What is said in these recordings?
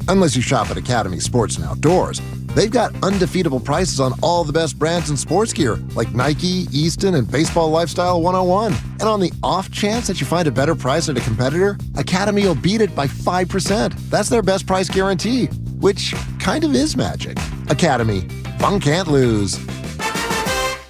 Unless you shop at Academy Sports and Outdoors. They've got undefeatable prices on all the best brands in sports gear, like Nike, Easton, and Baseball Lifestyle 101. And on the off chance that you find a better price at a competitor, Academy will beat it by 5%. That's their best price guarantee, which kind of is magic. Academy. Fun can't lose.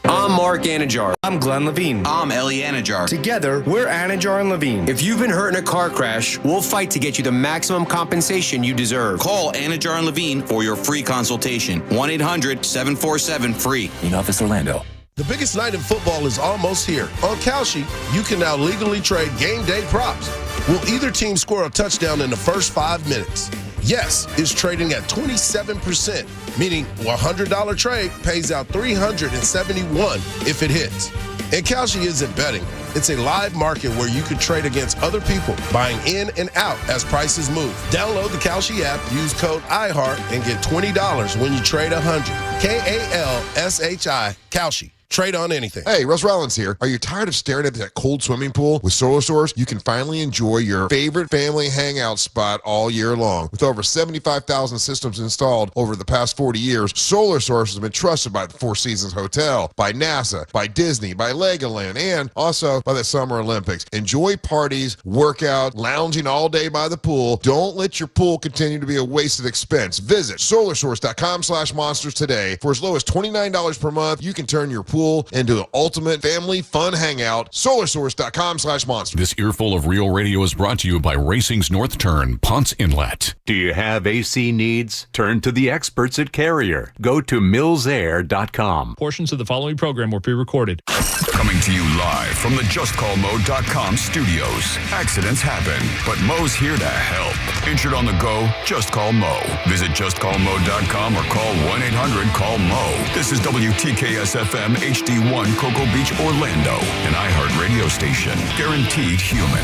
I'm Mark Anajar. I'm Glenn Levine. I'm Ellie Anajar. Together, we're Anajar and Levine. If you've been hurt in a car crash, we'll fight to get you the maximum compensation you deserve. Call Anajar and Levine for your free consultation. 1-800-747-FREE. In Office Orlando. The biggest night in football is almost here. On Kalshi, you can now legally trade game day props. Will either team score a touchdown in the first 5 minutes? Yes is trading at 27%, meaning a $100 trade pays out $371 if it hits. And Kalshi isn't betting. It's a live market where you can trade against other people, buying in and out as prices move. Download the Kalshi app, use code IHEART, and get $20 when you trade $100. Kalshi, Kalshi. Trade on anything. Hey, Russ Rollins here. Are you tired of staring at that cold swimming pool? With Solar Source, you can finally enjoy your favorite family hangout spot all year long. With over 75,000 systems installed over the past 40 years, Solar Source has been trusted by the Four Seasons Hotel, by NASA, by Disney, by Legoland, and also by the Summer Olympics. Enjoy parties, workout, lounging all day by the pool. Don't let your pool continue to be a wasted expense. Visit solarsource.com/monsters today. For as low as $29 per month, you can turn your pool into an ultimate family fun hangout. Solarsource.com/monsters. This earful of Real Radio is brought to you by Racing's North Turn, Ponce Inlet. Do you have AC needs? Turn to the experts at Carrier. Go to millsair.com. Portions of the following program were pre-recorded. Coming to you live from the JustCallMo.com studios. Accidents happen, but Mo's here to help. Injured on the go? Just call Mo. Visit JustCallMo.com or call 1-800-CALL-MO. This is WTKS-FM HD1 Cocoa Beach, Orlando, an iHeart radio station. Guaranteed human.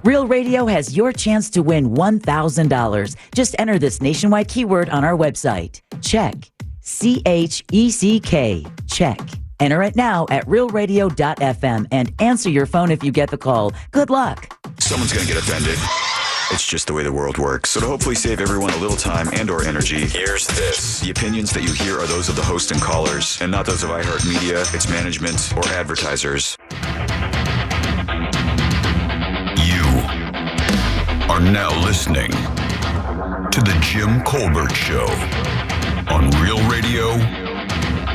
Real Radio has your chance to win $1,000. Just enter this nationwide keyword on our website. Check. CHECK. Check. Enter it now at realradio.fm and answer your phone if you get the call. Good luck. Someone's going to get offended. It's just the way the world works. So to hopefully save everyone a little time and or energy, here's this. The opinions that you hear are those of the host and callers, and not those of iHeartMedia, its management, or advertisers. You are now listening to The Jim Colbert Show on Real Radio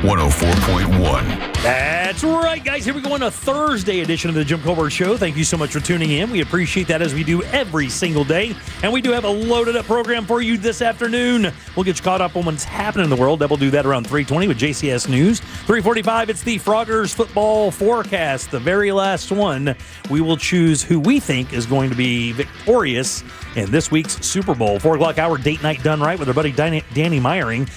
104.1. That's right, guys. Here we go on a Thursday edition of the Jim Colbert Show. Thank you so much for tuning in. We appreciate that, as we do every single day. And we do have a loaded up program for you this afternoon. We'll get you caught up on what's happening in the world. We'll do that around 3:20 with JCS News. 3:45, it's the Froggers football forecast, the very last one. We will choose who we think is going to be victorious in this week's Super Bowl. 4 o'clock hour date night done right with our buddy Danny Meyering.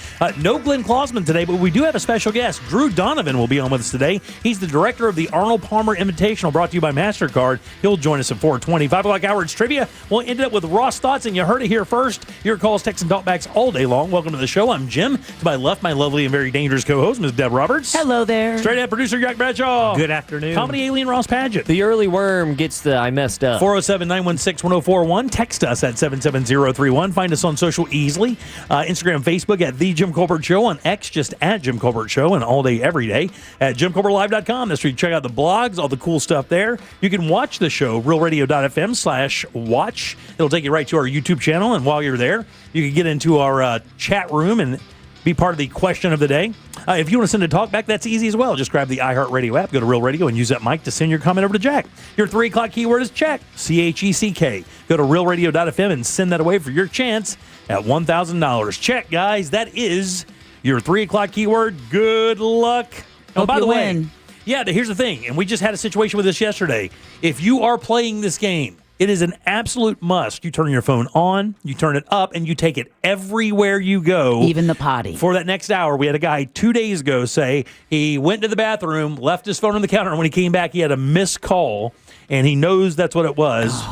No Glenn Klausman today, but we do have a special guest. Drew Donovan will be on with us today. He's the director of the Arnold Palmer Invitational, brought to you by MasterCard. He'll join us at 4:20. 5 o'clock hour, it's trivia. We'll end it up with Ross Thoughts, and you heard it here first. Your calls, texts, and talkbacks all day long. Welcome to the show. I'm Jim. To my left, my lovely and very dangerous co-host, Ms. Deb Roberts. Hello there. Straight ahead producer, Jack Bradshaw. Good afternoon. Comedy alien Ross Padgett. The early worm gets the I messed up. 407-916-1041. Text us at 77031. Find us on social easily. Instagram, Facebook at The Jim Colbert Show. On X, just at Jim Colbert Show. And all day, every day at JimColbertLive.com. That's where you check out the blogs, all the cool stuff there. You can watch the show, realradio.fm/watch. It'll take you right to our YouTube channel. And while you're there, you can get into our chat room and be part of the question of the day. If you want to send a talk back, that's easy as well. Just grab the iHeartRadio app, go to Real Radio, and use that mic to send your comment over to Jack. Your 3 o'clock keyword is check, CHECK. Go to realradio.fm and send that away for your chance at $1,000. Check, guys. That is your 3 o'clock keyword. Good luck. Hope by you the way, win. yeah, here's the thing, and we just had a situation with this yesterday. If you are playing this game, it is an absolute must. You turn your phone on, you turn it up, and you take it everywhere you go. Even the potty. For that next hour, we had a guy 2 days ago say he went to the bathroom, left his phone on the counter, and when he came back, he had a missed call, and he knows that's what it was.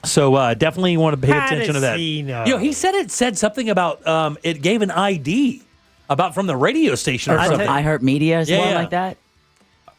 So definitely want to pay attention to that. He know? He said it said something about it gave an ID about from the radio station or something. iHeartMedia or something like that.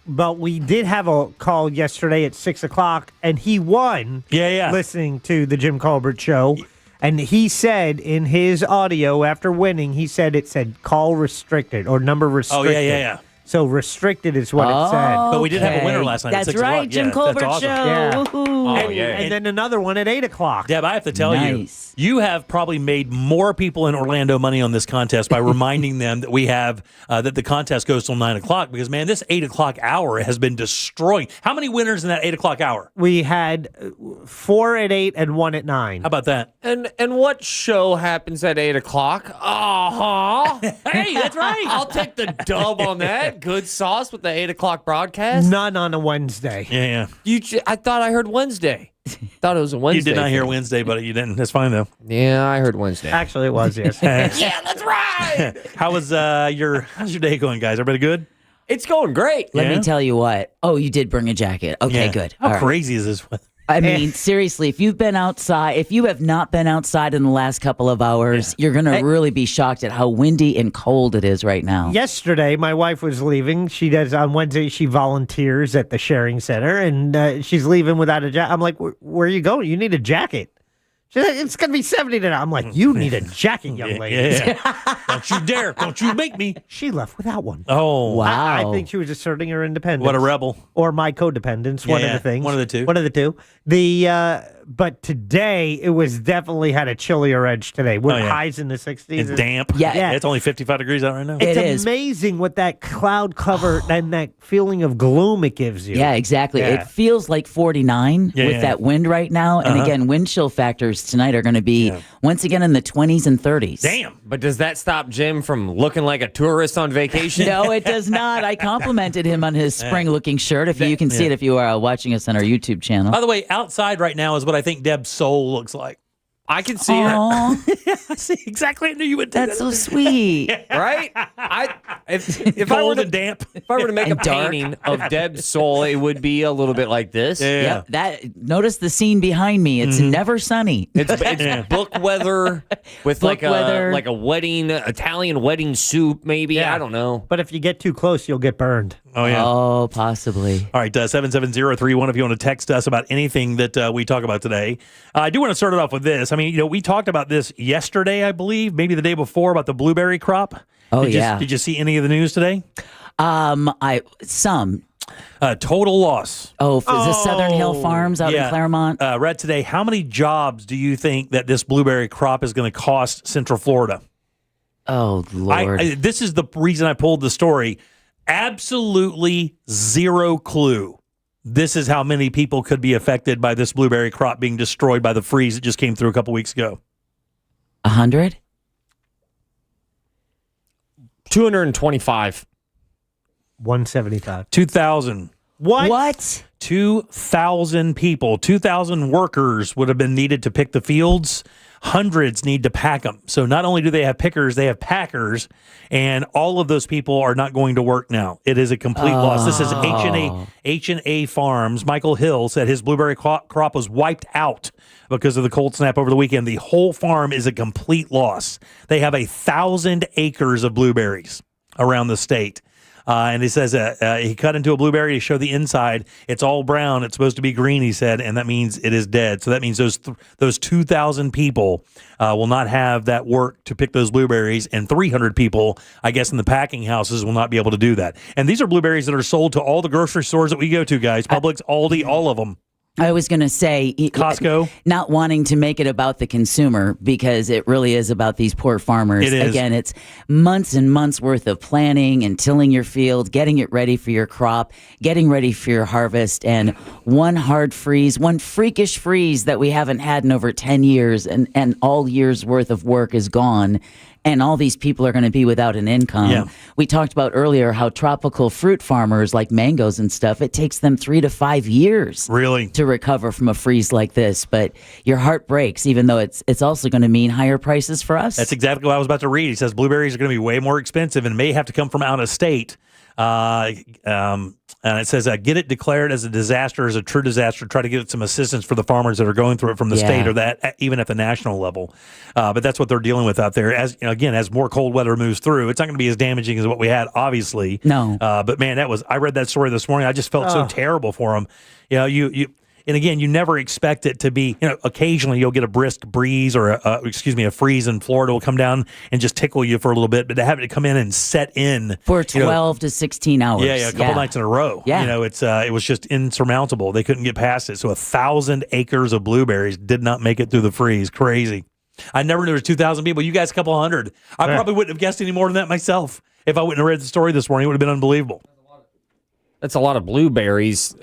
but we did have a call yesterday at 6 o'clock, and he won listening to the Jim Colbert Show. And he said in his audio after winning, he said it said call restricted or number restricted. Oh, yeah. So restricted is what it said. But we did have a winner last night. That's at 6 right, o'clock. Jim Colbert that's awesome. Show. Yeah. Woohoo. And then another one at 8 o'clock. Deb, I have to tell you have probably made more people in Orlando money on this contest by reminding them that we have that the contest goes till 9 o'clock because, man, this 8 o'clock hour has been destroying. How many winners in that 8 o'clock hour? We had 4 at 8 and 1 at 9. How about that? And what show happens at 8 o'clock? Hey, that's right. I'll take the dub on that. Good sauce with the 8 o'clock broadcast. None on a Wednesday. Yeah. I thought I heard Wednesday. Thought it was a Wednesday. You did not hear thing. Wednesday, but you didn't. That's fine, though. Yeah, I heard Wednesday. Actually, it was, yes. Yeah, that's right. How's your day going, guys? Everybody good? It's going great. Let me tell you what. Oh, you did bring a jacket. Okay, good. How All right. crazy is this weather? I mean, seriously, if you've been outside, if you have not been outside in the last couple of hours, you're going to really be shocked at how windy and cold it is right now. Yesterday, my wife was leaving. She does on Wednesday. She volunteers at the Sharing Center, and she's leaving without a jacket. I'm like, "Where are you going? You need a jacket." She's like, "It's going to be 70 today." I'm like, "You need a jacket, young lady." Yeah. Don't you dare! Don't you make me. She left without one. Oh, wow! I think she was asserting her independence. What a rebel! Or my codependence. One of the things. One of the two. One of the two. But today it was definitely had a chillier edge today. With highs in the 60s. It's damp. Yeah. It's only 55 degrees out right now. It's amazing what that cloud cover and that feeling of gloom it gives you. Yeah, exactly. Yeah. It feels like 49 with that wind right now. And again, wind chill factors tonight are going to be once again in the 20s and 30s. Damn. But does that stop Jim from looking like a tourist on vacation? No, it does not. I complimented him on his spring-looking shirt. If you can see it if you are watching us on our YouTube channel. By the way, outside right now is what I think Deb's soul looks like. I can see it. Aw, I see exactly. I knew you would do that's so sweet. Right? If Cold and damp. If I were to make a And dark. painting of Deb's soul, it would be a little bit like this. Yeah. Yep, notice the scene behind me. It's never sunny. It's book weather with Book weather. like a wedding, Italian wedding soup, maybe. Yeah. I don't know. But if you get too close, you'll get burned. Oh, yeah. Oh, possibly. All right, 77031 if you want to text us about anything that we talk about today. I do want to start it off with this. I mean, we talked about this yesterday, I believe, maybe the day before, about the blueberry crop. Oh, Did you see any of the news today? Some. Total loss. Oh, is this Southern Hill Farms out in Claremont? Read today, how many jobs do you think that this blueberry crop is going to cost Central Florida? Oh, Lord. This is the reason I pulled the story. Absolutely zero clue. This is how many people could be affected by this blueberry crop being destroyed by the freeze that just came through a couple weeks ago. 100? 225. 175. 2,000. What? 2,000 people, 2,000 workers would have been needed to pick the fields. Hundreds need to pack them. So not only do they have pickers, they have packers, and all of those people are not going to work now. It is a complete loss. This is H&A Farms. Michael Hill said his blueberry crop was wiped out because of the cold snap over the weekend. The whole farm is a complete loss. They have 1,000 acres of blueberries around the state. And he says he cut into a blueberry to show the inside. It's all brown. It's supposed to be green, he said, and that means it is dead. So that means those 2,000 people will not have that work to pick those blueberries, and 300 people, I guess, in the packing houses will not be able to do that. And these are blueberries that are sold to all the grocery stores that we go to, guys. Publix, Aldi, all of them. I was going to say Costco, not wanting to make it about the consumer because it really is about these poor farmers. It is. Again, it's months and months worth of planning and tilling your field, getting it ready for your crop, getting ready for your harvest, and one hard freeze, one freakish freeze that we haven't had in over 10 years, and all years worth of work is gone. And all these people are going to be without an income. Yeah. We talked about earlier how tropical fruit farmers like mangoes and stuff, it takes them 3 to 5 years really to recover from a freeze like this. But your heart breaks, even though it's also going to mean higher prices for us. That's exactly what I was about to read. He says blueberries are going to be way more expensive and may have to come from out of state. And it says, get it declared as a disaster, as a true disaster. Try to get some assistance for the farmers that are going through it from the state or that even at the national level. But that's what they're dealing with out there. As again, as more cold weather moves through, it's not going to be as damaging as what we had, obviously. No. But man, I read that story this morning. I just felt so terrible for them. And again, you never expect it to be, occasionally you'll get a brisk breeze or a freeze in Florida will come down and just tickle you for a little bit, but to have it come in and set in for 12 to 16 hours. Yeah, a couple nights in a row. Yeah. It was just insurmountable. They couldn't get past it. So 1,000 acres of blueberries did not make it through the freeze. Crazy. I never knew there was 2,000 people. You guys, a couple hundred. I probably wouldn't have guessed any more than that myself. If I wouldn't have read the story this morning, it would have been unbelievable. That's a lot of blueberries.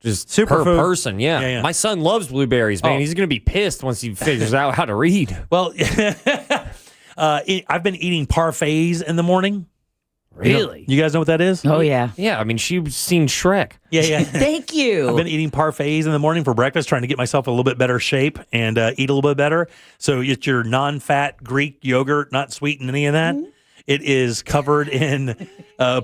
Just Super per food. person, yeah. My son loves blueberries, man. He's going to be pissed once he figures out how to read. Well, I've been eating parfaits in the morning. Really? You guys know what that is? Oh, yeah. Yeah, I mean, she's seen Shrek. Yeah. Thank you. I've been eating parfaits in the morning for breakfast, trying to get myself a little bit better shape and eat a little bit better. So it's your non-fat Greek yogurt, not sweet in any of that. Mm-hmm. It is covered in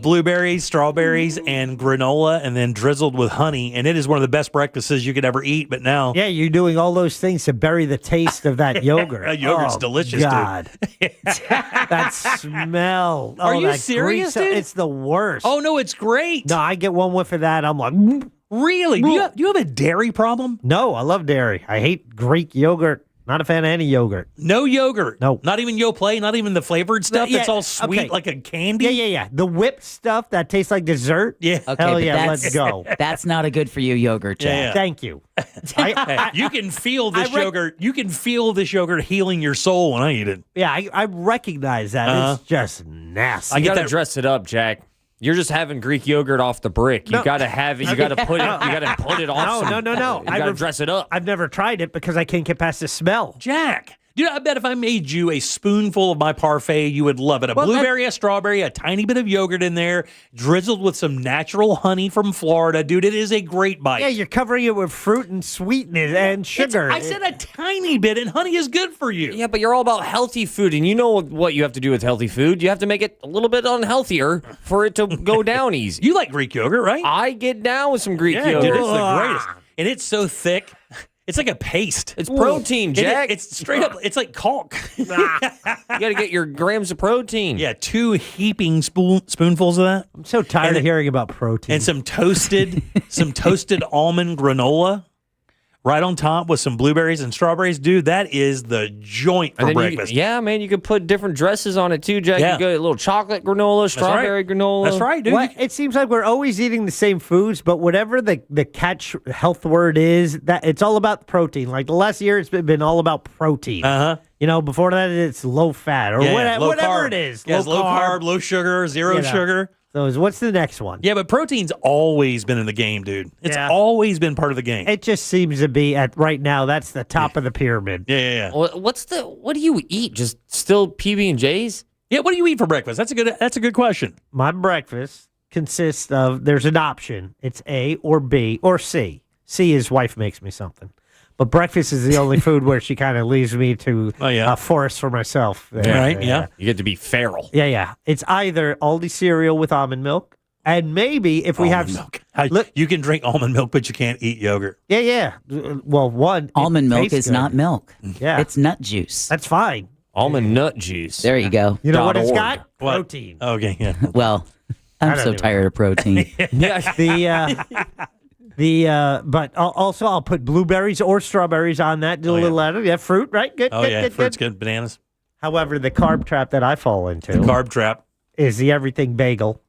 blueberries, strawberries, and granola, and then drizzled with honey. And it is one of the best breakfasts you could ever eat. But now, yeah, you're doing all those things to bury the taste of that yogurt. Yogurt's delicious, God. dude. That smell. Are you that serious, Greek dude? It's the worst. Oh no, it's great. No, I get one whiff of that. I'm like, really? Do you have a dairy problem? No, I love dairy. I hate Greek yogurt. Not a fan of any yogurt. No yogurt. No. Not even Yoplait, not even the flavored stuff that's all sweet like a candy. Yeah. The whipped stuff that tastes like dessert. Yeah. Okay, Hell but yeah, let's go. That's not a good for you yogurt, Jack. Yeah. Thank you. You can feel this yogurt. You can feel this yogurt healing your soul when I eat it. Yeah, I recognize that. It's just nasty. You got to dress it up, Jack. You're just having Greek yogurt off the brick. You got to have it. You got to put it. You got to put it off. No. You got to dress it up. I've never tried it because I can't get past the smell. Jack, dude, I bet if I made you a spoonful of my parfait, you would love it. A blueberry, a strawberry, a tiny bit of yogurt in there, drizzled with some natural honey from Florida. Dude, it is a great bite. Yeah, you're covering it with fruit and sweetness and sugar. I said a tiny bit, and honey is good for you. Yeah, but you're all about healthy food, and you know what you have to do with healthy food. You have to make it a little bit unhealthier for it to go down easy. You like Greek yogurt, right? I get down with some Greek Yeah, yogurt. dude, it's the greatest. And it's so thick. It's like a paste. It's protein, Jack. It's straight up. It's like caulk. You got to get your grams of protein. Yeah, 2 heaping spoonfuls of that. I'm so tired of hearing about protein. And some toasted almond granola right on top with some blueberries and strawberries. Dude, that is the joint for breakfast. Man, you could put different dresses on it too, Jack. Yeah. You go a little chocolate granola, strawberry granola. That's right, dude. Well, it seems like we're always eating the same foods, but whatever the catch health word is, that it's all about protein. Like the last year, it's been all about protein. Before that, it's low fat or whatever carb. it is. Yes, low carb, low sugar, zero sugar. So what's the next one? Yeah, but protein's always been in the game, dude. It's always been part of the game. It just seems to be at right now. That's the top of the pyramid. Yeah. What do you eat? Just still PB&Js? Yeah. What do you eat for breakfast? That's a good question. My breakfast consists of there's an option. It's A or B or C. C is wife makes me something. But breakfast is the only food where she kind of leaves me to forest for myself. Right, yeah. You get to be feral. Yeah. It's either Aldi cereal with almond milk, and maybe if we have milk. You can drink almond milk, but you can't eat yogurt. Yeah. Well, almond milk is not milk. Yeah. It's nut juice. That's fine. Almond nut juice. There you go. You know what it's .org. got? Protein. Okay, yeah. Well, I'm so tired of protein. But also I'll put blueberries or strawberries on that. Do a little added. Yeah, fruit, right? Good. Fruit's good. Bananas. However, the carb trap that I fall into Carb trap. is the everything bagel.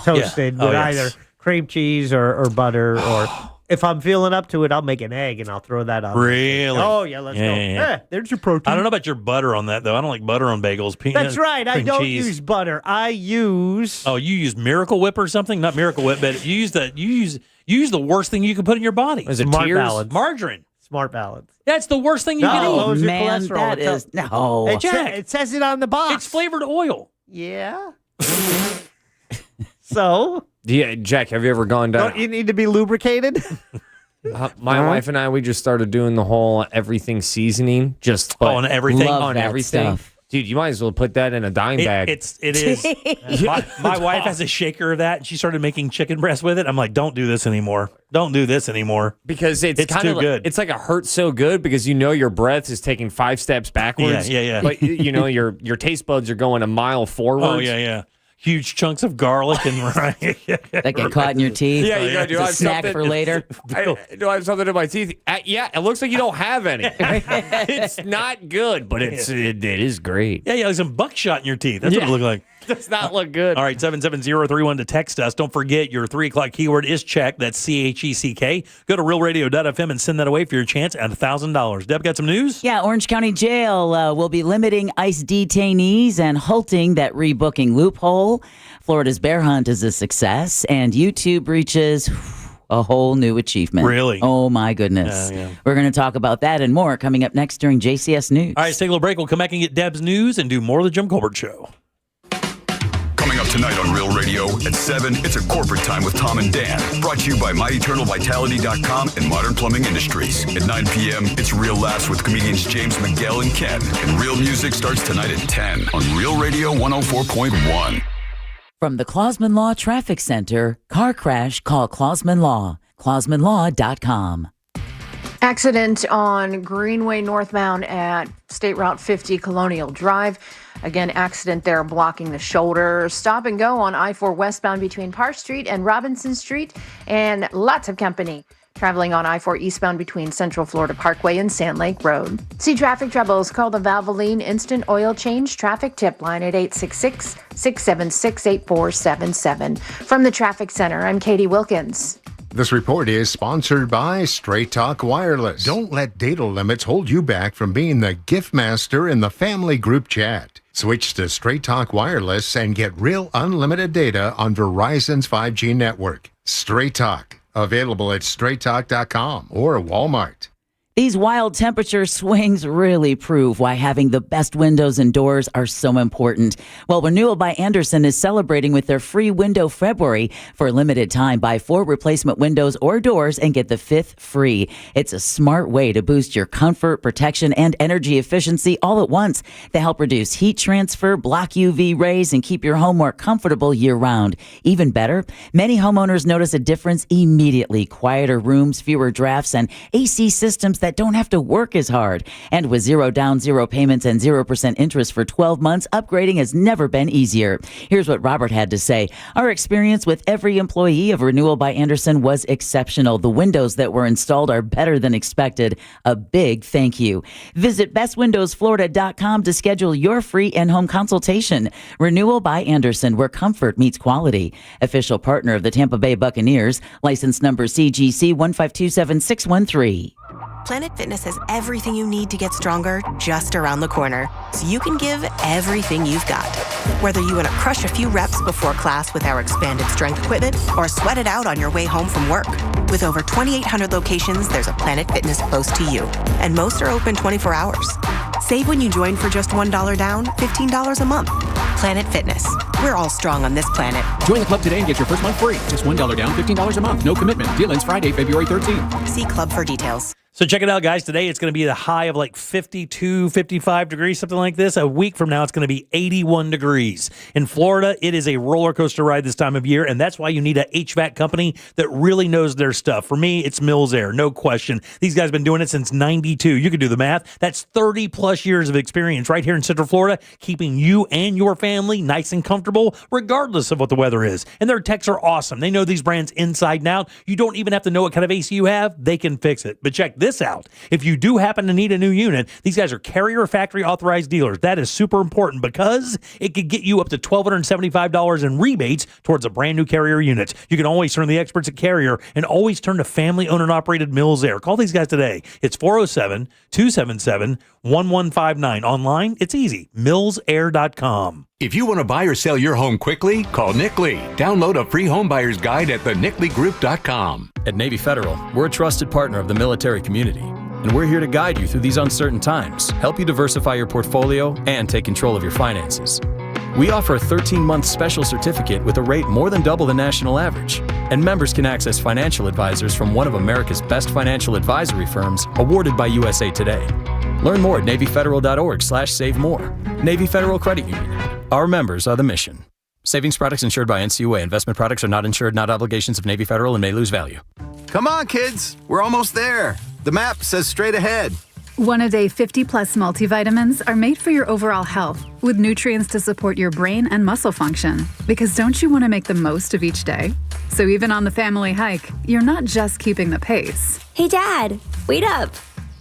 Toasted with either cream cheese or butter or if I'm feeling up to it, I'll make an egg and I'll throw that on. Really? Oh, yeah, let's go. Yeah. There's your protein. I don't know about your butter on that, though. I don't like butter on bagels. That's right. I cream don't cheese. use butter. I use... Oh, you use Miracle Whip or something? Not Miracle Whip, but you use the worst thing you can put in your body. Is it Smart tears? Balance. Margarine. Smart Balance. That's the worst thing you can eat. Lowers your Man, cholesterol. that is... No. It says it on the box. It's flavored oil. Yeah. So? Yeah, Jack, have you ever gone down? Don't you need to be lubricated? My wife and I, we just started doing the whole everything seasoning. On everything? Love on that everything. stuff. Dude, you might as well put that in a dime bag. It is. My wife has a shaker of that, and she started making chicken breast with it. I'm like, don't do this anymore. Don't do this anymore. Because it's kind too of good. It's like a hurt so good because you know your breath is taking 5 steps backwards. Yeah. But you know your taste buds are going a mile forward. Oh, yeah. Huge chunks of garlic and that get caught in your teeth. Yeah, you do. It's a snack for later. Do I have something in my teeth? Yeah, it looks like you don't have any. It's not good, but it is great. Yeah, like some buckshot in your teeth. That's what it looked like. Does not look good. All right, 77031 to text us. Don't forget your 3 o'clock keyword is check. That's CHECK. Go to realradio.fm and send that away for your chance at $1,000. Deb, got some news? Yeah, Orange County Jail will be limiting ICE detainees and halting that rebooking loophole. Florida's bear hunt is a success, and YouTube reaches a whole new achievement. Really? Oh, my goodness. Yeah. We're going to talk about that and more coming up next during JCS News. All right, let's take a little break. We'll come back and get Deb's news and do more of the Jim Colbert Show. Coming up tonight on Real Radio at 7, it's a corporate time with Tom and Dan. Brought to you by MyEternalVitality.com and Modern Plumbing Industries. At 9 p.m., it's Real Laughs with comedians James McGill and Ken. And Real Music starts tonight at 10 on Real Radio 104.1. From the Clausman Law Traffic Center, car crash, call Clausman Law. ClausmanLaw.com. Accident on Greenway northbound at State Route 50 Colonial Drive. Again, accident there blocking the shoulder. Stop and go on I-4 westbound between Park Street and Robinson Street. And lots of company traveling on I-4 eastbound between Central Florida Parkway and Sand Lake Road. See traffic troubles? Call the Valvoline Instant Oil Change Traffic Tip Line at 866-676-8477. From the Traffic Center, I'm Katie Wilkins. This report is sponsored by Straight Talk Wireless. Don't let data limits hold you back from being the gift master in the family group chat. Switch to Straight Talk Wireless and get real unlimited data on Verizon's 5G network. Straight Talk, available at straighttalk.com or Walmart. These wild temperature swings really prove why having the best windows and doors are so important. Well, Renewal by Andersen is celebrating with their free window February. For a limited time, buy 4 replacement windows or doors and get the 5th free. It's a smart way to boost your comfort, protection, and energy efficiency all at once. They help reduce heat transfer, block UV rays, and keep your home more comfortable year-round. Even better, many homeowners notice a difference immediately. Quieter rooms, fewer drafts, and AC systems that don't have to work as hard. And with 0 down, 0 payments, and 0% interest for 12 months, upgrading has never been easier. Here's what Robert had to say. Our experience with every employee of Renewal by Andersen was exceptional. The windows that were installed are better than expected. A big thank you. Visit bestwindowsflorida.com to schedule your free in-home consultation. Renewal by Andersen, where comfort meets quality. Official partner of the Tampa Bay Buccaneers. License number CGC 1527613. Planet Fitness has everything you need to get stronger just around the corner, so you can give everything you've got. Whether you want to crush a few reps before class with our expanded strength equipment or sweat it out on your way home from work. With over 2,800 locations, there's a Planet Fitness close to you, and most are open 24 hours. Save when you join for just $1 down, $15 a month. Planet Fitness. We're all strong on this planet. Join the club today and get your first month free. Just $1 down, $15 a month. No commitment. Deal ends Friday, February 13th. See club for details. So check it out, guys. Today it's going to be the high of like 52, 55 degrees, something like this. A week from now, it's going to be 81 degrees. In Florida, it is a roller coaster ride this time of year, and that's why you need an HVAC company that really knows their stuff. For me, it's Mills Air, no question. These guys have been doing it since 92. You can do the math. That's 30-plus years of experience right here in Central Florida, keeping you and your family nice and comfortable, regardless of what the weather is. And their techs are awesome. They know these brands inside and out. You don't even have to know what kind of AC you have. They can fix it. But check this out. If you do happen to need a new unit, these guys are Carrier factory authorized dealers. That is super important because it could get you up to $1,275 in rebates towards a brand new Carrier unit. You can always turn to the experts at Carrier and always turn to family owned and operated Mills Air. Call these guys today. It's 407-277-1159. Online, it's easy. MillsAir.com. If you want to buy or sell your home quickly, call Nick Lee. Download a free home buyer's guide at theNickLeeGroup.com. At Navy Federal, we're a trusted partner of the military community, and we're here to guide you through these uncertain times, help you diversify your portfolio, and take control of your finances. We offer a 13-month special certificate with a rate more than double the national average, and members can access financial advisors from one of America's best financial advisory firms awarded by USA Today. Learn more at NavyFederal.org/save more. Navy Federal Credit Union. Our members are the mission. Savings products insured by NCUA. Investment products are not insured, not obligations of Navy Federal, and may lose value. Come on, kids. We're almost there. The map says straight ahead. One-a-day 50-plus multivitamins are made for your overall health, with nutrients to support your brain and muscle function. Because don't you want to make the most of each day? So even on the family hike, you're not just keeping the pace. Hey, Dad, wait up.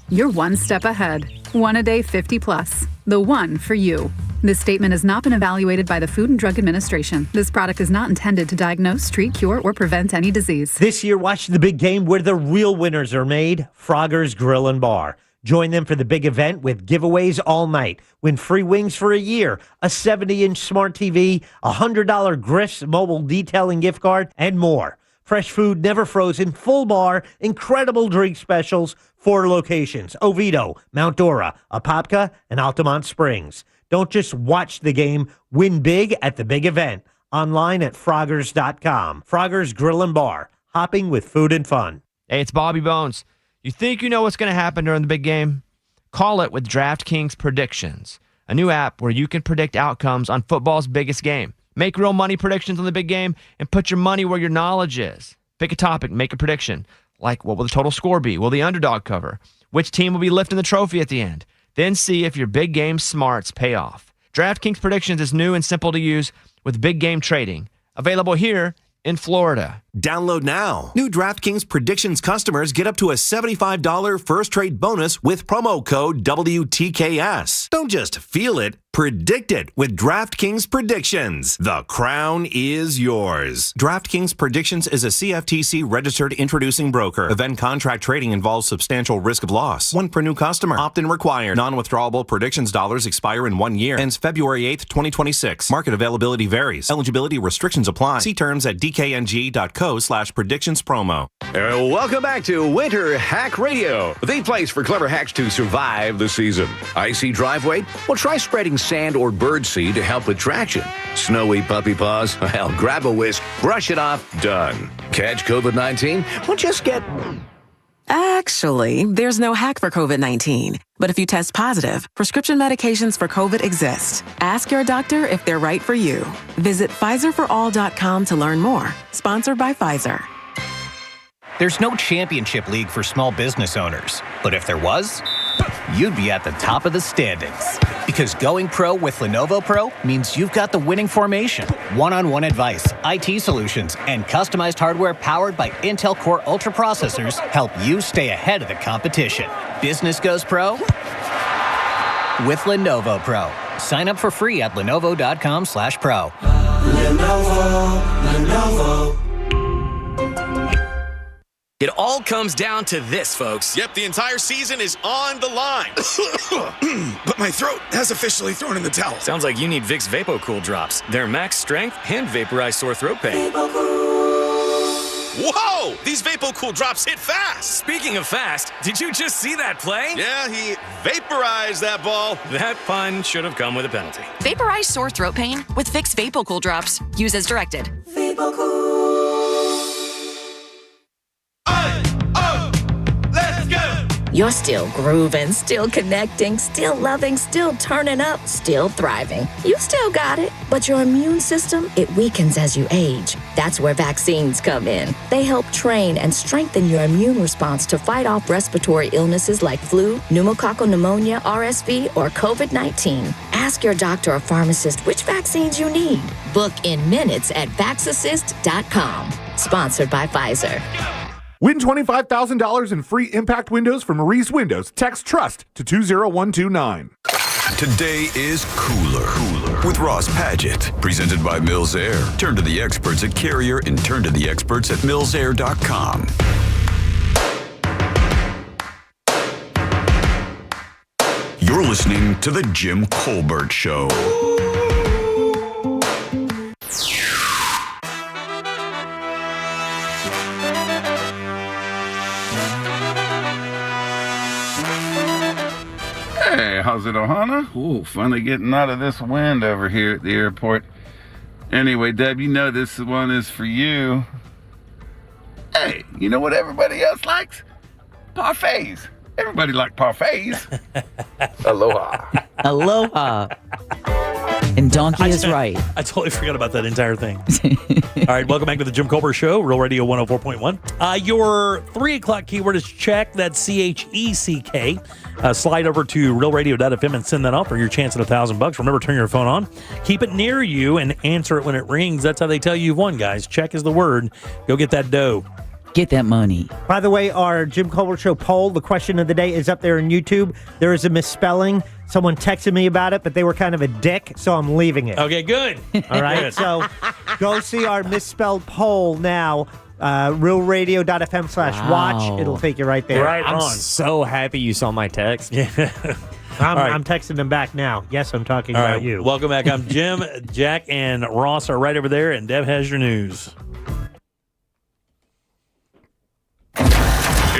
You're one step ahead. One-a-day 50-plus. The one for you. This statement has not been evaluated by the Food and Drug Administration. This product is not intended to diagnose, treat, cure, or prevent any disease. This year, watch the big game where the real winners are made. Frogger's Grill and Bar. Join them for the big event with giveaways all night. Win free wings for a year, a 70-inch smart TV, a $100 Griff's mobile detailing gift card, and more. Fresh food, never frozen, full bar, incredible drink specials, 4 locations: Oviedo, Mount Dora, Apopka, and Altamont Springs. Don't just watch the game, win big at the big event. Online at Froggers.com. Frogger's Grill and Bar, hopping with food and fun. Hey, it's Bobby Bones. You think you know what's going to happen during the big game? Call it with DraftKings Predictions, a new app where you can predict outcomes on football's biggest game. Make real money predictions on the big game and put your money where your knowledge is. Pick a topic, make a prediction. Like, what will the total score be? Will the underdog cover? Which team will be lifting the trophy at the end? Then see if your big game smarts pay off. DraftKings Predictions is new and simple to use with big game trading. Available here in Florida. Download now. New DraftKings Predictions customers get up to a $75 first trade bonus with promo code WTKS. Don't just feel it, predict it with DraftKings Predictions. The crown is yours. DraftKings Predictions is a CFTC registered introducing broker. Event contract trading involves substantial risk of loss. One per new customer. Opt-in required. Non-withdrawable predictions dollars expire in 1 year. Ends February 8th, 2026. Market availability varies. Eligibility restrictions apply. See terms at dkng.co/predictions promo. Welcome back to Winter Hack Radio, the place for clever hacks to survive the season. Icy driveway? Well, try spreading sand or birdseed to help with traction. Snowy puppy paws? Well, grab a whisk, brush it off, done. Catch COVID-19? Well, just get... Actually, there's no hack for COVID-19. But if you test positive, prescription medications for COVID exist. Ask your doctor if they're right for you. Visit PfizerForAll.com to learn more. Sponsored by Pfizer. There's no championship league for small business owners. But if there was, you'd be at the top of the standings. Because going pro with Lenovo Pro means you've got the winning formation, one-on-one advice, IT solutions, and customized hardware powered by Intel Core Ultra processors help you stay ahead of the competition. Business goes pro with Lenovo Pro. Sign up for free at Lenovo.com/pro. Lenovo. It all comes down to this, folks. Yep, the entire season is on the line. But my throat has officially thrown in the towel. Sounds like you need Vicks VapoCool drops. They're max strength and vaporize sore throat pain. Whoa! These VapoCool drops hit fast. Speaking of fast, did you just see that play? Yeah, he vaporized that ball. That pun should have come with a penalty. Vaporize sore throat pain with Vicks VapoCool drops. Use as directed. You're still grooving, still connecting, still loving, still turning up, still thriving. You still got it, but your immune system, it weakens as you age. That's where vaccines come in. They help train and strengthen your immune response to fight off respiratory illnesses like flu, pneumococcal pneumonia, RSV, or COVID-19. Ask your doctor or pharmacist which vaccines you need. Book in minutes at Vaxassist.com. Sponsored by Pfizer. Win $25,000 in free impact windows from Maurice Windows. Text TRUST to 20129. Today is Cooler with Ross Padgett. Presented by Mills Air. Turn to the experts at Carrier and turn to the experts at millsair.com. You're listening to The Jim Colbert Show. Hey, how's it, Ohana? Ooh, finally getting out of this wind over here at the airport. Anyway, Deb, you know this one is for you. Hey, you know what everybody else likes? Parfaits. Everybody like parfaits. Aloha. Aloha. And Donkey is right. I totally forgot about that entire thing. All right, welcome back to the Jim Colbert Show, Real Radio 104.1. Your 3 o'clock keyword is check. That's CHECK. Slide over to realradio.fm and send that off for your chance at $1,000. Remember, turn your phone on. Keep it near you and answer it when it rings. That's how they tell you you've won, guys. Check is the word. Go get that dough. Get that money. By the way, our Jim Colbert Show poll, the question of the day, is up there on YouTube. There is a misspelling. Someone texted me about it, but they were kind of a dick, so I'm leaving it. Okay, good. All right, so go see our misspelled poll now. realradio.fm/watch. It'll take you right there. Right I'm so happy you saw my text. Yeah. I'm texting them back now. Yes, I'm talking All about right, you. welcome back. I'm Jim, Jack, and Ross are right over there, and Deb has your news.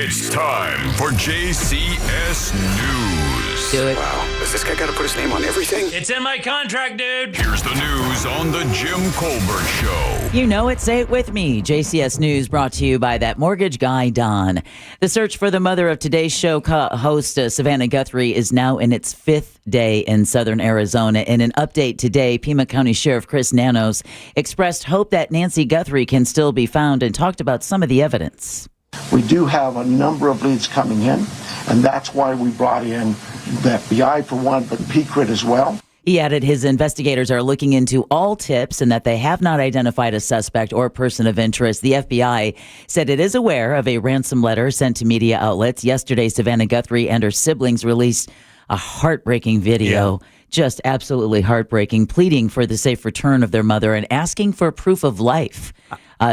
It's time for JCS News. Do it. Wow. Has this guy got to put his name on everything? It's in my contract, dude. Here's the news on the Jim Colbert Show. You know it, say it with me. JCS News brought to you by that mortgage guy, Don. The search for the mother of today's show host, Savannah Guthrie, is now in its 5th day in southern Arizona. In an update today, Pima County Sheriff Chris Nanos expressed hope that Nancy Guthrie can still be found and talked about some of the evidence. We do have a number of leads coming in, and that's why we brought in the FBI for one, but PCRIT as well. He added his investigators are looking into all tips and that they have not identified a suspect or person of interest. The FBI said it is aware of a ransom letter sent to media outlets. Yesterday, Savannah Guthrie and her siblings released a heartbreaking video, just absolutely heartbreaking, pleading for the safe return of their mother and asking for proof of life.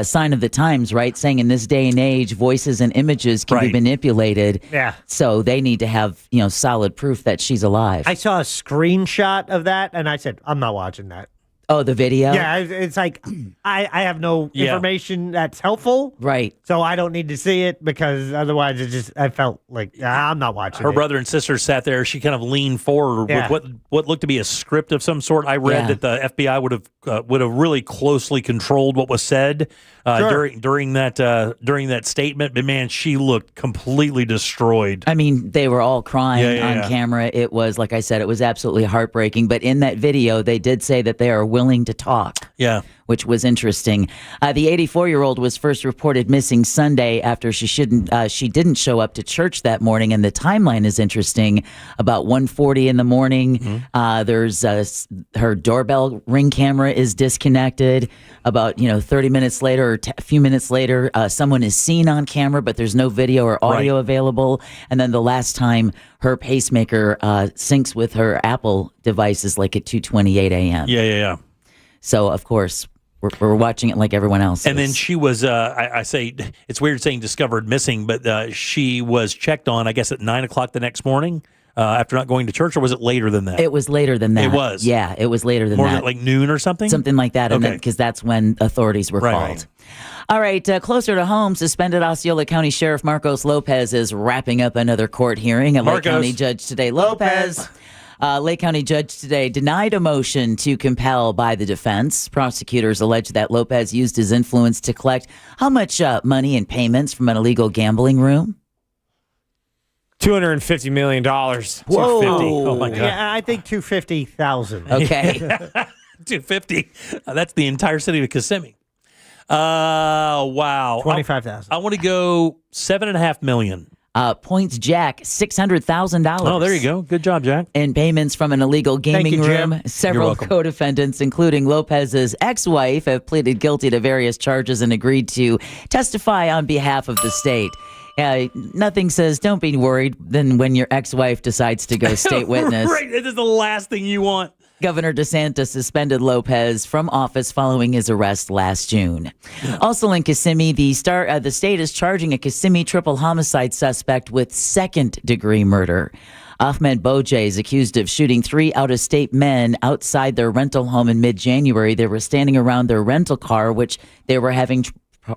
Sign of the times, right? Saying in this day and age, voices and images can be manipulated. Yeah. So they need to have, solid proof that she's alive. I saw a screenshot of that, and I said, I'm not watching that. Oh, the video? Yeah, it's like, I have no information that's helpful. Right. So I don't need to see it because otherwise I felt like, I'm not watching Her it. brother and sister sat there. She kind of leaned forward with what looked to be a script of some sort. I read that the FBI would have really closely controlled what was said during that statement. But man, she looked completely destroyed. I mean, they were all crying on camera. It was, like I said, it was absolutely heartbreaking. But in that video, they did say that they are willing to talk. Yeah. Which was interesting. The 84-year-old was first reported missing Sunday after she didn't show up to church that morning, and the timeline is interesting. About 1:40 in the morning, there's her doorbell ring camera is disconnected. About 30 minutes later, or a few minutes later, someone is seen on camera, but there's no video or audio available. And then the last time her pacemaker syncs with her Apple device is like at 2:28 a.m. Yeah. So of course, we're watching it like everyone else. And then she was, I say, it's weird saying discovered missing, but she was checked on, I guess, at 9 o'clock the next morning after not going to church, or was it later than that? It was later than that. It was? Yeah, it was later than that. More like noon or something? Something like that, Okay. because that's when authorities were called. Right. All right, closer to home, suspended Osceola County Sheriff Marcos Lopez is wrapping up another court hearing. A Lake County judge today, Lopez. Lake County judge today denied a motion to compel by the defense. Prosecutors allege that Lopez used his influence to collect how much money and payments from an illegal gambling room? $250 million. Whoa. 250. Oh, my God. Yeah, I think 250,000. Okay. 250. That's the entire city of Kissimmee. Wow. 25,000. I want to go $7.5 million. Points Jack, $600,000. Oh, there you go. Good job, Jack. And payments from an illegal gaming you, room. Jim. Several co-defendants, including Lopez's ex-wife, have pleaded guilty to various charges and agreed to testify on behalf of the state. Nothing says don't be worried than when your ex-wife decides to go state witness. Right. It is the last thing you want. Governor DeSantis suspended Lopez from office following his arrest last June. Also in Kissimmee, the state is charging a Kissimmee triple homicide suspect with second-degree murder. Ahmed Bojay is accused of shooting 3 out-of-state men outside their rental home in mid-January. They were standing around their rental car, which they were having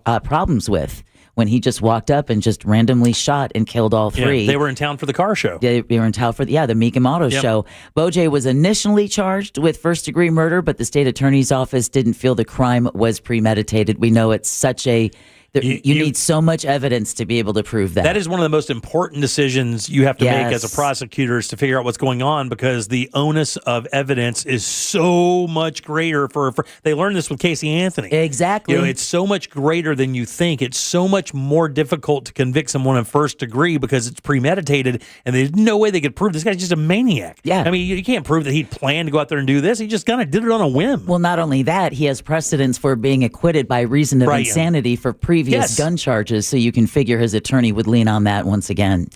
problems with, when he just walked up and just randomly shot and killed all 3. Yeah, they were in town for the car show. They were in town for the Meekum Auto show. Bojay was initially charged with first-degree murder, but the state attorney's office didn't feel the crime was premeditated. We know it's such a You need so much evidence to be able to prove that. That is one of the most important decisions you have to make as a prosecutor, is to figure out what's going on, because the onus of evidence is so much greater for they learned this with Casey Anthony. Exactly. It's so much greater than you think. It's so much more difficult to convict someone in first degree because it's premeditated, and there's no way they could prove this guy's just a maniac. Yeah. I mean, you can't prove that he planned to go out there and do this. He just kind of did it on a whim. Well, not only that, he has precedence for being acquitted by reason of insanity for previous gun charges, so you can figure his attorney would lean on that once again.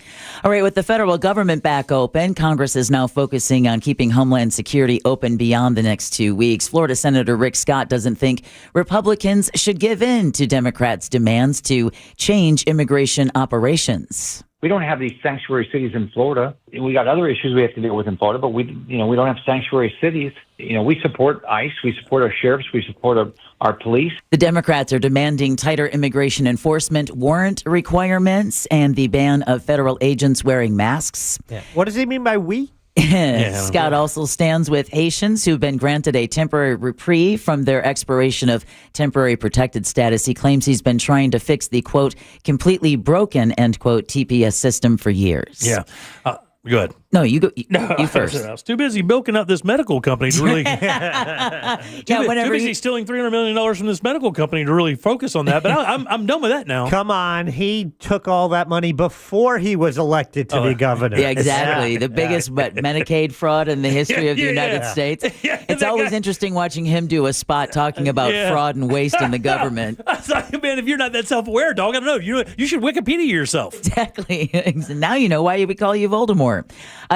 All right, with the federal government back open, Congress is now focusing on keeping Homeland Security open beyond the next 2 weeks. Florida Senator Rick Scott doesn't think Republicans should give in to Democrats' demands to change immigration operations. We don't have these sanctuary cities in Florida. We got other issues we have to deal with in Florida, but we don't have sanctuary cities. We support ICE, we support our sheriffs, we support our police. The Democrats are demanding tighter immigration enforcement, warrant requirements, and the ban of federal agents wearing masks. Yeah. What does he mean by we? Scott also stands with Haitians who've been granted a temporary reprieve from their expiration of temporary protected status. He claims he's been trying to fix the, quote, completely broken, end quote, TPS system for years. Yeah. Good. No, you go. You first. I was too busy milking out this medical company to really. Too busy stealing $300 million from this medical company to really focus on that. But I'm done with that now. Come on, he took all that money before he was elected to be governor. Yeah, exactly. The biggest Medicaid fraud in the history of the United States. It's always interesting watching him do a spot talking about fraud and waste in the government. I was like, man, if you're not that self-aware, dog, I don't know. You should Wikipedia yourself. Exactly. Now you know why we call you Voldemort.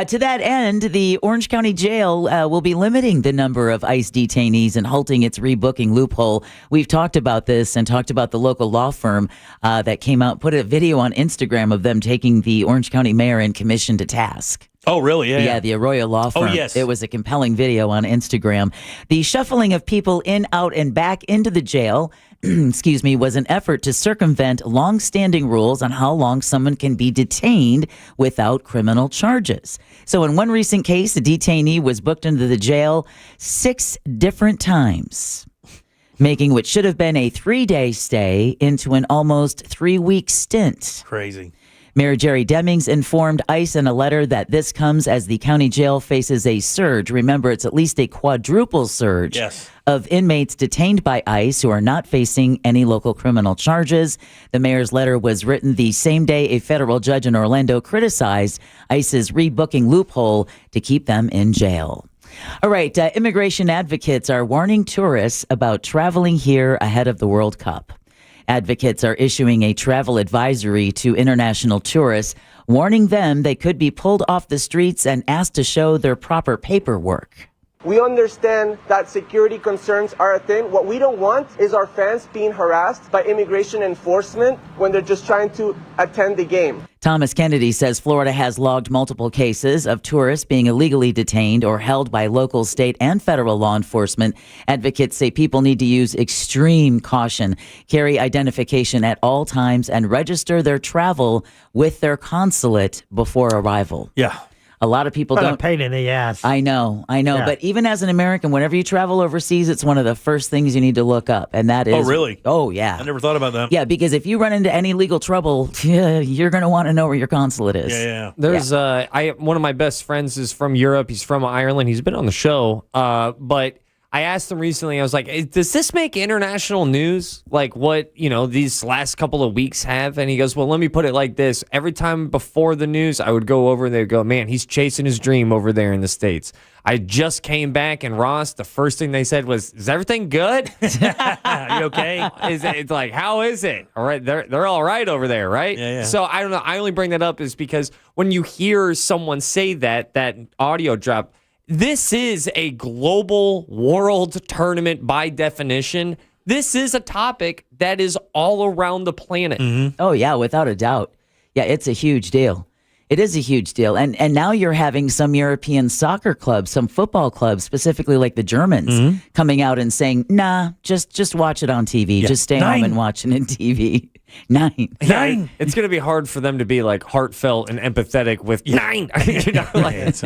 To that end, the Orange County Jail will be limiting the number of ICE detainees and halting its rebooking loophole. We've talked about this and talked about the local law firm that came out, put a video on Instagram of them taking the Orange County mayor and commission to task. Oh, really? Yeah, the Arroyo Law Firm. Oh, yes. It was a compelling video on Instagram. The shuffling of people in, out, and back into the jail, was an effort to circumvent long-standing rules on how long someone can be detained without criminal charges. So in one recent case, a detainee was booked into the jail 6 different times, making what should have been a 3-day stay into an almost 3-week stint. Crazy. Mayor Jerry Demings informed ICE in a letter that this comes as the county jail faces a surge. Remember, it's at least a quadruple surge of inmates detained by ICE who are not facing any local criminal charges. The mayor's letter was written the same day a federal judge in Orlando criticized ICE's rebooking loophole to keep them in jail. All right, immigration advocates are warning tourists about traveling here ahead of the World Cup. Advocates are issuing a travel advisory to international tourists, warning them they could be pulled off the streets and asked to show their proper paperwork. We understand that security concerns are a thing. What we don't want is our fans being harassed by immigration enforcement when they're just trying to attend the game. Thomas Kennedy says Florida has logged multiple cases of tourists being illegally detained or held by local, state, and federal law enforcement. Advocates say people need to use extreme caution, carry identification at all times, and register their travel with their consulate before arrival. Yeah. A lot of people What don't. a pain in the ass. I know. Yeah. But even as an American, whenever you travel overseas, it's one of the first things you need to look up. And that is. Oh, really? Oh, yeah. I never thought about that. Yeah, because if you run into any legal trouble, you're going to want to know where your consulate is. Yeah. There's one of my best friends is from Europe. He's from Ireland. He's been on the show. But I asked him recently, I was like, does this make international news? Like what, these last couple of weeks have? And he goes, well, let me put it like this. Every time before the news, I would go over and they'd go, man, he's chasing his dream over there in the States. I just came back and Ross, the first thing they said was, is everything good? Are you okay? It's like, how is it? All right. They're all right over there, right? Yeah. So I don't know. I only bring that up is because when you hear someone say that audio drop, this is a global world tournament by definition. This is a topic that is all around the planet. Mm-hmm. Oh, yeah, without a doubt. Yeah, it's a huge deal. It is a huge deal. And now you're having some European soccer clubs, some football clubs, specifically like the Germans, coming out and saying, nah, just watch it on TV. Yeah. Just stay home and watch it on TV. 9. It's going to be hard for them to be like heartfelt and empathetic with 9. You know, like,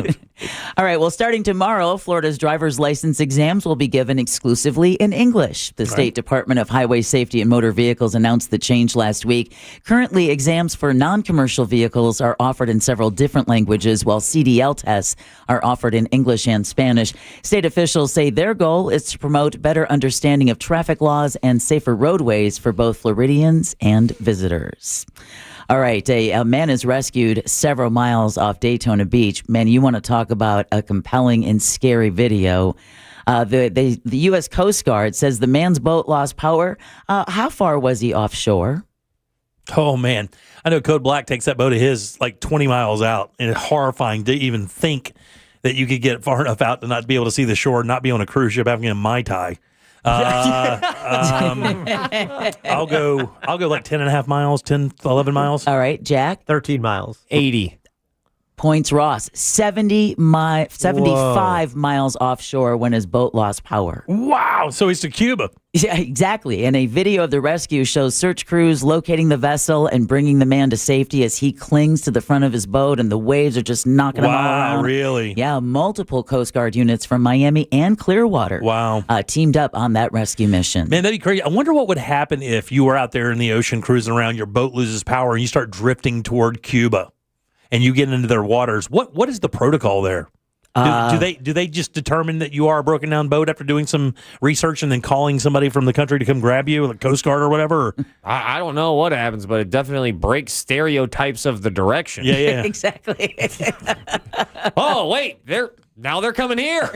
All right. Well, starting tomorrow, Florida's driver's license exams will be given exclusively in English. The State Department of Highway Safety and Motor Vehicles announced the change last week. Currently, exams for non-commercial vehicles are offered in several different languages, while CDL tests are offered in English and Spanish. State officials say their goal is to promote better understanding of traffic laws and safer roadways for both Floridians and visitors. All right, a man is rescued several miles off Daytona Beach. Man, you want to talk about a compelling and scary video. The U.S. Coast Guard says the man's boat lost power. How far was he offshore? Oh, man. I know Code Black takes that boat of his like 20 miles out, and it's horrifying to even think that you could get far enough out to not be able to see the shore, not be on a cruise ship having a Mai Tai. I'll go like 10 and a half miles, 10, 11 miles. All right, Jack? 13 miles. 80. Points Ross, 75 miles offshore when his boat lost power. Wow, so he's to Cuba. Yeah, exactly. And a video of the rescue shows search crews locating the vessel and bringing the man to safety as he clings to the front of his boat and the waves are just knocking him all around. Wow, really? Yeah, multiple Coast Guard units from Miami and Clearwater teamed up on that rescue mission. Man, that'd be crazy. I wonder what would happen if you were out there in the ocean cruising around, your boat loses power, and you start drifting toward Cuba. And you get into their waters. What is the protocol there? Do they just determine that you are a broken down boat after doing some research and then calling somebody from the country to come grab you, the Coast Guard or whatever? I don't know what happens, but it definitely breaks stereotypes of the direction. Yeah. Exactly. Oh, wait, now they're coming here.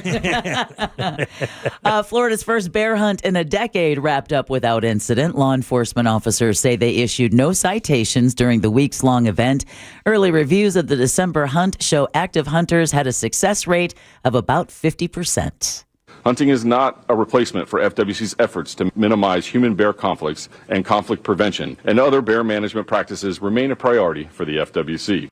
Florida's first bear hunt in a decade wrapped up without incident. Law enforcement officers say they issued no citations during the weeks-long event. Early reviews of the December hunt show active hunters had a success rate of about 50%. Hunting is not a replacement for FWC's efforts to minimize human-bear conflicts and conflict prevention, and other bear management practices remain a priority for the FWC.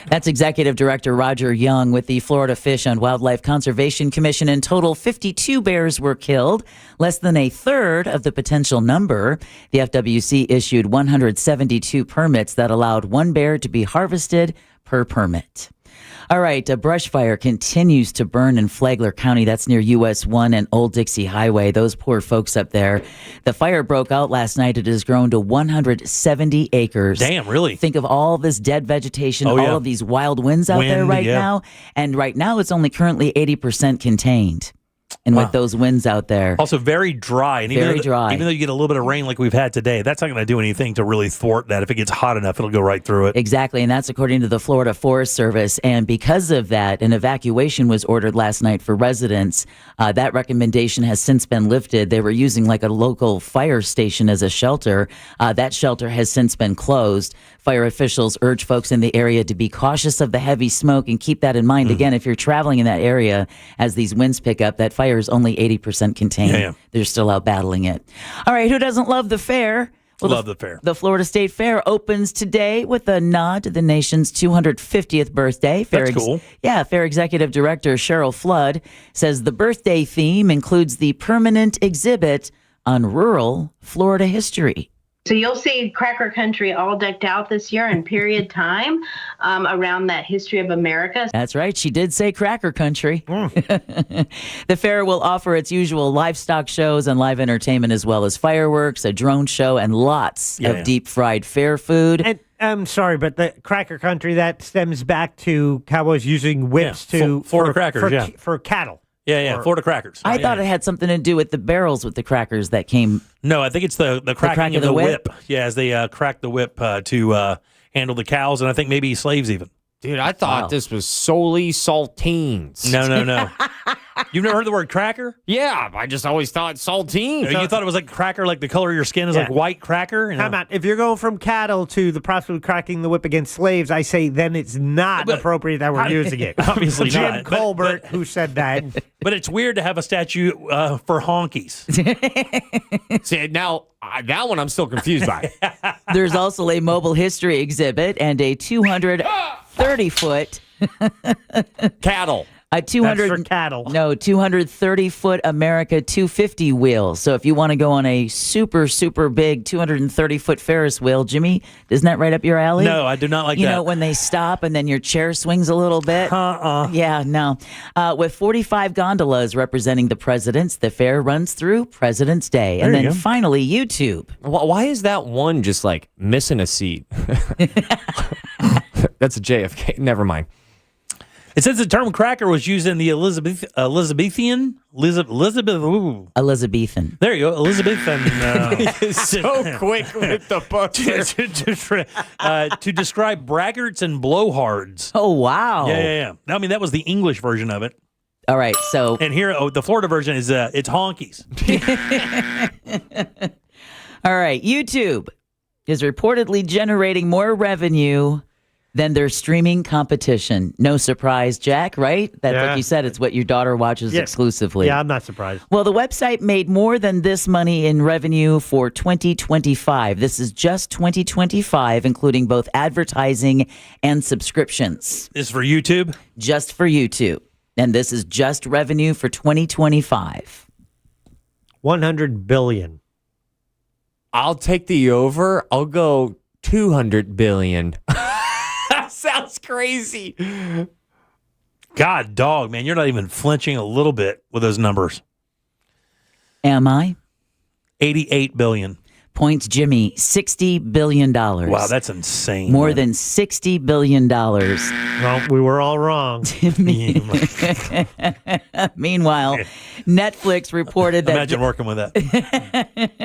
That's Executive Director Roger Young with the Florida Fish and Wildlife Conservation Commission. In total, 52 bears were killed, less than a third of the potential number. The FWC issued 172 permits that allowed one bear to be harvested per permit. All right, a brush fire continues to burn in Flagler County. That's near US 1 and Old Dixie Highway. Those poor folks up there. The fire broke out last night. It has grown to 170 acres. Damn, really? Think of all this dead vegetation, all of these wild winds out there right now. And right now, it's only currently 80% contained. And with those winds out there. Also very dry. And very dry. Even though you get a little bit of rain like we've had today, that's not going to do anything to really thwart that. If it gets hot enough, it'll go right through it. Exactly. And that's according to the Florida Forest Service. And because of that, an evacuation was ordered last night for residents. That recommendation has since been lifted. They were using like a local fire station as a shelter. That shelter has since been closed. Fire officials urge folks in the area to be cautious of the heavy smoke and keep that in mind. Again, if you're traveling in that area as these winds pick up, that fire is only 80% contained. They're still out battling it. All right, who doesn't love the fair? Well, love the fair. The Florida State Fair opens today with a nod to the nation's 250th birthday. That's cool. Fair Executive Director Cheryl Flood says the birthday theme includes the permanent exhibit on rural Florida history. So you'll see Cracker Country all decked out this year in period time around that history of America. That's right. She did say Cracker Country. The fair will offer its usual livestock shows and live entertainment, as well as fireworks, a drone show, and lots of deep-fried fair food. And I'm sorry, but the Cracker Country, that stems back to cowboys using whips Florida crackers, for cattle. Florida crackers. I thought it had something to do with the barrels with the crackers that came. No, I think it's the cracking of the whip. Yeah, as they crack the whip to handle the cows, and I think maybe slaves even. Dude, I thought this was solely saltines. No. You've never heard the word cracker? Yeah, I just always thought saltines. You thought it was like cracker, like the color of your skin is like white cracker? How about if you're going from cattle to the prospect of cracking the whip against slaves, I say then it's not appropriate that we're using it. Obviously Jim not. Colbert, who said that. But it's weird to have a statue for honkies. See, now, that one I'm still confused by. There's also a mobile history exhibit and a 230-foot cattle. That's for cattle. No, 230-foot America 250 wheel. So if you want to go on a super, super big 230-foot Ferris wheel, Jimmy, isn't that right up your alley? No, I do not like that. You know, when they stop and then your chair swings a little bit? Yeah, no. With 45 gondolas representing the presidents, the fair runs through President's Day. And then finally, YouTube. Why is that one just like missing a seat? That's a JFK. Never mind. It says the term cracker was used in the Elizabethan. There you go, Elizabethan. So quick with the butter. To describe braggarts and blowhards. Oh, wow. Yeah. I mean, that was the English version of it. All right, so... And here, the Florida version is it's honkies. All right, YouTube is reportedly generating more revenue than their streaming competition. No surprise, Jack, right? That's like you said, it's what your daughter watches exclusively. Yeah, I'm not surprised. Well, the website made more than this money in revenue for 2025. This is just 2025, including both advertising and subscriptions. This is for YouTube? Just for YouTube. And this is just revenue for 2025. $100 billion. I'll take the over. I'll go 200 billion. Sounds crazy. God, dog, man, you're not even flinching a little bit with those numbers. Am I? 88 billion. Points, Jimmy, $60 billion. Wow, that's insane. More than $60 billion. Well, we were all wrong. Meanwhile, Netflix reported that... Imagine working with that.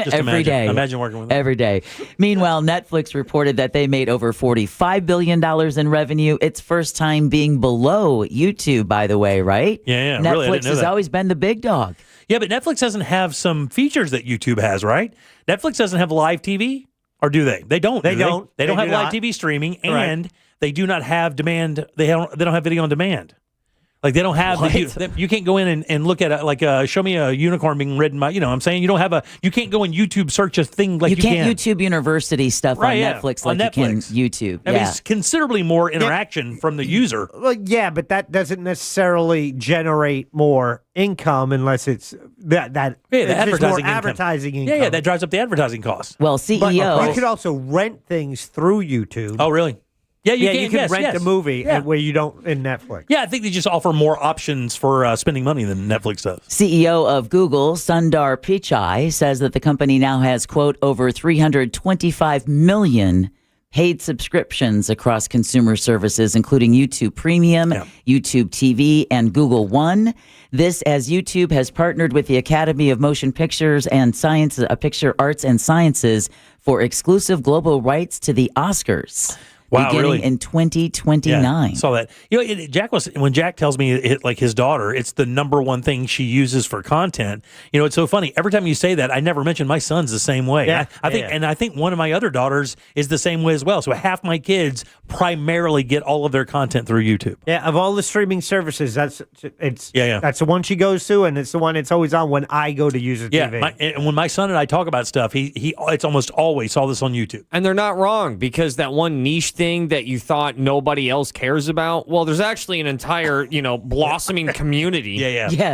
Just every day. Imagine working with that. Every day. Meanwhile, Netflix reported that they made over $45 billion in revenue. It's first time being below YouTube, by the way, right? Yeah. Netflix really, I didn't know has that. always been the big dog. Yeah, but Netflix doesn't have some features that YouTube has, right? Netflix doesn't have live TV, or do they? They don't. They don't. They don't have do live not. TV streaming, Right. and they do not have demand. They don't have video on demand. Like they don't have. You can't go in and look at show me a unicorn being ridden by. You know what I'm saying? You don't have you can't go in YouTube search a thing like you can't can. YouTube University stuff Right, on yeah. Netflix On like you can Netflix. YouTube. I mean, it's considerably more interaction from the user. Well, yeah, but that doesn't necessarily generate more income unless it's that the it's just advertising more income. advertising income. Yeah, that drives up the advertising costs. Well, But CEO. you could also rent things through YouTube. Oh, really? Yeah, you can. you can yes, rent yes. a movie Yeah. where you don't in Netflix. Yeah, I think they just offer more options for spending money than Netflix does. CEO of Google, Sundar Pichai, says that the company now has, quote, over 325 million paid subscriptions across consumer services, including YouTube Premium, YouTube TV, and Google One. This as YouTube has partnered with the Academy of Motion Pictures and Picture Arts and Sciences for exclusive global rights to the Oscars. Wow, beginning really? in 2029. Yeah, I saw that. You know, when Jack tells me like his daughter, it's the number one thing she uses for content. You know, it's so funny. Every time you say that, I never mention my son's the same way. Yeah, I think one of my other daughters is the same way as well. So half my kids primarily get all of their content through YouTube. Yeah, of all the streaming services, that's Yeah. that's the one she goes to, and it's the one it's always on when I go to use a TV. Yeah, and when my son and I talk about stuff, it's almost always saw this on YouTube. And they're not wrong, because that one niche thing that you thought nobody else cares about, well, there's actually an entire, blossoming community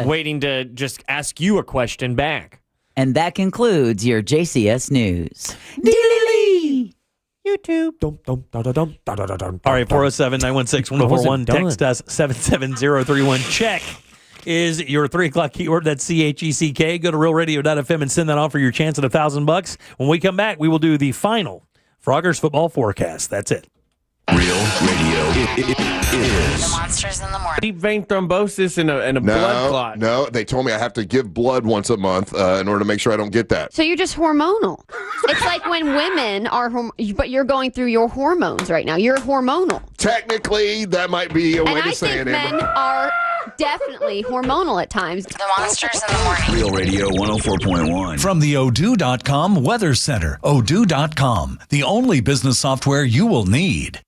waiting to just ask you a question back. And that concludes your JCS News. YouTube. All right, 407-916-1041. Text us 77031. Check is your 3 o'clock keyword. That's CHECK. Go to realradio.fm and send that on for your chance at $1,000. When we come back, we will do the final Froggers football forecast. That's it. Real Radio is Monsters in the morning. Deep vein thrombosis and a blood clot. No, they told me I have to give blood once a month in order to make sure I don't get that. So you're just hormonal. It's like when women are, but you're going through your hormones right now. You're hormonal. Technically, that might be a way And to I say think it. men are definitely hormonal at times. The Monsters in the morning. Real Radio 104.1. From the Odoo.com Weather Center. Odoo.com, the only business software you will need.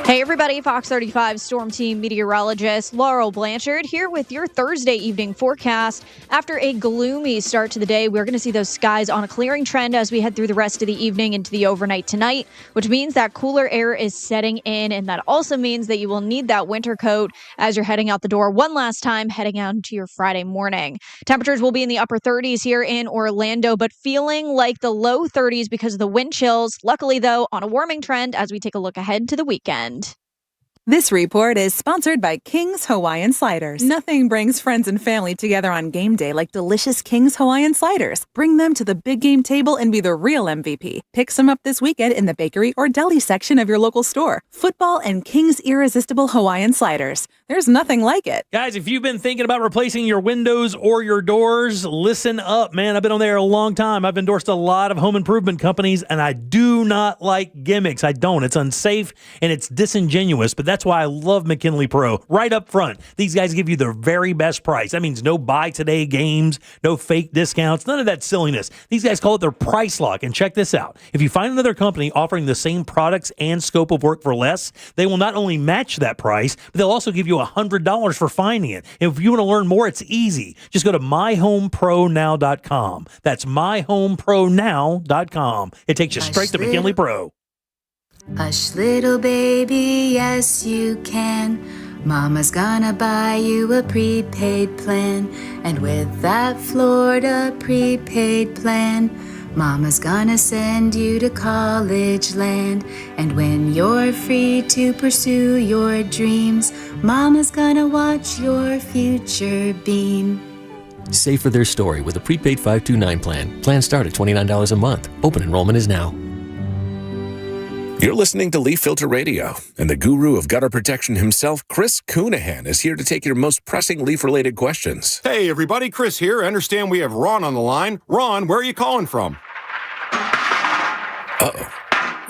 Hey everybody, Fox 35 Storm Team meteorologist Laurel Blanchard here with your Thursday evening forecast. After a gloomy start to the day, we're going to see those skies on a clearing trend as we head through the rest of the evening into the overnight tonight, which means that cooler air is setting in, and that also means that you will need that winter coat as you're heading out the door one last time, heading out into your Friday morning. Temperatures will be in the upper 30s here in Orlando, but feeling like the low 30s because of the wind chills. Luckily, though, on a warming trend as we take a look ahead to the weekend. This report is sponsored by King's Hawaiian Sliders. Nothing brings friends and family together on game day like delicious King's Hawaiian Sliders. Bring them to the big game table and be the real MVP. Pick some up this weekend in the bakery or deli section of your local store. Football and King's Irresistible Hawaiian Sliders. There's nothing like it. Guys, if you've been thinking about replacing your windows or your doors, listen up, man. I've been on there a long time. I've endorsed a lot of home improvement companies, and I do not like gimmicks. I don't. It's unsafe and it's disingenuous, but that's why I love McKinley Pro. Right up front, these guys give you the very best price. That means no buy today games, no fake discounts, none of that silliness. These guys call it their price lock. And check this out. If you find another company offering the same products and scope of work for less, they will not only match that price, but they'll also give you $100 for finding it. If you want to learn more, it's easy. Just go to myhomepronow.com. That's myhomepronow.com. It takes you straight to McKinley Pro. Hush, little baby, yes you can. Mama's gonna buy you a prepaid plan. And with that Florida prepaid plan, Mama's gonna send you to college land. And when you're free to pursue your dreams, Mama's gonna watch your future beam. Save for their story with a prepaid 529 plan. Plans start at $29 a month. Open enrollment is now. You're listening to Leaf Filter Radio, and the guru of gutter protection himself, Chris Coonahan, is here to take your most pressing leaf-related questions. Hey, everybody, Chris here. I understand we have Ron on the line. Ron, where are you calling from? Uh-oh.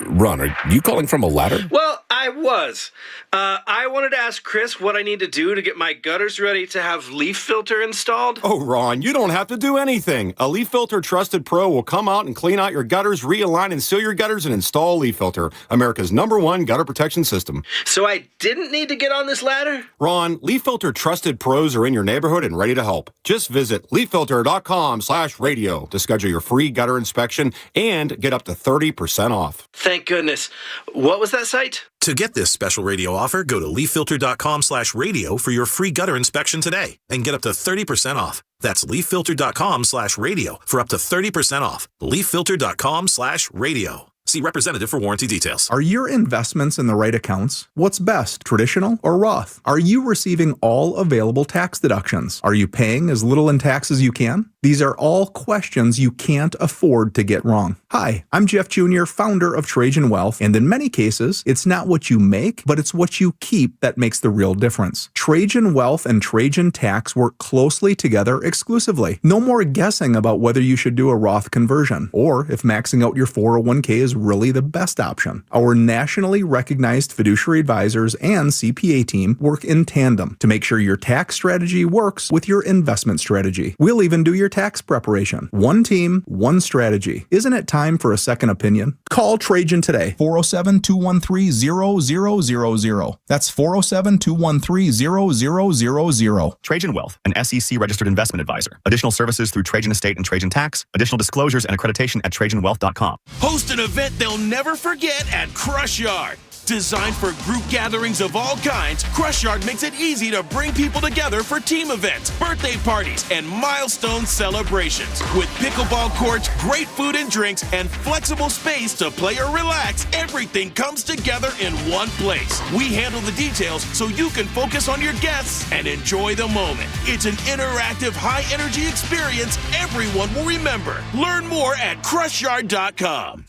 Ron, are you calling from a ladder? Well, I was. I wanted to ask Chris what I need to do to get my gutters ready to have Leaf Filter installed. Oh, Ron, you don't have to do anything. A Leaf Filter Trusted Pro will come out and clean out your gutters, realign and seal your gutters, and install Leaf Filter, America's #1 gutter protection system. So I didn't need to get on this ladder? Ron, Leaf Filter Trusted Pros are in your neighborhood and ready to help. Just visit leaffilter.com/radio to schedule your free gutter inspection and get up to 30% off. Thank goodness. What was that site? To get this special radio offer, go to leaffilter.com/radio for your free gutter inspection today and get up to 30% off. That's leaffilter.com/radio for up to 30% off. leaffilter.com/radio. See representative for warranty details. Are your investments in the right accounts? What's best, traditional or Roth? Are you receiving all available tax deductions? Are you paying as little in tax as you can? These are all questions you can't afford to get wrong. Hi, I'm Jeff Jr., founder of Trajan Wealth, and in many cases, it's not what you make, but it's what you keep that makes the real difference. Trajan Wealth and Trajan Tax work closely together exclusively. No more guessing about whether you should do a Roth conversion, or if maxing out your 401k is really the best option. Our nationally recognized fiduciary advisors and CPA team work in tandem to make sure your tax strategy works with your investment strategy. We'll even do your tax preparation. One team, one strategy. Isn't it time for a second opinion? Call Trajan today. 407-213-0000. That's 407-213-0000. Trajan Wealth, an SEC registered investment advisor. Additional services through Trajan Estate and Trajan Tax. Additional disclosures and accreditation at TrajanWealth.com. Host an event they'll never forget at Crush Yard. Designed for group gatherings of all kinds, Crush Yard makes it easy to bring people together for team events, birthday parties, and milestone celebrations. With pickleball courts, great food and drinks, and flexible space to play or relax, everything comes together in one place. We handle the details so you can focus on your guests and enjoy the moment. It's an interactive, high-energy experience everyone will remember. Learn more at crushYard.com.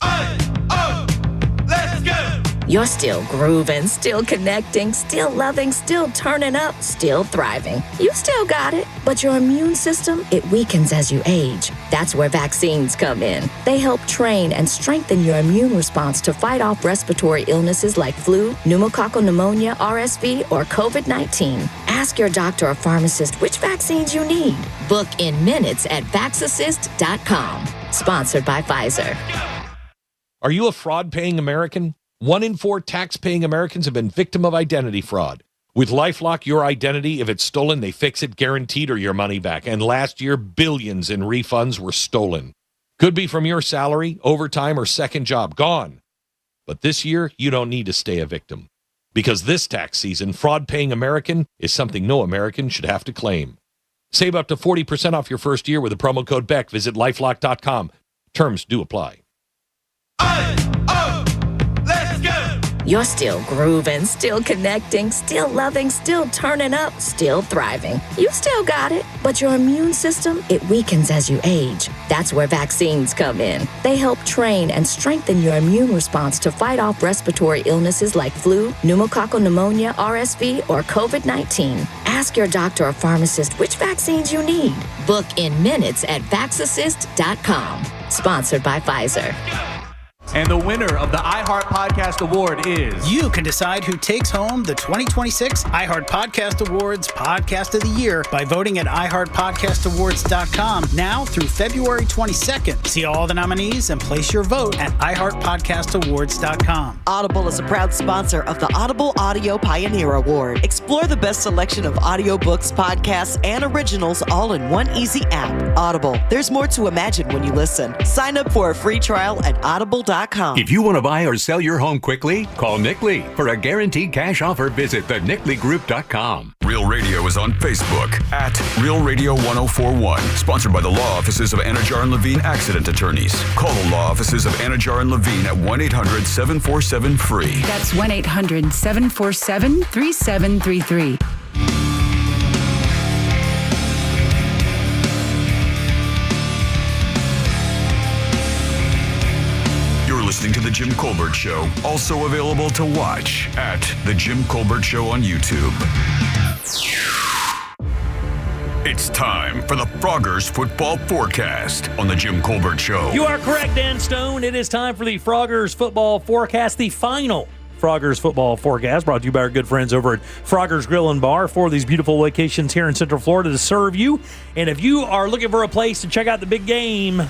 Let's go! You're still grooving, still connecting, still loving, still turning up, still thriving. You still got it, but your immune system, it weakens as you age. That's where vaccines come in. They help train and strengthen your immune response to fight off respiratory illnesses like flu, pneumococcal pneumonia, RSV, or COVID-19. Ask your doctor or pharmacist which vaccines you need. Book in minutes at Vaxassist.com. Sponsored by Pfizer. Are you a fraud-paying American? 1 in 4 tax-paying Americans have been victim of identity fraud. With LifeLock, your identity, if it's stolen, they fix it guaranteed or your money back. And last year, billions in refunds were stolen. Could be from your salary, overtime, or second job. Gone. But this year, you don't need to stay a victim. Because this tax season, fraud-paying American is something no American should have to claim. Save up to 40% off your first year with the promo code BECK. Visit LifeLock.com. Terms do apply. You're still grooving, still connecting, still loving, still turning up, still thriving. You still got it, but your immune system, it weakens as you age. That's where vaccines come in. They help train and strengthen your immune response to fight off respiratory illnesses like flu, pneumococcal pneumonia, RSV, or COVID-19. Ask your doctor or pharmacist which vaccines you need. Book in minutes at VaxAssist.com. Sponsored by Pfizer. And the winner of the iHeart Podcast Award is... You can decide who takes home the 2026 iHeart Podcast Awards Podcast of the Year by voting at iHeartPodcastAwards.com now through February 22nd. See all the nominees and place your vote at iHeartPodcastAwards.com. Audible is a proud sponsor of the Audible Audio Pioneer Award. Explore the best selection of audiobooks, podcasts, and originals all in one easy app. Audible. There's more to imagine when you listen. Sign up for a free trial at audible.com. If you want to buy or sell your home quickly, call Nick Lee. For a guaranteed cash offer, visit thenickleegroup.com. Real Radio is on Facebook at Real Radio 1041. Sponsored by the law offices of Anajar and Levine Accident Attorneys. Call the law offices of Anajar and Levine at 1-800-747-FREE. That's 1-800-747-3733. Listening to The Jim Colbert Show, also available to watch at The Jim Colbert Show on YouTube. It's time for the Froggers Football Forecast on The Jim Colbert Show. You are correct, Dan Stone. It is time for the Froggers Football Forecast, the final Froggers Football Forecast, brought to you by our good friends over at Froggers Grill and Bar, 4 of these beautiful locations here in Central Florida to serve you. And if you are looking for a place to check out the big game,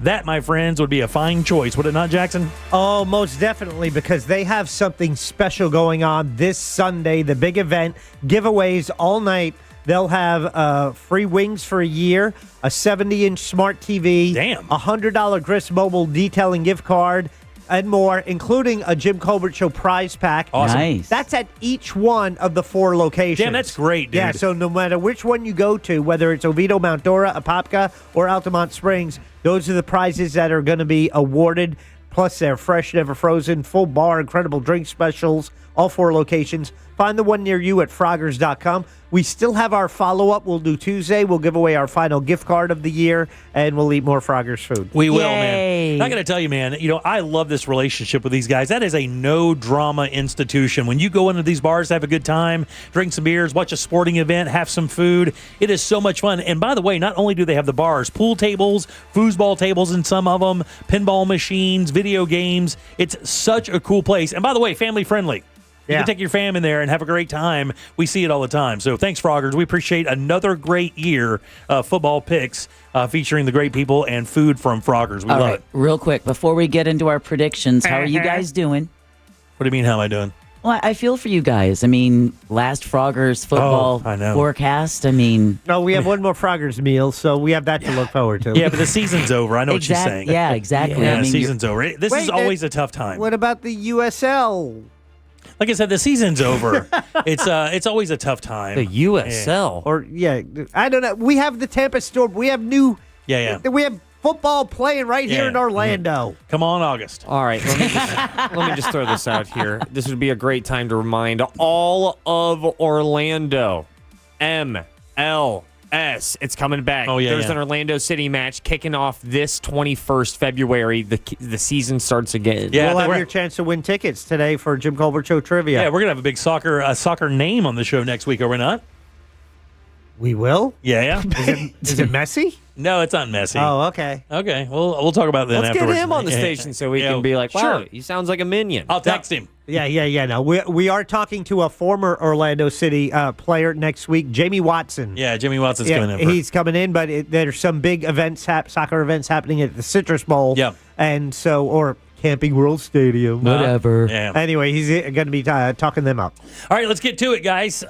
that, my friends, would be a fine choice, would it not, Jackson? Oh, most definitely, because they have something special going on this Sunday, the big event, giveaways all night. They'll have free wings for a year, a 70-inch smart TV, a $100 Grist Mobile detailing gift card, and more, including a Jim Colbert Show prize pack. Awesome. Nice. That's at each one of the 4 locations. Damn, that's great, dude. Yeah, so no matter which one you go to, whether it's Oviedo, Mount Dora, Apopka, or Altamont Springs, those are the prizes that are going to be awarded. Plus, they're fresh, never frozen, full bar, incredible drink specials, all 4 locations. Find the one near you at Froggers.com. We still have our follow-up. We'll do Tuesday. We'll give away our final gift card of the year, and we'll eat more Froggers food. We will, man. I got to tell you, man, I love this relationship with these guys. That is a no-drama institution. When you go into these bars, have a good time, drink some beers, watch a sporting event, have some food, it is so much fun. And by the way, not only do they have the bars, pool tables, foosball tables in some of them, pinball machines, video games. It's such a cool place. And by the way, family-friendly. You can take your fam in there and have a great time. We see it all the time. So thanks, Froggers. We appreciate another great year of football picks featuring the great people and food from Froggers. We love it. Real quick, before we get into our predictions, how are you guys doing? What do you mean, how am I doing? Well, I feel for you guys. I mean, last Froggers football forecast, No, we have one more Froggers meal, so we have that to look forward to. Yeah, but the season's over. I know what you're saying. Yeah, exactly. Yeah, the season's over. This is always a tough time. What about the USL? Like I said, the season's over. It's always a tough time. The USL. I don't know. We have the Tampa Storm. We have new. We have football playing right here in Orlando. Come on, August. All right, let me just throw this out here. This would be a great time to remind all of Orlando, MLS. It's coming back. There's an Orlando City match kicking off this 21st February. The season starts again. Yeah, we'll have your chance to win tickets today for Jim Colbert Show trivia. Yeah, we're gonna have a big soccer name on the show next week, are we not? We will? Yeah. Is it Messi? No, it's not Messi. Oh, okay. Okay, we'll talk about that Let's afterwards. get him on the station so we can be like, wow, sure. he sounds like a minion. I'll text him. Yeah. No, we are talking to a former Orlando City player next week, Jamie Watson. Yeah, Jamie Watson's coming in. He's coming in, but there's some big events, soccer events happening at the Citrus Bowl. Yeah. And so, or Camping World Stadium. Whatever. Yeah. Anyway, he's going to be talking them up. All right, let's get to it, guys.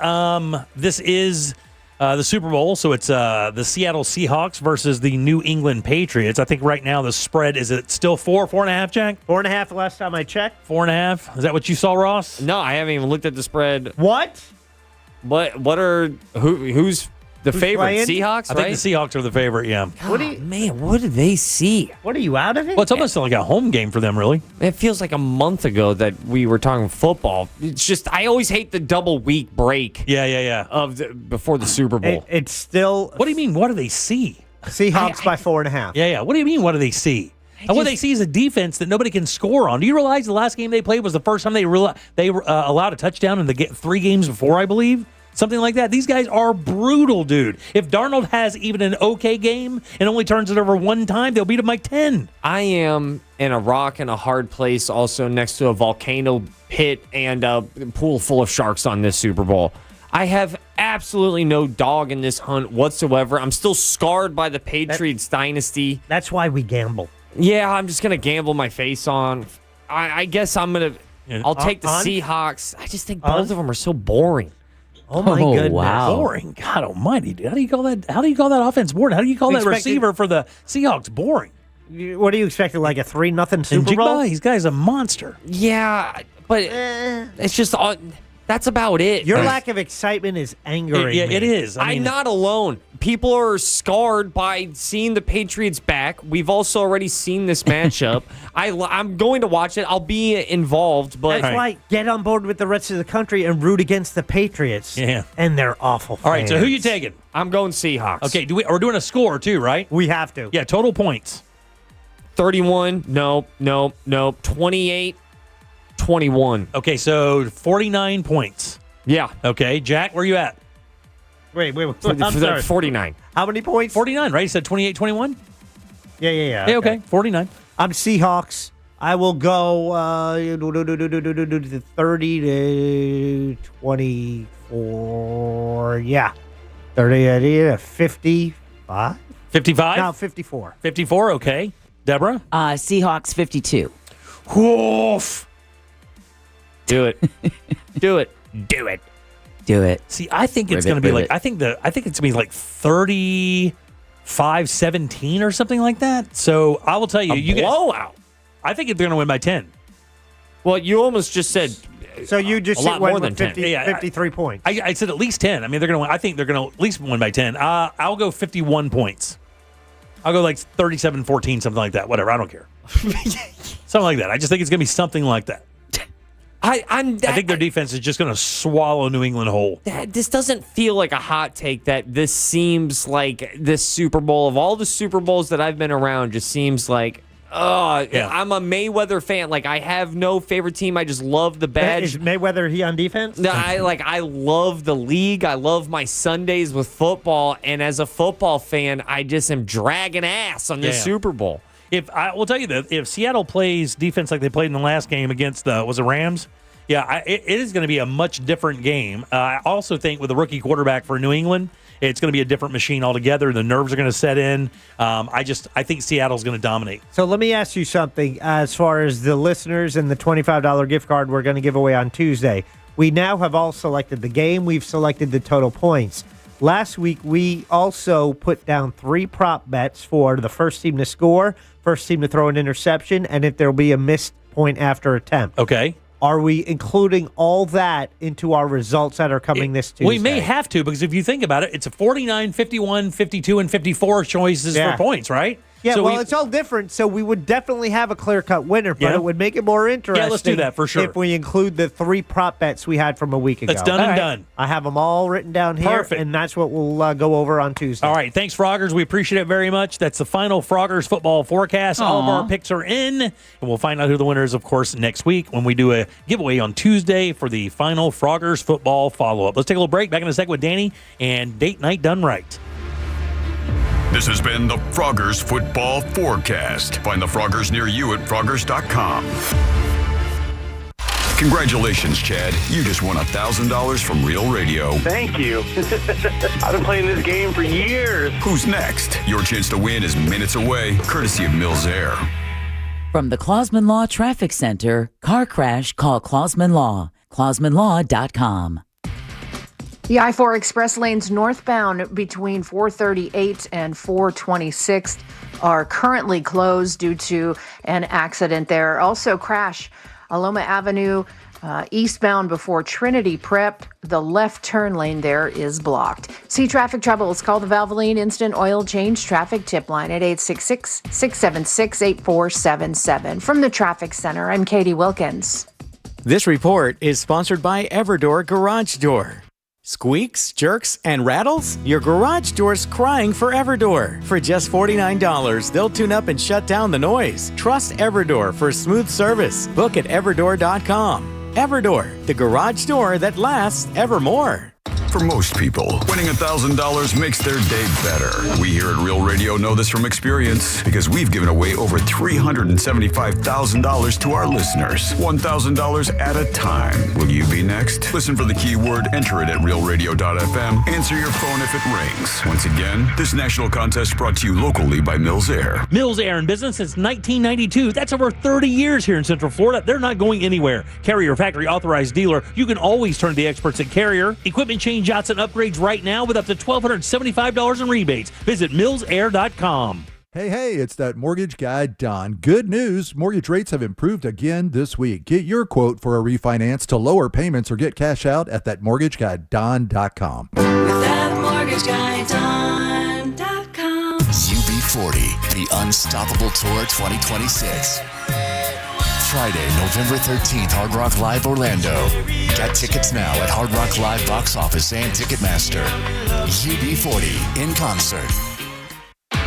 This is the Super Bowl, so it's the Seattle Seahawks versus the New England Patriots. I think right now the spread, is it still 4.5, Jack? 4.5 last time I checked. 4.5? Is that what you saw, Ross? No, I haven't even looked at the spread. What? Who's the favorite? playing? Seahawks, I right? think the Seahawks are the favorite, yeah. What did they see? What are you out of it? Well, it's almost like a home game for them, really. It feels like a month ago that we were talking football. It's just I always hate the double week break. Yeah. Before the Super Bowl. It's still. What do you mean? What do they see? Seahawks by 4.5. Yeah. What do you mean? What do they see? And what they see is a defense that nobody can score on. Do you realize the last game they played was the first time they allowed a touchdown in the 3 games before, I believe? Something like that. These guys are brutal, dude. If Darnold has even an okay game and only turns it over one time, they'll beat him by 10. I am in a rock and a hard place, also next to a volcano pit and a pool full of sharks on this Super Bowl. I have absolutely no dog in this hunt whatsoever. I'm still scarred by the Patriots dynasty. That's why we gamble. Yeah, I'm just going to gamble my face on. I guess I'm going to. I'll take the Seahawks. I just think both of them are so boring. Oh my goodness! Wow. Boring. God almighty, dude. How do you call that? How do you call that offense boring? How do you call that receiver for the Seahawks boring? What are you expecting? Like a 3-0 Super Bowl? This guy's a monster. Yeah, but it's just that's about it. Your lack of excitement is angering me. It is. I'm not alone. People are scarred by seeing the Patriots back. We've also already seen this matchup. I'm going to watch it. I'll be involved. But That's why get on board with the rest of the country and root against the Patriots. Yeah. And they're awful fans. All right, so who you taking? I'm going Seahawks. Okay, we're doing a score too, right? We have to. Yeah, total points. 31. Nope. 28. 21. Okay, so 49 points. Yeah. Okay, Jack, where you at? Wait. I'm sorry. 49. How many points? 49, right? You said 28-21? Yeah. Yeah, okay. 49. I'm Seahawks. I will go 30 to 24. Yeah. 30 to 55. 55? No, 54. 54, okay. Deborah? Seahawks 52. Woof. Do it. Do it. Do it. See, I think it's going to be like I think it's going to be like 35-17 or something like that. So I will tell you, you blowout. I think they're going to win by 10. Well, you almost just said. So you just a lot went more with than 53 points. I said at least 10. I mean, they're going to win. I think they're going to at least win by 10. I'll go 51 points. I'll go like 37-14, something like that. Whatever. I don't care. Something like that. I just think it's going to be something like that. I think their defense is just going to swallow New England whole. This doesn't feel like a hot take that this seems like this Super Bowl of all the Super Bowls that I've been around just seems like, I'm a Mayweather fan. Like, I have no favorite team. I just love the badge. Is Mayweather he on defense? No, I love the league. I love my Sundays with football. And as a football fan, I just am dragging ass on this Super Bowl. If I will tell you that if Seattle plays defense like they played in the last game against the Rams, it is going to be a much different game. I also think with the rookie quarterback for New England, it's going to be a different machine altogether. The nerves are going to set in. I think Seattle's going to dominate. So let me ask you something. As far as the listeners and the $25 gift card we're going to give away on Tuesday, we now have all selected the game. We've selected the total points. Last week, we also put down 3 prop bets for the first team to score, first team to throw an interception, and if there will be a missed point after attempt. Okay. Are we including all that into our results that are coming this Tuesday? We may have to, because if you think about it, it's a 49, 51, 52, and 54 choices for points, right? Yeah, so it's all different, so we would definitely have a clear-cut winner, but it would make it more interesting. Yeah, let's do that for sure. If we include the 3 prop bets we had from a week ago. That's done and done. I have them all written down here, Perfect. and that's what we'll go over on Tuesday. All right, thanks, Froggers. We appreciate it very much. That's the final Froggers football forecast. All of our picks are in, and we'll find out who the winner is, of course, next week when we do a giveaway on Tuesday for the final Froggers football follow-up. Let's take a little break. Back in a sec with Danny and Date Night Done Right. This has been the Froggers Football Forecast. Find the Froggers near you at Froggers.com. Congratulations, Chad. You just won $1,000 from Real Radio. Thank you. I've been playing this game for years. Who's next? Your chance to win is minutes away, courtesy of Mills Air. From the Clausman Law Traffic Center, car crash, call Clausman Law. ClausmanLaw.com. The I-4 express lanes northbound between 438 and 426 are currently closed due to an accident there. Also crash Aloma Avenue eastbound before Trinity Prep. The left turn lane there is blocked. See traffic troubles? Call the Valvoline Instant Oil Change Traffic Tip Line at 866-676-8477. From the Traffic Center, I'm Katie Wilkins. This report is sponsored by Everdoor Garage Door. Squeaks, jerks, and rattles? Your garage door's crying for Everdoor. For just $49, they'll tune up and shut down the noise. Trust Everdoor for smooth service. Book at everdoor.com. Everdoor, the garage door that lasts evermore. For most people, winning $1,000 makes their day better. We here at Real Radio know this from experience because we've given away over $375,000 to our listeners. $1,000 at a time. Will you be next? Listen for the keyword, enter it at realradio.fm, answer your phone if it rings. Once again, this national contest brought to you locally by Mills Air. Mills Air in business since 1992. That's over 30 years here in Central Florida. They're not going anywhere. Carrier factory authorized dealer. You can always turn to the experts at Carrier. Equipment change outs and upgrades right now with up to $1,275 in rebates. Visit millsair.com. Hey, it's that mortgage guy, Don. Good news. Mortgage rates have improved again this week. Get your quote for a refinance to lower payments or get cash out at thatmortgageguyDon.com. ThatmortgageguyDon.com. UB40, the Unstoppable Tour 2026. Friday, November 13th, Hard Rock Live Orlando. Get tickets now at Hard Rock Live Box Office and Ticketmaster. UB40 in concert.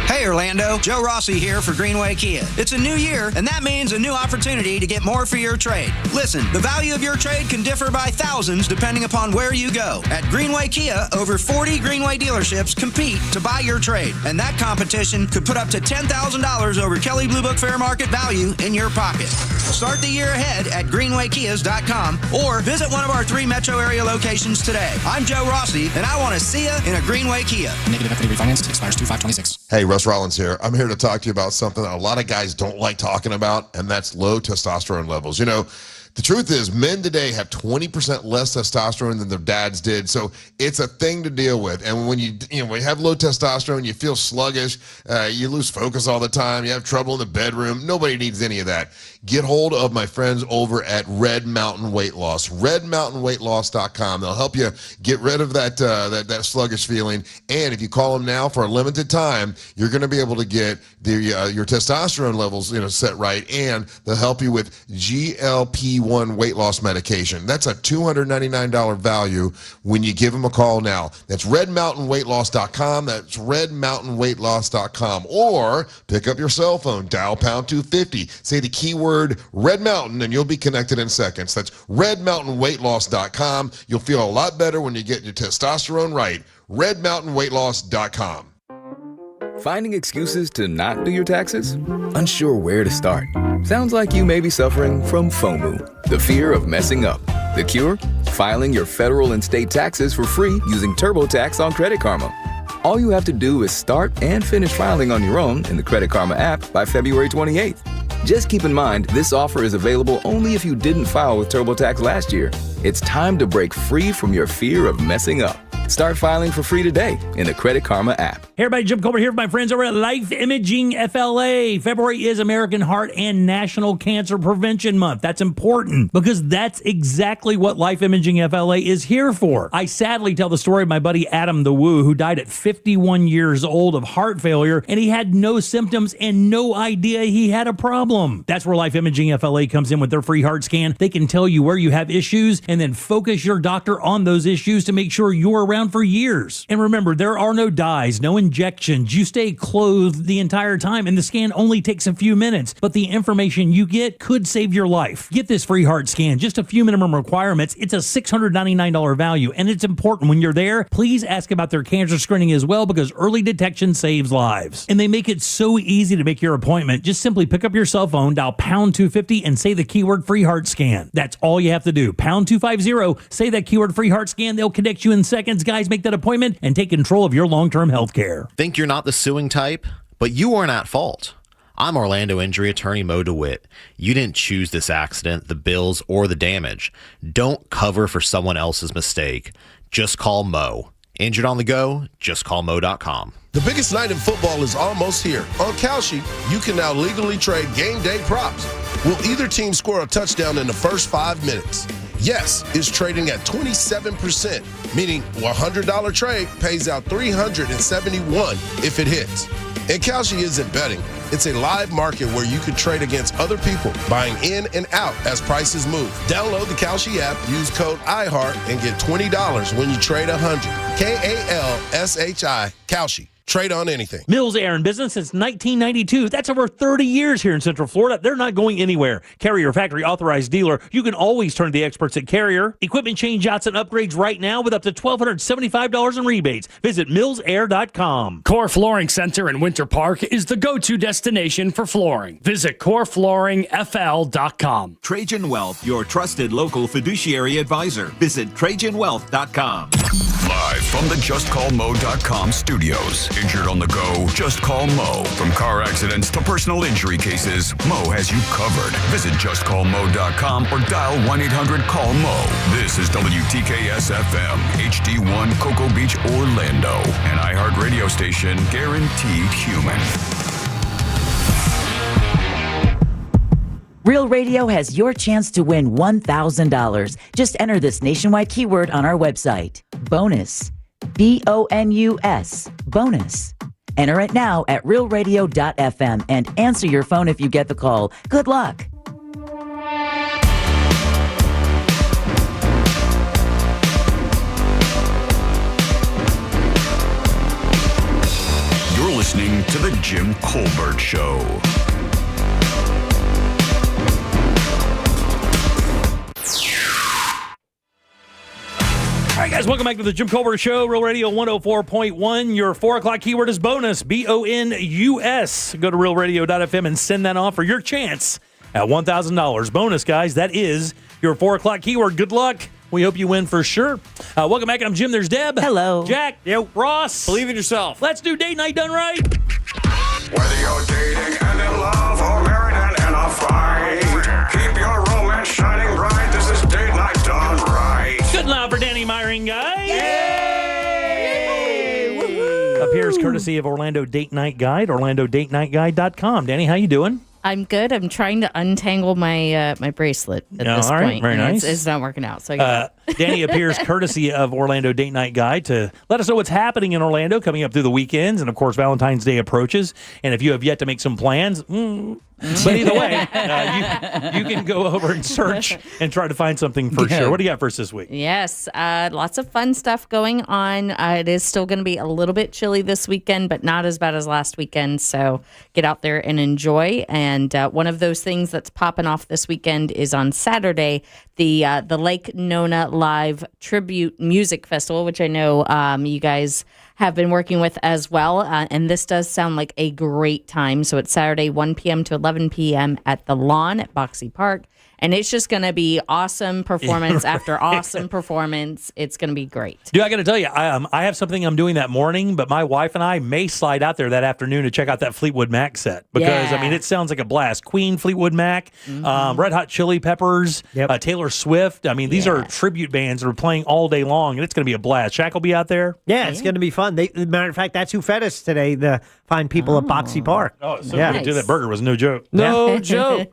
Hey Orlando, Joe Rossi here for Greenway Kia. It's a new year, and that means a new opportunity to get more for your trade. Listen, the value of your trade can differ by thousands depending upon where you go. At Greenway Kia, over 40 Greenway dealerships compete to buy your trade, and that competition could put up to $10,000 over Kelley Blue Book fair market value in your pocket. Start the year ahead at greenwaykias.com or visit one of our 3 metro area locations today. I'm Joe Rossi, and I want to see you in a Greenway Kia. Negative equity refinance expires 2/5/26. Hey, Russ Rollins here. I'm here to talk to you about something that a lot of guys don't like talking about, and that's low testosterone levels. You know, the truth is men today have 20% less testosterone than their dads did, so it's a thing to deal with. And when you have low testosterone, you feel sluggish, you lose focus all the time, you have trouble in the bedroom. Nobody needs any of that. Get hold of my friends over at Red Mountain Weight Loss, redmountainweightloss.com. They'll help you get rid of that sluggish feeling. And if you call them now for a limited time, you're going to be able to get your testosterone levels set right, and they'll help you with GLP-1 weight loss medication. That's a $299 value when you give them a call now. That's redmountainweightloss.com. That's redmountainweightloss.com. Or pick up your cell phone, dial pound 250, say the keyword Red Mountain, and you'll be connected in seconds. That's redmountainweightloss.com. You'll feel a lot better when you get your testosterone right. redmountainweightloss.com. Finding excuses to not do your taxes? Unsure where to start? Sounds like you may be suffering from FOMO, the fear of messing up. The cure? Filing your federal and state taxes for free using TurboTax on Credit Karma. All you have to do is start and finish filing on your own in the Credit Karma app by February 28th. Just keep in mind, this offer is available only if you didn't file with TurboTax last year. It's time to break free from your fear of messing up. Start filing for free today in the Credit Karma app. Hey everybody, Jim Colbert here with my friends over at Life Imaging FLA. February is American Heart and National Cancer Prevention Month. That's important because that's exactly what Life Imaging FLA is here for. I sadly tell the story of my buddy Adam the Woo, who died at 51 years old of heart failure, and he had no symptoms and no idea he had a problem. That's where Life Imaging FLA comes in with their free heart scan. They can tell you where you have issues and then focus your doctor on those issues to make sure you're around for years. And remember, there are no dyes, no injections. You stay clothed the entire time, and the scan only takes a few minutes, but the information you get could save your life. Get this free heart scan, just a few minimum requirements. It's a $699 value, and it's important when you're there. Please ask about their cancer screening as well, because early detection saves lives. And they make it so easy to make your appointment. Just simply pick up your cell phone, dial pound 250, and say the keyword free heart scan. That's all you have to do. Pound 250, say that keyword free heart scan. They'll connect you in seconds. Guys, make that appointment and take control of your long-term health care. Think you're not the suing type? But you aren't at fault. I'm Orlando injury attorney Mo DeWitt. You didn't choose this accident, the bills, or the damage. Don't cover for someone else's mistake. Just call Mo. Injured on the go? Just call Mo.com. The biggest night in football is almost here. On Kalshi, you can now legally trade game day props. Will either team score a touchdown in the first 5 minutes? Yes is trading at 27%, meaning a $100 trade pays out $371 if it hits. And Kalshi isn't betting. It's a live market where you can trade against other people, buying in and out as prices move. Download the Kalshi app, use code IHEART, and get $20 when you trade $100. Kalshi, Kalshi. Trade on anything. Mills Air in business since 1992. That's over 30 years here in Central Florida. They're not going anywhere. Carrier factory authorized dealer. You can always turn to the experts at Carrier. Equipment changeouts and upgrades right now with up to $1,275 in rebates. Visit millsair.com. Core Flooring Center in Winter Park is the go-to destination for flooring. Visit coreflooringfl.com. Trajan Wealth, your trusted local fiduciary advisor. Visit TrajanWealth.com. Live from the JustCallMo.com studios. Injured on the go? Just call Mo. From car accidents to personal injury cases, Mo has you covered. Visit JustCallMo.com or dial 1-800-CALL-MO. This is WTKS-FM, HD1 Cocoa Beach, Orlando. An iHeart radio station guaranteed human. Real Radio has your chance to win $1,000. Just enter this nationwide keyword on our website. Bonus. BONUS. Bonus. Enter it now at realradio.fm and answer your phone if you get the call. Good luck. You're listening to The Jim Colbert Show. All right, guys, welcome back to the Jim Colbert Show, Real Radio 104.1. Your 4 o'clock keyword is bonus, BONUS. Go to realradio.fm and send that off for your chance at $1,000. Bonus, guys, that is your 4 o'clock keyword. Good luck. We hope you win for sure. Welcome back. I'm Jim. There's Deb. Hello. Jack. Yo. Ross. Believe in yourself. Let's do date night done right. Whether you're dating and in love or married and in a fight, keep your romance shining bright. This is date night done right. Good loud for Danny Myring, guys. Yay! Woo-hoo. Appears courtesy of Orlando Date Night Guide, OrlandoDateNightGuide.com. Danny, how you doing? I'm good. I'm trying to untangle my my bracelet at this all right, point. very nice. It's not working out. So I Danny appears courtesy of Orlando Date Night Guide to let us know what's happening in Orlando coming up through the weekends. And, of course, Valentine's Day approaches. And if you have yet to make some plans, but either way, you can go over and search and try to find something for sure. What do you got for us this week? Yes, lots of fun stuff going on. It is still going to be a little bit chilly this weekend, but not as bad as last weekend. So get out there and enjoy. And one of those things that's popping off this weekend is on Saturday, the Lake Nona Live Tribute Music Festival, which I know you guys have been working with as well. And this does sound like a great time. So it's Saturday, 1 p.m. to 11 p.m. at the Lawn at Boxy Park. And it's just going to be awesome performance after awesome performance. It's going to be great. Dude, I got to tell you, I have something I'm doing that morning, but my wife and I may slide out there that afternoon to check out that Fleetwood Mac set. Because, I mean, it sounds like a blast. Queen, Fleetwood Mac, Red Hot Chili Peppers, Taylor Swift. I mean, these are tribute bands that are playing all day long, and it's going to be a blast. Shaq will be out there. Yeah, it's going to be fun. Matter of fact, that's who fed us today, the fine people at Boxy Park. Oh, so good. That burger was no joke. No joke.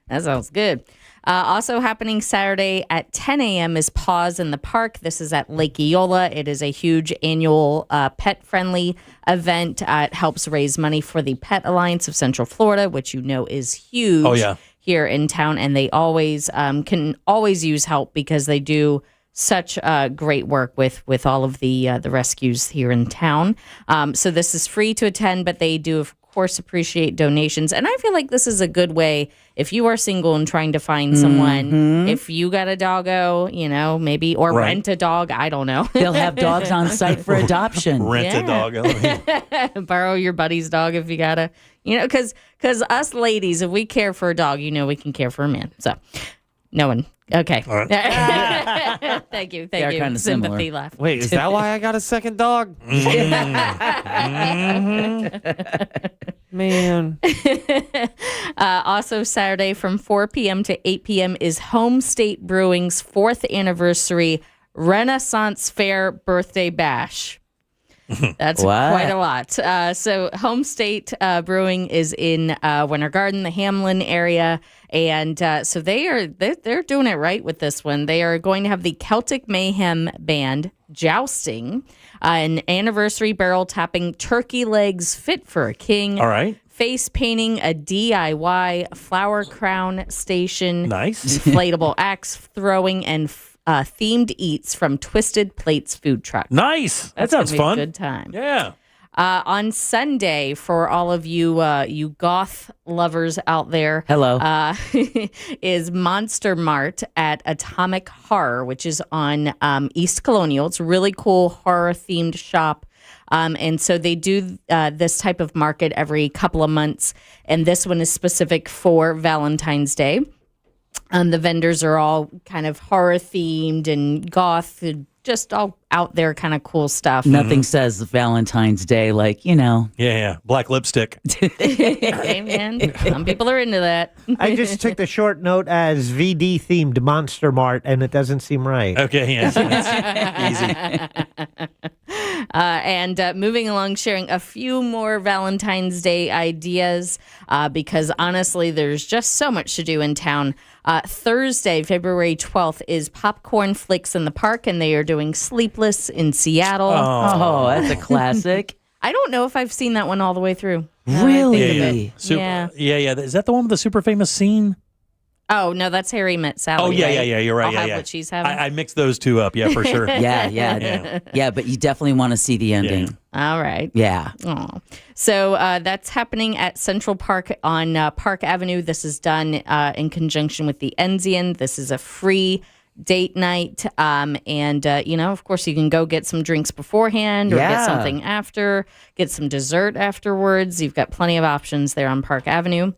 That sounds good. Also happening Saturday at 10 a.m. is Paws in the Park. This is at Lake Eola. It is a huge annual pet-friendly event. It helps raise money for the Pet Alliance of Central Florida, which you know is huge here in town. And they always can always use help because they do such great work with all of the rescues here in town. So this is free to attend, but they do, of course, appreciate donations. And I feel like this is a good way if you are single and trying to find someone, if you got a doggo, maybe, or rent a dog, I don't know. They'll have dogs on site for adoption. Rent a dog. Borrow your buddy's dog if you gotta, because us ladies, if we care for a dog, we can care for a man. So no one. Okay. All right. Thank you. They are kind of sympathy similar. laugh. Wait, is that why I got a second dog? Man. Also, Saturday from 4 p.m. to 8 p.m. is Home State Brewing's 4th anniversary Renaissance Fair Birthday Bash. That's quite a lot. So Home State Brewing is in Winter Garden, the Hamlin area, and so they're doing it right with this one. They are going to have the Celtic Mayhem Band jousting, an anniversary barrel tapping, turkey legs fit for a king. All right. Face painting, a DIY flower crown station. Nice. Inflatable axe throwing, and themed eats from Twisted Plates food truck. Nice. That That's sounds gonna be a fun. good time. Yeah. On Sunday, for all of you you goth lovers out there, hello, is Monster Mart at Atomic Horror, which is on East Colonial. It's a really cool horror themed shop. And so they do this type of market every couple of months, and this one is specific for Valentine's Day. The vendors are all kind of horror themed and goth, just all out there kind of cool stuff. Nothing says Valentine's Day like, Yeah. Black lipstick. Hey, man. Some people are into that. I just took the short note as VD themed Monster Mart, and it doesn't seem right. Okay, yeah. Easy. And moving along, sharing a few more Valentine's Day ideas because honestly, there's just so much to do in town. Thursday, February 12th, is Popcorn Flicks in the Park, and they are doing Sleepless in Seattle. Oh, that's a classic. I don't know if I've seen that one all the way through. Really? Yeah. Yeah. Is that the one with the super famous scene? Oh, no, that's Harry Met Sally. Oh, yeah, right? yeah. You're right. I'll yeah, have yeah. what she's having. I mixed those two up. Yeah, for sure. Yeah, but you definitely want to see the ending. All right. Yeah. Oh. So that's happening at Central Park on Park Avenue. This is done in conjunction with the Enzian. This is a free date night. And of course, you can go get some drinks beforehand or get something after, get some dessert afterwards. You've got plenty of options there on Park Avenue.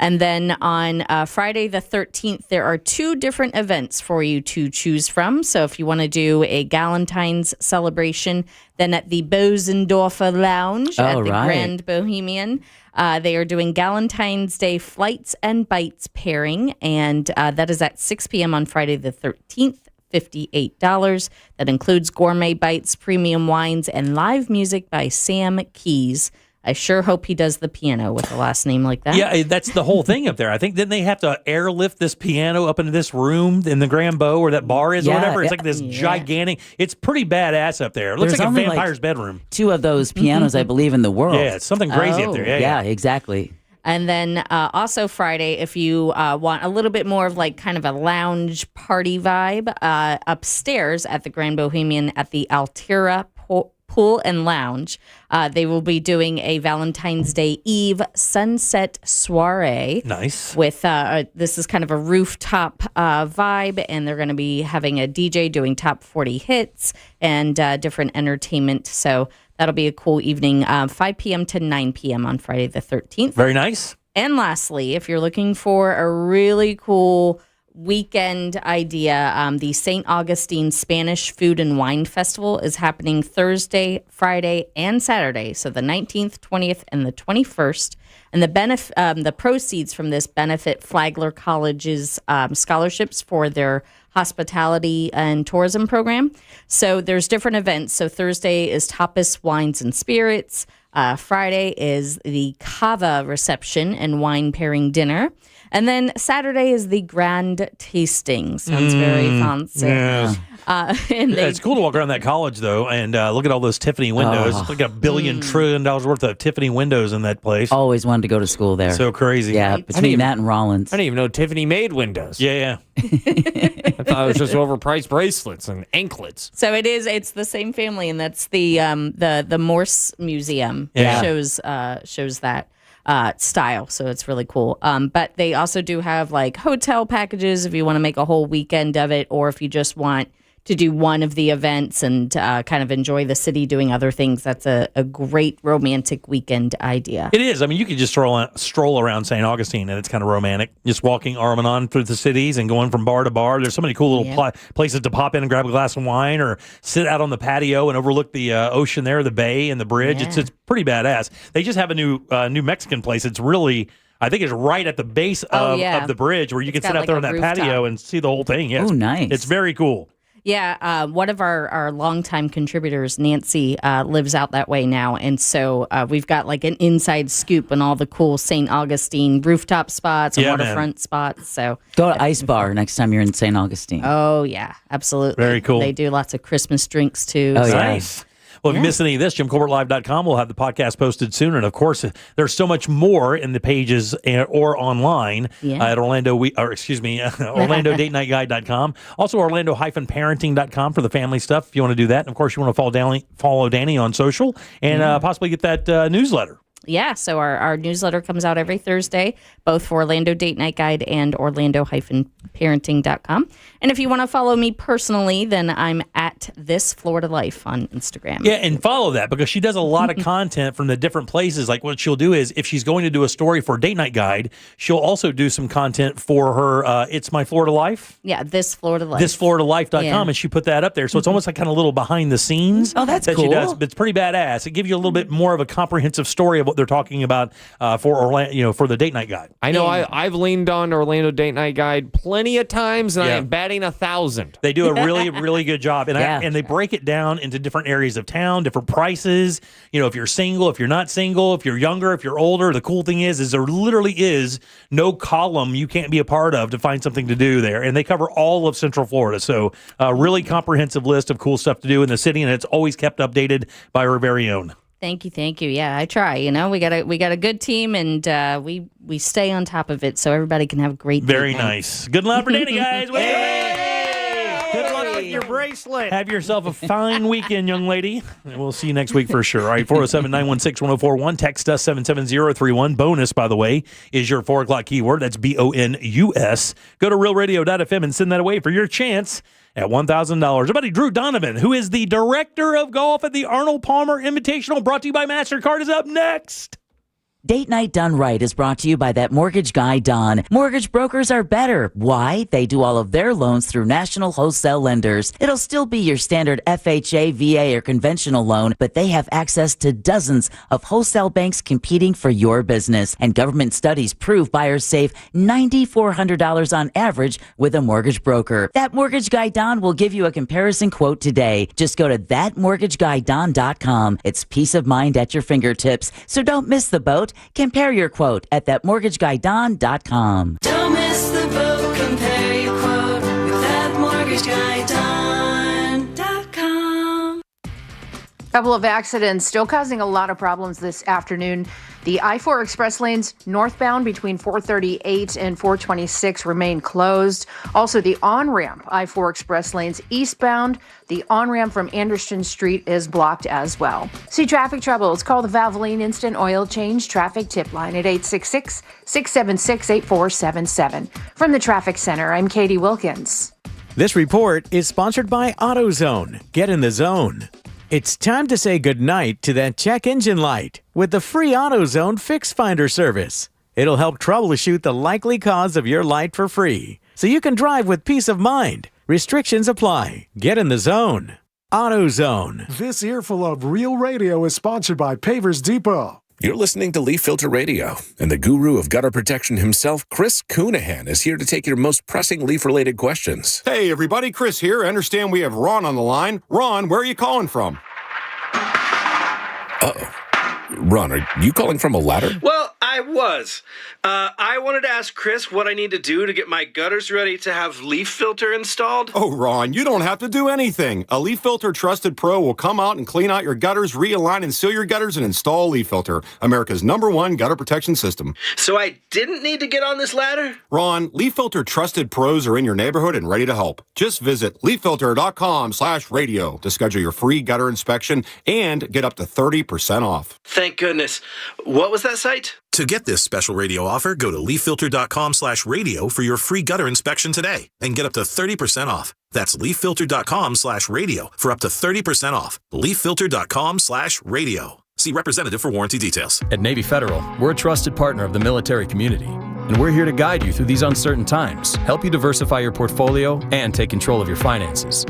And then on Friday the 13th, there are 2 different events for you to choose from. So if you want to do a Galentine's celebration, then at the Bosendorfer Lounge at the Grand Bohemian, they are doing Galentine's Day Flights and Bites pairing, and that is at 6 p.m. on Friday the 13th. $58. That includes gourmet bites, premium wines, and live music by Sam Keys. I sure hope he does the piano with a last name like that. Yeah, that's the whole thing up there. I think didn't they have to airlift this piano up into this room in the Grand Beau where that bar is or whatever? It's like this gigantic. It's pretty badass up there. It looks There's like a only, vampire's bedroom. 2 of those pianos, I believe, in the world. Yeah, it's something crazy up there. Yeah, exactly. And then also Friday, if you want a little bit more of like kind of a lounge party vibe, upstairs at the Grand Bohemian at the Altira Pool and Lounge, they will be doing a Valentine's Day Eve sunset soiree. Nice. With this is kind of a rooftop vibe, and they're going to be having a DJ doing top 40 hits and different entertainment. So that'll be a cool evening, 5 p.m. to 9 p.m. on Friday the 13th. Very nice. And lastly, if you're looking for a really cool weekend idea, the St. Augustine Spanish Food and Wine Festival is happening Thursday, Friday, and Saturday. So the 19th, 20th, and the 21st. And the proceeds from this benefit Flagler College's scholarships for their hospitality and tourism program. So there's different events. So Thursday is Tapas Wines and Spirits. Friday is the Cava reception and wine pairing dinner. And then Saturday is the grand tasting. Sounds very fancy. Yeah. And It's cool to walk around that college, though, and look at all those Tiffany windows. Oh. It's like $1 billion trillion worth of Tiffany windows in that place. Always wanted to go to school there. So crazy. Yeah, between that and Rollins. I didn't even know Tiffany made windows. Yeah. I thought it was just overpriced bracelets and anklets. So it's the same family, and that's the Morse Museum Yeah. shows that style. So it's really cool. But they also do have like hotel packages if you want to make a whole weekend of it, or if you just want to do one of the events and kind of enjoy the city doing other things, that's a great romantic weekend idea. It is. I mean, you could just stroll around St. Augustine, and it's kind of romantic. Just walking arm in arm through the cities and going from bar to bar. There's so many cool little places to pop in and grab a glass of wine or sit out on the patio and overlook the ocean there, the bay and the bridge. Yeah. It's pretty badass. They just have a new Mexican place. It's really... I think it's right at the base of the bridge where you can sit out there on that patio and see the whole thing. Yeah, nice. It's very cool. Yeah, one of our longtime contributors, Nancy, lives out that way now. And so we've got like an inside scoop on all the cool St. Augustine rooftop spots and waterfront spots. So go to Ice Bar next time you're in St. Augustine. Oh, yeah, absolutely. Very cool. They do lots of Christmas drinks, too. Oh, so. Nice. Well, if you missed any of this, JimColbertLive.com will have the podcast posted soon. And, of course, there's so much more in the pages or online at OrlandoDateNightGuide.com. Also, Orlando-parenting.com for the family stuff if you want to do that. And, of course, you want to follow Danny on social and possibly get that newsletter. Yeah, so our newsletter comes out every Thursday, both for Orlando Date Night Guide and Orlando-parenting.com. And if you want to follow me personally, then I'm at This Florida Life on Instagram. Yeah, and follow that because she does a lot of content from the different places. Like what she'll do is if she's going to do a story for Date Night Guide, she'll also do some content for her It's My Florida Life. Yeah, This Florida Life. ThisFloridaLife.com, and she put that up there. So it's almost like kind of a little behind the scenes. Oh, that's that cool. She does. It's pretty badass. It gives you a little bit more of a comprehensive story of what they're talking about for Orlando, for the Date Night Guide. I know I've leaned on Orlando Date Night Guide plenty of times, and I am batting 1,000. They do a really, really good job, and and they break it down into different areas of town, different prices. You know, if you're single, if you're not single, if you're younger, if you're older. The cool thing is there literally is no column you can't be a part of to find something to do there, and they cover all of Central Florida. So, a really comprehensive list of cool stuff to do in the city, and it's always kept updated by her very own. Thank you. Yeah, I try. You know, we got a good team, and we stay on top of it so everybody can have a great. Very night. nice. Good luck for Danny, guys. Good luck with your bracelet. Have yourself a fine weekend, young lady. And we'll see you next week for sure. All right, 407-916-1041. Text us 77031. Bonus, by the way, is your 4 o'clock keyword. That's BONUS. Go to realradio.fm and send that away for your chance at $1,000. Our buddy Drew Donovan, who is the director of golf at the Arnold Palmer Invitational, brought to you by MasterCard, is up next. Date Night Done Right is brought to you by that mortgage guy, Don. Mortgage brokers are better. Why? They do all of their loans through national wholesale lenders. It'll still be your standard FHA, VA, or conventional loan, but they have access to dozens of wholesale banks competing for your business. And government studies prove buyers save $9,400 on average with a mortgage broker. That mortgage guy, Don, will give you a comparison quote today. Just go to thatmortgageguyDon.com. It's peace of mind at your fingertips, so don't miss the boat. Compare your quote at thatmortgageguyDon.com. Don't miss the boat. Compare your quote with thatmortgageguyDon.com. Couple of accidents still causing a lot of problems this afternoon. The I-4 express lanes northbound between 438 and 426 remain closed. Also, the on-ramp I-4 express lanes eastbound, the on-ramp from Anderson Street is blocked as well. See traffic troubles? Call the Valvoline Instant Oil Change Traffic Tip Line at 866-676-8477. From the Traffic Center, I'm Katie Wilkins. This report is sponsored by AutoZone. Get in the zone. It's time to say goodnight to that check engine light with the free AutoZone Fix Finder service. It'll help troubleshoot the likely cause of your light for free, so you can drive with peace of mind. Restrictions apply. Get in the zone. AutoZone. This earful of Real Radio is sponsored by Pavers Depot. You're listening to Leaf Filter Radio, and the guru of gutter protection himself, Chris Coonahan, is here to take your most pressing leaf-related questions. Hey, everybody, Chris here. I understand we have Ron on the line. Ron, where are you calling from? Uh-oh. Ron, are you calling from a ladder? Well, I was. I wanted to ask Chris what I need to do to get my gutters ready to have leaf filter installed. Oh, Ron, you don't have to do anything. A Leaf Filter Trusted Pro will come out and clean out your gutters, realign and seal your gutters, and install Leaf Filter, America's #1 gutter protection system. So I didn't need to get on this ladder? Ron, Leaf Filter Trusted Pros are in your neighborhood and ready to help. Just visit leaffilter.com/radio to schedule your free gutter inspection and get up to 30% off. Thank goodness. What was that site? To get this special radio offer, go to leaffilter.com/radio for your free gutter inspection today and get up to 30% off. That's leaffilter.com/radio for up to 30% off. leaffilter.com/radio. See representative for warranty details. At Navy Federal, we're a trusted partner of the military community, and we're here to guide you through these uncertain times, help you diversify your portfolio, and take control of your finances.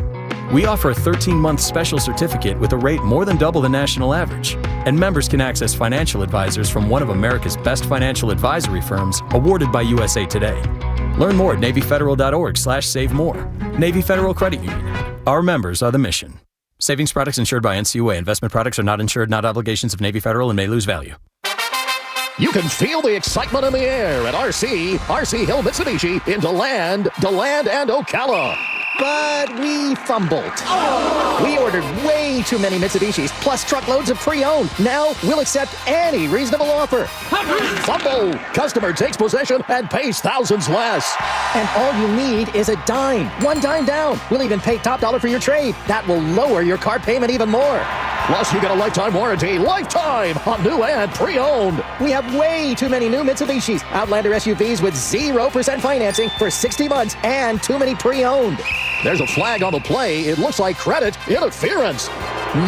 We offer a 13-month special certificate with a rate more than double the national average, and members can access financial advisors from one of America's best financial advisory firms awarded by USA Today. Learn more at NavyFederal.org/save more. Navy Federal Credit Union. Our members are the mission. Savings products insured by NCUA. Investment products are not insured, not obligations of Navy Federal, and may lose value. You can feel the excitement in the air at RC Hill Mitsubishi in DeLand, and Ocala. But we fumbled. We ordered way too many Mitsubishis, plus truckloads of pre-owned. Now we'll accept any reasonable offer. Fumble! Customer takes possession and pays thousands less. And all you need is a dime. One dime down. We'll even pay top dollar for your trade. That will lower your car payment even more. Plus, you get a lifetime warranty. Lifetime on new and pre-owned. We have way too many new Mitsubishis. Outlander SUVs with 0% financing for 60 months and too many pre-owned. There's a flag on the play. It looks like credit interference.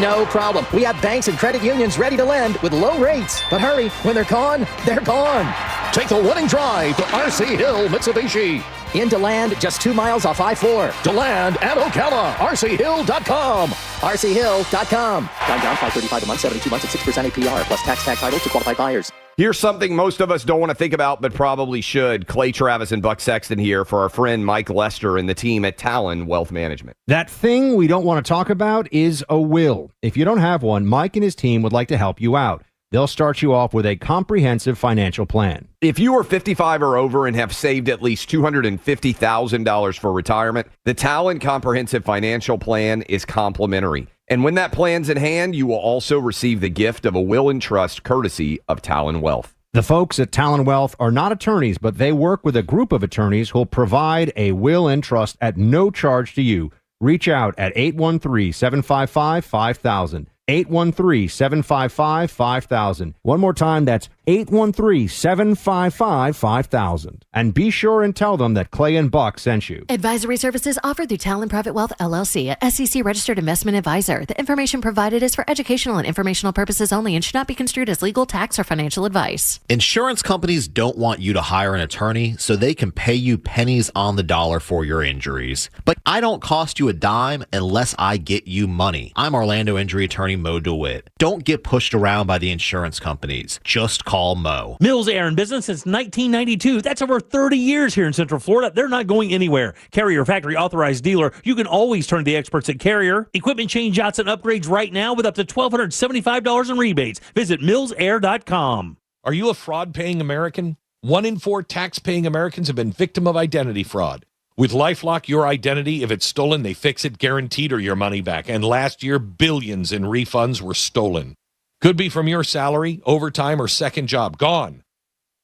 No problem. We have banks and credit unions ready to lend with low rates. But hurry, when they're gone, they're gone. Take the winning drive to RC Hill Mitsubishi. In DeLand, just 2 miles off I-4. DeLand and Ocala. RCHill.com. RCHill.com. Time down, $535 a month, 72 months at 6% APR, plus tax title to qualified buyers. Here's something most of us don't want to think about, but probably should. Clay Travis and Buck Sexton here for our friend Mike Lester and the team at Talon Wealth Management. That thing we don't want to talk about is a will. If you don't have one, Mike and his team would like to help you out. They'll start you off with a comprehensive financial plan. If you are 55 or over and have saved at least $250,000 for retirement, the Talon Comprehensive Financial Plan is complimentary. And when that plan's in hand, you will also receive the gift of a will and trust courtesy of Talon Wealth. The folks at Talon Wealth are not attorneys, but they work with a group of attorneys who'll provide a will and trust at no charge to you. Reach out at 813-755-5000. 813-755-5000. One more time, that's 813-755-5000. And be sure and tell them that Clay and Buck sent you. Advisory services offered through Talon Private Wealth, LLC, a SEC registered investment advisor. The information provided is for educational and informational purposes only and should not be construed as legal, tax, or financial advice. Insurance companies don't want you to hire an attorney so they can pay you pennies on the dollar for your injuries. But I don't cost you a dime unless I get you money. I'm Orlando injury attorney Mo DeWitt. Don't get pushed around by the insurance companies. Just call Mo. Mills Air in business since 1992. That's over 30 years here in Central Florida. They're not going anywhere. Carrier factory authorized dealer. You can always turn to the experts at Carrier. Equipment change outs and upgrades right now with up to $1,275 in rebates. Visit millsair.com. Are you a fraud-paying American? 1 in 4 tax-paying Americans have been victim of identity fraud. With LifeLock, your identity, if it's stolen, they fix it guaranteed or your money back. And last year, billions in refunds were stolen. Could be from your salary, overtime, or second job. Gone.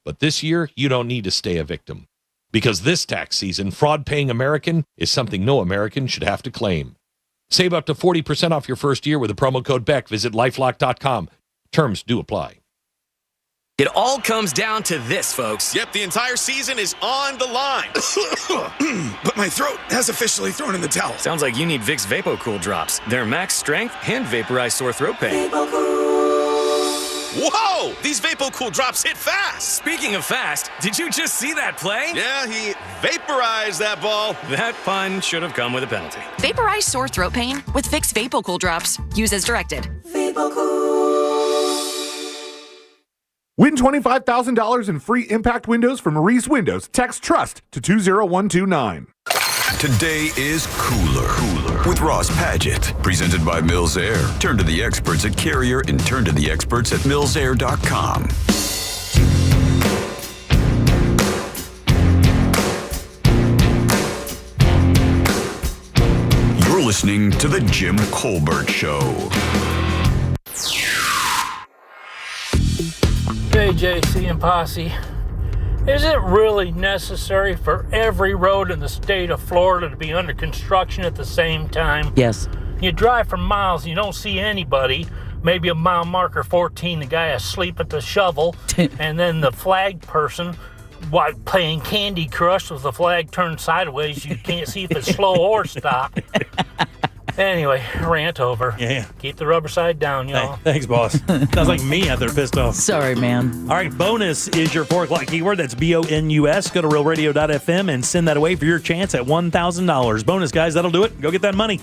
But this year, you don't need to stay a victim. Because this tax season, fraud-paying American is something no American should have to claim. Save up to 40% off your first year with the promo code BECK. Visit LifeLock.com. Terms do apply. It all comes down to this, folks. Yep, the entire season is on the line. But my throat has officially thrown in the towel. Sounds like you need Vicks VapoCool drops. They're max strength and vaporize sore throat pain. Whoa! These VapoCool drops hit fast. Speaking of fast, did you just see that play? Yeah, he vaporized that ball. That pun should have come with a penalty. Vaporize sore throat pain with Vicks VapoCool drops. Use as directed. VapoCool. Win $25,000 in free impact windows from Maurice Windows. Text TRUST to 20129. Today is Cooler with Ross Padgett. Presented by Mills Air. Turn to the experts at Carrier and turn to the experts at millsair.com. You're listening to The Jim Colbert Show. JC and Posse, is it really necessary for every road in the state of Florida to be under construction at the same time? Yes. You drive for miles and you don't see anybody, maybe a mile marker 14, the guy asleep at the shovel, and then the flag person while playing Candy Crush with the flag turned sideways. You can't see if it's slow or stop. Anyway, rant over. Yeah. Keep the rubber side down, y'all. Hey, thanks, boss. Sounds like me out there pissed off. Sorry, man. All right, bonus is your 4 o'clock keyword. That's BONUS. Go to realradio.fm and send that away for your chance at $1,000. Bonus, guys. That'll do it. Go get that money.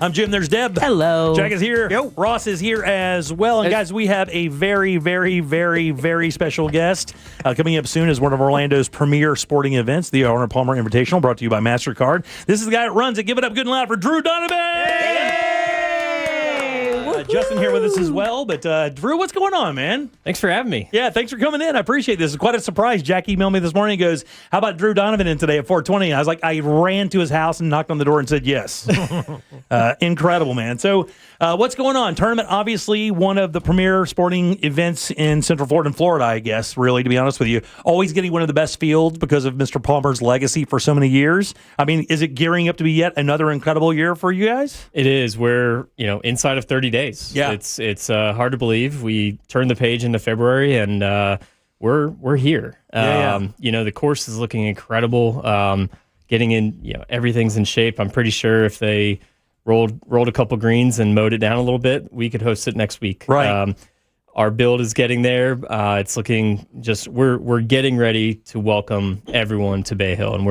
I'm Jim. There's Deb. Hello. Jack is here. Yo. Ross is here as well. And guys, we have a very, very, very, very special guest coming up soon as one of Orlando's premier sporting events, the Arnold Palmer Invitational, brought to you by MasterCard. This is the guy that runs it. Give it up good and loud for Drew Donovan. Justin here with us as well. But Drew, what's going on, man? Thanks for having me. Yeah, thanks for coming in. I appreciate this. It's quite a surprise. Jack emailed me this morning. He goes, how about Drew Donovan in today at 4:20? I was like, I ran to his house and knocked on the door and said yes. Incredible, man. So what's going on? Tournament, obviously, one of the premier sporting events in Central Florida and Florida, I guess, really, to be honest with you. Always getting one of the best fields because of Mr. Palmer's legacy for so many years. I mean, is it gearing up to be yet another incredible year for you guys? It is. We're, inside of 30 days. Yeah. It's hard to believe. We turned the page into February, and we're here. The course is looking incredible. Getting in, everything's in shape. I'm pretty sure if they rolled a couple greens and mowed it down a little bit, we could host it next week. Right. Our build is getting there. It's looking we're getting ready to welcome everyone to Bay Hill, and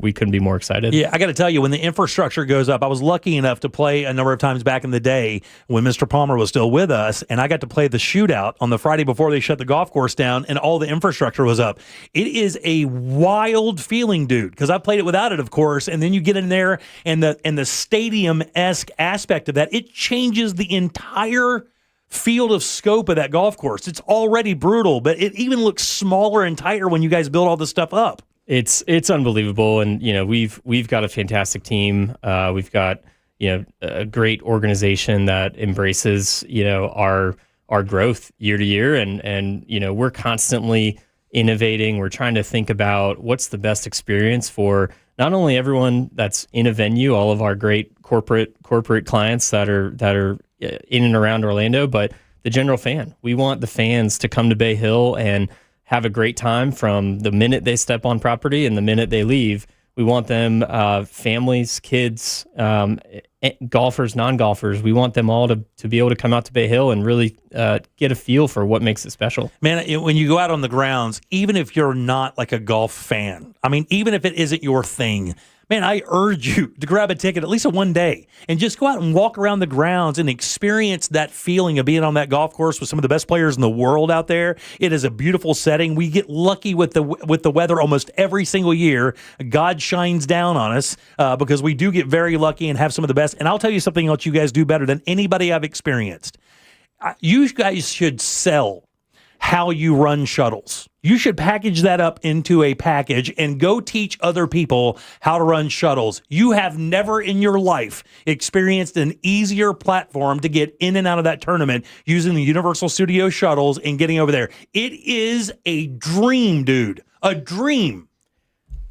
we couldn't be more excited. Yeah, I got to tell you, when the infrastructure goes up, I was lucky enough to play a number of times back in the day when Mr. Palmer was still with us, and I got to play the shootout on the Friday before they shut the golf course down, and all the infrastructure was up. It is a wild feeling, dude, because I played it without it, of course, and then you get in there, and the stadium-esque aspect of that, it changes the entire field of scope of that golf course. It's already brutal, but it even looks smaller and tighter when you guys build all this stuff up. It's unbelievable, and we've got a fantastic team. We've got a great organization that embraces our growth year to year, and we're constantly innovating. We're trying to think about what's the best experience for not only everyone that's in a venue, all of our great corporate clients that are in and around Orlando, but the general fan. We want the fans to come to Bay Hill and have a great time from the minute they step on property and the minute they leave. We want them, families, kids, golfers, non-golfers. We want them all to be able to come out to Bay Hill and really get a feel for what makes it special. Man, when you go out on the grounds, even if you're not like a golf fan, I mean, even if it isn't your thing, man, I urge you to grab a ticket at least a one day and just go out and walk around the grounds and experience that feeling of being on that golf course with some of the best players in the world out there. It is a beautiful setting. We get lucky with the weather almost every single year. God shines down on us because we do get very lucky and have some of the best. And I'll tell you something else you guys do better than anybody I've experienced. You guys should sell how you run shuttles. You should package that up into a package and go teach other people how to run shuttles. You have never in your life experienced an easier platform to get in and out of that tournament using the Universal Studio shuttles and getting over there. It is a dream, dude. A dream.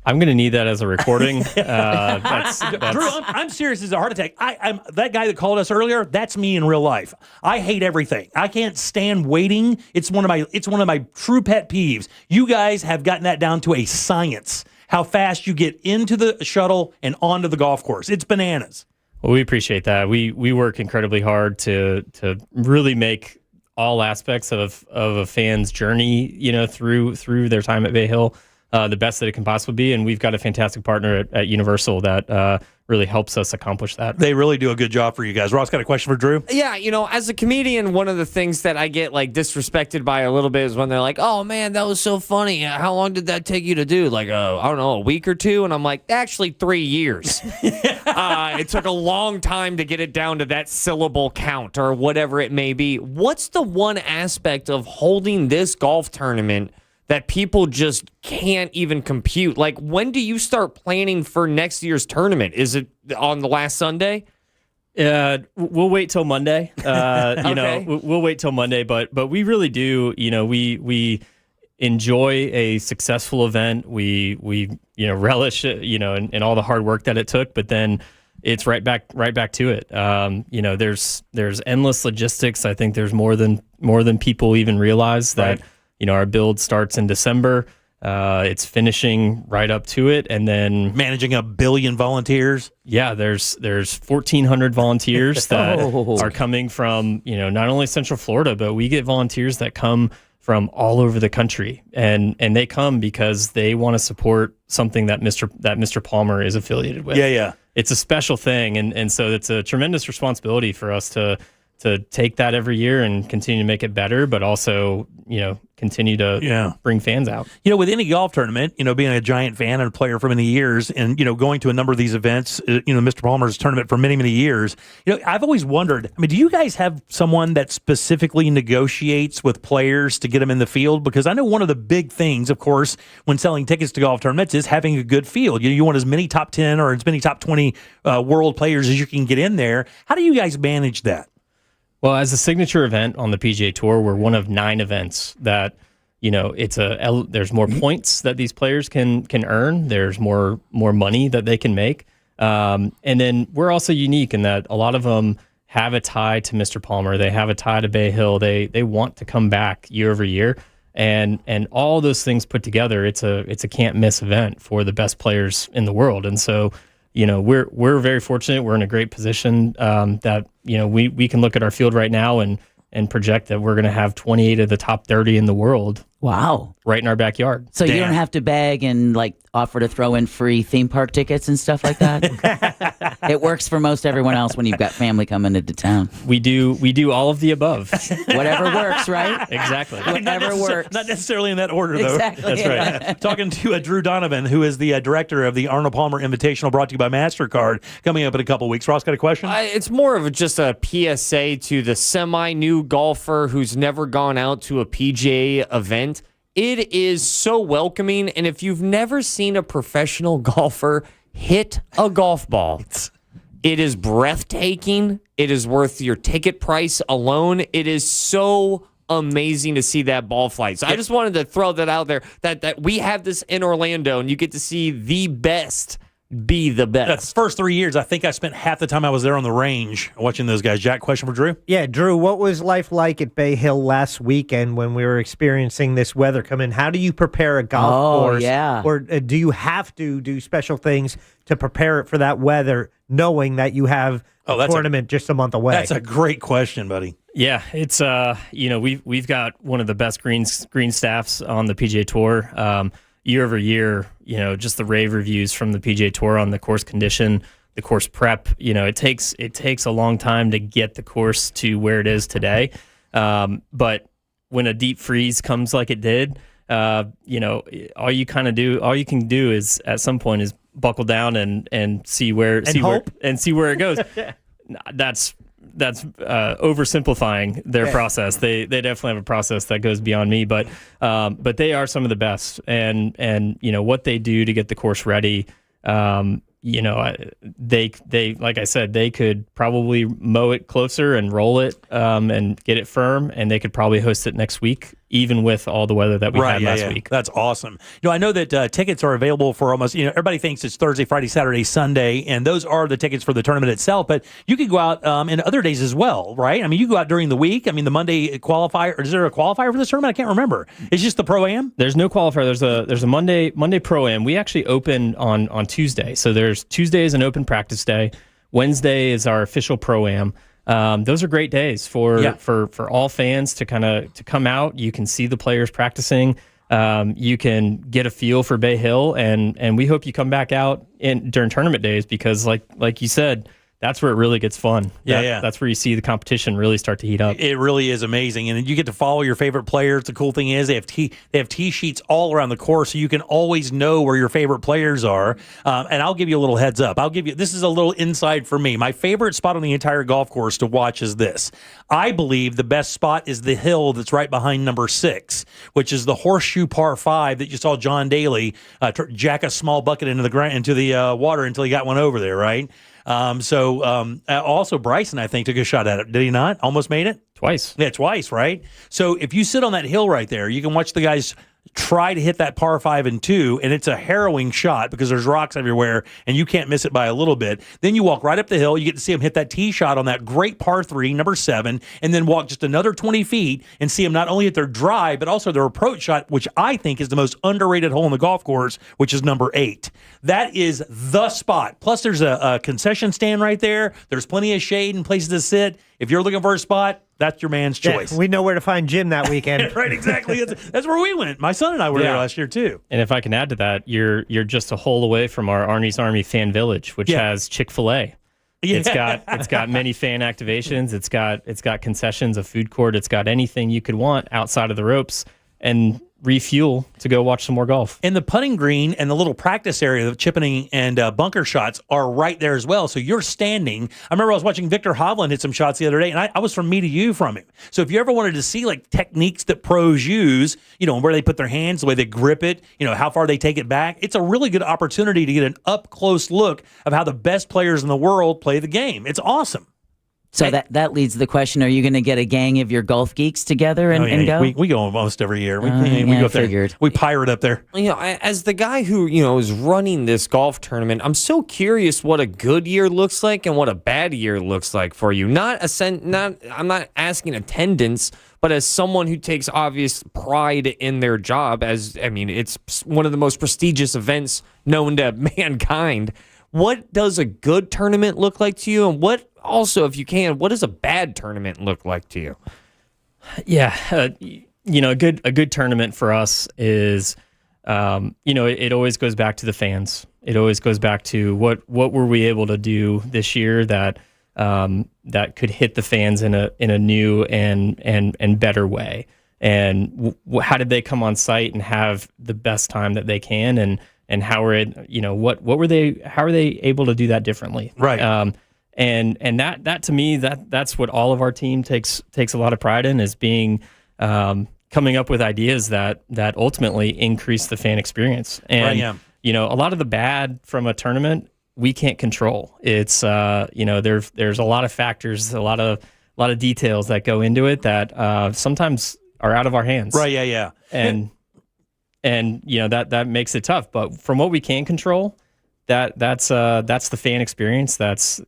I'm going to need that as a recording. Drew, I'm serious as a heart attack. I'm that guy that called us earlier. That's me in real life. I hate everything. I can't stand waiting. It's one of my true pet peeves. You guys have gotten that down to a science. How fast you get into the shuttle and onto the golf course. It's bananas. Well, we appreciate that. We work incredibly hard to really make all aspects of a fan's journey, through their time at Bay Hill, the best that it can possibly be. And we've got a fantastic partner at Universal that really helps us accomplish that. They really do a good job for you guys. Ross, got a question for Drew? Yeah, as a comedian, one of the things that I get disrespected by a little bit is when they're like, oh man, that was so funny. How long did that take you to do? I don't know, a week or two? And I'm like, actually 3 years. It took a long time to get it down to that syllable count or whatever it may be. What's the one aspect of holding this golf tournament that people just can't even compute? When do you start planning for next year's tournament? Is it on the last Sunday? We'll wait till Monday. Okay. We'll wait till Monday, but we really do. We enjoy a successful event. We relish it, in all the hard work that it took. But then it's right back to it. There's endless logistics. I think there's more than people even realize that. Our build starts in December. It's finishing right up to it, and then managing 1 billion volunteers. Yeah, there's 1,400 volunteers that are coming from not only Central Florida, but we get volunteers that come from all over the country, and they come because they want to support something that Mr. Palmer is affiliated with. Yeah. It's a special thing, and so it's a tremendous responsibility for us to take that every year and continue to make it better, but also continue to bring fans out. With any golf tournament, being a Giant fan and a player for many years, and going to a number of these events, Mr. Palmer's tournament for many, many years, I've always wondered, do you guys have someone that specifically negotiates with players to get them in the field? Because I know one of the big things, of course, when selling tickets to golf tournaments is having a good field. You want as many top 10 or as many top 20 world players as you can get in there. How do you guys manage that? Well, as a signature event on the PGA Tour, we're one of 9 events that, there's more points that these players can earn. There's more money that they can make. And then we're also unique in that a lot of them have a tie to Mr. Palmer. They have a tie to Bay Hill. They want to come back year over year. And all those things put together, it's a can't miss event for the best players in the world. And so, we're very fortunate. We're in a great position that we can look at our field right now and project that we're going to have 28 of the top 30 in the world. Wow. Right in our backyard. So you don't have to beg and offer to throw in free theme park tickets and stuff like that? It works for most everyone else when you've got family coming into town. We do all of the above. Whatever works, right? Exactly. Whatever works. Not necessarily in that order, though. Exactly. That's right. Talking to Drew Donovan, who is the director of the Arnold Palmer Invitational, brought to you by MasterCard, coming up in a couple of weeks. Ross, got a question? It's more of just a PSA to the semi-new golfer who's never gone out to a PGA event. It is so welcoming, and if you've never seen a professional golfer hit a golf ball, it is breathtaking. It is worth your ticket price alone. It is so amazing to see that ball flight. So I just wanted to throw that out there, that we have this in Orlando, and you get to see the best be the best. The first 3 years, I think I spent half the time I was there on the range watching those guys. Jack, question for Drew? Yeah, Drew, what was life like at Bay Hill last weekend when we were experiencing this weather come in? How do you prepare a golf course? Yeah. Or do you have to do special things to prepare it for that weather, knowing that you have a tournament just a month away? That's a great question, buddy. Yeah, it's we've got one of the best green staffs on the PGA Tour. Year over year, just the rave reviews from the PGA Tour on the course condition, the course prep. It takes a long time to get the course to where it is today. But when a deep freeze comes like it did, all you can do is at some point is buckle down and see where it goes. That's oversimplifying their process. They definitely have a process that goes beyond me, but they are some of the best, and what they do to get the course ready. They like I said, they could probably mow it closer and roll it and get it firm, and they could probably host it next week, even with all the weather that we had last week. That's awesome. I know that tickets are available for almost, everybody thinks it's Thursday, Friday, Saturday, Sunday, and those are the tickets for the tournament itself, but you could go out in other days as well, right? You go out during the week. The Monday qualifier, or is there a qualifier for this tournament? I can't remember. It's just the Pro-Am? There's no qualifier. There's a Monday Pro-Am. We actually open on Tuesday. So there's Tuesday is an open practice day. Wednesday is our official Pro-Am. Those are great days for all fans to come out. You can see the players practicing. You can get a feel for Bay Hill, and we hope you come back out during tournament days, because like you said, that's where it really gets fun. That's where you see the competition really start to heat up. It really is amazing, and you get to follow your favorite players. The cool thing is they have tee sheets all around the course, so you can always know where your favorite players are. And I'll give you a little heads up. This is a little inside for me. My favorite spot on the entire golf course to watch is this. I believe the best spot is the hill that's right behind number 6, which is the horseshoe par 5 that you saw John Daly jack a small bucket into the water until he got one over there, right? Also Bryson, I think, took a shot at it. Did he not? Almost made it? Twice. Yeah, twice, right? So if you sit on that hill right there, you can watch the guys try to hit that par 5 and 2, and it's a harrowing shot because there's rocks everywhere, and you can't miss it by a little bit. Then you walk right up the hill. You get to see them hit that tee shot on that great par 3, number 7, and then walk just another 20 feet and see them not only hit their drive, but also their approach shot, which I think is the most underrated hole in the golf course, which is number 8. That is the spot. Plus, there's a concession stand right there. There's plenty of shade and places to sit. If you're looking for a spot, that's your man's choice. Yeah, we know where to find Jim that weekend. Right, exactly. That's where we went. My son and I were there last year, too. And if I can add to that, you're just a hole away from our Arnie's Army Fan Village, which has Chick-fil-A. Yeah. It's got many fan activations. It's got concessions, a food court. It's got anything you could want outside of the ropes, and refuel to go watch some more golf. And the putting green and the little practice area, the chipping and bunker shots are right there as well. So you're standing. I remember I was watching Victor Hovland hit some shots the other day, and I was from me to you from him. So if you ever wanted to see like techniques that pros use, where they put their hands, the way they grip it, how far they take it back, it's a really good opportunity to get an up close look of how the best players in the world play the game. It's awesome. So that leads to the question, are you going to get a gang of your golf geeks together and go? We go almost every year. We go up there. We pirate up there. As the guy who, is running this golf tournament, I'm so curious what a good year looks like and what a bad year looks like for you. I'm not asking attendance, but as someone who takes obvious pride in their job, it's one of the most prestigious events known to mankind. What does a good tournament look like to you? And also, if you can, what does a bad tournament look like to you? Yeah, a good tournament for us is, it always goes back to the fans. It always goes back to what were we able to do this year that could hit the fans in a new and better way, and how did they come on site and have the best time that they can, and how are how are they able to do that differently? Right. And that to me, that's what all of our team takes a lot of pride in, is being coming up with ideas that ultimately increase the fan experience. And a lot of the bad from a tournament we can't control. It's there's a lot of factors, a lot of details that go into it that sometimes are out of our hands. Right. Yeah. And that makes it tough. But from what we can control, that's the fan experience. That's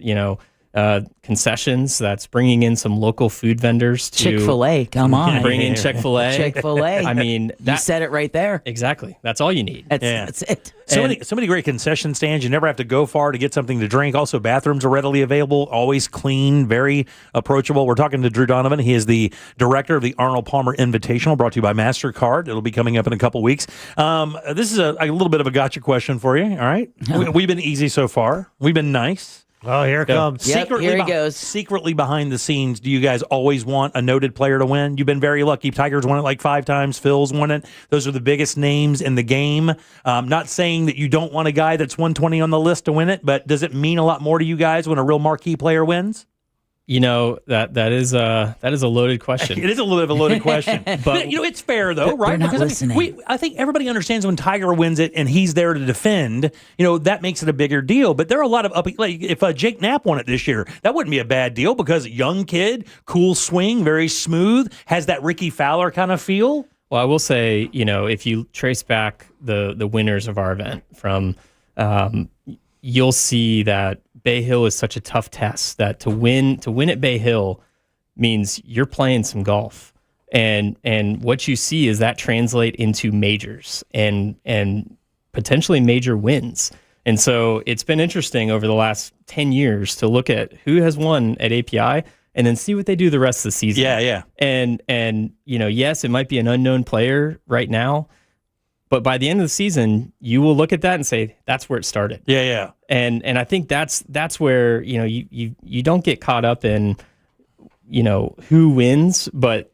concessions. That's bringing in some local food vendors to Chick-fil-A. Come on, bring in Chick-fil-A. Chick-fil-A. I mean, you said it right there. Exactly. That's all you need. That's it. So many great concession stands. You never have to go far to get something to drink. Also, bathrooms are readily available, always clean, very approachable. We're talking to Drew Donovan. He is the director of the Arnold Palmer Invitational, brought to you by MasterCard. It'll be coming up in a couple weeks. This is a little bit of a gotcha question for you. All right, we've been easy so far. We've been nice. Oh, here it comes. Yep, here he goes. Secretly behind the scenes, do you guys always want a noted player to win? You've been very lucky. Tiger's won it like 5 times. Phil's won it. Those are the biggest names in the game. Not saying that you don't want a guy that's 120 on the list to win it, but does it mean a lot more to you guys when a real marquee player wins? That is a loaded question. It is a little bit of a loaded question, but it's fair though, right? They're not listening. I think everybody understands when Tiger wins it and he's there to defend. That makes it a bigger deal. But there are a lot of if Jake Knapp won it this year, that wouldn't be a bad deal because young kid, cool swing, very smooth, has that Ricky Fowler kind of feel. Well, I will say, if you trace back the winners of our event from, you'll see that Bay Hill is such a tough test that to win at Bay Hill means you're playing some golf, and what you see is that translate into majors and potentially major wins. And so it's been interesting over the last 10 years to look at who has won at API and then see what they do the rest of the season. Yeah. And yes, it might be an unknown player right now, but by the end of the season, you will look at that and say, that's where it started. Yeah. And I think that's where, you don't get caught up in, who wins, but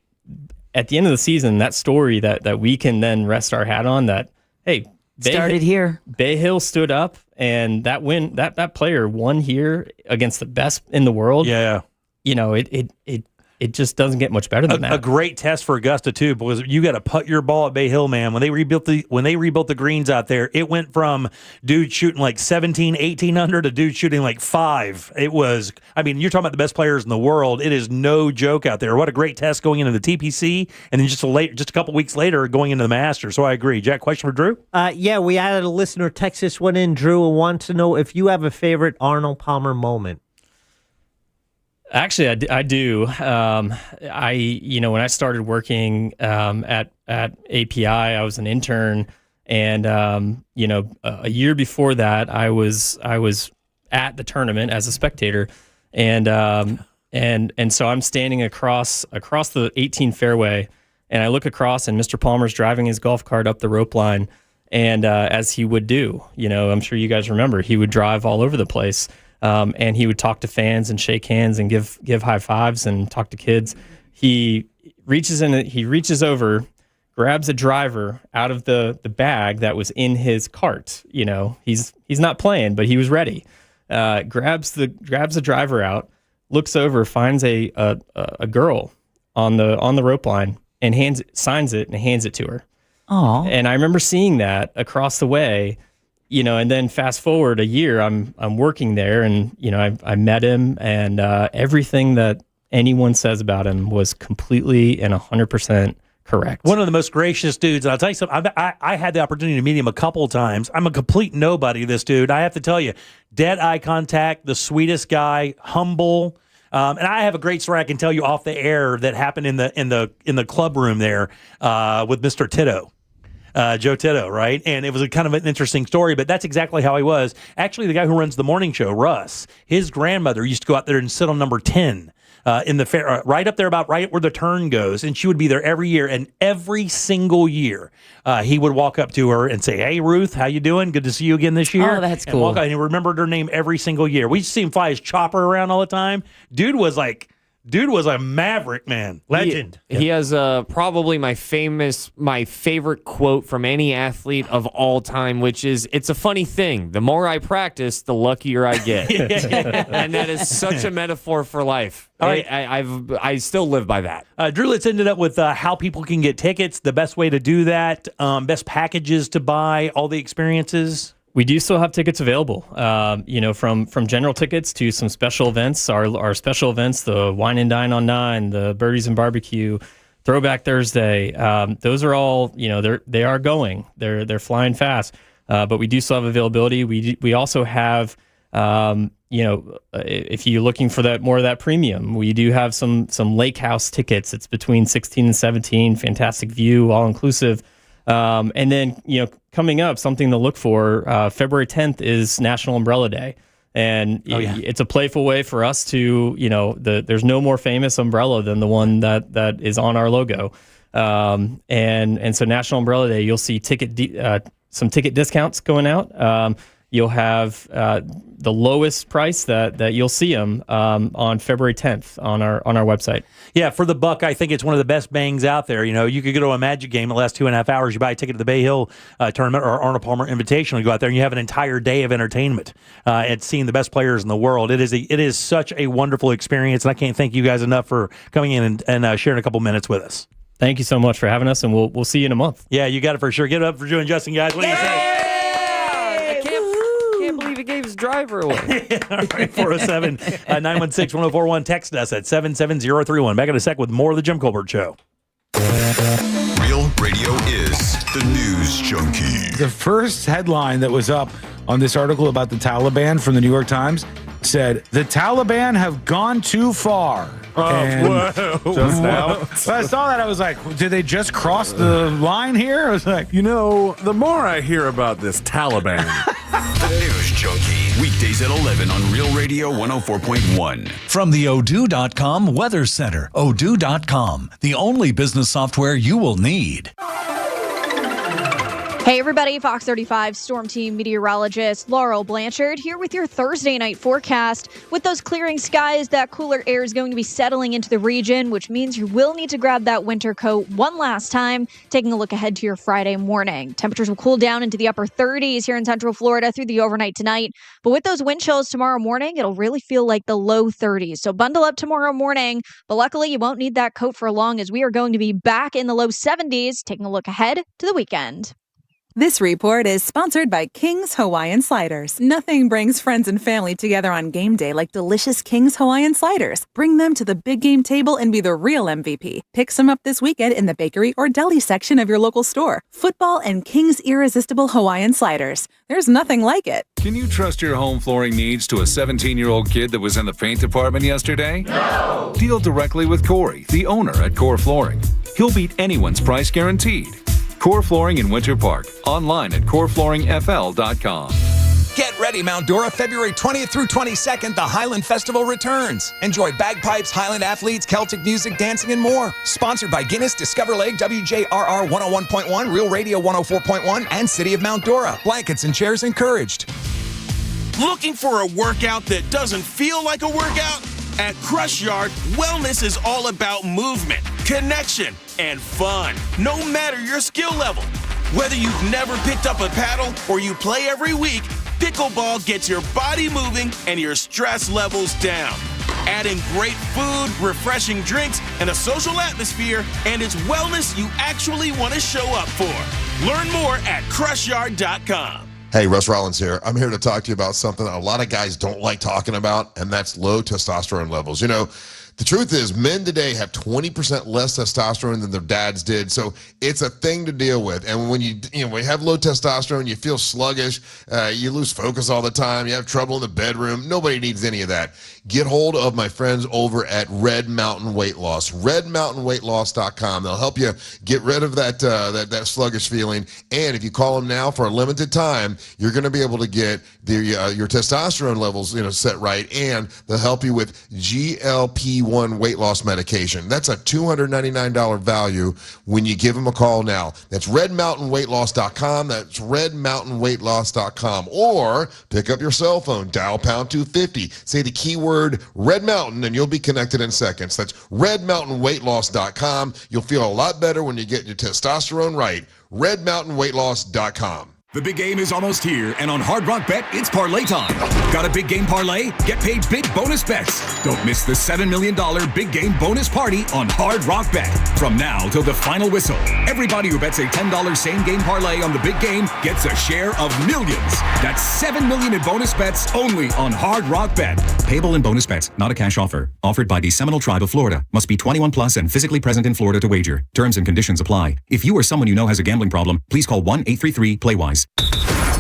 at the end of the season, that story that we can then rest our hat on, that, hey, started here. Bay Hill stood up, and that player won here against the best in the world. Yeah. It it just doesn't get much better than that. A great test for Augusta too, because you got to putt your ball at Bay Hill, man. When they rebuilt the greens out there, it went from dudes shooting like 17, 18 under to dudes shooting like 5. It was, I mean, you're talking about the best players in the world. It is no joke out there. What a great test going into the TPC, and then just a couple weeks later going into the Masters. So I agree. Jack, question for Drew? Yeah, we had a listener text this one in, Drew, and wants to know if you have a favorite Arnold Palmer moment. Actually, I do. When I started working at API, I was an intern, and a year before that, I was at the tournament as a spectator, and so I'm standing across the 18 fairway, and I look across, and Mr. Palmer's driving his golf cart up the rope line, and as he would do, I'm sure you guys remember, he would drive all over the place. And he would talk to fans and shake hands and give high fives and talk to kids. He reaches over, grabs a driver out of the bag that was in his cart. He's not playing, but he was ready. Grabs the driver out, looks over, finds a girl on the rope line and signs it and hands it to her. Aww. And I remember seeing that across the way. And then fast forward a year, I'm working there, and I met him, and everything that anyone says about him was completely and 100% correct. One of the most gracious dudes. And I'll tell you something. I had the opportunity to meet him a couple of times. I'm a complete nobody. This dude, I have to tell you, dead eye contact, the sweetest guy, humble. And I have a great story I can tell you off the air that happened in the club room there with Mr. Tito. Joe Tito, right? And it was a kind of an interesting story, but that's exactly how he was. Actually, the guy who runs the morning show, Russ, his grandmother used to go out there and sit on number 10 in the fair, right up there about right where the turn goes, and she would be there every year. And every single year, he would walk up to her and say, "Hey, Ruth, how you doing? Good to see you again this year." Oh, that's and cool. And he remembered her name every single year. We used to see him fly his chopper around all the time. Dude was a maverick, man. Legend. He has probably my favorite quote from any athlete of all time, which is, "It's a funny thing. The more I practice, the luckier I get." And that is such a metaphor for life. All right. I still live by that. Drew, let's end it up with how people can get tickets, the best way to do that, best packages to buy, all the experiences. We do still have tickets available, from general tickets to some special events. Our special events, the Wine and Dine on 9, the Birdies and Barbecue, Throwback Thursday. Those are all, they are going. They're flying fast. But we do still have availability. We also have, if you're looking for more of that premium, we do have some Lake House tickets. It's between 16 and 17. Fantastic view, all inclusive. And then, coming up, something to look for, February 10th is National Umbrella Day. And it's a playful way for us to, there's no more famous umbrella than the one that is on our logo. And so National Umbrella Day, you'll see some ticket discounts going out. You'll have the lowest price that you'll see them on February 10th on our website. Yeah, for the buck, I think it's one of the best bangs out there. You could go to a Magic game in the last 2.5 hours. You buy a ticket to the Bay Hill tournament or Arnold Palmer Invitational. You go out there and you have an entire day of entertainment and seeing the best players in the world. It is such a wonderful experience, and I can't thank you guys enough for coming in and sharing a couple minutes with us. Thank you so much for having us, and we'll see you in a month. Yeah, you got it for sure. Give it up for Drew and Justin, guys. What do you say? He gave his driver away. All right, 407-916-1041. Text us at 77031. Back in a sec with more of the Jim Colbert Show. Real Radio is the news junkie. The first headline that was up on this article about the Taliban from the New York Times said, "The Taliban have gone too far." Just now? When I saw that, I was like, did they just cross the line here? I was like, the more I hear about this Taliban. The News Junkie. Weekdays at 11 on Real Radio 104.1. From the Odoo.com Weather Center. Odoo.com, the only business software you will need. Hey everybody, Fox 35 Storm Team meteorologist Laurel Blanchard here with your Thursday night forecast. With those clearing skies, that cooler air is going to be settling into the region, which means you will need to grab that winter coat one last time. Taking a look ahead to your Friday morning. Temperatures will cool down into the upper 30s here in Central Florida through the overnight tonight. But with those wind chills tomorrow morning, it'll really feel like the low 30s. So bundle up tomorrow morning. But luckily, you won't need that coat for long as we are going to be back in the low 70s. Taking a look ahead to the weekend. This report is sponsored by King's Hawaiian Sliders. Nothing brings friends and family together on game day like delicious King's Hawaiian Sliders. Bring them to the big game table and be the real MVP. Pick some up this weekend in the bakery or deli section of your local store. Football and King's Irresistible Hawaiian Sliders. There's nothing like it. Can you trust your home flooring needs to a 17-year-old kid that was in the paint department yesterday? No! Deal directly with Corey, the owner at Core Flooring. He'll beat anyone's price guaranteed. Core Flooring in Winter Park. Online at coreflooringfl.com. Get ready, Mount Dora. February 20th through 22nd, the Highland Festival returns. Enjoy bagpipes, Highland athletes, Celtic music, dancing, and more. Sponsored by Guinness, Discover Lake, WJRR 101.1, Real Radio 104.1, and City of Mount Dora. Blankets and chairs encouraged. Looking for a workout that doesn't feel like a workout? At Crush Yard, wellness is all about movement, connection, and fun, no matter your skill level. Whether you've never picked up a paddle or you play every week, pickleball gets your body moving and your stress levels down. Adding great food, refreshing drinks, and a social atmosphere, and it's wellness you actually want to show up for. Learn more at CrushYard.com. Hey, Russ Rollins here. I'm here to talk to you about something a lot of guys don't like talking about, and that's low testosterone levels. You know, the truth is men today have 20% less testosterone than their dads did, so it's a thing to deal with. And when you have low testosterone, you feel sluggish, you lose focus all the time, you have trouble in the bedroom. Nobody needs any of that. Get hold of my friends over at Red Mountain Weight Loss, redmountainweightloss.com. They'll help you get rid of that sluggish feeling. And if you call them now for a limited time, you're going to be able to get your testosterone levels set right, and they'll help you with GLP-1 weight loss medication. That's a $299 value when you give them a call now. That's redmountainweightloss.com. That's redmountainweightloss.com. Or pick up your cell phone, dial pound 250, say the keyword Red Mountain, and you'll be connected in seconds. That's redmountainweightloss.com. You'll feel a lot better when you get your testosterone right. redmountainweightloss.com. The big game is almost here, and on Hard Rock Bet, it's parlay time. Got a big game parlay? Get paid big bonus bets. Don't miss the $7 million big game bonus party on Hard Rock Bet. From now till the final whistle, everybody who bets a $10 same game parlay on the big game gets a share of millions. That's $7 million in bonus bets only on Hard Rock Bet. Payable in bonus bets, not a cash offer. Offered by the Seminole Tribe of Florida. Must be 21 plus and physically present in Florida to wager. Terms and conditions apply. If you or someone you know has a gambling problem, please call 1-833-PLAY-WISE.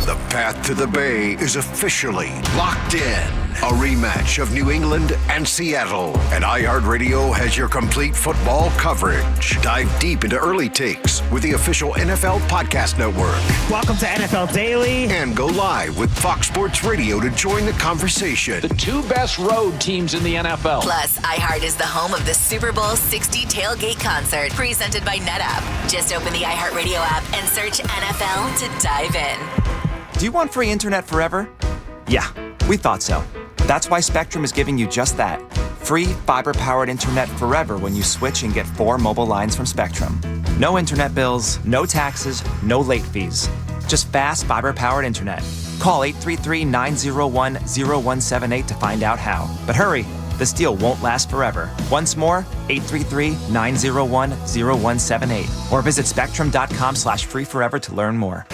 The path to the Bay is officially locked in. A rematch of New England and Seattle. And iHeartRadio has your complete football coverage. Dive deep into early takes with the official NFL Podcast Network. Welcome to NFL Daily. And go live with Fox Sports Radio to join the conversation. The two best road teams in the NFL. Plus, iHeart is the home of the Super Bowl 60 tailgate concert presented by NetApp. Just open the iHeartRadio app and search NFL to dive in. Do you want free internet forever? Yeah, we thought so. That's why Spectrum is giving you just that. Free fiber-powered internet forever when you switch and get 4 mobile lines from Spectrum. No internet bills, no taxes, no late fees. Just fast fiber-powered internet. Call 833-901-0178 to find out how. But hurry, this deal won't last forever. Once more, 833-901-0178. Or visit spectrum.com/freeforever to learn more.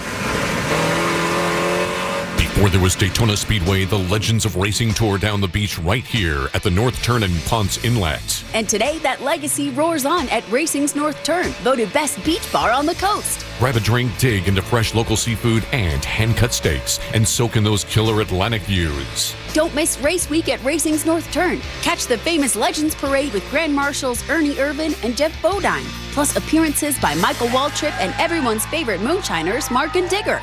Before there was Daytona Speedway, the Legends of Racing tore down the beach right here at the North Turn and Ponce Inlet. And today, that legacy roars on at Racing's North Turn, voted best beach bar on the coast. Grab a drink, dig into fresh local seafood and hand-cut steaks, and soak in those killer Atlantic views. Don't miss Race Week at Racing's North Turn. Catch the famous Legends Parade with Grand Marshals Ernie Irvin and Jeff Bodine, plus appearances by Michael Waltrip and everyone's favorite moonshiners, Mark and Digger.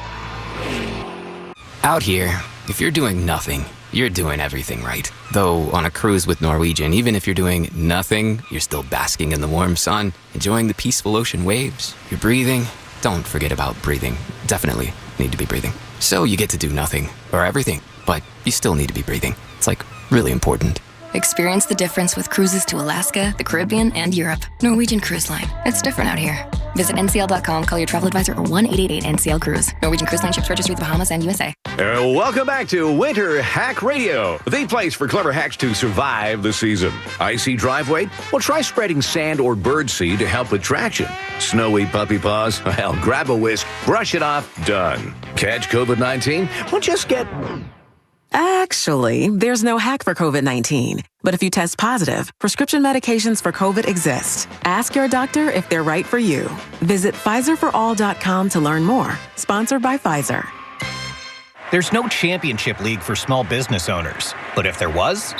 Out here, if you're doing nothing, you're doing everything right. Though on a cruise with Norwegian, even if you're doing nothing, you're still basking in the warm sun, enjoying the peaceful ocean waves. You're breathing, don't forget about breathing. Definitely need to be breathing. So you get to do nothing or everything, but you still need to be breathing. It's like really important. Experience the difference with cruises to Alaska, the Caribbean, and Europe. Norwegian Cruise Line. It's different out here. Visit ncl.com, call your travel advisor, or 1-888-NCL-CRUISE. Norwegian Cruise Line ships registry the Bahamas and USA. Welcome back to Winter Hack Radio, the place for clever hacks to survive the season. Icy driveway? Well, try spreading sand or birdseed to help with traction. Snowy puppy paws? Well, grab a whisk, brush it off, done. Catch COVID-19? Well, just get... Actually, there's no hack for COVID-19. But if you test positive, prescription medications for COVID exist. Ask your doctor if they're right for you. Visit PfizerForAll.com to learn more. Sponsored by Pfizer. There's no championship league for small business owners. But if there was,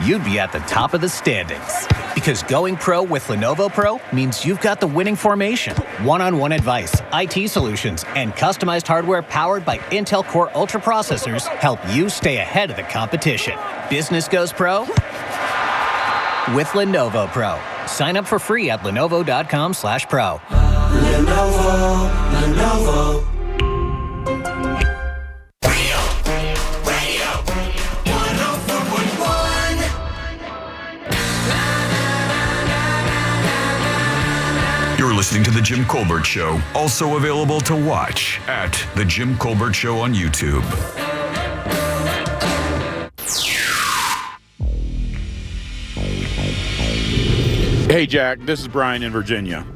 you'd be at the top of the standings. Because going pro with Lenovo Pro means you've got the winning formation. One-on-one advice, IT solutions, and customized hardware powered by Intel Core Ultra processors help you stay ahead of the competition. Business goes pro with Lenovo Pro. Sign up for free at Lenovo.com/pro. Lenovo. You're listening to The Jim Colbert Show, also available to watch at The Jim Colbert Show on YouTube. Hey, Jack, this is Brian in Virginia.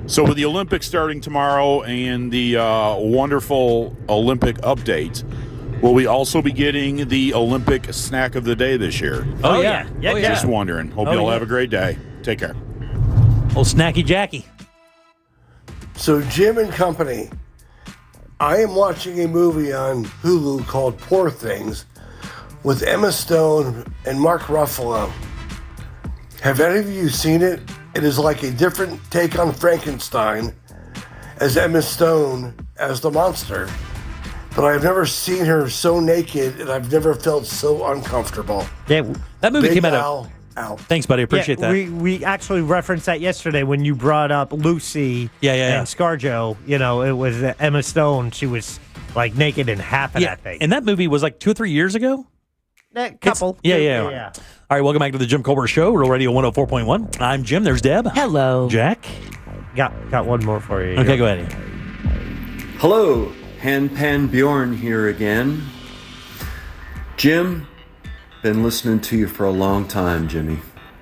So with the Olympics starting tomorrow and the wonderful Olympic updates, will we also be getting the Olympic snack of the day this year? Oh, yeah. Just wondering. Hope you all have a great day. Take care. Old Snacky Jackie. So, Jim and Company, I am watching a movie on Hulu called Poor Things with Emma Stone and Mark Ruffalo. Have any of you seen it? It is like a different take on Frankenstein as Emma Stone as the monster. But I've never seen her so naked and I've never felt so uncomfortable. Yeah, that movie Big came Al, out. Thanks, buddy. Appreciate that. We actually referenced that yesterday when you brought up Lucy and ScarJo. You know, it was Emma Stone. She was like naked in half of that thing. And that movie was like 2 or 3 years ago? A couple. Yeah. All right, welcome back to the Jim Colbert Show, Real Radio 104.1. I'm Jim. There's Deb. Hello. Jack. Got one more for you. Okay, go ahead. Hello, Pan Bjorn here again. Jim, been listening to you for a long time, Jimmy,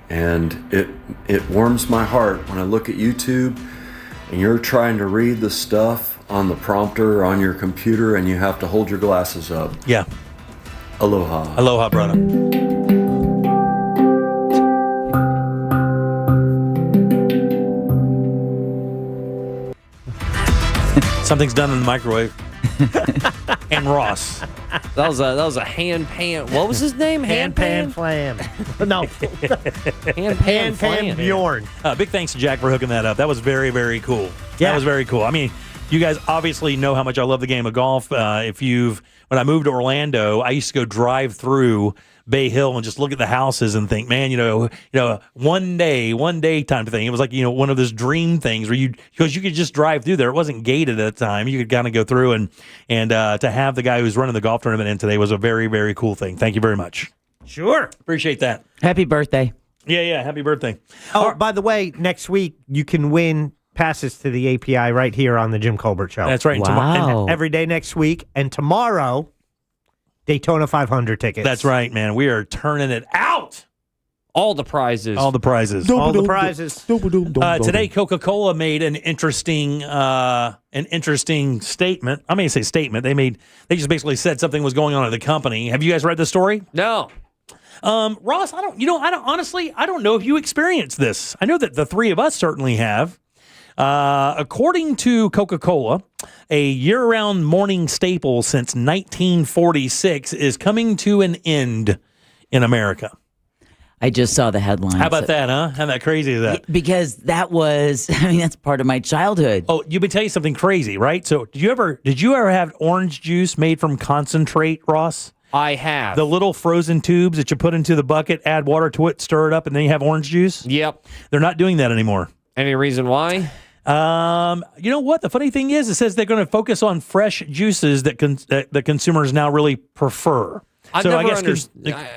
and it warms my heart when I look at YouTube and you're trying to read the stuff on the prompter on your computer and you have to hold your glasses up. Yeah. Aloha. Aloha, brother. Something's done in the microwave. And Ross. That was a hand pan. What was his name? Hand pan flam. No. Hand pan Bjorn. Big thanks to Jack for hooking that up. That was very, very cool. Yeah. That was very cool. I mean, you guys obviously know how much I love the game of golf. When I moved to Orlando, I used to go drive through Bay Hill and just look at the houses and think, man, one day type of thing. It was like, one of those dream things where because you could just drive through there. It wasn't gated at the time. You could kind of go through and to have the guy who's running the golf tournament in today was a very, very cool thing. Thank you very much. Sure. Appreciate that. Happy birthday. Yeah. Happy birthday. Oh, by the way, next week you can win passes to the API right here on the Jim Colbert Show. That's right. Wow. And every day next week. And tomorrow, Daytona 500 tickets. That's right, man. We are turning it out. All the prizes. All the prizes. Today, Coca-Cola made an interesting statement. I mean, say statement. They just basically said something was going on at the company. Have you guys read the story? No. Ross, I don't know if you experienced this. I know that the three of us certainly have. According to Coca-Cola, a year-round morning staple since 1946 is coming to an end in America. I just saw the headlines. How about that, huh? How that crazy is that? Because that's part of my childhood. Oh, let me tell you something crazy, right? So did you ever have orange juice made from concentrate, Ross? I have. The little frozen tubes that you put into the bucket, add water to it, stir it up, and then you have orange juice? Yep. They're not doing that anymore. Any reason why? You know what? The funny thing is, it says they're going to focus on fresh juices that the consumers now really prefer. So I guess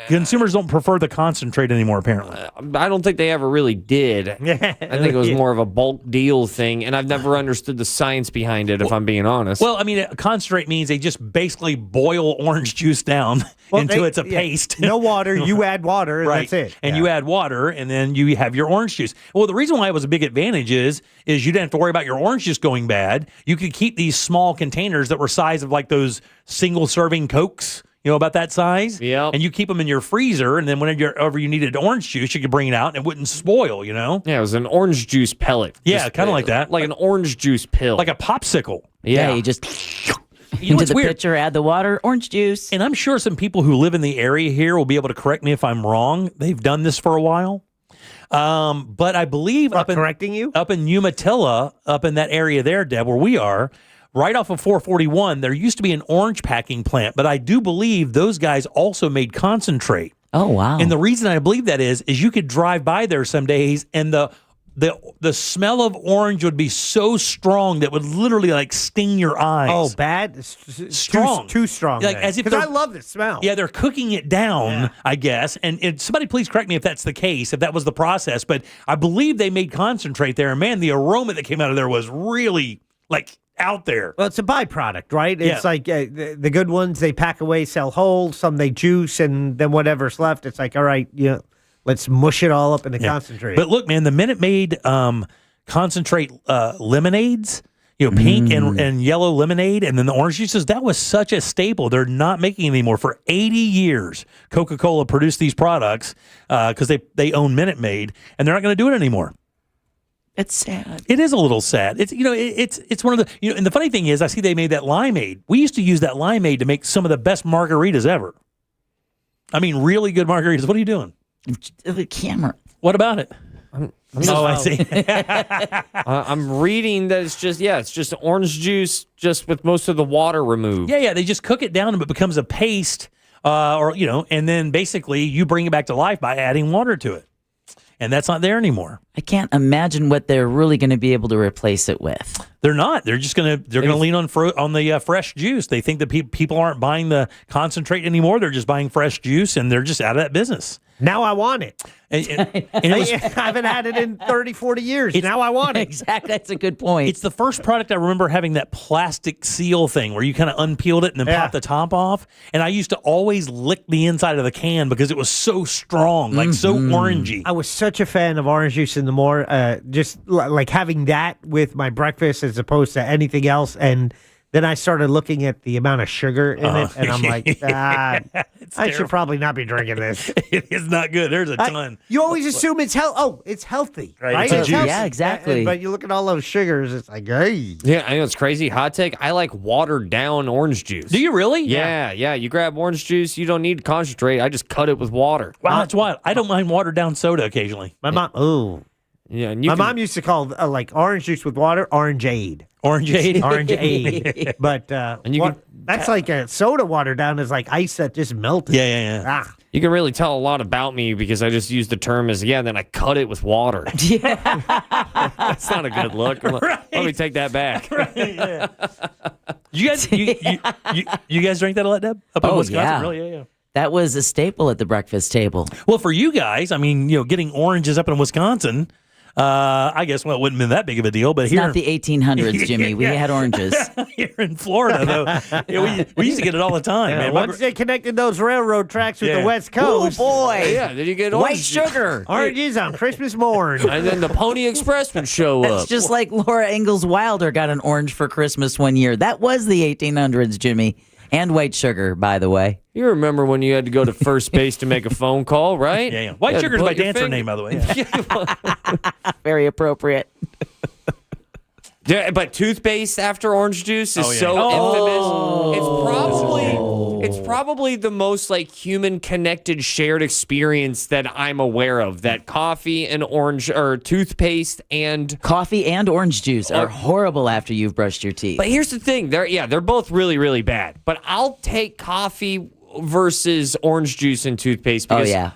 consumers don't prefer the concentrate anymore, apparently. I don't think they ever really did. I think it was more of a bulk deal thing, and I've never understood the science behind it, if I'm being honest. Well, I mean, concentrate means they just basically boil orange juice down until it's a paste. No water, you add water, and that's it. And you add water, and then you have your orange juice. Well, the reason why it was a big advantage is you didn't have to worry about your orange juice going bad. You could keep these small containers that were size of like those single-serving Cokes. You know, about that size? Yeah. And you keep them in your freezer, and then whenever you needed orange juice, you could bring it out, and it wouldn't spoil, you know? Yeah, it was an orange juice pellet. Yeah, kind of like that. Like an orange juice pill. Like a popsicle. Yeah, you just into the pitcher, add the water, orange juice. And I'm sure some people who live in the area here will be able to correct me if I'm wrong. They've done this for a while. But I believe correcting you? Up in Umatilla, up in that area there, Deb, where we are, right off of 441, there used to be an orange packing plant, but I do believe those guys also made concentrate. Oh, wow. And the reason I believe that is you could drive by there some days, and the smell of orange would be so strong that would literally like sting your eyes. Oh, bad? Strong. Too strong. Like, as if because I love the smell. Yeah, they're cooking it down, I guess. And somebody please correct me if that's the case, if that was the process. But I believe they made concentrate there. And man, the aroma that came out of there was really like out there. Well, it's a byproduct, right? It's like the good ones they pack away, sell whole. Some they juice, and then whatever's left, it's like, all right, let's mush it all up in the concentrate. But look, man, the Minute Maid concentrate lemonades, pink and yellow lemonade, and then the orange juices, that was such a staple. They're not making it anymore. For 80 years, Coca-Cola produced these products because they own Minute Maid, and they're not going to do it anymore. It's sad. It is a little sad. It's it's one of the and the funny thing is I see they made that limeade. We used to use that limeade to make some of the best margaritas ever. I mean, really good margaritas. What are you doing? The camera. What about it? I see. I'm reading that it's just orange juice, just with most of the water removed. Yeah. They just cook it down and it becomes a paste, and then basically you bring it back to life by adding water to it. And that's not there anymore. I can't imagine what they're really going to be able to replace it with. They're not. They're just going to lean on the fresh juice. They think that people aren't buying the concentrate anymore. They're just buying fresh juice, and they're just out of that business. Now I want it. And I haven't had it in 30, 40 years. Now I want it. Exactly. That's a good point. It's the first product I remember having that plastic seal thing where you kind of unpeeled it and then pop the top off. And I used to always lick the inside of the can because it was so strong, like so orangey. I was such a fan of orange juice in the morning, just like having that with my breakfast as opposed to anything else. And then I started looking at the amount of sugar in it, and I'm like, I should probably not be drinking this. It is not good. There's a ton. You always assume it's it's healthy, right? It's juice. Yeah, exactly. But you look at all those sugars, it's like, hey. Yeah, I know it's crazy. Hot take. I like watered down orange juice. Do you really? Yeah. You grab orange juice. You don't need to concentrate. I just cut it with water. Wow, that's wild. I don't mind watered down soda occasionally. My mom, Yeah, and my mom used to call like orange juice with water orangeade. Orangeade. But that's like a soda watered down is like ice that just melted. Yeah. You can really tell a lot about me because I just used the term as, then I cut it with water. Yeah. That's not a good look. Let me take that back. You guys drink that a lot, Deb? Up in Wisconsin? Yeah. Really? Yeah. That was a staple at the breakfast table. Well, for you guys, I mean, getting oranges up in Wisconsin, I guess, it wouldn't have been that big of a deal. But it's here, not the 1800s, Jimmy. We had oranges. Here in Florida, though, we used to get it all the time. Man. Once they connected those railroad tracks with the West Coast. Oh, boy. Yeah, did you get white sugar? Oranges on Christmas morn. And then the Pony Express would show up. It's just like Laura Ingalls Wilder got an orange for Christmas one year. That was the 1800s, Jimmy. And white sugar, by the way. You remember when you had to go to first base to make a phone call, right? Yeah. White sugar is my dancer name, by the way. Very appropriate. Yeah, but toothpaste after orange juice is so infamous. It's probably the most like human connected shared experience that I'm aware of. That coffee and orange or toothpaste and coffee and orange juice are horrible after you've brushed your teeth. But here's the thing: they're both really, really bad. But I'll take coffee versus orange juice and toothpaste. Because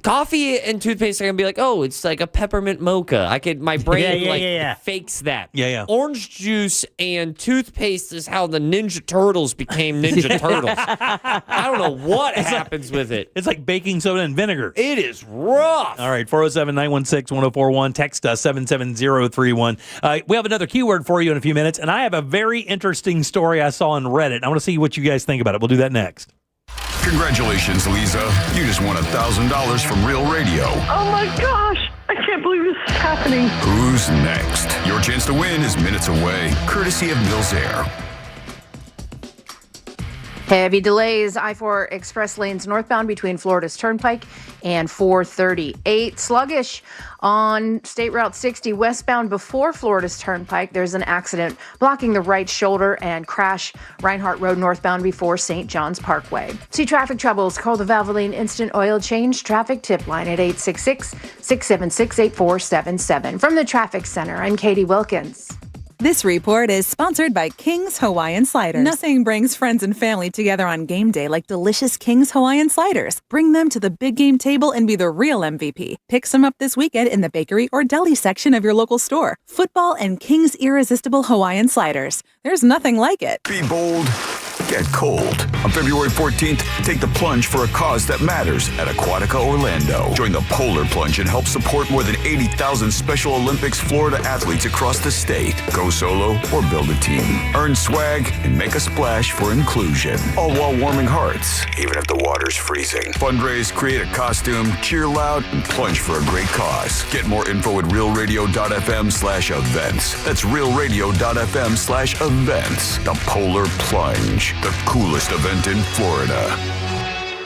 Coffee and toothpaste, I can be like, oh, it's like a peppermint mocha. My brain fakes that. Yeah. Orange juice and toothpaste is how the Ninja Turtles became Ninja Turtles. I don't know what happens with it. It's like baking soda and vinegar. It is rough. All right, 407-916-1041. Text us 77031. We have another keyword for you in a few minutes, and I have a very interesting story I saw on Reddit. I want to see what you guys think about it. We'll do that next. Congratulations, Lisa. You just won $1,000 from Real Radio. Oh my gosh, I can't believe this is happening. Who's next? Your chance to win is minutes away, courtesy of Mills Air. Heavy delays, I-4 express lanes northbound between Florida's Turnpike and 438. Sluggish on State Route 60 westbound before Florida's Turnpike. There's an accident blocking the right shoulder and crash Reinhardt Road northbound before St. John's Parkway. See traffic troubles, call the Valvoline Instant Oil Change traffic tip line at 866-676-8477. From the Traffic Center, I'm Katie Wilkins. This report is sponsored by King's Hawaiian Sliders. Nothing brings friends and family together on game day like delicious King's Hawaiian Sliders. Bring them to the big game table and be the real MVP. Pick some up this weekend in the bakery or deli section of your local store. Football and King's Irresistible Hawaiian Sliders. There's nothing like it. Be bold, get cold. On February 14th, take the plunge for a cause that matters at Aquatica Orlando. Join the Polar Plunge and help support more than 80,000 Special Olympics Florida athletes across the state. Go solo or build a team. Earn swag and make a splash for inclusion. All while warming hearts, even if the water's freezing. Fundraise, create a costume, cheer loud, and plunge for a great cause. Get more info at realradio.fm/events. That's realradio.fm/events. The Polar Plunge. The coolest event in Florida.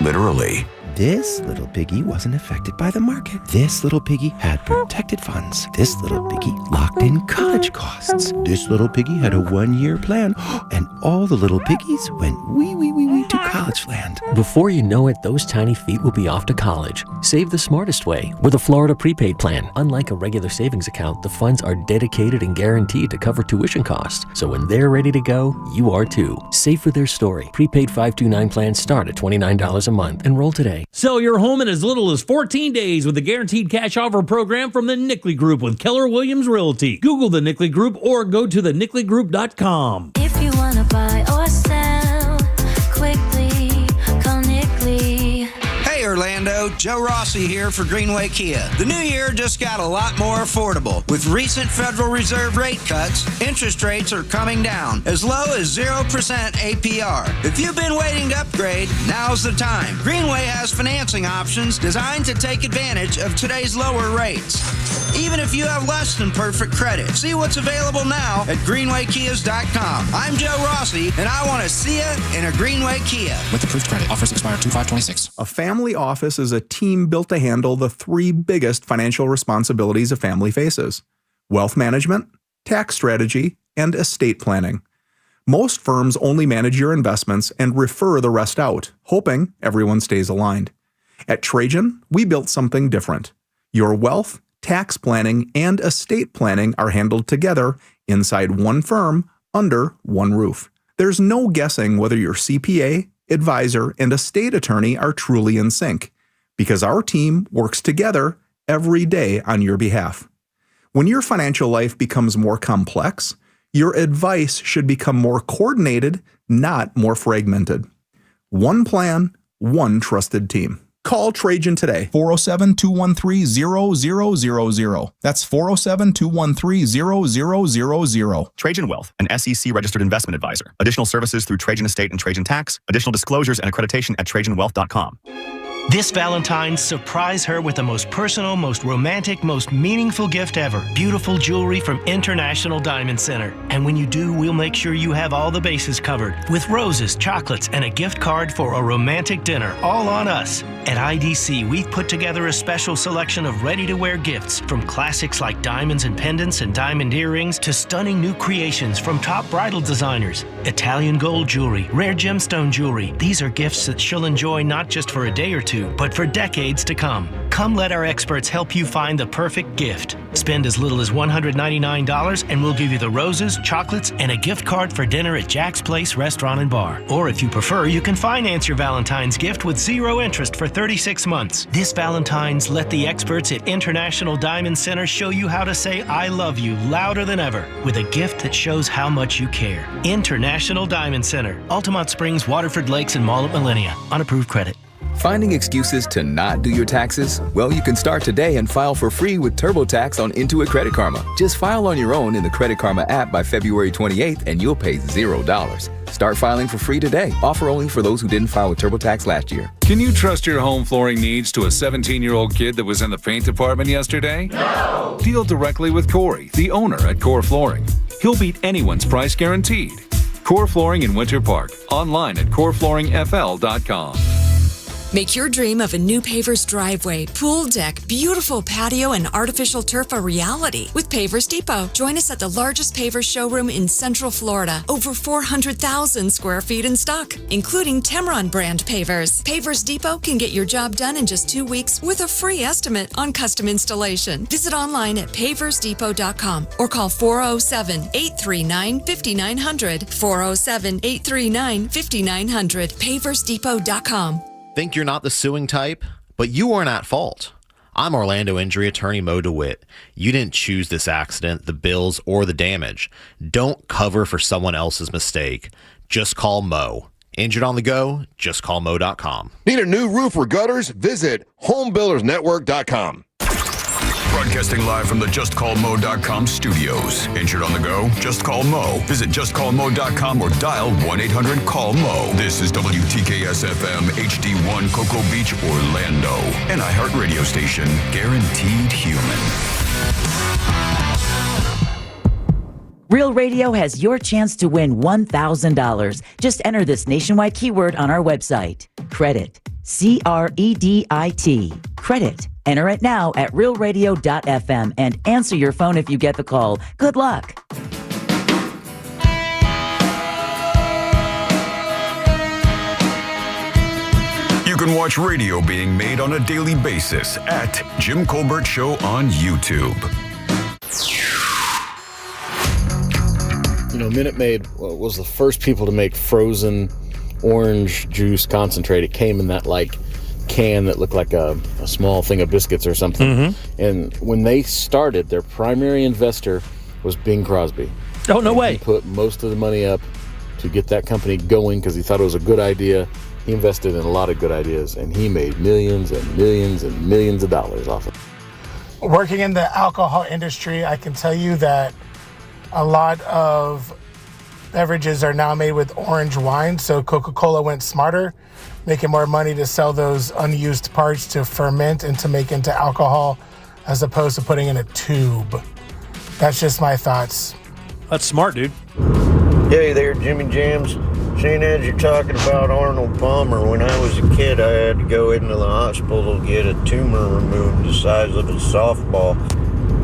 Literally. This little piggy wasn't affected by the market. This little piggy had protected funds. This little piggy locked in college costs. This little piggy had a 1-year plan. And all the little piggies went wee to college land. Before you know it, those tiny feet will be off to college. Save the smartest way with a Florida prepaid plan. Unlike a regular savings account, the funds are dedicated and guaranteed to cover tuition costs. So when they're ready to go, you are too. Save for their story. Prepaid 529 plans start at $29 a month. Enroll today. Sell your home in as little as 14 days with the Guaranteed Cash Offer program from the Nickley Group with Keller Williams Realty. Google the Nickley Group or go to thenickley.com. If you want to buy or sell quickly, call Nickley. Hey Orlando, Joe Rossi here for Greenway Kia. The new year just got a lot more affordable. With recent Federal Reserve rate cuts, interest rates are coming down, as low as 0% APR. If you've been waiting to upgrade, now's the time. Greenway has financing options designed to take advantage of today's lower rates. Even if you have less than perfect credit. See what's available now at greenwaykias.com. I'm Joe Rossi, and I want to see you in a Greenway Kia. With approved credit, offers expire 2/5/26. A family office is a team built to handle the 3 biggest financial responsibilities a family faces: wealth management, tax strategy, and estate planning. Most firms only manage your investments and refer the rest out, hoping everyone stays aligned. At Trajan, we built something different. Your wealth, tax planning, and estate planning are handled together inside one firm under one roof. There's no guessing whether your CPA, advisor, and estate attorney are truly in sync, because our team works together every day on your behalf. When your financial life becomes more complex, your advice should become more coordinated, not more fragmented. One plan, one trusted team. Call Trajan today. 407-213-0000. That's 407-213-0000. Trajan Wealth, an SEC registered investment advisor. Additional services through Trajan Estate and Trajan Tax. Additional disclosures and accreditation at TrajanWealth.com. This Valentine's, surprise her with the most personal, most romantic, most meaningful gift ever. Beautiful jewelry from International Diamond Center. And when you do, we'll make sure you have all the bases covered with roses, chocolates, and a gift card for a romantic dinner, all on us. At IDC, we've put together a special selection of ready-to-wear gifts, from classics like diamonds and pendants and diamond earrings to stunning new creations from top bridal designers. Italian gold jewelry, rare gemstone jewelry. These are gifts that she'll enjoy not just for a day or two, to, but for decades to come. Come let our experts help you find the perfect gift. Spend as little as $199 and we'll give you the roses, chocolates, and a gift card for dinner at Jack's Place Restaurant and Bar. Or if you prefer, you can finance your Valentine's gift with 0 interest for 36 months. This Valentine's, let the experts at International Diamond Center show you how to say I love you louder than ever with a gift that shows how much you care. International Diamond Center, Altamont Springs, Waterford Lakes, and Mall at Millennia. On approved credit. Finding excuses to not do your taxes? Well, you can start today and file for free with TurboTax on Intuit Credit Karma. Just file on your own in the Credit Karma app by February 28th and you'll pay $0. Start filing for free today. Offer only for those who didn't file with TurboTax last year. Can you trust your home flooring needs to a 17-year-old kid that was in the paint department yesterday? No! Deal directly with Corey, the owner at Core Flooring. He'll beat anyone's price guaranteed. Core Flooring in Winter Park. Online at coreflooringfl.com. Make your dream of a new paver's driveway, pool deck, beautiful patio, and artificial turf a reality with Pavers Depot. Join us at the largest pavers showroom in Central Florida. Over 400,000 square feet in stock, including Temron brand pavers. Pavers Depot can get your job done in just 2 weeks with a free estimate on custom installation. Visit online at paversdepot.com or call 407-839-5900. 407-839-5900. paversdepot.com. Think you're not the suing type? But you aren't at fault. I'm Orlando injury attorney Mo DeWitt. You didn't choose this accident, the bills, or the damage. Don't cover for someone else's mistake. Just call Mo. Injured on the go? Just call Mo.com. Need a new roof or gutters? Visit homebuildersnetwork.com. Broadcasting live from the JustCallMo.com studios. Injured on the go? Just call Mo. Visit JustCallMo.com or dial 1-800-CALL-MO. This is WTKS-FM HD1 Cocoa Beach, Orlando. An iHeart radio station. Guaranteed human. Real Radio has your chance to win $1,000. Just enter this nationwide keyword on our website. Credit. C-R-E-D-I-T. Credit. Enter it now at realradio.fm and answer your phone if you get the call. Good luck. You can watch radio being made on a daily basis at Jim Colbert Show on YouTube. You know, Minute Maid was the first people to make frozen orange juice concentrate. It came in that like can that looked like a small thing of biscuits or something. Mm-hmm. And when they started, their primary investor was Bing Crosby. Oh, no way. He put most of the money up to get that company going because he thought it was a good idea. He invested in a lot of good ideas, and he made millions and millions and millions of dollars off it. Working in the alcohol industry, I can tell you that a lot of beverages are now made with orange wine. So Coca-Cola went smarter, making more money to sell those unused parts to ferment and to make into alcohol as opposed to putting in a tube. That's just my thoughts. That's smart, dude. Hey there, Jimmy Jams. Seeing as you're talking about Arnold Palmer, when I was a kid, I had to go into the hospital to get a tumor removed the size of a softball.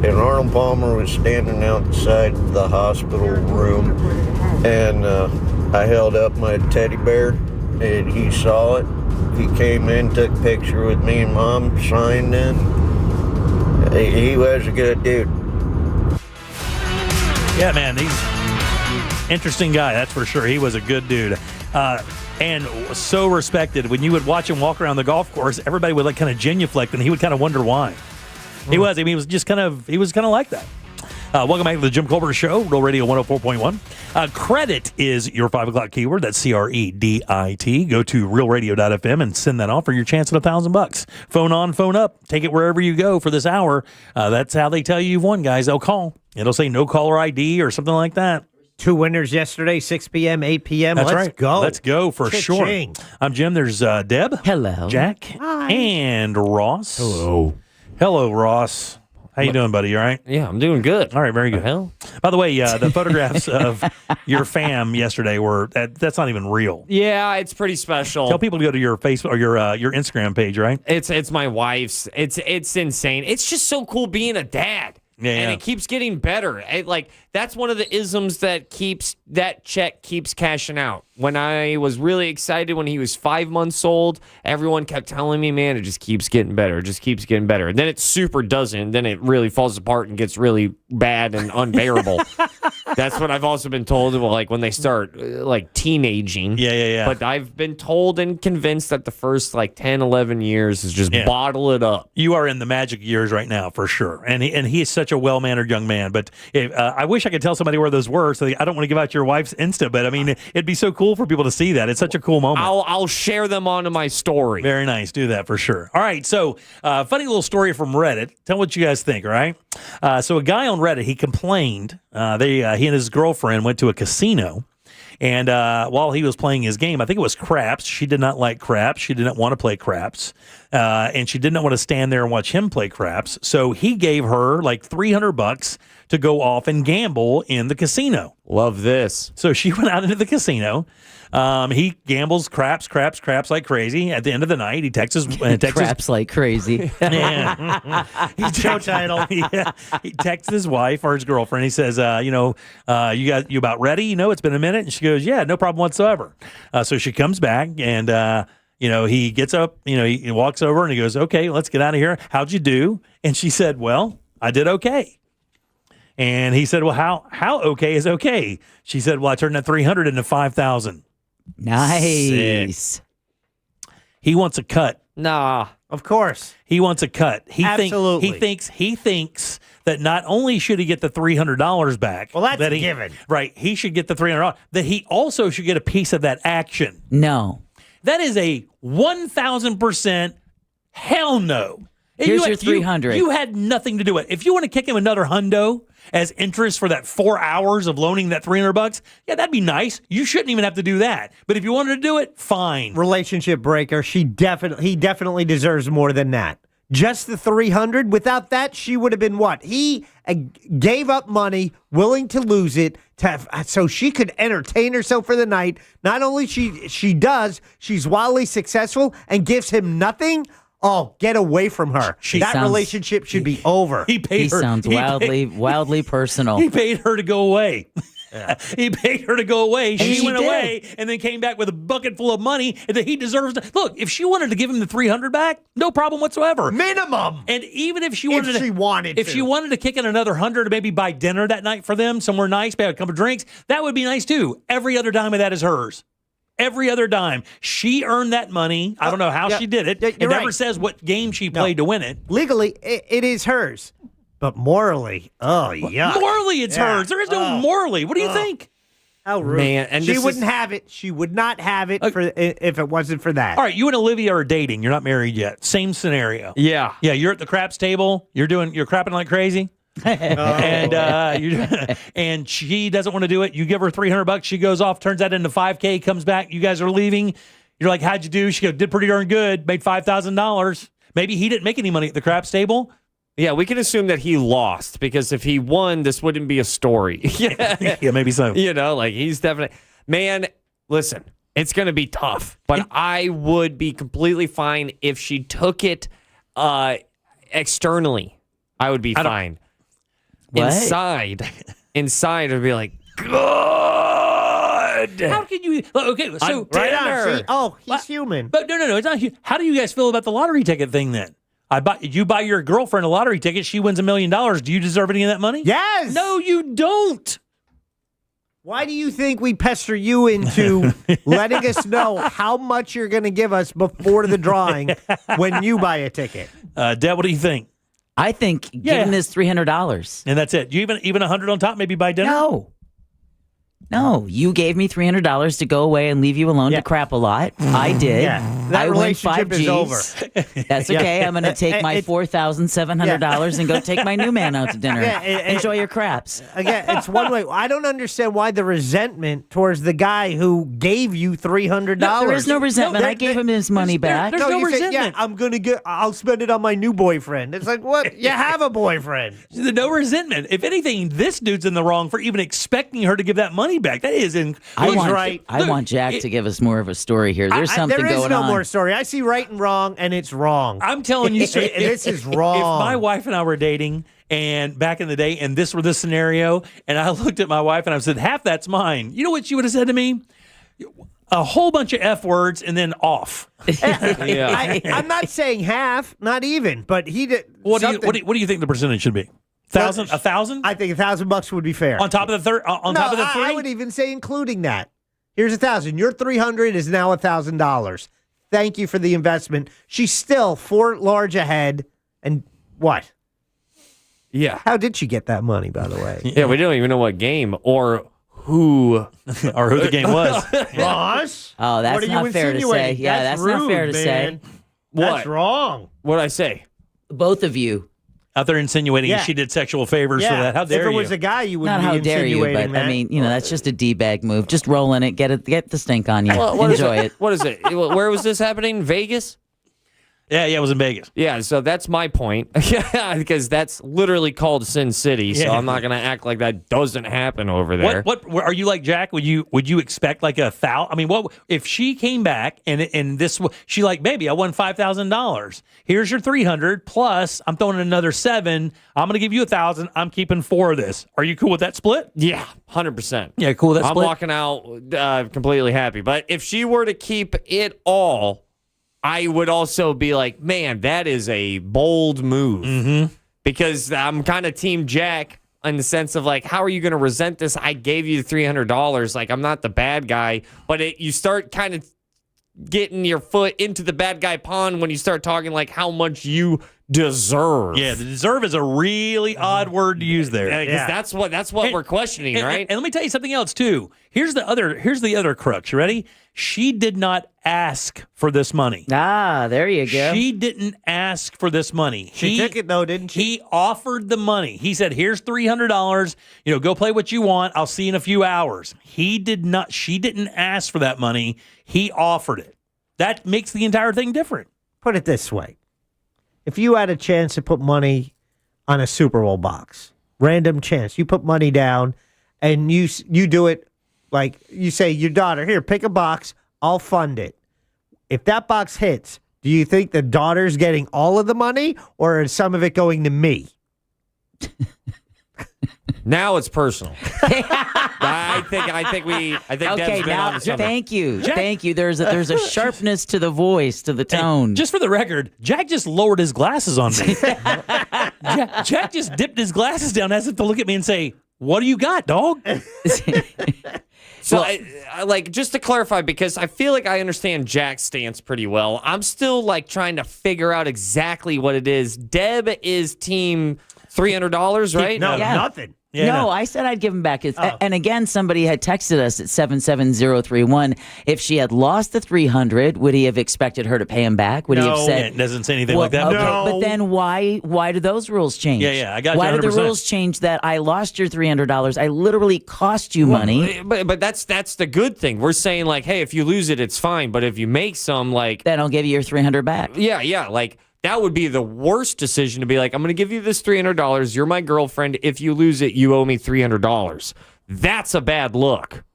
And Arnold Palmer was standing outside the hospital room, and I held up my teddy bear, and he saw it. He came in, took a picture with me and Mom, signed in. He was a good dude. Yeah, man, he's interesting guy, that's for sure. He was a good dude. And so respected. When you would watch him walk around the golf course, everybody would like kind of genuflect, and he would kind of wonder why. He was just kind of like that. Welcome back to the Jim Colbert Show, Real Radio 104.1. Credit is your 5 o'clock keyword. That's C-R-E-D-I-T. Go to realradio.fm and send that off for your chance at $1,000. Phone on, phone up. Take it wherever you go for this hour. That's how they tell you you've won, guys. They'll call. It'll say no caller ID or something like that. 2 winners yesterday, 6 p.m., 8 p.m. That's Let's right. go. Let's go for sure. I'm Jim. There's Deb. Hello. Jack. Hi. And Ross. Hello, Ross. How you doing, buddy? You all right? Yeah, I'm doing good. All right, very good. Hell? By the way, the photographs of your fam yesterday that's not even real. Yeah, it's pretty special. Tell people to go to your Facebook or your Instagram page, right? It's my wife's. It's insane. It's just so cool being a dad. And it keeps getting better. That's one of the isms that check keeps cashing out. When I was really excited when he was 5 months old, everyone kept telling me, man, it just keeps getting better. It just keeps getting better. And then it super doesn't. And then it really falls apart and gets really bad and unbearable. That's what I've also been told, when they start teenaging. Yeah. But I've been told and convinced that the first 10, 11 years is just bottle it up. You are in the magic years right now for sure. And he is such a well-mannered young man. But I wish I could tell somebody where those were. So I don't want to give out your wife's Insta, but I mean, it'd be so cool for people to see that. It's such a cool moment. I'll share them onto my story. Very nice. Do that for sure. All right. So funny little story from Reddit. Tell me what you guys think. All right. So a guy on Reddit, he complained. He and his girlfriend went to a casino. And while he was playing his game, I think it was craps. She did not like craps. She didn't want to play craps. And she did not want to stand there and watch him play craps. So he gave her $300 to go off and gamble in the casino. Love this. So she went out into the casino. He gambles craps like crazy. At the end of the night, he texts craps like crazy. Yeah. Show title. Yeah. He texts his wife or his girlfriend. He says, you about ready? It's been a minute. And she goes, yeah, no problem whatsoever. So she comes back and, he gets up, he walks over and he goes, okay, let's get out of here. How'd you do? And she said, well, I did okay. And he said, well, how okay is okay? She said, well, I turned that 300 into 5,000. Nice. Sick. He wants a cut. Nah. Of course. He wants a cut. Absolutely. He thinks that not only should he get the $300 back. Well, that's a given. Right. He should get the $300. That he also should get a piece of that action. No. That is a 1,000% hell no. Here's your 300. You had nothing to do with it. If you want to kick him another hundo as interest for that 4 hours of loaning that $300, yeah, that'd be nice. You shouldn't even have to do that. But if you wanted to do it, fine. Relationship breaker. He definitely deserves more than that. Just the 300. Without that, she would have been what? He gave up money, willing to lose it, so she could entertain herself for the night. Not only she does, she's wildly successful and gives him nothing. Oh, get away from her. Relationship should be over. He sounds wildly personal. He paid her to go away. Yeah. He paid her to go away. She went away and then came back with a bucket full of money that he deserves. Look, if she wanted to give him the 300 back, no problem whatsoever. Minimum. And even if she wanted to kick in another 100 to maybe buy dinner that night for them, somewhere nice, maybe a couple of drinks, that would be nice too. Every other dime of that is hers. Every other dime. She earned that money. I don't know how she did it. It never says what game she played to win it. Legally, it is hers. But morally, morally, it's hers. There is no morally. What do you think? How rude. Man, and she wouldn't have it. She would not have it if it wasn't for that. All right, you and Olivia are dating. You're not married yet. Same scenario. Yeah. Yeah, you're at the craps table. You're crapping like crazy. And she doesn't want to do it. You give her $300. She goes off, turns that into $5,000, comes back. You guys are leaving. You're like, how'd you do? She goes, did pretty darn good. Made $5,000. Maybe he didn't make any money at the craps table. Yeah, we can assume that he lost because if he won, this wouldn't be a story. Yeah, maybe so. He's definitely... Man, listen, it's going to be tough, but I would be completely fine if she took it externally. I would be fine. What? Inside, I'd be like, good. How can you? Okay, so right on. See? Oh, he's human. But no, it's not. How do you guys feel about the lottery ticket thing then? You buy your girlfriend a lottery ticket. She wins $1 million. Do you deserve any of that money? Yes. No, you don't. Why do you think we pester you into letting us know how much you're going to give us before the drawing when you buy a ticket? Deb, what do you think? I think give him this $300. And that's it. You even 100 on top, maybe buy dinner? No, you gave me $300 to go away and leave you alone to crap a lot. I did. Yeah. That relationship is over. That's okay. I'm going to take my $4,700 and go take my new man out to dinner. Enjoy your craps. Again, it's one way. I don't understand why the resentment towards the guy who gave you $300. No, there is no resentment. I gave him his money back. There's no resentment. I'll spend it on my new boyfriend. It's like, what? You have a boyfriend. No resentment. If anything, this dude's in the wrong for even expecting her to give that money back. That is I want Jack to give us more of a story here. There's something going on horror story. I see right and wrong, and it's wrong. I'm telling you, straight, this is wrong. If my wife and I were dating, and back in the day, and this were this scenario, and I looked at my wife and I said, half that's mine. You know what she would have said to me? A whole bunch of F words and then off. I'm not saying half, not even, but he did. What do you think the percentage should be? 1,000? 1,000? I think $1,000 would be fair. On top of the third? On top of the three? I would even say including that. Here's 1,000. Your 300 is now $1,000. Thank you for the investment. She's still 4 large ahead. And what? Yeah. How did she get that money, by the way? Yeah, we don't even know what game or who the game was. Ross? Oh, that's not fair to say. Yeah, that's rude, not fair to say. man. That's wrong. What'd I say? Both of you. Out there insinuating she did sexual favors for that. How dare you? If it was a guy, you wouldn't Not be how dare you, insinuating but that. I mean, that's just a D-bag move. Just roll in it, get the stink on you. Enjoy it. What is it? Where was this happening? Vegas? Yeah, it was in Vegas. Yeah, so that's my point. Yeah, because that's literally called Sin City, so I'm not going to act like that doesn't happen over there. What are you like, Jack? Would you expect like $1,000? I mean, what if she came back and this she like, baby, I won $5,000. Here's your 300 plus I'm throwing in another 7. I'm going to give you 1,000. I'm keeping 4 of this. Are you cool with that split? Yeah, 100%. Yeah, cool with that split. I'm walking out completely happy. But if she were to keep it all, I would also be like, man, that is a bold move. Mm-hmm. Because I'm kind of Team Jack in the sense of like, how are you going to resent this? I gave you the $300. Like, I'm not the bad guy. But you start kind of getting your foot into the bad guy pond when you start talking like how much you deserve. Yeah, the deserve is a really odd word to use there. Because that's what we're questioning, right? And let me tell you something else too. Here's the other crux. You ready? She did not ask for this money. There you go. She didn't ask for this money. She took it though, didn't she? He offered the money. He said, "Here's $300. Go play what you want. I'll see you in a few hours." He did not. She didn't ask for that money. He offered it. That makes the entire thing different. Put it this way. If you had a chance to put money on a Super Bowl box, random chance, you put money down and you do it like you say, your daughter, here, pick a box, I'll fund it. If that box hits, do you think the daughter's getting all of the money or is some of it going to me? Now it's personal. I think Okay, Deb's been now on something. thank you. There's a sharpness to the voice, to the tone. Just for the record, Jack just lowered his glasses on me. Jack just dipped his glasses down as if to look at me and say, "What do you got, dog?" So, I like, just to clarify, because I feel like I understand Jack's stance pretty well. I'm still like trying to figure out exactly what it is. Deb is team $300, right? No, nothing. Yeah, no, I said I'd give him back. And again, somebody had texted us at 77031. If she had lost the 300, would he have expected her to pay him back? Would he have said? It doesn't say anything like that. Okay, No. but then why do those rules change? Yeah, I got you Why did the 100%. rules change that I lost your $300? I literally cost you money. But that's the good thing. We're saying like, hey, if you lose it, it's fine. But if you make some, like, Then I'll give you your 300 back. yeah, like. That would be the worst decision to be like, I'm going to give you this $300. You're my girlfriend. If you lose it, you owe me $300. That's a bad look.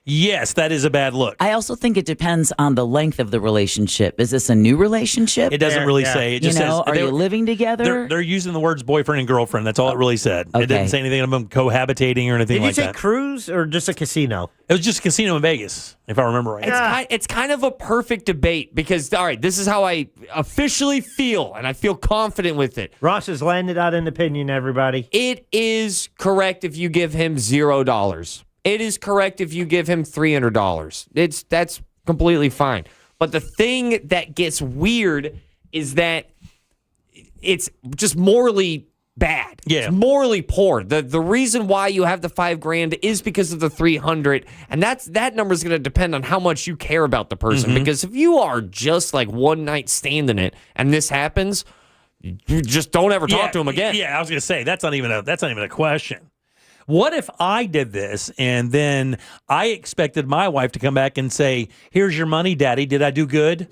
Yes, that is a bad look. I also think it depends on the length of the relationship. Is this a new relationship? It doesn't really say. It just says, are you living together? They're using the words boyfriend and girlfriend. That's all it really said. It didn't say anything about them cohabitating or anything Did you like say that. cruise or just a casino? It was just a casino in Vegas, if I remember right. It's kind of a perfect debate because, all right, this is how I officially feel, and I feel confident with it. Ross has landed out an opinion, everybody. It is correct if you give him $0. It is correct if you give him $300. That's completely fine. But the thing that gets weird is that it's just morally bad. Yeah. It's morally poor. The reason why you have the $5,000 is because of the 300, and that number is going to depend on how much you care about the person. Mm-hmm. Because if you are just like one night standing it and this happens, you just don't ever talk to him again. Yeah, I was going to say that's not even a question. What if I did this and then I expected my wife to come back and say, "Here's your money, Daddy. Did I do good?"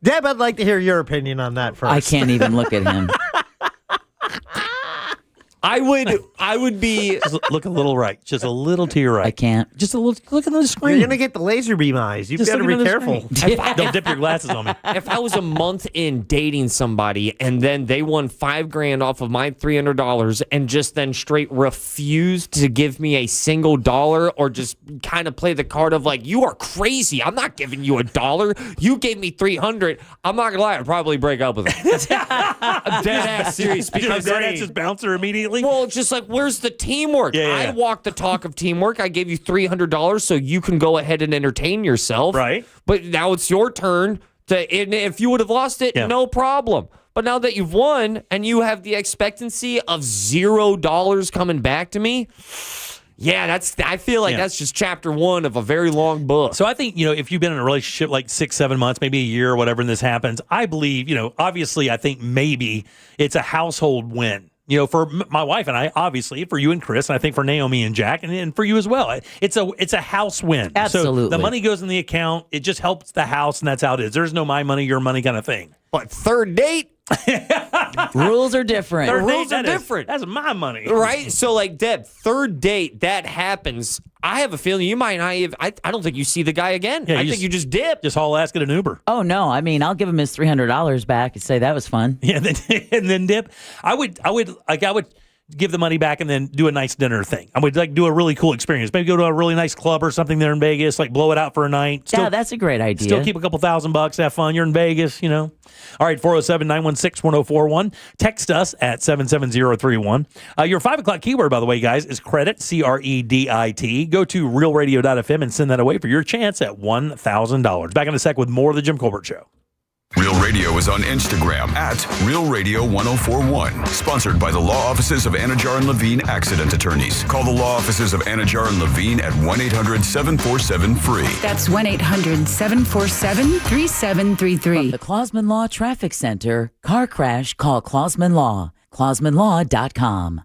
Deb, I'd like to hear your opinion on that first. I can't even look at him. I would be. Just look a little right. Just a little to your right. I can't. Just a little. Look at the screen. You're going to get the laser beam eyes. You've Just got to looking be at the careful. screen. Don't dip your glasses on me. If I was a month in dating somebody and then they won $5,000 off of my $300 and just then straight refused to give me a single dollar or just kind of play the card of like, you are crazy. I'm not giving you $1. You gave me $300. I'm not gonna lie. I'd probably break up with him. I'm dead ass serious because dead ass just bouncer immediately. Well, it's just like, where's the teamwork? Yeah. I walk the talk of teamwork. I gave you $300 so you can go ahead and entertain yourself. Right. But now it's your turn and if you would have lost it, no problem. But now that you've won and you have the expectancy of $0 coming back to me, yeah, I feel like that's just chapter 1 of a very long book. So I think, if you've been in a relationship like 6-7 months, maybe a year or whatever, and this happens, I believe, obviously I think maybe it's a household win. For my wife and I, obviously, for you and Chris, and I think for Naomi and Jack, and for you as well. It's a house win. Absolutely. So the money goes in the account. It just helps the house, and that's how it is. There's no my money, your money kind of thing. But third date? Rules are different. Rules are different. That's my money. Right? So, like, Deb, third date, that happens. I have a feeling you might not even, I don't think you see the guy again. Yeah, I think you just dip. Just haul ass, get an Uber. Oh, no. I mean, I'll give him his $300 back and say that was fun. Yeah, and then dip. I would give the money back and then do a nice dinner thing. I would do a really cool experience. Maybe go to a really nice club or something there in Vegas, blow it out for a night. Yeah, that's a great idea. Still keep a couple $1,000, have fun. You're in Vegas, All right, 407-916-1041. Text us at 77031. Your 5 o'clock keyword, by the way, guys, is credit, CREDIT. Go to realradio.fm and send that away for your chance at $1,000. Back in a sec with more of the Jim Colbert Show. Real Radio is on Instagram at Real Radio 1041. Sponsored by the law offices of Anajar and Levine Accident Attorneys. Call the law offices of Anajar and Levine at 1-800-747-FREE. That's 1-800-747-3733. From the Clausman Law Traffic Center, car crash, call Clausman Law. ClausmanLaw.com.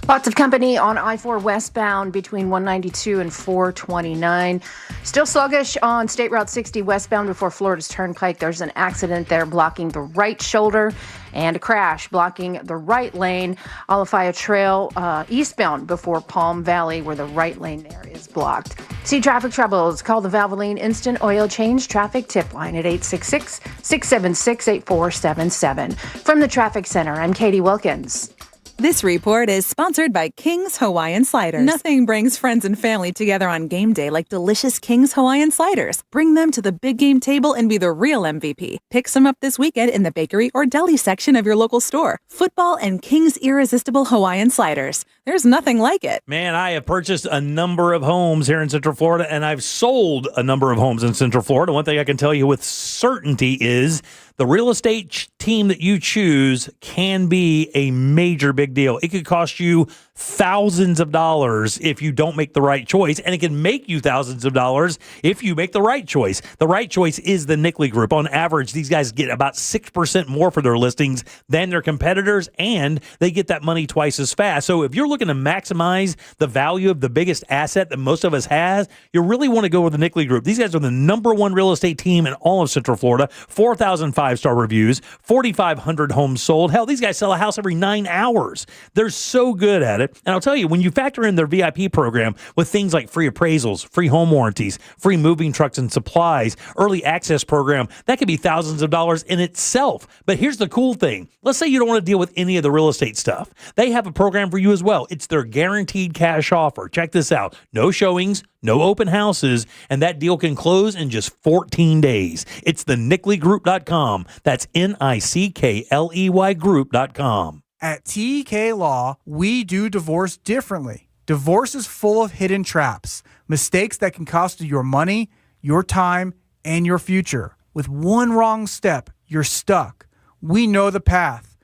Lots of company on I-4 westbound between 192 and 429. Still sluggish on State Route 60 westbound before Florida's Turnpike. There's an accident there blocking the right shoulder and a crash blocking the right lane. Alafaya Trail eastbound before Palm Valley where the right lane there is blocked. See traffic troubles? Call the Valvoline Instant Oil Change Traffic Tip Line at 866-676-8477. From the Traffic Center, I'm Katie Wilkins. This report is sponsored by King's Hawaiian Sliders. Nothing brings friends and family together on game day like delicious King's Hawaiian Sliders. Bring them to the big game table and be the real MVP. Pick some up this weekend in the bakery or deli section of your local store. Football and King's Irresistible Hawaiian Sliders. There's nothing like it. Man, I have purchased a number of homes here in Central Florida, and I've sold a number of homes in Central Florida. One thing I can tell you with certainty is the real estate team that you choose can be a major big deal. It could cost you thousands of dollars if you don't make the right choice, and it can make you thousands of dollars if you make the right choice. The right choice is the Nickley Group. On average, these guys get about 6% more for their listings than their competitors, and they get that money twice as fast. So if you're looking to maximize the value of the biggest asset that most of us has, you really want to go with the Nickley Group. These guys are the #1 real estate team in all of Central Florida. 4,000 5-star reviews, 4,500 homes sold. Hell, these guys sell a house every 9 hours. They're so good at it. And I'll tell you, when you factor in their VIP program with things like free appraisals, free home warranties, free moving trucks and supplies, early access program, that could be thousands of dollars in itself. But here's the cool thing. Let's say you don't want to deal with any of the real estate stuff. They have a program for you as well. It's their guaranteed cash offer. Check this out. No showings, no open houses, and that deal can close in just 14 days. It's the NickleyGroup.com. That's NICKLEY Group.com. At TEK Law, we do divorce differently. Divorce is full of hidden traps, mistakes that can cost you your money, your time, and your future. With one wrong step, you're stuck. We know the path.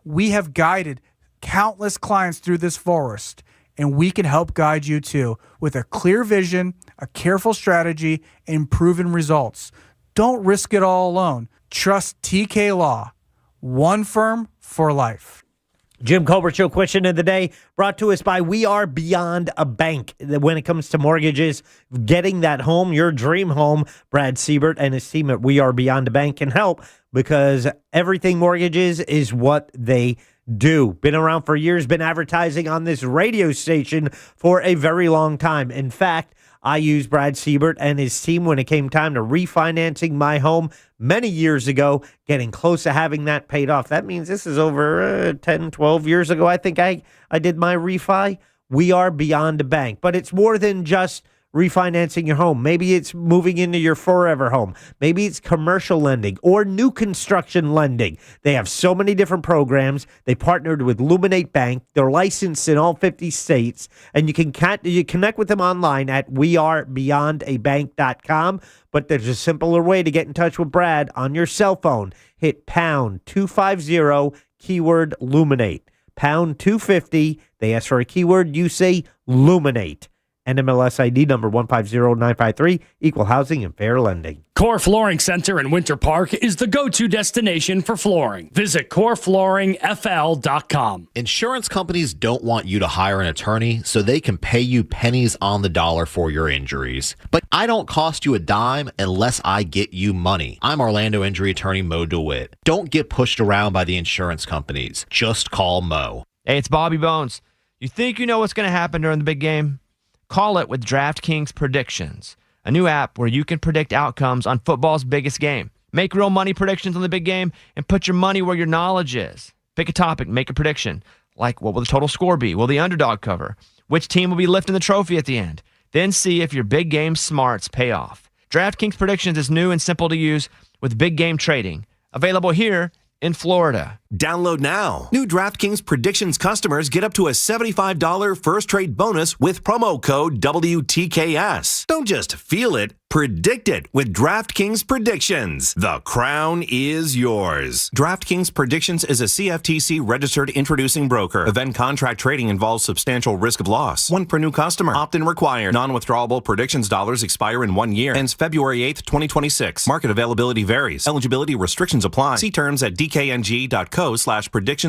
We have guided countless clients through this forest, and we can help guide you too with a clear vision, a careful strategy, and proven results. Don't risk it all alone. Trust TK Law. One firm for life. Jim Colbert Show question of the day brought to us by We Are Beyond a Bank. When it comes to mortgages, getting that home, your dream home, Brad Siebert and his team at We Are Beyond a Bank can help because everything mortgages is what they do. Been around for years, been advertising on this radio station for a very long time. In fact, I used Brad Siebert and his team when it came time to refinancing my home many years ago, getting close to having that paid off. That means this is over 10, 12 years ago. I think I did my refi. We are beyond a bank, but it's more than just refinancing your home. Maybe it's moving into your forever home. Maybe it's commercial lending or new construction lending. They have so many different programs. They partnered with Luminate Bank. They're licensed in all 50 states, and you connect with them online at wearebeyondabank.com. But there's a simpler way to get in touch with Brad on your cell phone. Hit pound 250 keyword Luminate. Pound 250. They ask for a keyword. You say Luminate. NMLS ID number 150953, equal housing and fair lending. Core Flooring Center in Winter Park is the go-to destination for flooring. Visit coreflooringfl.com. Insurance companies don't want you to hire an attorney so they can pay you pennies on the dollar for your injuries. But I don't cost you a dime unless I get you money. I'm Orlando injury attorney Mo DeWitt. Don't get pushed around by the insurance companies. Just call Mo. Hey, it's Bobby Bones. You think you know what's going to happen during the big game? Call it with DraftKings Predictions, a new app where you can predict outcomes on football's biggest game. Make real money predictions on the big game and put your money where your knowledge is. Pick a topic, make a prediction. Like, what will the total score be? Will the underdog cover? Which team will be lifting the trophy at the end? Then see if your big game smarts pay off. DraftKings Predictions is new and simple to use with big game trading. Available here in Florida. Download now. New DraftKings Predictions customers get up to a $75 first trade bonus with promo code WTKS. Don't just feel it, predict it with DraftKings Predictions. The crown is yours. DraftKings Predictions is a CFTC registered introducing broker. Event contract trading involves substantial risk of loss. One per new customer. Opt-in required. Non-withdrawable predictions dollars expire in 1 year. Ends February 8th, 2026. Market availability varies. Eligibility restrictions apply. See terms at dkng.co/predictions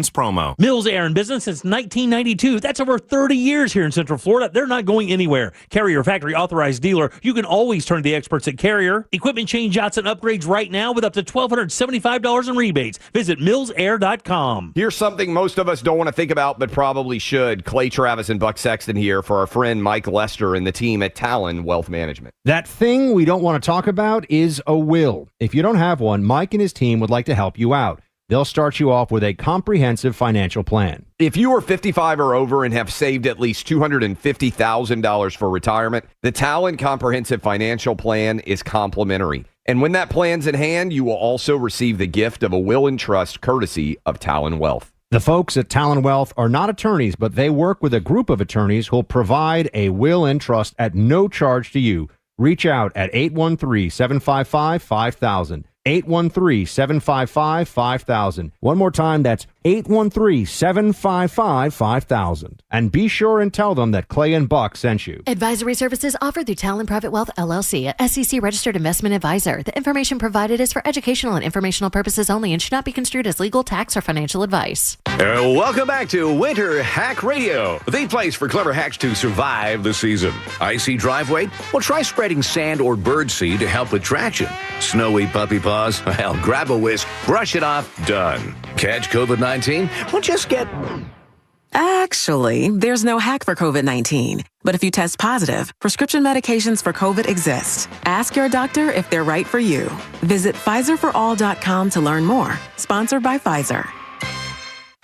promo. Mills Air in business since 1992. That's over 30 years here in Central Florida. They're not going anywhere. Carrier factory authorized dealer. You can always turn to the experts at Carrier. Equipment changeouts and upgrades right now with up to $1,275 in rebates. Visit millsair.com. Here's something most of us don't want to think about, but probably should. Clay Travis and Buck Sexton here for our friend Mike Lester and the team at Talon Wealth Management. That thing we don't want to talk about is a will. If you don't have one, Mike and his team would like to help you out. They'll start you off with a comprehensive financial plan. If you are 55 or over and have saved at least $250,000 for retirement, the Talon Comprehensive Financial Plan is complimentary. And when that plan's in hand, you will also receive the gift of a will and trust courtesy of Talon Wealth. The folks at Talon Wealth are not attorneys, but they work with a group of attorneys who'll provide a will and trust at no charge to you. Reach out at 813-755-5000. 813-755-5000. One more time, that's 813-755-5000. And be sure and tell them that Clay and Buck sent you. Advisory services offered through Talon Private Wealth, LLC, a SEC registered investment advisor. The information provided is for educational and informational purposes only and should not be construed as legal, tax, or financial advice. Welcome back to Winter Hack Radio, the place for clever hacks to survive the season. Icy driveway? Well, try spreading sand or birdseed to help with traction. Snowy puppy paws? Well, grab a whisk, brush it off, done. Catch COVID-19? Well, just get... Actually, there's no hack for COVID-19. But if you test positive, prescription medications for COVID exist. Ask your doctor if they're right for you. Visit PfizerForAll.com to learn more. Sponsored by Pfizer.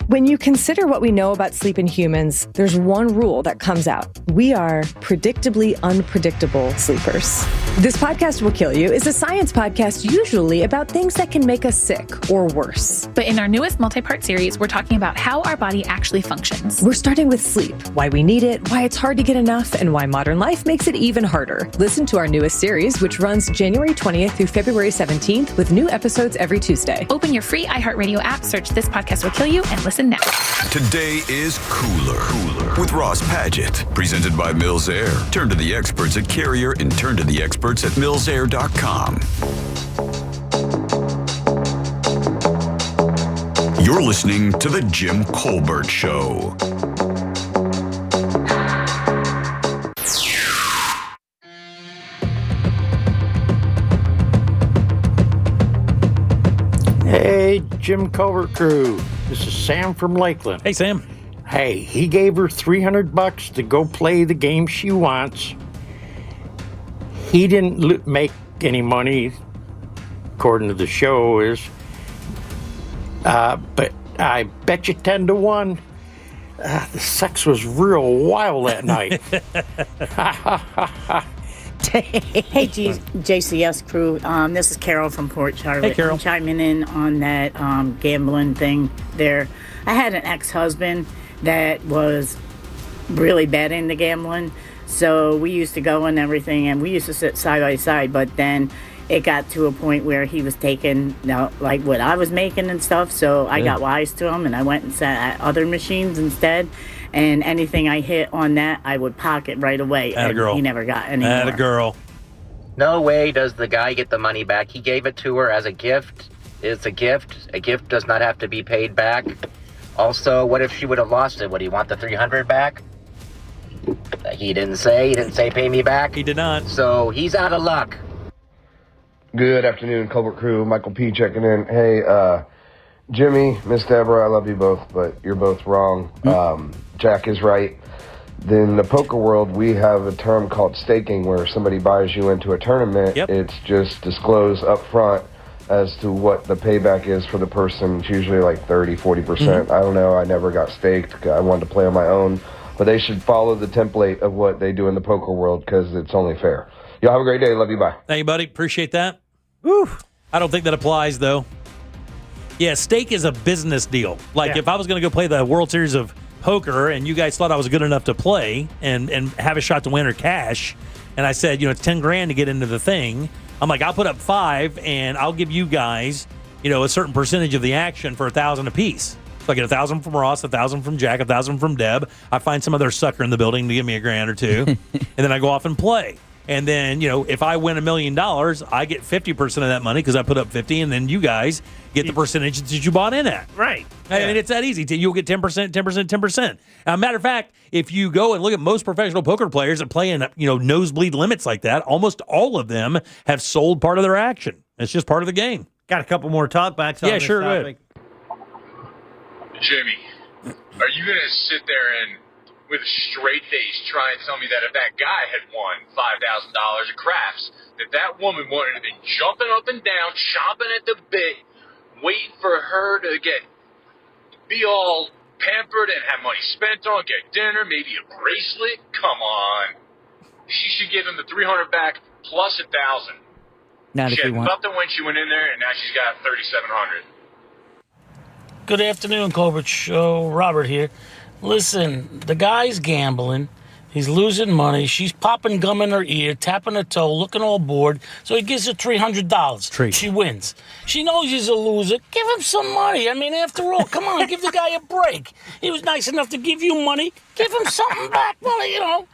When you consider what we know about sleep in humans, there's one rule that comes out. We are predictably unpredictable sleepers. This Podcast Will Kill You is a science podcast usually about things that can make us sick or worse. But in our newest multi-part series, we're talking about how our body actually functions. We're starting with sleep, why we need it, why it's hard to get enough, and why modern life makes it even harder. Listen to our newest series, which runs January 20th through February 17th with new episodes every Tuesday. Open your free iHeartRadio app, search This Podcast Will Kill You, and listen now. Today is Cooler with Ross Padgett, presented by Mills Air. Turn to the experts at Carrier and turn to the experts at millsair.com. You're listening to The Jim Colbert Show. Hey, Jim Covert crew. This is Sam from Lakeland. Hey, Sam. Hey, he gave her $300 to go play the game she wants. He didn't make any money, according to the show, but I bet you 10 to 1. The sex was real wild that night. Hey, JCS crew. This is Carol from Port Charlotte. Hey, Carol. I'm chiming in on that gambling thing there. I had an ex-husband that was really bad into gambling. So we used to go and everything, and we used to sit side by side. But then it got to a point where he was taking like what I was making and stuff. So I got wise to him, and I went and sat at other machines instead. And anything I hit on that, I would pocket right away. Atta and girl. he never got any more. Atta girl. No way does the guy get the money back. He gave it to her as a gift. It's a gift. A gift does not have to be paid back. Also, what if she would have lost it? Would he want the $300 back? He didn't say. He didn't say pay me back. He did not. So he's out of luck. Good afternoon, Culvert Crew. Michael P. checking in. Hey, Jimmy, Miss Deborah, I love you both, but you're both wrong. Jack is right. In the poker world, we have a term called staking, where somebody buys you into a tournament. It's just disclosed up front as to what the payback is for the person. It's usually like 30-40%. I don't know. I never got staked. I wanted to play on my own. But they should follow the template of what they do in the poker world, because it's only fair. Y'all have a great day. Love you. Bye. Thank you, buddy. Appreciate that. Whew. I don't think that applies, though. Yeah, stake is a business deal. Like, if I was going to go play the World Series of Poker and you guys thought I was good enough to play and have a shot to win or cash, and I said, it's 10 grand to get into the thing, I'm like, I'll put up 5 and I'll give you guys, a certain percentage of the action for $1,000 apiece. So I get 1,000 from Ross, 1,000 from Jack, 1,000 from Deb. I find some other sucker in the building to give me $1,000 or $2,000, and then I go off and play. And then, if I win $1 million, I get 50% of that money because I put up 50, and then you guys get the percentage that you bought in at. Right. I mean, it's that easy. You'll get 10%, 10%, 10%. As a matter of fact, if you go and look at most professional poker players that play in, nosebleed limits like that, almost all of them have sold part of their action. It's just part of the game. Got a couple more talkbacks on Yeah, this sure, topic. Jimmy, are you going to sit there and, with a straight face, try and tell me that if that guy had won $5,000 at craps, that woman wouldn't have been jumping up and down, chomping at the bit, waiting for her to be all pampered and have money spent on, get dinner, maybe a bracelet? Come on. She should give him the $300 back plus $1,000. Not She if had you want. nothing when she went in there, and now she's got $3,700. Good afternoon, Colbert Show. Robert here. Listen, the guy's gambling. He's losing money. She's popping gum in her ear, tapping her toe, looking all bored. So he gives her $300. Treat. She wins. She knows he's a loser. Give him some money. I mean, after all, come on, give the guy a break. He was nice enough to give you money. Give him something back. Well, I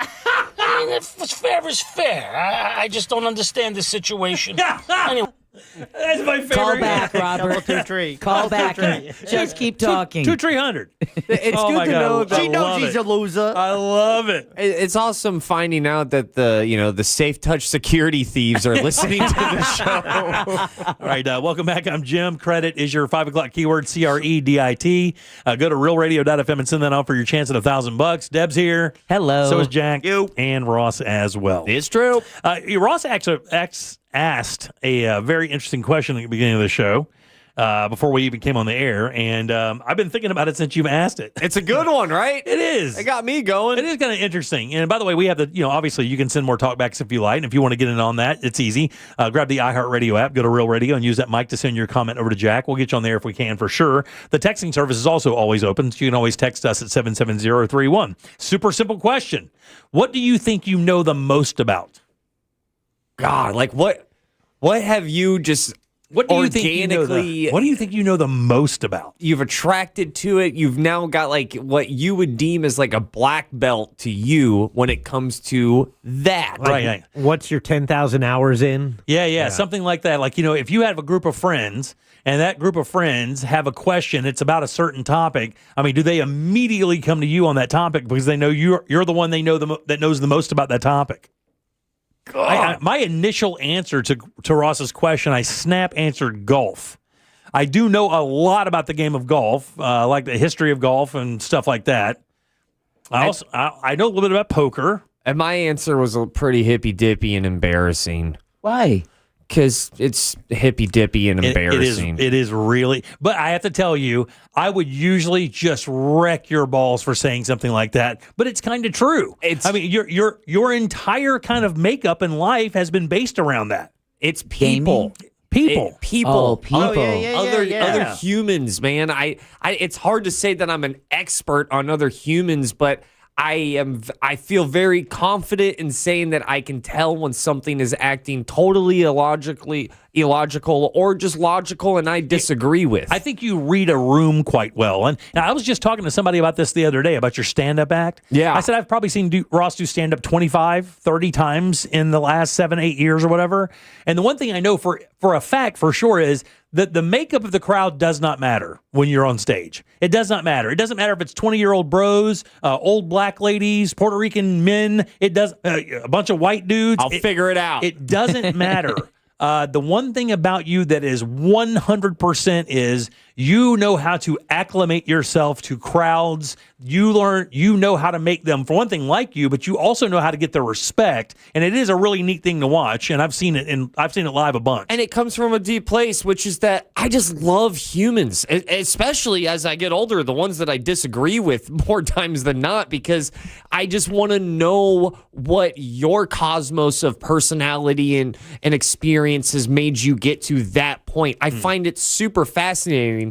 mean, if what's fair is fair. I just don't understand the situation. Anyway. That's my favorite. Call back, Robert. Couple, 2, 3. Call back and just keep talking. 200-300. It's Oh good my to God, know I that She knows love he's it. a loser. I love it. It's awesome finding out that the Safe Touch security thieves are listening to the show. All right, welcome back. I'm Jim. Credit is your 5 o'clock keyword, CREDIT. Go to realradio.fm and send that out for your chance at $1,000. Deb's here. Hello. So is Jack. And Ross as well. It's true. Ross actually asked a very interesting question at the beginning of the show before we even came on the air, and I've been thinking about it since you've asked it. It's a good one, right? It is. It got me going. It is kind of interesting. And by the way, we have the, obviously you can send more talkbacks if you like. And if you want to get in on that, it's easy. Grab the iHeartRadio app, go to Real Radio, and use that mic to send your comment over to Jack. We'll get you on there if we can for sure. The texting service is also always open, so you can always text us at 77031. Super simple question. What do you think you know the most about? God, like what have you just What do you organically think you know the most about? You've attracted to it. You've now got like what you would deem as like a black belt to you when it comes to that. Right. What's your 10,000 hours in? Yeah, something like that. Like, if you have a group of friends and that group of friends have a question, it's about a certain topic. I mean, do they immediately come to you on that topic because they know you're the one they know that knows the most about that topic? My initial answer to Ross's question, I snap answered golf. I do know a lot about the game of golf, like the history of golf and stuff like that. I know a little bit about poker. And my answer was a pretty hippy-dippy and embarrassing. Why? Because it's hippy-dippy and embarrassing. It is really. But I have to tell you, I would usually just wreck your balls for saying something like that. But it's kind of true. Your entire kind of makeup in life has been based around that. It's people. People. People. Other Other humans, man. It's hard to say that I'm an expert on other humans, but I feel very confident in saying that I can tell when something is acting totally illogical or just logical and I disagree with. I think you read a room quite well. And I was just talking to somebody about this the other day, about your stand-up act. Yeah. I said I've probably seen Ross do stand-up 25, 30 times in the last 7, 8 years or whatever. And the one thing I know for a fact for sure is that the makeup of the crowd does not matter when you're on stage. It does not matter. It doesn't matter if it's 20-year-old bros, old black ladies, Puerto Rican men. It does a bunch of white dudes. I'll figure it out. It doesn't matter. The one thing about you that is 100% is you know how to acclimate yourself to crowds. You know how to make them, for one thing, like you, but you also know how to get their respect. And it is a really neat thing to watch. And I've seen it live a bunch. And it comes from a deep place, which is that I just love humans, especially as I get older, the ones that I disagree with more times than not, because I just want to know what your cosmos of personality and experience has made you get to that point. I find it super fascinating,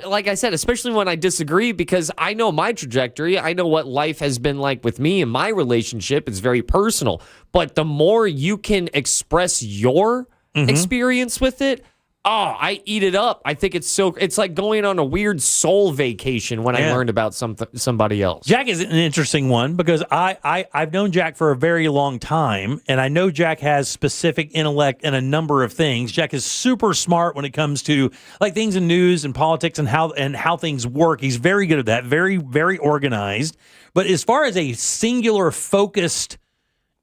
like I said, especially when I disagree, because I know my trajectory. I know what life has been like with me and my relationship. It's very personal. But the more you can express your experience with it, I eat it up. I think it's like going on a weird soul vacation when I learned about somebody else. Jack is an interesting one because I've known Jack for a very long time, and I know Jack has specific intellect in a number of things. Jack is super smart when it comes to like things in news and politics and how things work. He's very good at that, very, very organized. But as far as a singular focused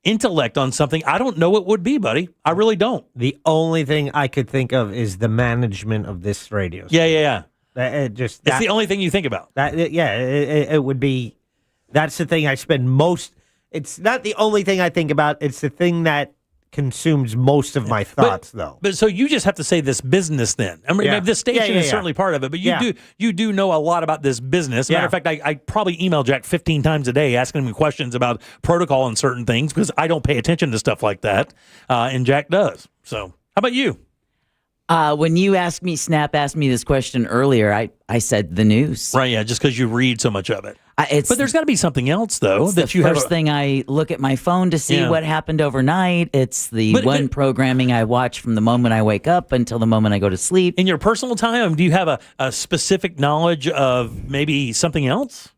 intellect on something, I don't know what would be, buddy. I really don't. The only thing I could think of is the management of this radio station. Yeah. It's the only thing you think about. It would be. That's the thing I spend most. It's not the only thing I think about. It's the thing that consumes most of my thoughts, though. But so you just have to say this business then. I mean, this station is certainly part of it, but you do know a lot about this business. Matter of fact, I probably email Jack 15 times a day asking him questions about protocol and certain things because I don't pay attention to stuff like that, and Jack does. So how about you? When you Snap asked me this question earlier, I said the news. Right, yeah, just because you read so much of it. But there's got to be something else, though, that you have. First thing I look at my phone to see what happened overnight. It's the programming I watch from the moment I wake up until the moment I go to sleep. In your personal time, do you have a specific knowledge of maybe something else?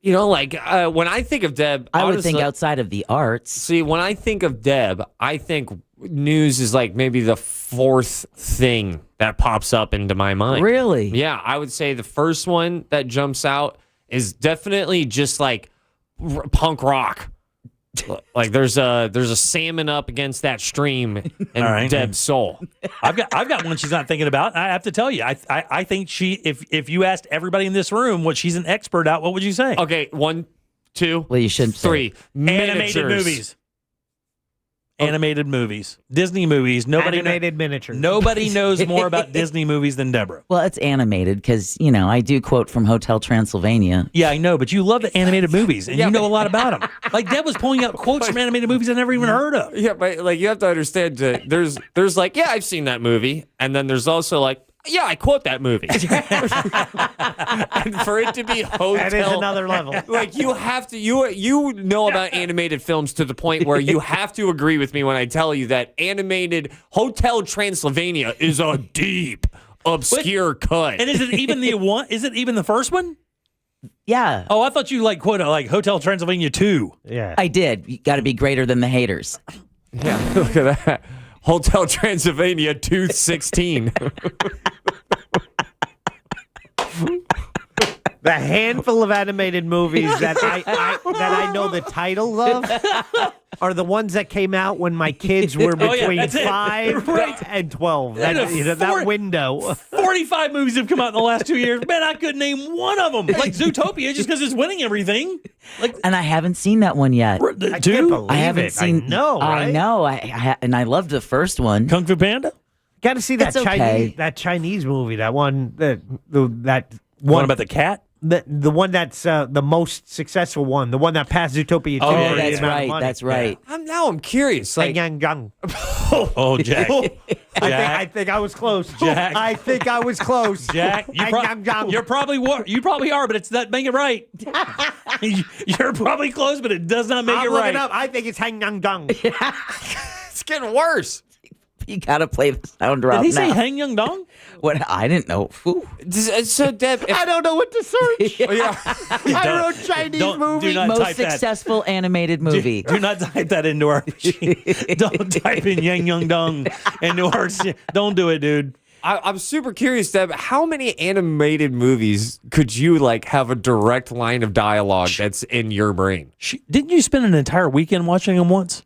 You know, like when I think of Deb, I would think outside of the arts. See, when I think of Deb, I think news is like maybe the fourth thing that pops up into my mind. Really? Yeah, I would say the first one that jumps out is definitely just like punk rock. Like there's a salmon up against that stream in Deb's soul. I've got one she's not thinking about. I have to tell you, I think if you asked everybody in this room what she's an expert at, what would you say? Okay, 1, 2. Well, you shouldn't. 3. Animated movies. Animated movies, Disney movies. Animated miniatures. Nobody knows more about Disney movies than Deborah. Well, it's animated because, I do quote from Hotel Transylvania. Yeah, I know, but you love the animated movies, and you know a lot about them. Like, Deb was pulling out quotes from animated movies I never even heard of. Yeah, but like you have to understand, there's like, yeah, I've seen that movie, and then there's also like, yeah, I quote that movie. And for it to be Hotel... That is another level. Like, you have to... You know about animated films to the point where you have to agree with me when I tell you that animated Hotel Transylvania is a deep, obscure cut. And is it even the one? Is it even the first one? Yeah. Oh, I thought you quoted like Hotel Transylvania 2. Yeah. I did. You got to be greater than the haters. Yeah, look at that. Hotel Transylvania 216. The handful of animated movies that I know the titles of are the ones that came out when my kids were between 5 and 12. That window. 45 movies have come out in the last 2 years. Man, I couldn't name one of them. Like Zootopia, just because it's winning everything. And I haven't seen that one yet. I haven't seen. I know, right? I know. And I loved the first one. Kung Fu Panda? Got to see that It's okay. Chinese movie. That one. That One about the cat? The one that's the most successful one. The one that passed Zootopia. Oh, for the that's amount of right. money. That's right. I'm curious. Like, Yang. Oh, Jack. I think I was close. Jack. I think I was close. Jack, you probably are, but it's not make it right. You're probably close, but it does not make it I'm looking right. up. I think it's Hang Yang Dong. it's getting worse. You gotta play the sound drop. Did he say now. Hang Young Dong? What? I didn't know. Ooh. So, Deb, I don't know what to search. I wrote Chinese do movie. not Most type that. successful animated movie. Do not type that into our machine. Don't type in Yang Young Dong into our. Don't do it, dude. I'm super curious, Deb. How many animated movies could you have a direct line of dialogue that's in your brain? Didn't you spend an entire weekend watching them once?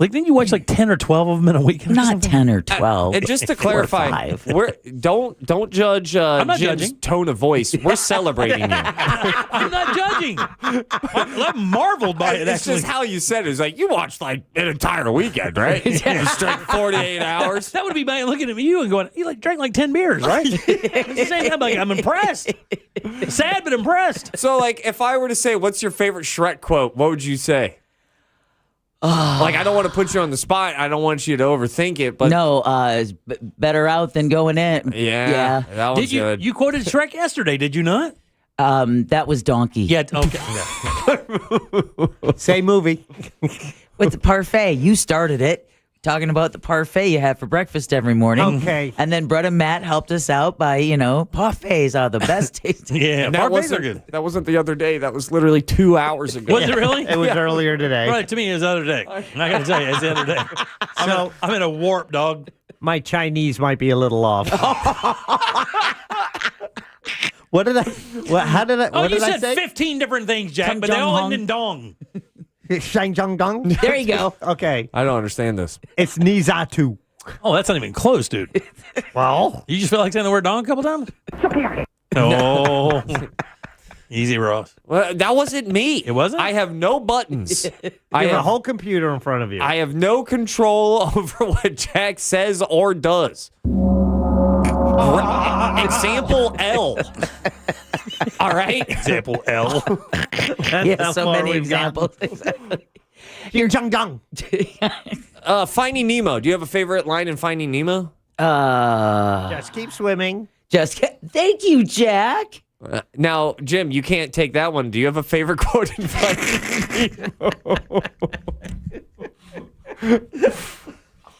Didn't you watch 10 or 12 of them in a weekend? Not 10 or 12. And just to 4 or clarify, 5. don't judge I'm not Jim's judging. tone of voice. We're celebrating you. I'm not judging. I'm marveled by it. It's Actually, just how you said it. It's like you watched an entire weekend, right? Straight 48 hours. that would be me looking at you and going, "You drank 10 beers, right?" It's the same thing. I'm impressed. Sad but impressed. So, if I were to say, "What's your favorite Shrek quote?" What would you say? I don't want to put you on the spot. I don't want you to overthink it, but No, it's better out than going in. yeah, that one's Did you? good. You quoted Shrek yesterday, did you not? That was Donkey. Yeah. Okay. Same movie. With the parfait. You started it. Talking about the parfait you have for breakfast every morning. Okay. And then Brett and Matt helped us out by, parfaits are the best tasting. Yeah, And parfaits are good. That wasn't the other day. That was literally 2 hours ago. Was it really? It was earlier today. Right, to me, it was the other day. I got to tell you, it's the other day. I'm in a warp, dog. My Chinese might be a little off. What did I? How did I? Oh, what you did I said say? 15 different things, Jack, Kang but they all Jong end in dong. Shang Zhang Dong. There you go. Okay, I don't understand this. it's Nizatu. Oh, that's not even close, dude. Well, You just feel like saying the word dong a couple times? Oh. Easy, Ross. Well, that wasn't me. It wasn't? I have no buttons. I have a whole computer in front of you. I have no control over what Jack says or does. Example L. All right. Example L. Yeah, so many examples. Xing Chang Dong. Finding Nemo. Do you have a favorite line in Finding Nemo? Just keep swimming. Thank you, Jack. Now, Jim, you can't take that one. Do you have a favorite quote in Finding Nemo?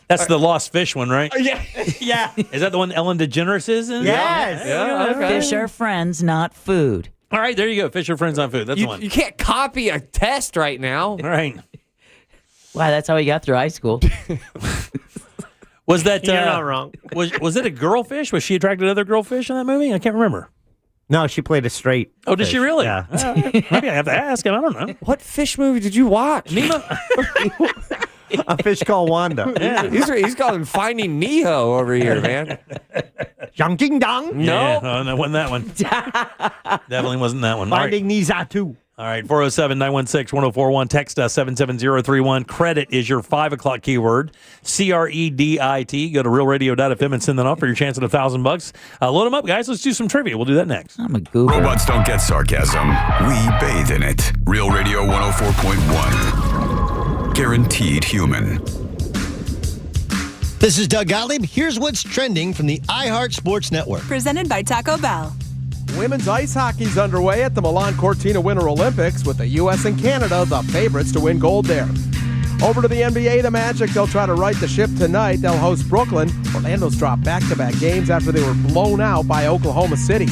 That's the Lost Fish one, right? Yeah. Yeah. Is that the one Ellen DeGeneres is in? Yes. Yeah, okay. Fish are friends, not food. All right, there you go. Fish are friends on food. That's the one. You can't copy a test right now. All right. Wow, that's how he got through high school. Was that You're not wrong. Was it a girl fish? Was she attracted to other girl fish in that movie? I can't remember. No, she played a straight. Oh, did she fish. really? Yeah. Maybe I have to ask him. I don't know. What fish movie did you watch? Nemo. A fish called Wanda. Yeah. He's calling Finding Nemo over here, man. Zhang Jing Dong. Yeah, no, that wasn't that one. Definitely wasn't that one. All right. Finding Nizatu. All right, 407-916-1041. Text us 77031. Credit is your 5 o'clock keyword. CREDIT. Go to realradio.fm and send that off for your chance at $1,000. Load them up, guys. Let's do some trivia. We'll do that next. I'm a goober. Robots don't get sarcasm. We bathe in it. Real Radio 104.1. Guaranteed human. This is Doug Gottlieb. Here's what's trending from the iHeart Sports Network. Presented by Taco Bell. Women's ice hockey's underway at the Milan Cortina Winter Olympics, with the U.S. and Canada the favorites to win gold there. Over to the NBA, the Magic, they'll try to right the ship tonight. They'll host Brooklyn. Orlando's dropped back-to-back games after they were blown out by Oklahoma City.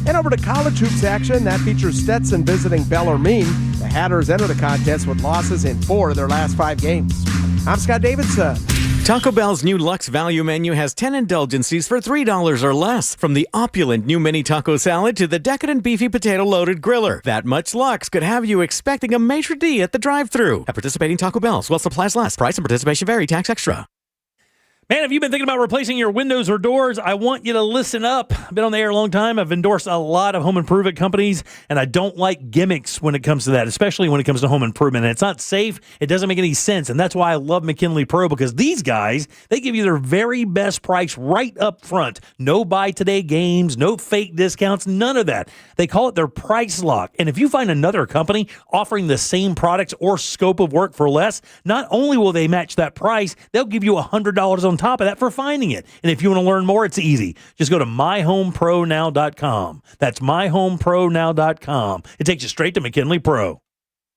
And over to college hoops action, that features Stetson visiting Bellarmine. The Hatters enter the contest with losses in 4 of their last 5 games. I'm Scott Davidson. Taco Bell's new Luxe Value Menu has 10 indulgencies for $3 or less. From the opulent new mini taco salad to the decadent beefy potato loaded griller. That much Luxe could have you expecting a maitre d' at the drive-thru. At participating Taco Bells, while supplies last. Price and participation vary. Tax extra. Man, have you been thinking about replacing your windows or doors? I want you to listen up. I've been on the air a long time. I've endorsed a lot of home improvement companies, and I don't like gimmicks when it comes to that, especially when it comes to home improvement. And it's not safe. It doesn't make any sense. And that's why I love McKinley Pro, because these guys, they give you their very best price right up front. No buy today games, no fake discounts, none of that. They call it their price lock. And if you find another company offering the same products or scope of work for less, not only will they match that price, they'll give you $100 on top of that for finding it. And if you want to learn more, it's easy. Just go to myhomepronow.com. That's myhomepronow.com. It takes you straight to McKinley Pro.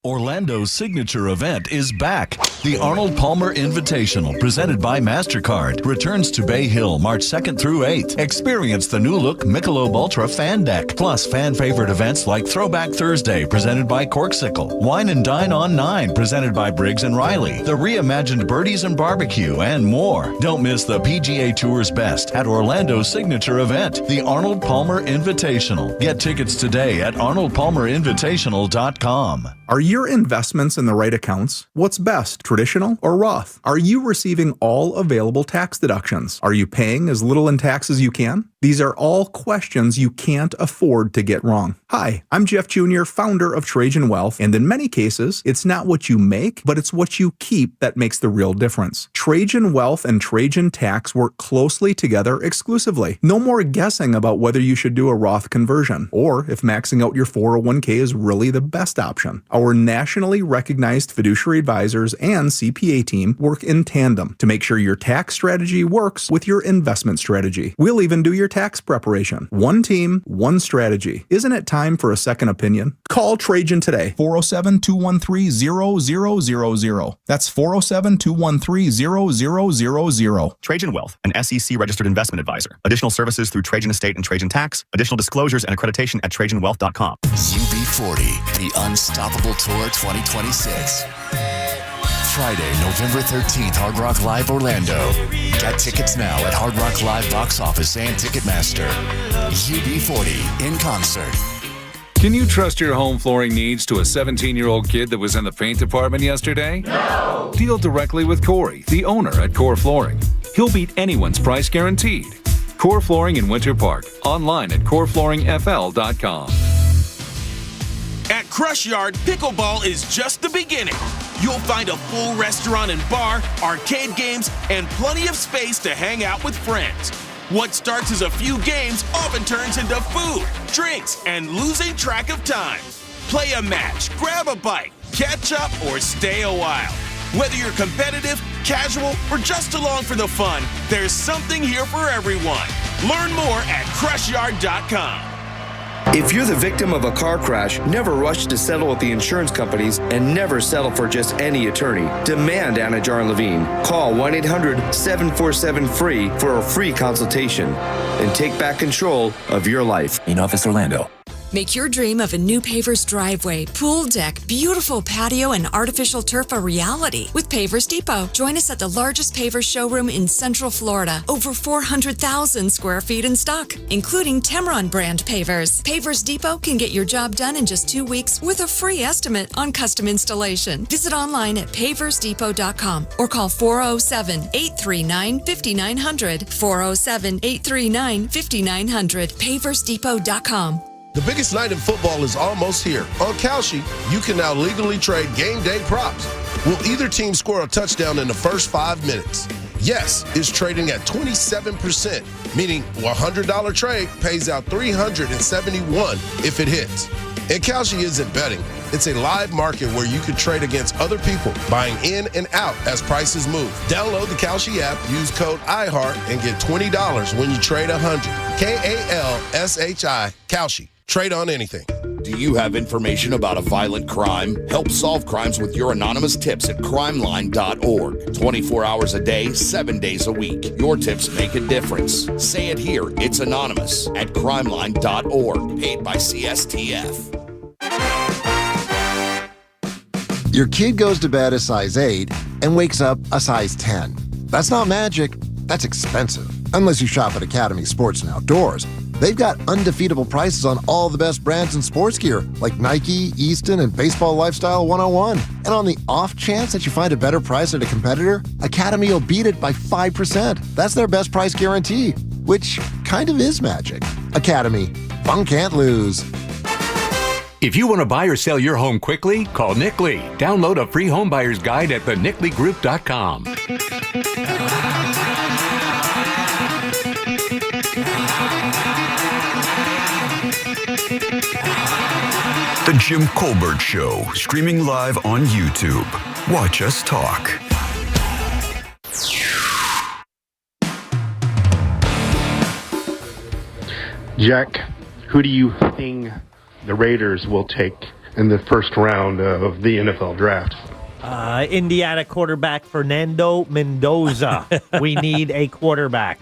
Orlando's signature event is back. The Arnold Palmer Invitational, presented by MasterCard, returns to Bay Hill March 2nd through 8th. Experience the new-look Michelob Ultra Fan Deck, plus fan-favorite events like Throwback Thursday, presented by Corksicle, Wine and Dine on 9, presented by Briggs & Riley, the reimagined Birdies and Barbecue, and more. Don't miss the PGA Tour's best at Orlando's signature event, the Arnold Palmer Invitational. Get tickets today at arnoldpalmerinvitational.com. Are your investments in the right accounts? What's best, traditional or Roth? Are you receiving all available tax deductions? Are you paying as little in tax as you can? These are all questions you can't afford to get wrong. Hi, I'm Jeff Jr., founder of Trajan Wealth, and in many cases, it's not what you make, but it's what you keep that makes the real difference. Trajan Wealth and Trajan Tax work closely together exclusively. No more guessing about whether you should do a Roth conversion, or if maxing out your 401k is really the best option. Our nationally recognized fiduciary advisors and CPA team work in tandem to make sure your tax strategy works with your investment strategy. We'll even do your tax preparation. One team, one strategy. Isn't it time for a second opinion? Call Trajan today. 407-213-0000. That's 407-213-0000. Trajan Wealth, an SEC registered investment advisor. Additional services through Trajan Estate and Trajan Tax. Additional disclosures and accreditation at TrajanWealth.com. UB40, the Unstoppable Tour 2026. Friday, November 13th, Hard Rock Live Orlando. Get tickets now at Hard Rock Live Box Office and Ticketmaster. UB40 in concert. Can you trust your home flooring needs to a 17-year-old kid that was in the paint department yesterday? No! Deal directly with Corey, the owner at Core Flooring. He'll beat anyone's price guaranteed. Core Flooring in Winter Park. Online at coreflooringfl.com. At Crush Yard, pickleball is just the beginning. You'll find a full restaurant and bar, arcade games, and plenty of space to hang out with friends. What starts as a few games often turns into food, drinks, and losing track of time. Play a match, grab a bite, catch up, or stay a while. Whether you're competitive, casual, or just along for the fun, there's something here for everyone. Learn more at CrushYard.com. If you're the victim of a car crash, never rush to settle with the insurance companies and never settle for just any attorney. Demand Anajar Levine. Call 1-800-747-FREE for a free consultation and take back control of your life. In Office Orlando. Make your dream of a new Pavers driveway, pool deck, beautiful patio, and artificial turf a reality with Pavers Depot. Join us at the largest Pavers showroom in Central Florida. Over 400,000 square feet in stock, including Tamron brand pavers. Pavers Depot can get your job done in just 2 weeks with a free estimate on custom installation. Visit online at paversdepot.com or call 407-839-5900. 407-839-5900. paversdepot.com. The biggest night in football is almost here. On Kalshi, you can now legally trade game day props. Will either team score a touchdown in the first 5 minutes? Yes is trading at 27%, meaning a $100 trade pays out $371 if it hits. And Kalshi isn't betting. It's a live market where you can trade against other people, buying in and out as prices move. Download the Kalshi app, use code IHEART, and get $20 when you trade $100. Kalshi, Kalshi. Trade on anything. Do you have information about a violent crime? Help solve crimes with your anonymous tips at crimeline.org. 24 hours a day, 7 days a week. Your tips make a difference. Say it here. It's anonymous at crimeline.org. Paid by CSTF. Your kid goes to bed a size 8 and wakes up a size 10. That's not magic. That's expensive. Unless you shop at Academy Sports and Outdoors. They've got undefeatable prices on all the best brands in sports gear, like Nike, Easton, and Baseball Lifestyle 101. And on the off chance that you find a better price at a competitor, Academy will beat it by 5%. That's their best price guarantee, which kind of is magic. Academy. Fun can't lose. If you want to buy or sell your home quickly, call Nick Lee. Download a free home buyer's guide at thenicklygroup.com. The Jim Colbert Show, streaming live on YouTube. Watch us talk. Jack, who do you think the Raiders will take in the first round of the NFL draft? Indiana quarterback Fernando Mendoza. We need a quarterback.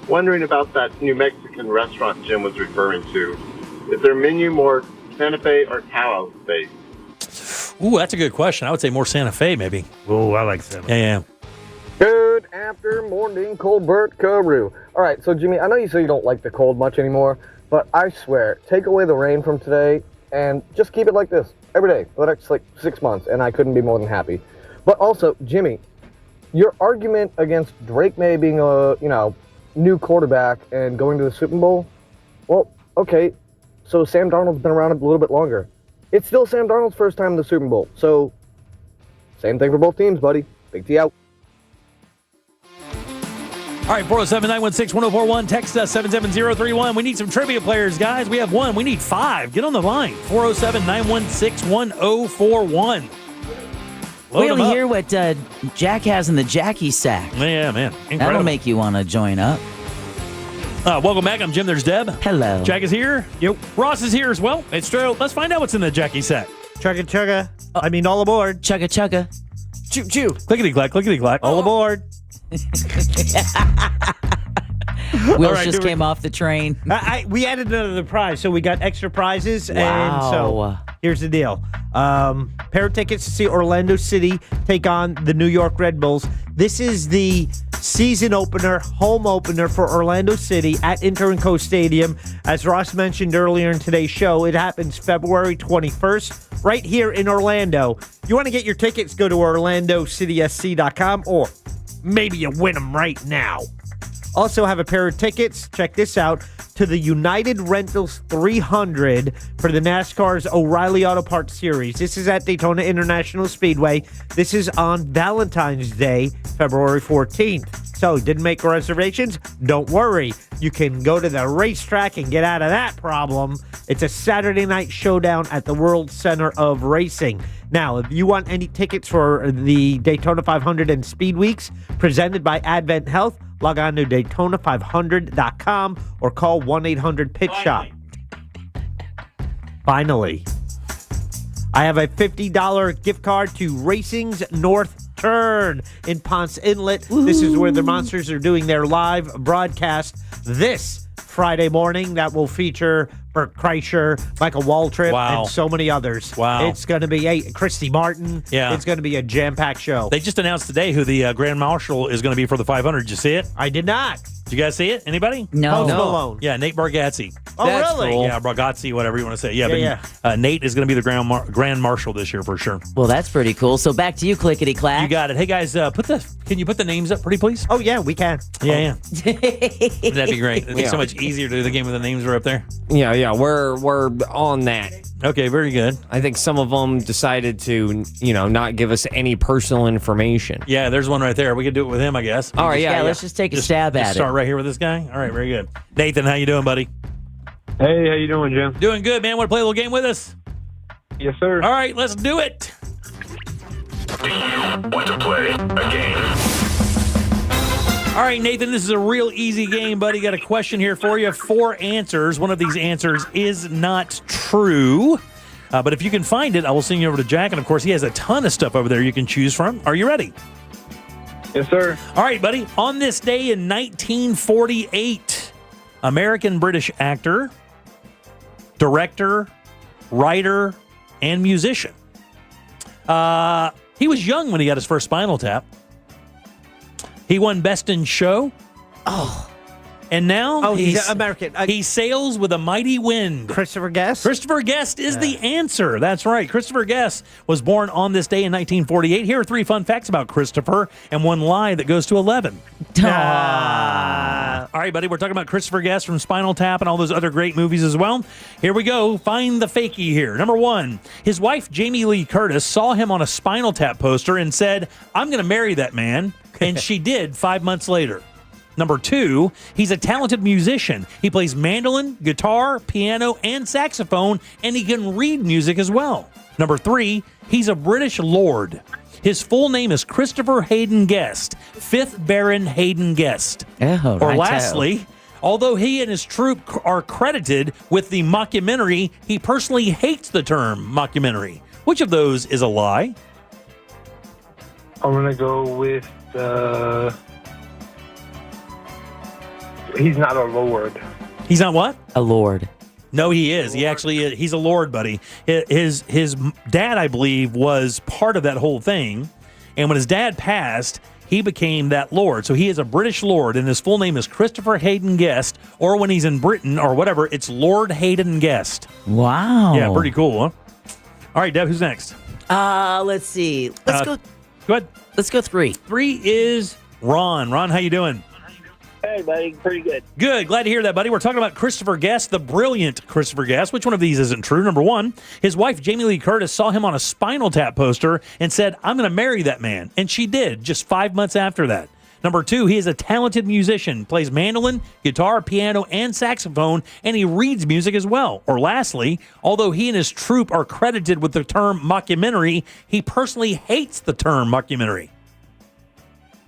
Wondering about that New Mexican restaurant Jim was referring to. Is their menu more Santa Fe or Taos based? Ooh, that's a good question. I would say more Santa Fe, maybe. Oh, I like Santa Fe. Yeah. Good after morning, Colbert Carew. All right, so Jimmy, I know you say you don't like the cold much anymore, but I swear, take away the rain from today and just keep it like this every day for the next 6 months, and I couldn't be more than happy. But also, Jimmy, your argument against Drake May being a new quarterback and going to the Super Bowl, well, okay, so Sam Darnold's been around a little bit longer. It's still Sam Darnold's first time in the Super Bowl, so same thing for both teams, buddy. Big T out. All right, 407-916-1041. Text us 77031. We need some trivia players, guys. We have one. We need five. Get on the line. 407-916-1041. We want to hear what Jack has in the Jackie sack. Yeah, man. Incredible. That'll make you want to join up. Welcome back. I'm Jim. There's Deb. Hello. Jack is here. Yep. Ross is here as well. It's true. Let's find out what's in the Jackie sack. Chugga chugga. All aboard. Chugga chugga. Choo choo. Clickety clack. Clickety clack. All aboard. Wheels just came off the train. We added another prize, so we got extra prizes. Wow. And so here's the deal. Pair of tickets to see Orlando City take on the New York Red Bulls. This is the season opener, home opener for Orlando City at Inter&Co Stadium. As Ross mentioned earlier in today's show, it happens February 21st right here in Orlando. You want to get your tickets, go to orlandocitysc.com, or maybe you win them right now. Also have a pair of tickets, check this out, to the United Rentals 300 for the NASCAR's O'Reilly Auto Parts Series. This is at Daytona International Speedway. This is on Valentine's Day, February 14th. So, didn't make reservations? Don't worry. You can go to the racetrack and get out of that problem. It's a Saturday night showdown at the World Center of Racing. Now, if you want any tickets for the Daytona 500 and Speed Weeks presented by Advent Health, log on to Daytona500.com or call 1-800-PIT-SHOP. Finally, I have a $50 gift card to Racing's North Turn in Ponce Inlet. Ooh. This is where the Monsters are doing their live broadcast this Friday morning that will feature Bert Kreischer, Michael Waltrip, and so many others. Wow. It's going to be Christy Martin. Yeah. It's going to be a jam-packed show. They just announced today who the Grand Marshal is going to be for the 500. Did you see it? I did not. Did you guys see it? Anybody? No. Post Malone. Yeah, Nate Bargatze. Oh, That's really? cool. Yeah, Bargatze, whatever you want to say. Yeah, but Nate is going to be the Grand Marshal this year for sure. Well, that's pretty cool. So back to you, Clickety Clack. You got it. Hey, guys, can you put the names up pretty, please? Oh, yeah, we can. Yeah. That'd be great. It'd be so much easier to do the game when the names are up there. Yeah, we're on that. Okay, very good. I think some of them decided to, not give us any personal information. Yeah, there's one right there. We could do it with him, I guess. All right, yeah. Let's just take a stab at it. Start right here with this guy. All right, very good. Nathan, how you doing, buddy? Hey, how you doing, Jim? Doing good, man. Want to play a little game with us? Yes, sir. All right, let's do it. Do you want to play a game? All right, Nathan, this is a real easy game, buddy. Got a question here for you. 4 answers. One of these answers is not true. But if you can find it, I will send you over to Jack. And, of course, he has a ton of stuff over there you can choose from. Are you ready? Yes, sir. All right, buddy. On this day in 1948, American-British actor, director, writer, and musician. He was young when he got his first Spinal Tap. He won Best in Show. Oh. And now he's American. He sails with a mighty wind. Christopher Guest? Christopher Guest is the answer. That's right. Christopher Guest was born on this day in 1948. Here are 3 fun facts about Christopher and 1 lie that goes to 11. All right, buddy. We're talking about Christopher Guest from Spinal Tap and all those other great movies as well. Here we go. Find the fakie here. Number 1, his wife, Jamie Lee Curtis, saw him on a Spinal Tap poster and said, "I'm going to marry that man." And she did 5 months later. Number 2, he's a talented musician. He plays mandolin, guitar, piano, and saxophone, and he can read music as well. Number 3, he's a British lord. His full name is Christopher Hayden Guest, 5th Baron Hayden Guest. Oh, or right. lastly, although he and his troupe are credited with the mockumentary, he personally hates the term mockumentary. Which of those is a lie? I'm going to go with, he's not a lord. He's not what? A lord. No, he is. He actually is. He's a lord, buddy. His dad, I believe, was part of that whole thing. And when his dad passed, he became that lord. So he is a British lord, and his full name is Christopher Hayden Guest. Or when he's in Britain or whatever, it's Lord Hayden Guest. Wow. Yeah, pretty cool, huh? All right, Deb, who's next? Let's see. Let's go. Go ahead. Let's go 3. 3 is Ron. Ron, how you doing? Hey, buddy. Pretty good. Good. Glad to hear that, buddy. We're talking about Christopher Guest, the brilliant Christopher Guest. Which one of these isn't true? Number 1, his wife, Jamie Lee Curtis, saw him on a Spinal Tap poster and said, "I'm going to marry that man." And she did, just 5 months after that. Number 2, he is a talented musician, plays mandolin, guitar, piano, and saxophone, and he reads music as well. Or lastly, although he and his troupe are credited with the term mockumentary, he personally hates the term mockumentary.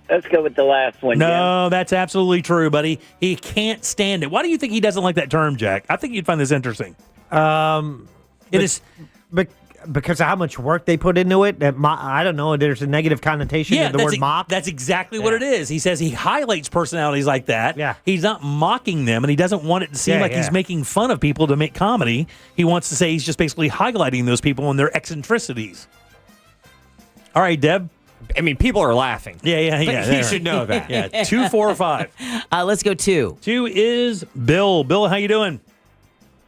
Let's go with the last one, No, that's absolutely true, buddy. He can't stand it. Why do you think he doesn't like that term, Jack? I think you'd find this interesting. Because of how much work they put into it. I don't know. There's a negative connotation to the word mock. That's exactly what it is. He says he highlights personalities like that. Yeah. He's not mocking them, and he doesn't want it to seem like he's making fun of people to make comedy. He wants to say he's just basically highlighting those people and their eccentricities. All right, Deb. I mean, people are laughing. Yeah. You should know that. Yeah, 2, 4, or 5. Let's go 2. 2 is Bill. Bill, how you doing?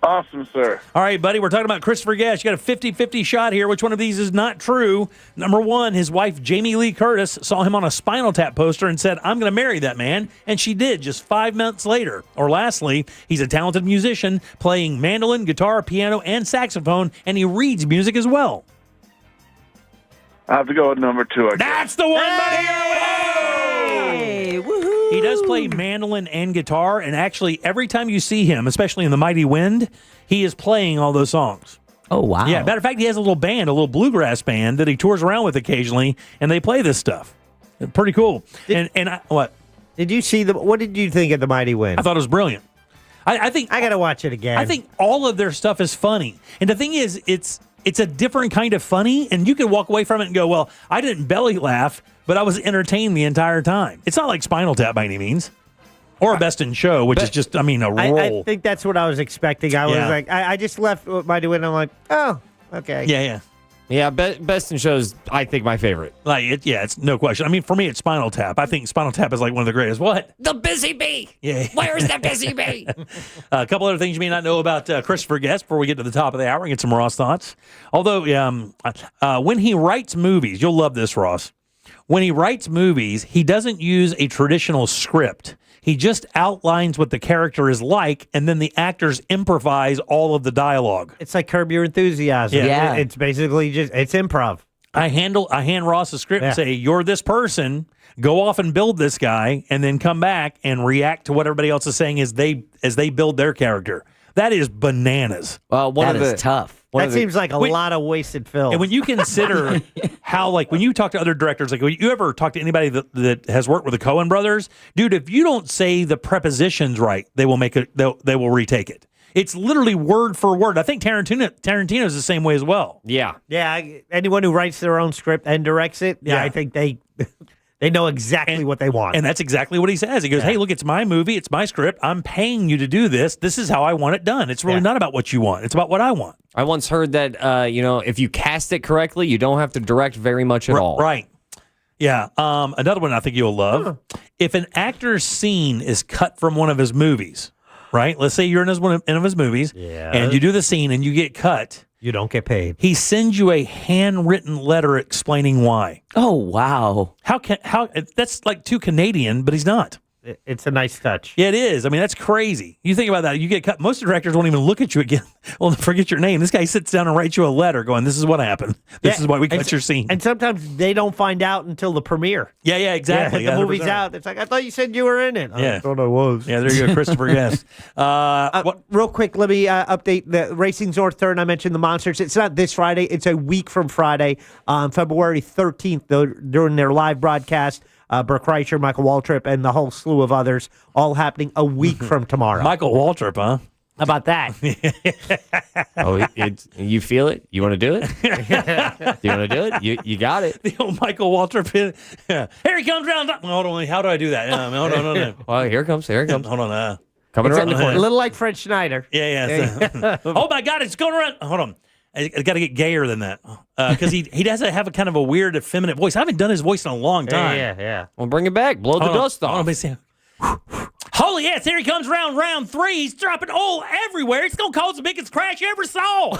Awesome, sir. All right, buddy, we're talking about Christopher Guest. You got a 50-50 shot here. Which one of these is not true? Number 1, his wife, Jamie Lee Curtis, saw him on a Spinal Tap poster and said, "I'm going to marry that man." And she did, just 5 months later. Or lastly, he's a talented musician, playing mandolin, guitar, piano, and saxophone, and he reads music as well. I have to go with number 2, I guess. That's the one, buddy! Hey, woohoo! He does play mandolin and guitar, and actually, every time you see him, especially in The Mighty Wind, he is playing all those songs. Oh, wow. Yeah, matter of fact, he has a little band, a little bluegrass band that he tours around with occasionally, and they play this stuff. Pretty cool. What? Did you see what did you think of The Mighty Wind? I thought it was brilliant. I think I got to watch it again. I think all of their stuff is funny. And the thing is, it's a different kind of funny, and you can walk away from it and go, well, I didn't belly laugh, but I was entertained the entire time. It's not like Spinal Tap by any means. Or a Best in Show, which is just, a roll. I think that's what I was expecting. I was like, I just left Mighty Wind, and I'm like, oh, okay. Yeah. Yeah, Best in Show's, I think, my favorite. It's no question. For me, it's Spinal Tap. I think Spinal Tap is like one of the greatest. What? The Busy Bee! Yeah. Where's the Busy Bee? A couple other things you may not know about Christopher Guest before we get to the top of the hour and get some Ross thoughts. Although, when he writes movies, you'll love this, Ross. When he writes movies, he doesn't use a traditional script. He just outlines what the character is like, and then the actors improvise all of the dialogue. It's like Curb Your Enthusiasm. Yeah. It's basically it's improv. I hand Ross a script and say, "You're this person. Go off and build this guy, and then come back and react to what everybody else is saying as they build their character." That is bananas. Well, that is tough. That seems like a lot of wasted film. And when you consider how, when you talk to other directors, when you ever talk to anybody that has worked with the Coen brothers, dude, if you don't say the prepositions right, they will they will retake it. It's literally word for word. I think Tarantino's the same way as well. Yeah. Yeah, anyone who writes their own script and directs it, I think they know exactly what they want. And that's exactly what he says. He goes, hey, look, it's my movie. It's my script. I'm paying you to do this. This is how I want it done. It's really not about what you want. It's about what I want. I once heard that, if you cast it correctly, you don't have to direct very much at all. Right. Yeah. Another one I think you'll love. If an actor's scene is cut from one of his movies, right? Let's say you're in one of his movies, and you do the scene and you get cut. You don't get paid. He sends you a handwritten letter explaining why. Oh, wow. How that's like too Canadian, but he's not. It's a nice touch. Yeah, it is. I mean, that's crazy. You think about that. You get cut. Most directors won't even look at you again. Well, forget your name. This guy sits down and writes you a letter going, this is what happened. This is why we cut your scene. And sometimes they don't find out until the premiere. Yeah, exactly. The movie's out. It's like, I thought you said you were in it. Yeah. I thought I was. Yeah, there you go, Christopher Guest. Real quick, let me update the Racing's North Third. I mentioned the Monsters. It's not this Friday. It's a week from Friday, February 13th, though, during their live broadcast. Burke Kreischer, Michael Waltrip, and the whole slew of others, all happening a week from tomorrow. Michael Waltrip, huh? How about that? You feel it? You want to do it? You want to do it? You got it. The old Michael Waltrip. Here he comes around. Hold on. How do I do that? Hold on. Well, here it comes. Hold on. Coming around the corner. A little like Fred Schneider. Yeah. Oh, my God. It's going around. Hold on. I got to get gayer than that because he does have a kind of a weird, effeminate voice. I haven't done his voice in a long time. Yeah. Well, bring it back. Blow the dust off. Holy yes, here he comes round 3. He's dropping oil everywhere. It's going to cause the biggest crash you ever saw.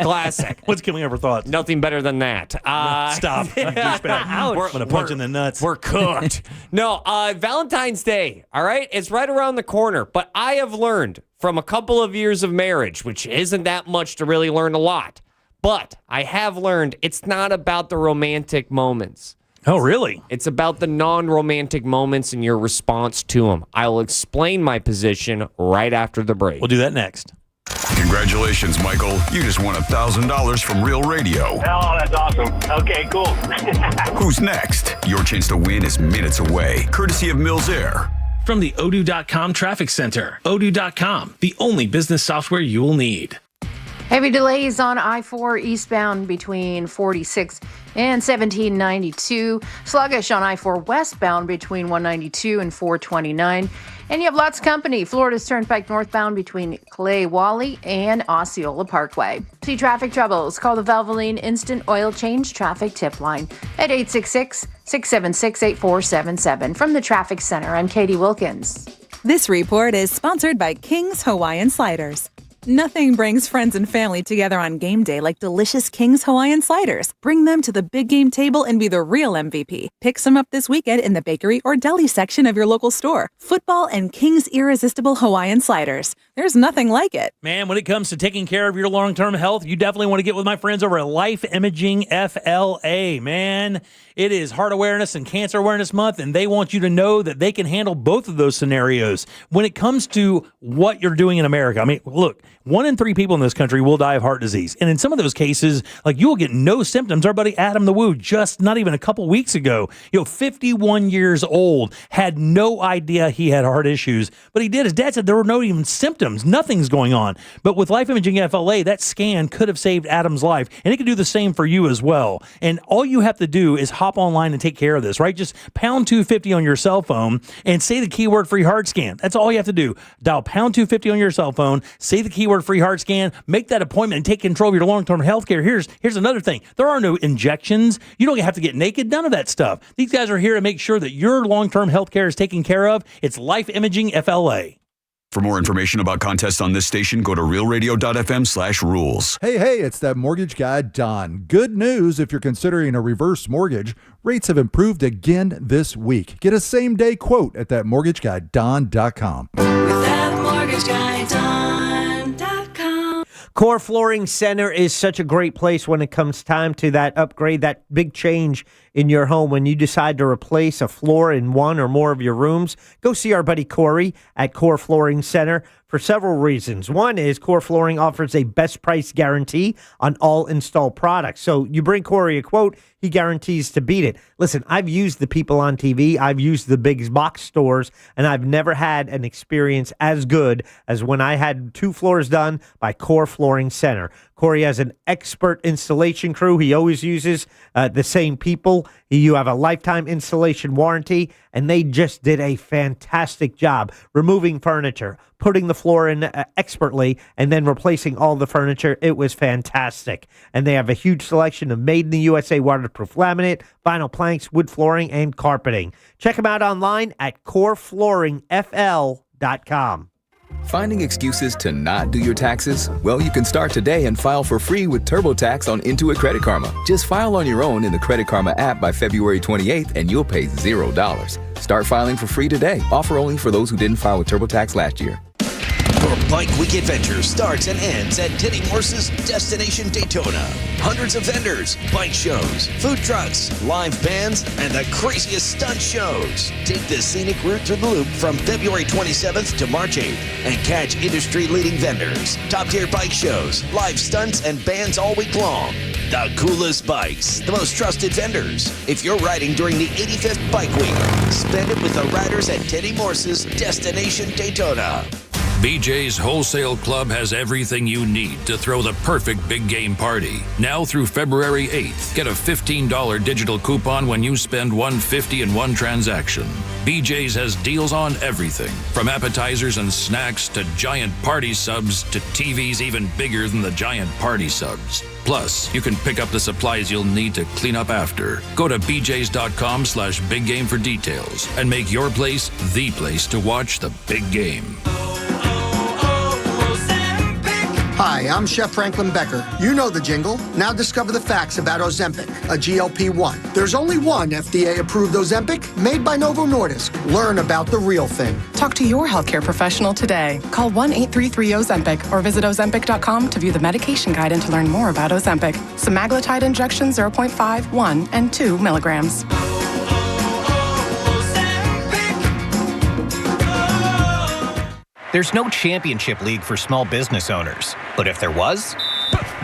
Classic. What's Killing Ever Thoughts? Nothing better than that. Stop. I'm going to punch in the nuts. We're cooked. No, Valentine's Day, all right? It's right around the corner. But I have learned from a couple of years of marriage, which isn't that much to really learn a lot, but I have learned it's not about the romantic moments. Oh, really? It's about the non-romantic moments and your response to them. I'll explain my position right after the break. We'll do that next. Congratulations, Michael. You just won $1,000 from Real Radio. Oh, that's awesome. Okay, cool. Who's next? Your chance to win is minutes away, courtesy of Mills Air. From the Odoo.com Traffic Center. Odoo.com, the only business software you will need. Heavy delays on I-4 eastbound between 46 and 1792. Sluggish on I-4 westbound between 192 and 429. And you have lots of company. Florida's Turnpike northbound between Clay Wally and Osceola Parkway. See traffic troubles? Call the Valvoline Instant Oil Change Traffic Tip Line at 866-676-8477. From the Traffic Center, I'm Katie Wilkins. This report is sponsored by King's Hawaiian Sliders. Nothing brings friends and family together on game day like delicious King's Hawaiian Sliders. Bring them to the big game table and be the real MVP. Pick some up this weekend in the bakery or deli section of your local store. Football and King's Irresistible Hawaiian Sliders. There's nothing like it. Man, when it comes to taking care of your long-term health, you definitely want to get with my friends over at Life Imaging FLA. Man, it is Heart Awareness and Cancer Awareness Month, and they want you to know that they can handle both of those scenarios. When it comes to what you're doing in America, I mean, look, 1 in 3 people in this country will die of heart disease. And in some of those cases, like, you will get no symptoms. Our buddy Adam the Woo, just not even a couple weeks ago, 51 years old, had no idea he had heart issues, but he did. His dad said there were no even symptoms. Nothing's going on. But with Life Imaging FLA, that scan could have saved Adam's life, and it could do the same for you as well. And all you have to do is hop online and take care of this, right? Just pound 250 on your cell phone and say the keyword free heart scan. That's all you have to do. Dial pound 250 on your cell phone, say the keyword free heart scan, make that appointment, and take control of your long-term health care. Here's another thing. There are no injections. You don't have to get naked. None of that stuff. These guys are here to make sure that your long-term health care is taken care of. It's Life Imaging FLA. For more information about contests on this station, go to realradio.fm/rules. Hey, it's that mortgage guy, Don. Good news if you're considering a reverse mortgage. Rates have improved again this week. Get a same-day quote at thatmortgageguydon.com. Core Flooring Center is such a great place when it comes time to that upgrade, that big change in your home. When you decide to replace a floor in one or more of your rooms, go see our buddy Corey at Core Flooring Center for several reasons. One is Core Flooring offers a best price guarantee on all installed products. So you bring Corey a quote, he guarantees to beat it. Listen, I've used the people on TV, I've used the big box stores, and I've never had an experience as good as when I had 2 floors done by Core Flooring Center. Corey has an expert installation crew. He always uses the same people. You have a lifetime installation warranty, and they just did a fantastic job removing furniture, putting the floor in expertly, and then replacing all the furniture. It was fantastic. And they have a huge selection of made in the USA waterproof laminate, vinyl planks, wood flooring, and carpeting. Check them out online at coreflooringfl.com. Finding excuses to not do your taxes? Well, you can start today and file for free with TurboTax on Intuit Credit Karma. Just file on your own in the Credit Karma app by February 28th and you'll pay $0. Start filing for free today. Offer only for those who didn't file with TurboTax last year. Your Bike Week adventure starts and ends at Teddy Morse's Destination Daytona. Hundreds of vendors, bike shows, food trucks, live bands, and the craziest stunt shows. Take the scenic route through the loop from February 27th to March 8th and catch industry-leading vendors, top-tier bike shows, live stunts, and bands all week long. The coolest bikes, the most trusted vendors. If you're riding during the 85th Bike Week, spend it with the riders at Teddy Morse's Destination Daytona. BJ's Wholesale Club has everything you need to throw the perfect big game party. Now through February 8th, get a $15 digital coupon when you spend $150 in one transaction. BJ's has deals on everything, from appetizers and snacks to giant party subs to TVs even bigger than the giant party subs. Plus, you can pick up the supplies you'll need to clean up after. Go to bjs.com/biggame for details and make your place the place to watch the big game. Hi, I'm Chef Franklin Becker. You know the jingle. Now discover the facts about Ozempic, a GLP-1. There's only one FDA-approved Ozempic made by Novo Nordisk. Learn about the real thing. Talk to your healthcare professional today. Call 1-833-OZEMPIC or visit Ozempic.com to view the medication guide and to learn more about Ozempic. Semaglutide injection 0.5, 1, and 2 milligrams. There's no championship league for small business owners, but if there was,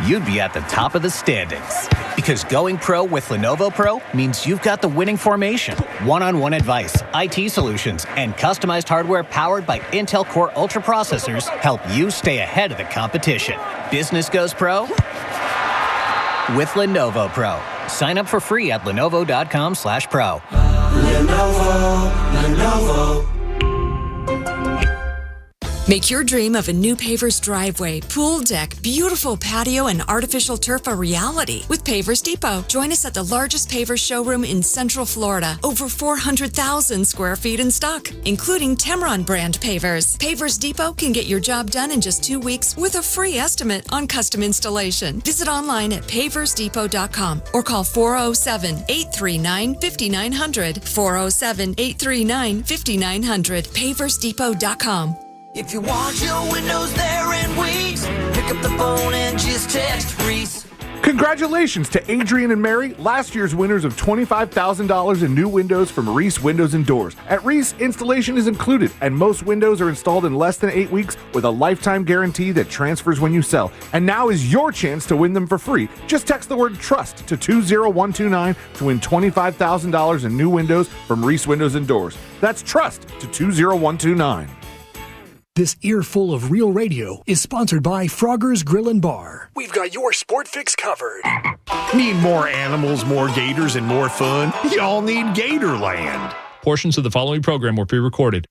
you'd be at the top of the standings. Because going pro with Lenovo Pro means you've got the winning formation, one-on-one advice, IT solutions, and customized hardware powered by Intel Core Ultra processors help you stay ahead of the competition. Business goes pro with Lenovo Pro. Sign up for free at lenovo.com/pro. Lenovo. Make your dream of a new paver's driveway, pool deck, beautiful patio, and artificial turf a reality with Pavers Depot. Join us at the largest pavers showroom in Central Florida. Over 400,000 square feet in stock, including Temron brand pavers. Pavers Depot can get your job done in just 2 weeks with a free estimate on custom installation. Visit online at paversdepot.com or call 407-839-5900. 407-839-5900. paversdepot.com. If you want your windows there in weeks, pick up the phone and just text Reese. Congratulations to Adrian and Mary, last year's winners of $25,000 in new windows from Reese Windows and Doors. At Reese, installation is included, and most windows are installed in less than 8 weeks with a lifetime guarantee that transfers when you sell. And now is your chance to win them for free. Just text the word TRUST to 20129 to win $25,000 in new windows from Reese Windows and Doors. That's TRUST to 20129. This earful of real radio is sponsored by Frogger's Grill and Bar. We've got your sport fix covered. Need more animals, more gators, and more fun? Y'all need Gatorland. Portions of the following program were pre-recorded.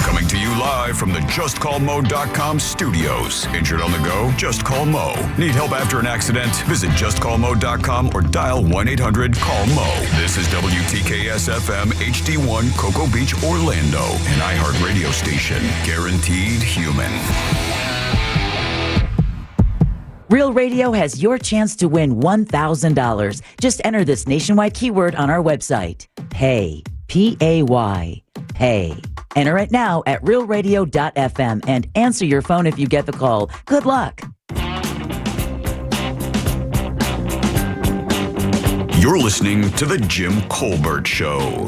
Coming to you live from the JustCallMo.com studios. Injured on the go? Just call Mo. Need help after an accident? Visit JustCallMo.com or dial 1-800-CALL-MO. This is WTKS-FM HD1 Cocoa Beach, Orlando, an iHeart radio station. Guaranteed human. Real Radio has your chance to win $1,000. Just enter this nationwide keyword on our website. Pay. P-A-Y. Pay. Enter it now at realradio.fm and answer your phone if you get the call. Good luck. You're listening to The Jim Colbert Show.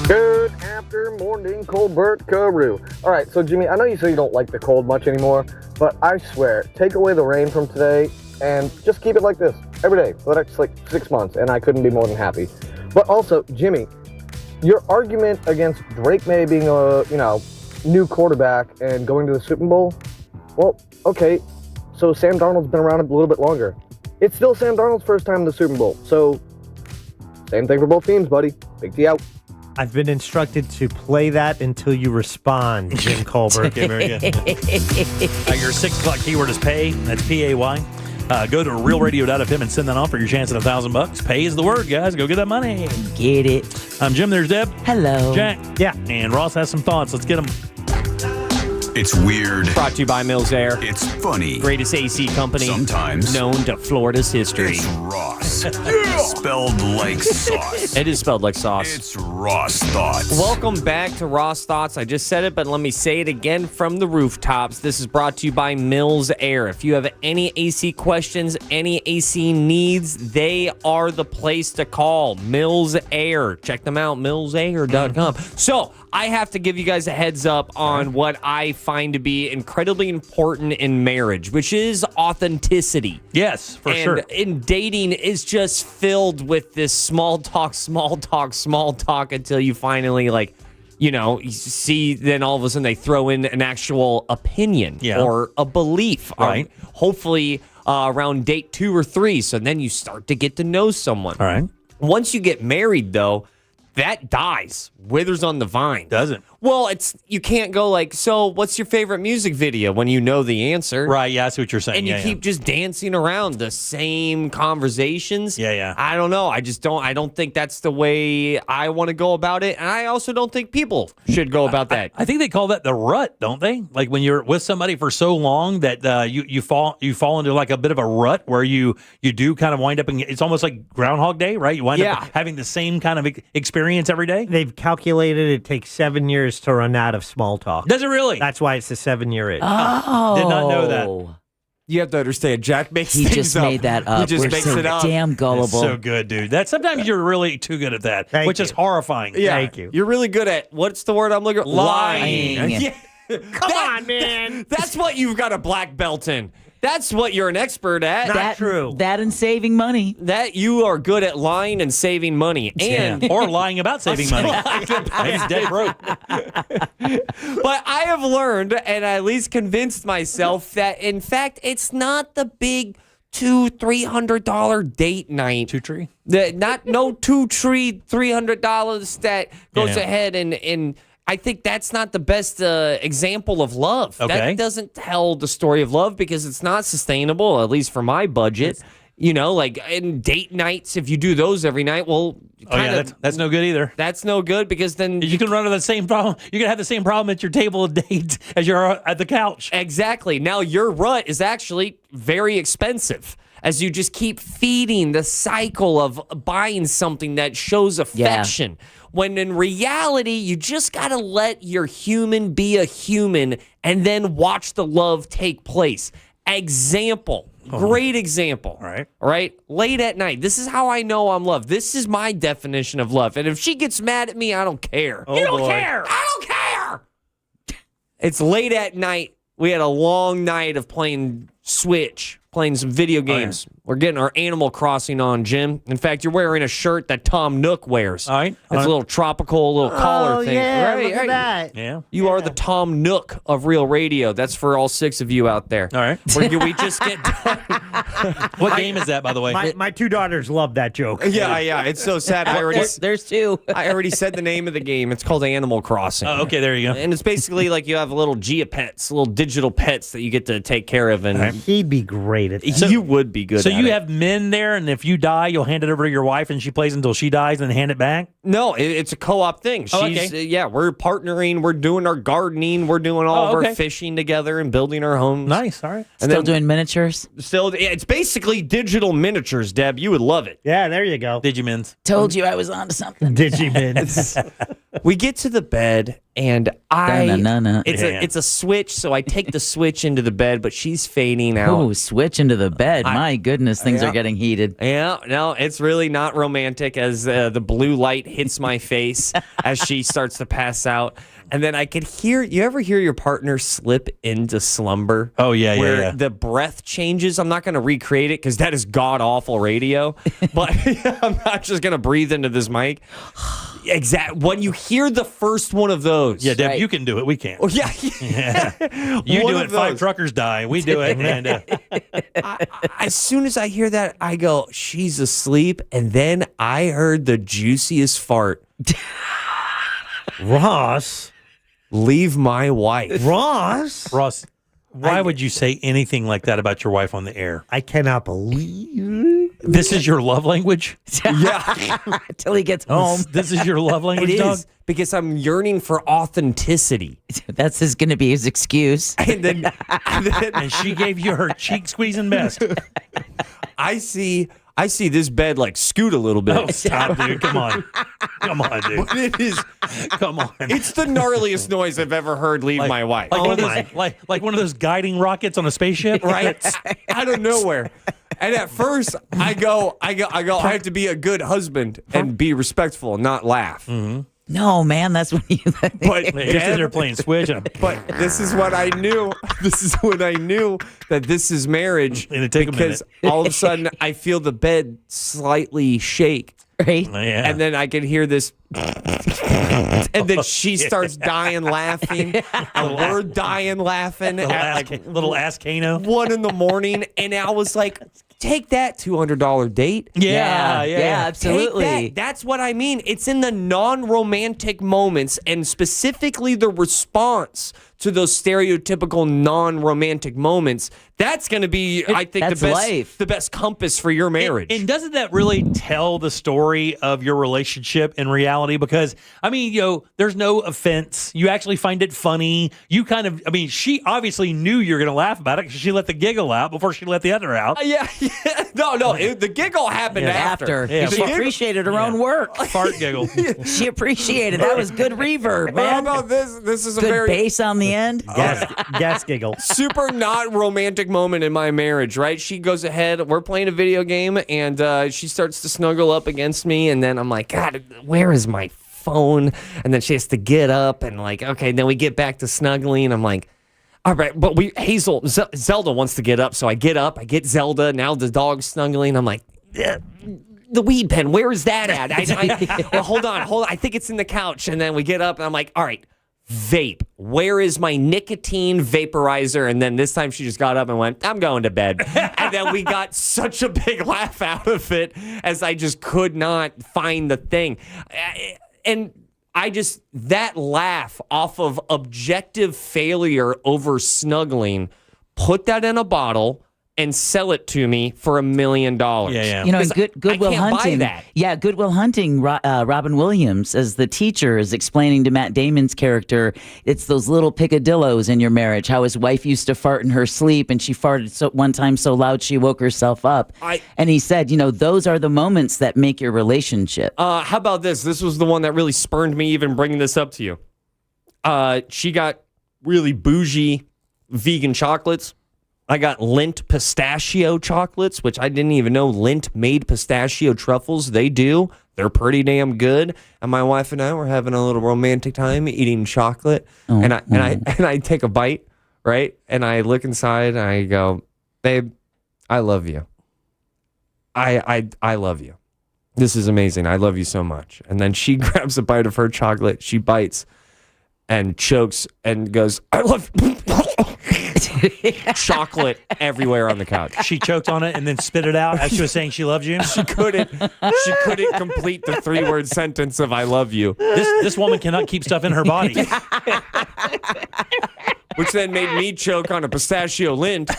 Good after morning, Colbert Carew. All right, so Jimmy, I know you say you don't like the cold much anymore, but I swear, take away the rain from today and just keep it like this every day for the next 6 months, and I couldn't be more than happy. But also, Jimmy, your argument against Drake May being a new quarterback and going to the Super Bowl. Well, okay, so Sam Darnold's been around a little bit longer. It's still Sam Darnold's first time in the Super Bowl. So, same thing for both teams, buddy. Big T out. I've been instructed to play that until you respond, Jim Colbert. Okay, very good. Your 6 o'clock keyword is pay. That's P-A-Y. Go to realradio.fm and send that on for your chance at $1,000. Pay is the word, guys. Go get that money. Get it. I'm Jim. There's Deb. Hello. Jack. Yeah. And Ross has some thoughts. Let's get them. It's weird. Brought to you by Mills Air. It's funny. Greatest AC company. Sometimes. Known to Florida's history. It's Ross. Spelled like sauce. It is spelled like sauce. It's Ross Thoughts. Welcome back to Ross Thoughts. I just said it, but let me say it again from the rooftops. This is brought to you by Mills Air. If you have any AC questions, any AC needs, they are the place to call. Mills Air. Check them out, millsair.com. So, I have to give you guys a heads up on what I find to be incredibly important in marriage, which is authenticity. Yes, for sure. And in dating, it's just filled with this small talk until you finally, you see, then all of a sudden they throw in an actual opinion or a belief. Right. Hopefully around date 2 or 3. So then you start to get to know someone. All right. Once you get married, though, that dies, withers on the vine. Doesn't. Well, you can't go so what's your favorite music video when you know the answer? Right, yeah, I see what you're saying. And you keep just dancing around the same conversations. Yeah. I don't know. I don't think that's the way I want to go about it. And I also don't think people should go about that. I think they call that the rut, don't they? Like when you're with somebody for so long that you fall into like a bit of a rut where you do kind of wind up it's almost like Groundhog Day, right? You wind up having the same kind of experience every day. They've calculated it takes 7 years to run out of small talk. Does it really? That's why it's a 7-year itch. Oh. Did not know that. You have to understand, Jack makes He things just up. made that up. He just We're makes so it up. damn gullible. It's so good, dude. Sometimes you're really too good at that, which is horrifying. Yeah. Thank you. You're really good at, what's the word I'm looking for? Lying. Yeah. Come on, man. That's what you've got a black belt in. That's what you're an expert at. Not true. That and saving money. That you are good at lying and saving money. And or lying about saving money. He's dead broke. But I have learned and I at least convinced myself that, in fact, it's not the big $200-$300 date night. Two tree? No 2 tree $300 that goes ahead and I think that's not the best example of love. Okay. That doesn't tell the story of love because it's not sustainable, at least for my budget. In date nights, if you do those every night, that's no good either. That's no good because then you can run into the same problem. You're gonna have the same problem at your table of date as you're at the couch. Exactly. Now your rut is actually very expensive, as you just keep feeding the cycle of buying something that shows affection. Yeah. When in reality, you just got to let your human be a human and then watch the love take place. Example. Great example. All right? Late at night. This is how I know I'm loved. This is my definition of love. And if she gets mad at me, I don't care. You don't care. I don't care. It's late at night. We had a long night of playing Switch, playing some video games. We're getting our Animal Crossing on, Jim. In fact, you're wearing a shirt that Tom Nook wears. All right. It's a little tropical, little collar thing. Yeah, right, look at that. Yeah. You are the Tom Nook of Real Radio. That's for all 6 of you out there. All right. We just get done. What game is that, by the way? My 2 daughters love that joke. Yeah. It's so sad. There's 2. I already said the name of the game. It's called Animal Crossing. Oh, okay, there you go. And it's basically like you have little Geopets, little digital pets that you get to take care of. And He'd be great at that. you would be good So at you it. have men there, and if you die, you'll hand it over to your wife, and she plays until she dies, and then hand it back? No, it's a co-op thing. We're partnering. We're doing our gardening. We're doing all of our fishing together and building our homes. Nice, all right. And Still doing miniatures? It's basically digital miniatures, Deb. You would love it. Yeah, there you go. Digimins. Told you I was onto something. Digimins. We get to the bed, and Da-na-na-na. it's a switch, so I take the switch into the bed, but she's fading out. Oh, switch into the bed. My goodness, things are getting heated. Yeah, no, it's really not romantic as the blue light hits my face as she starts to pass out. And then I could hear, you ever hear your partner slip into slumber? Oh, yeah, where yeah. the breath changes. I'm not going to recreate it because that is god-awful radio. But I'm not just going to breathe into this mic. When you hear the first one of those. Yeah, Deb, you can do it. We can't. Oh, yeah. You do it. 5 truckers die. We do it. And, as soon as I hear that, I go, she's asleep. And then I heard the juiciest fart. Ross. Leave my wife. Ross, why would you say anything like that about your wife on the air? I cannot believe it. This is your love language? Yeah. Till he gets home. This is your love language, It dog? is, because I'm yearning for authenticity. That's going to be his excuse. And she gave you her cheek squeezing best. I see this bed like scoot a little bit. Oh, stop, dude. Come on. Come on, dude. But it is. Come on. It's the gnarliest noise I've ever heard leave my wife. Like one of those guiding rockets on a spaceship? Right? Out of nowhere. And at first, I have to be a good husband and be respectful and not laugh. Mm-hmm. No, man, that's when you. But they're playing Switch. But this is what I knew. This is when I knew that this is marriage. Because all of a sudden, I feel the bed slightly shake. Right. Yeah. And then I can hear this. And then she starts dying laughing. And we're dying laughing. Little ass Kano. 1 a.m. And I was like, take that $200 date. Yeah, absolutely. Take that. That's what I mean. It's in the non-romantic moments, and specifically the response to those stereotypical non-romantic moments. That's going to be, I think, the best compass for your marriage. And doesn't that really tell the story of your relationship in reality? Because, I mean, there's no offense. You actually find it funny. You kind of, she obviously knew you were going to laugh about it because she let the giggle out before she let the other out. Yeah. No, the giggle happened after. Yeah, she appreciated her own work. Fart giggle. She appreciated it. That was good reverb, man. How about this? This is a good very bass on the end. Gas giggle. Super not romantic moment in my marriage, right? She goes ahead, we're playing a video game, and she starts to snuggle up against me, and then I'm like, God, where is my phone? And then she has to get up, and like, okay, then we get back to snuggling. I'm like, all right, but Zelda wants to get up, so I get up, I get Zelda, now the dog's snuggling. I'm like, the weed pen, where is that at? Well, hold on, I think it's in the couch. And then we get up, and I'm like, all right, vape. Where is my nicotine vaporizer? And then this time she just got up and went, I'm going to bed. And then we got such a big laugh out of it as I just could not find the thing. And that laugh off of objective failure over snuggling, put that in a bottle and sell it to me for $1 million. Yeah. Goodwill Hunting. Buy that. Yeah, Goodwill Hunting. Robin Williams, as the teacher, is explaining to Matt Damon's character, it's those little picadillos in your marriage. How his wife used to fart in her sleep, and she farted one time so loud she woke herself up. And he said, those are the moments that make your relationship. How about this? This was the one that really spurned me even bringing this up to you. She got really bougie vegan chocolates. I got Lindt pistachio chocolates, which I didn't even know Lindt made pistachio truffles. They do. They're pretty damn good. And my wife and I were having a little romantic time eating chocolate. And I take a bite, right? And I look inside and I go, babe, I love you. I love you. This is amazing. I love you so much. And then she grabs a bite of her chocolate. She bites and chokes and goes, I love you. Chocolate everywhere on the couch. She choked on it and then spit it out as she was saying she loved you. She couldn't complete the 3-word sentence of I love you. This woman cannot keep stuff in her body. Which then made me choke on a pistachio Lindt.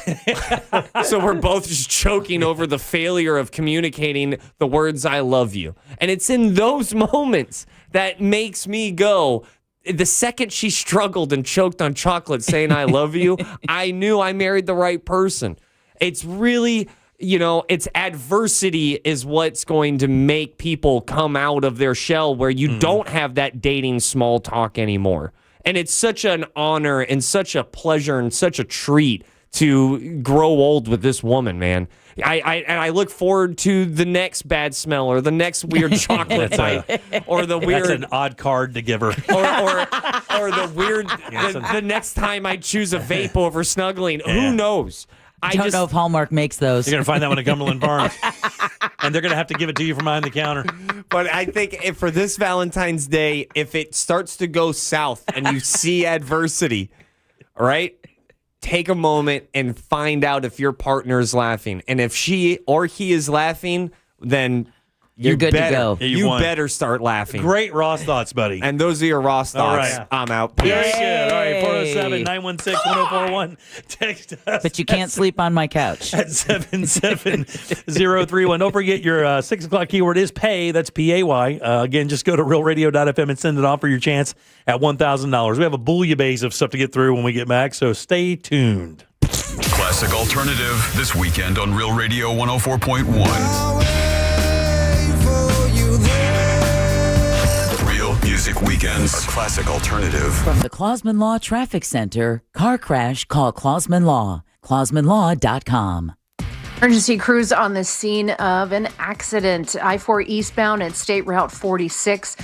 So we're both just choking over the failure of communicating the words I love you. And it's in those moments that makes me go, the second she struggled and choked on chocolate saying I love you, I knew I married the right person. It's really, it's adversity is what's going to make people come out of their shell where you don't have that dating small talk anymore. And it's such an honor and such a pleasure and such a treat to grow old with this woman, man. I look forward to the next bad smell or the next weird chocolate bite or the weird. That's an odd card to give her. Or the weird. The next time I choose a vape over snuggling, who knows? I don't know if Hallmark makes those. You're going to find that one at Cumberland Farms. And they're going to have to give it to you from behind the counter. But I think for this Valentine's Day, if it starts to go south and you see adversity, all right, take a moment and find out if your partner is laughing. And if she or he is laughing, then you're good to go. You better start laughing. Great Ross thoughts, buddy. And those are your Ross thoughts. All right. I'm out. Very good. All right, 407-916-1041. Text us. But you can't sleep on my couch. At 77031. Don't forget your 6 o'clock keyword is pay. That's P-A-Y. Again, just go to realradio.fm and send it off for your chance at $1,000. We have a bouillabaisse of stuff to get through when we get back, so stay tuned. Classic Alternative this weekend on Real Radio 104.1. Music Weekends, a classic alternative. From the Clausman Law Traffic Center, car crash, call Clausman Law. ClausmanLaw.com. Emergency crews on the scene of an accident. I-4 eastbound at State Route 46.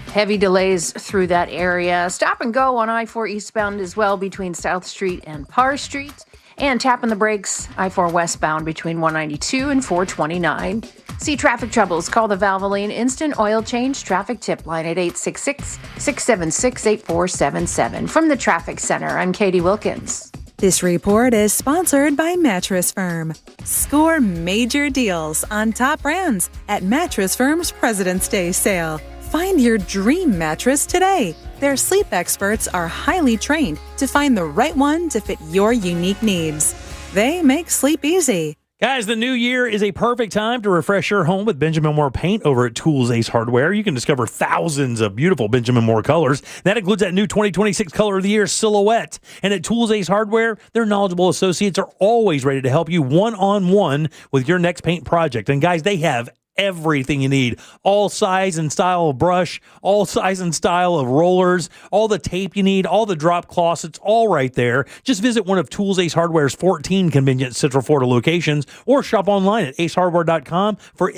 Heavy delays through that area. Stop and go on I-4 eastbound as well between South Street and Parr Street. And tapping the brakes, I-4 westbound between 192 and 429. See traffic troubles? Call the Valvoline Instant Oil Change Traffic Tip Line at 866-676-8477. From the Traffic Center, I'm Katie Wilkins. This report is sponsored by Mattress Firm. Score major deals on top brands at Mattress Firm's President's Day sale. Find your dream mattress today. Their sleep experts are highly trained to find the right one to fit your unique needs. They make sleep easy. Guys, the new year is a perfect time to refresh your home with Benjamin Moore paint over at Tools Ace Hardware. You can discover thousands of beautiful Benjamin Moore colors. That includes that new 2026 Color of the Year Silhouette. And at Tools Ace Hardware, their knowledgeable associates are always ready to help you one-on-one with your next paint project. And guys, they have everything you need. All size and style of brush, all size and style of rollers, all the tape you need, all the drop cloths. It's all right there. Just visit one of Tools Ace Hardware's 14 convenient Central Florida locations or shop online at acehardware.com for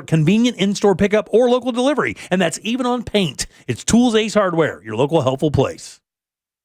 convenient in-store pickup or local delivery. And that's even on paint. It's Tools Ace Hardware, your local helpful place.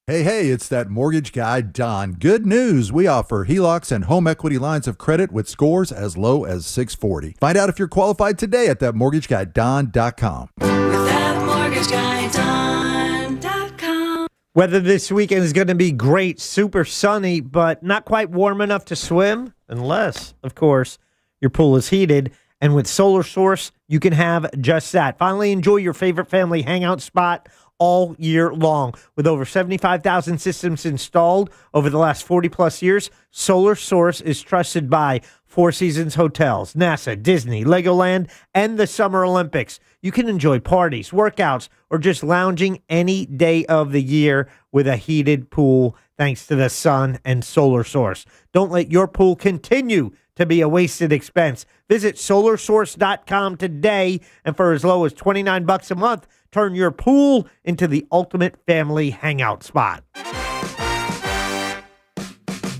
Hey, it's that mortgage guy, Don. Good news. We offer HELOCs and home equity lines of credit with scores as low as 640. Find out if you're qualified today at thatmortgageguyDon.com. ThatmortgageguyDon.com. Weather this weekend is going to be great, super sunny, but not quite warm enough to swim, unless, of course, your pool is heated. And with Solar Source, you can have just that. Finally, enjoy your favorite family hangout spot all year long. With over 75,000 systems installed over the last 40-plus years, Solar Source is trusted by Four Seasons Hotels, NASA, Disney, Legoland, and the Summer Olympics. You can enjoy parties, workouts, or just lounging any day of the year with a heated pool thanks to the sun and Solar Source. Don't let your pool continue to be a wasted expense. Visit SolarSource.com today, and for as low as $29 a month, turn your pool into the ultimate family hangout spot.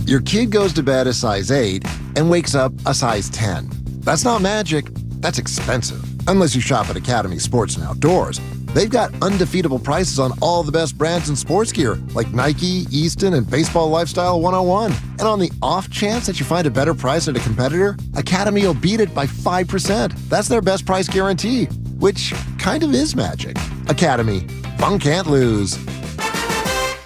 Your kid goes to bed a size 8 and wakes up a size 10. That's not magic. That's expensive. Unless you shop at Academy Sports and Outdoors. They've got undefeatable prices on all the best brands in sports gear, like Nike, Easton, and Baseball Lifestyle 101. And on the off chance that you find a better price at a competitor, Academy will beat it by 5%. That's their best price guarantee, which kind of is magic. Academy, fun can't lose.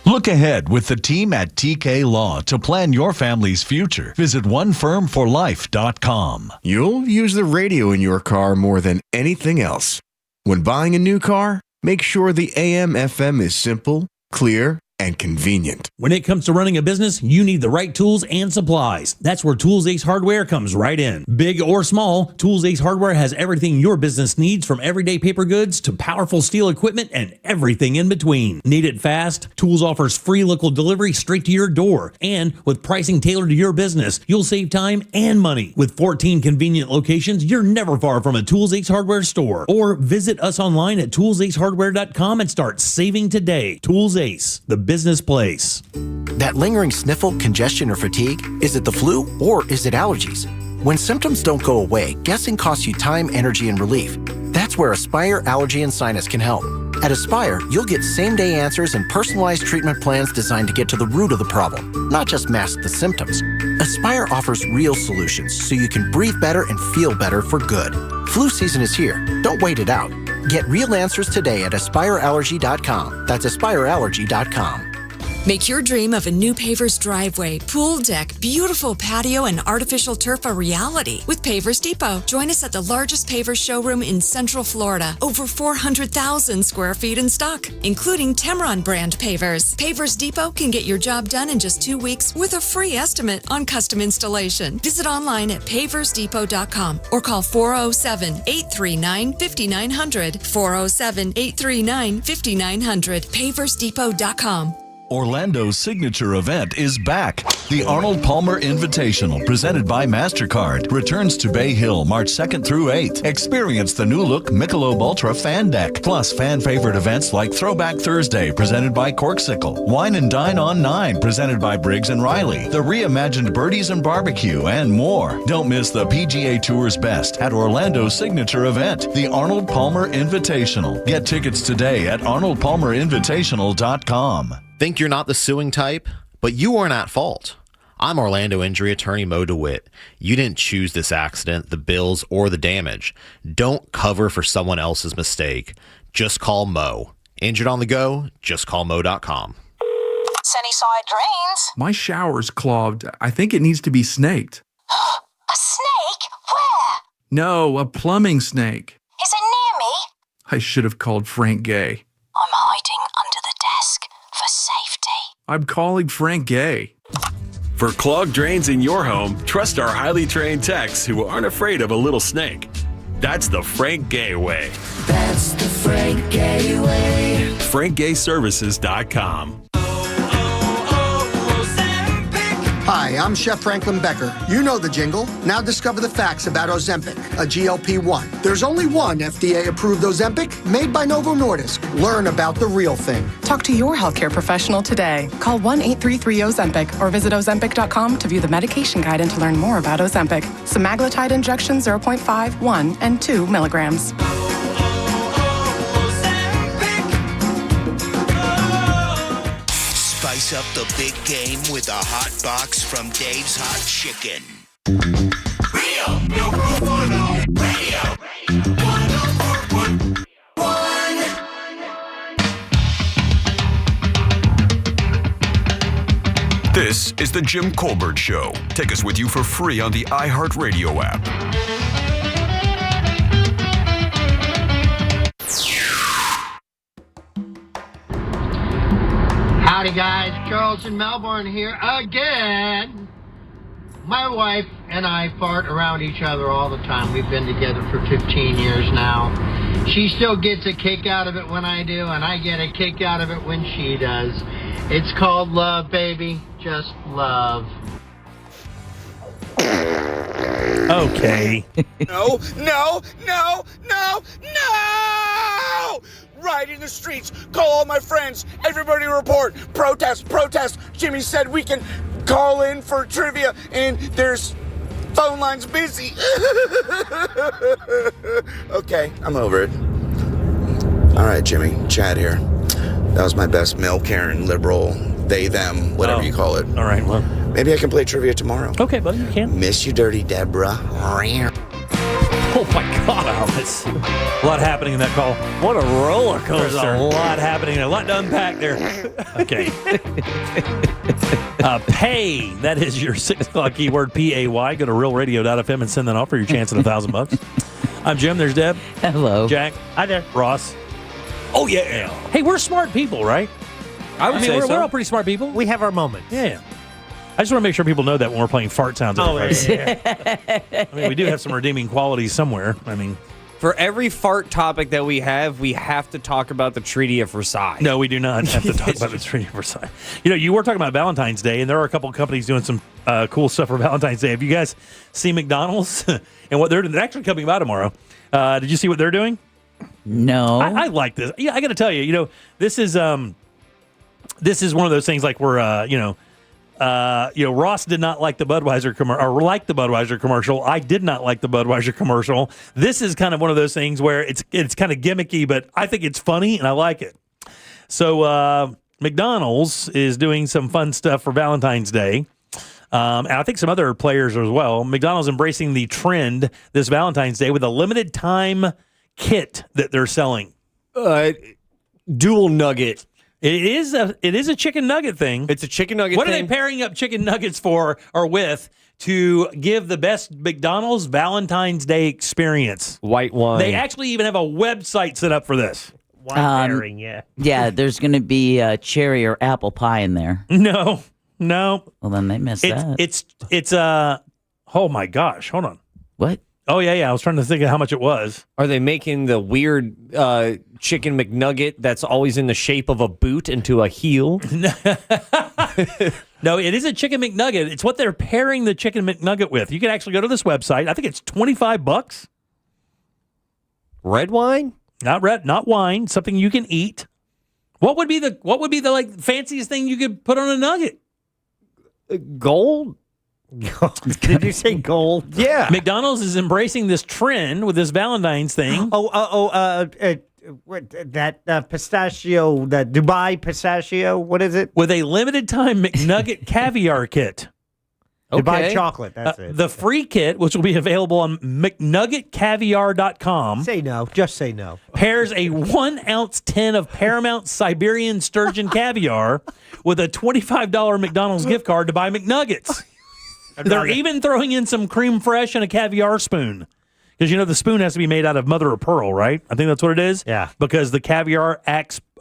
Look ahead with the team at TK Law to plan your family's future. Visit onefirmforlife.com. You'll use the radio in your car more than anything else. When buying a new car, make sure the AM/FM is simple, clear, and convenient. When it comes to running a business, you need the right tools and supplies. That's where Tools Ace Hardware comes right in. Big or small, Tools Ace Hardware has everything your business needs, from everyday paper goods to powerful steel equipment and everything in between. Need it fast? Tools offers free local delivery straight to your door. And with pricing tailored to your business, you'll save time and money. With 14 convenient locations, you're never far from a Tools Ace Hardware store. Or visit us online at toolsacehardware.com and start saving today. Tools Ace, the business place. That lingering sniffle, congestion, or fatigue, is it the flu or is it allergies? When symptoms don't go away, guessing costs you time, energy, and relief. That's where Aspire Allergy and Sinus can help. At Aspire, you'll get same-day answers and personalized treatment plans designed to get to the root of the problem, not just mask the symptoms. Aspire offers real solutions so you can breathe better and feel better for good. Flu season is here. Don't wait it out. Get real answers today at AspireAllergy.com. That's AspireAllergy.com. Make your dream of a new Pavers driveway, pool deck, beautiful patio, and artificial turf a reality with Pavers Depot. Join us at the largest Pavers showroom in Central Florida. Over 400,000 square feet in stock, including Temron brand pavers. Pavers Depot can get your job done in just 2 weeks with a free estimate on custom installation. Visit online at paversdepot.com or call 407-839-5900. 407-839-5900. paversdepot.com. Orlando's signature event is back. The Arnold Palmer Invitational, presented by MasterCard, returns to Bay Hill March 2nd through 8th. Experience the new look Michelob Ultra Fan Deck, plus fan favorite events like Throwback Thursday, presented by Corksicle, Wine and Dine on 9, presented by Briggs & Riley, the reimagined Birdies and Barbecue, and more. Don't miss the PGA Tour's best at Orlando's signature event, the Arnold Palmer Invitational. Get tickets today at arnoldpalmerinvitational.com. Think you're not the suing type? But you aren't at fault. I'm Orlando injury attorney Mo DeWitt. You didn't choose this accident, the bills, or the damage. Don't cover for someone else's mistake. Just call Mo. Injured on the go? Just call Mo.com. Sunnyside Drains. My shower's clogged. I think it needs to be snaked. A snake? Where? No, a plumbing snake. Is it near me? I should have called Frank Gay. I'm hiding under the desk for safety. I'm calling Frank Gay. For clogged drains in your home, trust our highly trained techs who aren't afraid of a little snake. That's the Frank Gay way. That's the Frank Gay way. FrankGayServices.com. Hi, I'm Chef Franklin Becker. You know the jingle. Now discover the facts about Ozempic, a GLP-1. There's only one FDA-approved Ozempic made by Novo Nordisk. Learn about the real thing. Talk to your healthcare professional today. Call 1-833-OZEMPIC or visit Ozempic.com to view the medication guide and to learn more about Ozempic. Semaglutide injection 0.5, 1, and 2 milligrams. Spice up the big game with a hot box from Dave's Hot Chicken. Real Numero Radio. 104.1. This is the Jim Colbert Show. Take us with you for free on the iHeartRadio app. Howdy guys, Charles in Melbourne here again. My wife and I fart around each other all the time. We've been together for 15 years now. She still gets a kick out of it when I do, and I get a kick out of it when she does. It's called love, baby. Just love. Okay. No! Right in the streets. Call all my friends. Everybody report. Protest. Jimmy said we can call in for trivia and there's phone lines busy. Okay, I'm over it. All right, Jimmy. Chad here. That was my best male Karen, liberal, they, them, whatever you call it. All right, well. Maybe I can play trivia tomorrow. Okay, buddy, you can. Miss you, Dirty Deborah. Oh my God! Wow, that's a lot happening in that call. What a roller There's coaster! a lot happening there. A lot to unpack there. Okay. Pay. That is your 6 o'clock keyword. PAY. Go to realradio.fm and send that off for your chance at $1,000. I'm Jim. There's Deb. Hello. Jack. Hi there. Ross. Oh yeah. Hey, we're smart people, right? I would say so. We're all pretty smart people. We have our moments. Yeah. I just want to make sure people know that when we're playing fart sounds. Yeah. I mean, we do have some redeeming qualities somewhere. I mean, for every fart topic that we have to talk about the Treaty of Versailles. No, we do not have to talk about the Treaty of Versailles. You know, you were talking about Valentine's Day, and there are a couple of companies doing some cool stuff for Valentine's Day. Have you guys seen McDonald's and what they're actually coming by tomorrow? Did you see what they're doing? No. I like this. Yeah, I got to tell you, this is one of those things like where, Ross did not like the Budweiser commercial, or like the Budweiser commercial. I did not like the Budweiser commercial. This is kind of one of those things where it's kind of gimmicky, but I think it's funny and I like it. So McDonald's is doing some fun stuff for Valentine's Day. And I think some other players as well. McDonald's embracing the trend this Valentine's Day with a limited time kit that they're selling. Dual nugget. It is a chicken nugget thing. It's a chicken nugget What thing. are they pairing up chicken nuggets for or with to give the best McDonald's Valentine's Day experience? White wine. They actually even have a website set up for this. Wine pairing, yeah. Yeah, there's going to be cherry or apple pie in there. No. Well, then they missed that. It's oh my gosh, hold on. What? Oh yeah. I was trying to think of how much it was. Are they making the weird chicken McNugget that's always in the shape of a boot into a heel? No, it is a chicken McNugget. It's what they're pairing the chicken McNugget with. You can actually go to this website. I think it's $25. Red wine? Not wine. Something you can eat. What would be the like fanciest thing you could put on a nugget? Gold? Did you say gold? Yeah. McDonald's is embracing this trend with this Valentine's thing. That pistachio, the Dubai pistachio, what is it? With a limited time McNugget caviar kit. Dubai chocolate, that's it. The free kit, which will be available on McNuggetCaviar.com. Say no. Just say no. Pairs a 1 ounce tin of Paramount Siberian sturgeon caviar with a $25 McDonald's gift card to buy McNuggets. They're even throwing in some cream fresh and a caviar spoon. Because, the spoon has to be made out of mother of pearl, right? I think that's what it is. Yeah. Because the caviar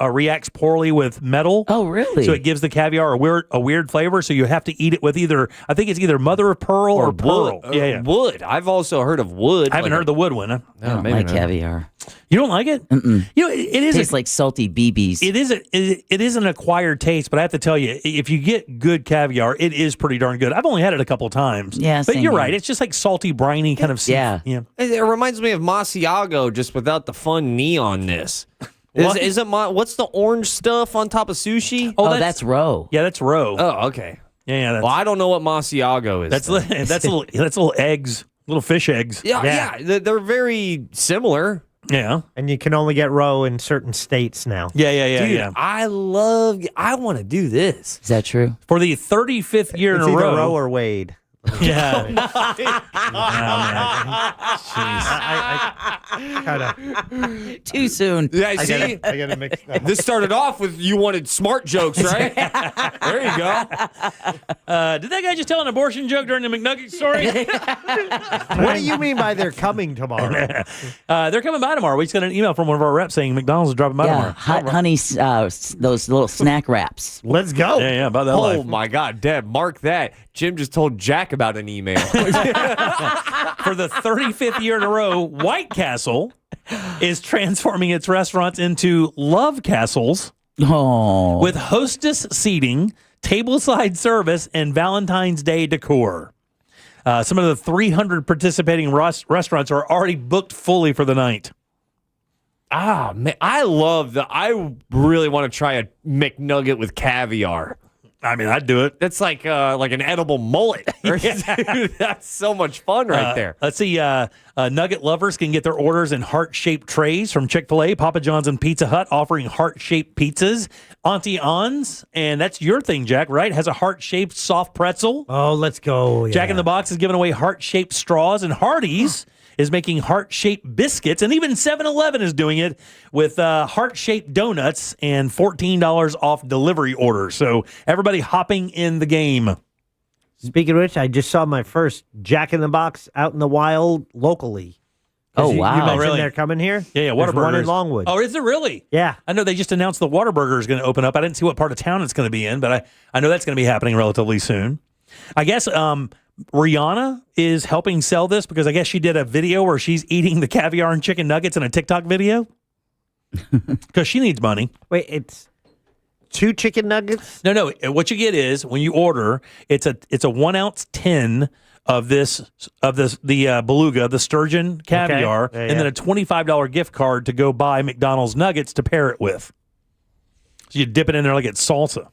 reacts poorly with metal. Oh, really? So it gives the caviar a weird flavor. So you have to eat it with I think it's either mother of pearl or pearl. Yeah. Wood. I've also heard of wood. I haven't heard the wood one. I don't like caviar. You don't like it? Mm-mm. It is tastes like salty BBs. It is an acquired taste, but I have to tell you, if you get good caviar, it is pretty darn good. I've only had it a couple times. Yeah, but same you're here. right. It's just like salty, briny kind of. Yeah. It reminds me of Masiago, just without the fun neonness. What's the orange stuff on top of sushi? Oh, that's roe. Yeah, that's roe. Oh, okay. Yeah. Well, I don't know what Masiago is. That's little eggs, little fish eggs. Yeah. They're very similar. Yeah. And you can only get roe in certain states now. Yeah. Dude, yeah. I want to do this. Is that true? For the 35th year It's in a either row. roe or Wade. Yeah. Too soon. Yeah, I see. I gotta mix that. This started off with you wanted smart jokes, right? There you go. Did that guy just tell an abortion joke during the McNugget story? What do you mean by they're coming tomorrow? They're coming by tomorrow. We just got an email from one of our reps saying McDonald's is dropping by Yeah, tomorrow. hot honey, those little snack wraps. Let's go. Yeah, about that Oh life. my God, Deb, mark that. Jim just told Jack about an email. For the 35th year in a row, White Castle is transforming its restaurants into love castles Oh. with hostess seating, tableside service, and Valentine's Day decor. Some of the 300 participating restaurants are already booked fully for the night. Ah, man, I really want to try a McNugget with caviar. I mean, I'd do it. That's like an edible mullet. Dude, that's so much fun right there. Let's see. Nugget lovers can get their orders in heart-shaped trays from Chick-fil-A, Papa John's, and Pizza Hut, offering heart-shaped pizzas. Auntie Anne's, and that's your thing, Jack, right? Has a heart-shaped soft pretzel. Oh, let's go. Jack in the Box is giving away heart-shaped straws, and Hardee's is making heart-shaped biscuits, and even 7-Eleven is doing it with heart-shaped donuts and $14 off delivery orders. So everybody hopping in the game. Speaking of which, I just saw my first Jack in the Box out in the wild locally. Oh, You wow. mentioned really? they're coming here? Yeah, There's one in Whataburgers. Longwood. Oh, is it really? Yeah. I know they just announced the Whataburger is going to open up. I didn't see what part of town it's going to be in, but I know that's going to be happening relatively soon. I guess Rihanna is helping sell this because I guess she did a video where she's eating the caviar and chicken nuggets in a TikTok video because she needs money. Wait, it's 2 chicken nuggets? No. What you get is when you order, it's a 1 ounce tin of the beluga, the sturgeon caviar, Yeah, and then a $25 gift card to go buy McDonald's nuggets to pair it with. So you dip it in there like it's salsa.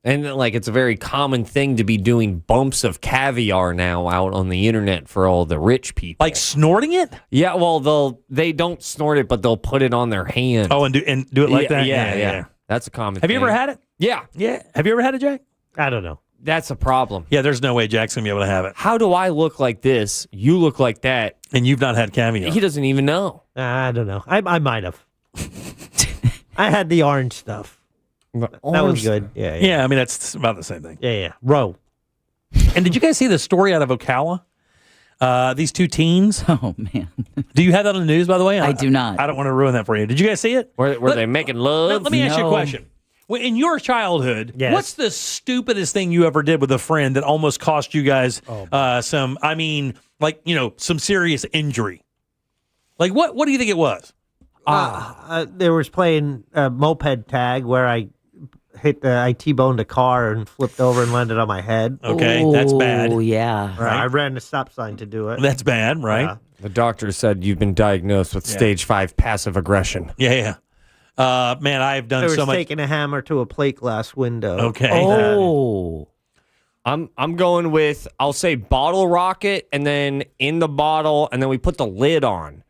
And like it's a very common thing to be doing bumps of caviar now out on the internet for all the rich people. Like snorting it? Yeah, well they don't snort it, but they'll put it on their hand. Oh, and do it like that? Yeah. That's a common Have thing. you ever had it? Yeah. Yeah. Have you ever had it, Jack? I don't know. That's a problem. Yeah, there's no way Jack's going to be able to have it. How do I look like this? You look like that. And you've not had caviar. He doesn't even know. I don't know. I might have. I had the orange stuff. That was good. Yeah. Yeah, I mean, that's about the same thing. Yeah. Roe. And did you guys see the story out of Ocala? These two teens. Oh, man. Do you have that on the news, by the way? I do not. I don't want to ruin that for you. Did you guys see it? Were they making love? Let me ask you a question. In your childhood, what's the stupidest thing you ever did with a friend that almost cost you guys some serious injury? Like, what do you think it was? There was playing moped tag where I T-boned a car and flipped over and landed on my head. Okay, that's bad. Oh, yeah. Right. I ran the stop sign to do it. That's bad, right? Yeah. The doctor said you've been diagnosed with stage 5 passive aggression. Yeah. Man, I've done so much. Taking a hammer to a plate glass window. Okay. Oh. I'm going with, I'll say bottle rocket, and then in the bottle, and then we put the lid on.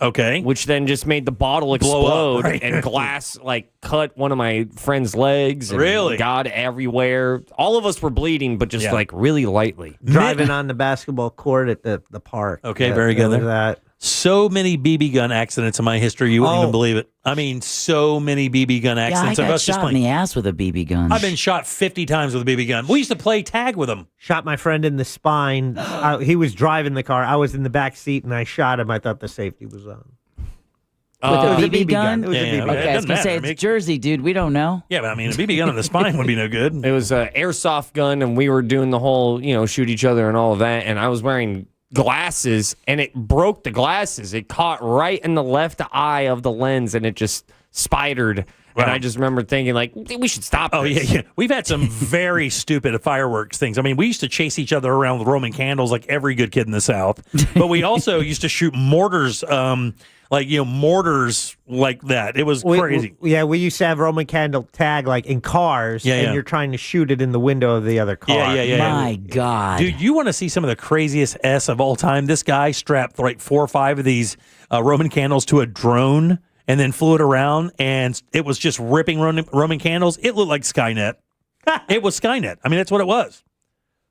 Okay. Which then just made the bottle explode, up, right? and glass cut one of my friend's legs. And really? got everywhere. All of us were bleeding, but just really lightly. Driving on the basketball court at the park. Okay, very good. That. So many BB gun accidents in my history, you wouldn't even believe it. I mean, so many BB gun accidents. Yeah, I got shot in the ass with a BB gun. I've been shot 50 times with a BB gun. We used to play tag with them. Shot my friend in the spine. He was driving the car. I was in the back seat, and I shot him. I thought the safety was on. With a BB gun? It was a BB gun. Okay, I was going to say, it's Jersey, dude. We don't know. Yeah, but I mean, a BB gun in the spine would be no good. It was an airsoft gun, and we were doing the whole, shoot each other and all of that, and I was wearing glasses, and it broke the glasses. It caught right in the left eye of the lens, and it just spidered. Wow. And I just remember thinking, we should stop this. Oh, yeah. We've had some very stupid fireworks things. I mean, we used to chase each other around with Roman candles like every good kid in the South. But we also used to shoot mortars, mortars like that. It was crazy. We used to have Roman candle tag in cars, and you're trying to shoot it in the window of the other car. Yeah. My God. Dude, you want to see some of the craziest S of all time? This guy strapped 4 or 5 of these Roman candles to a drone and then flew it around, and it was just ripping Roman candles. It looked like Skynet. It was Skynet. I mean, that's what it was.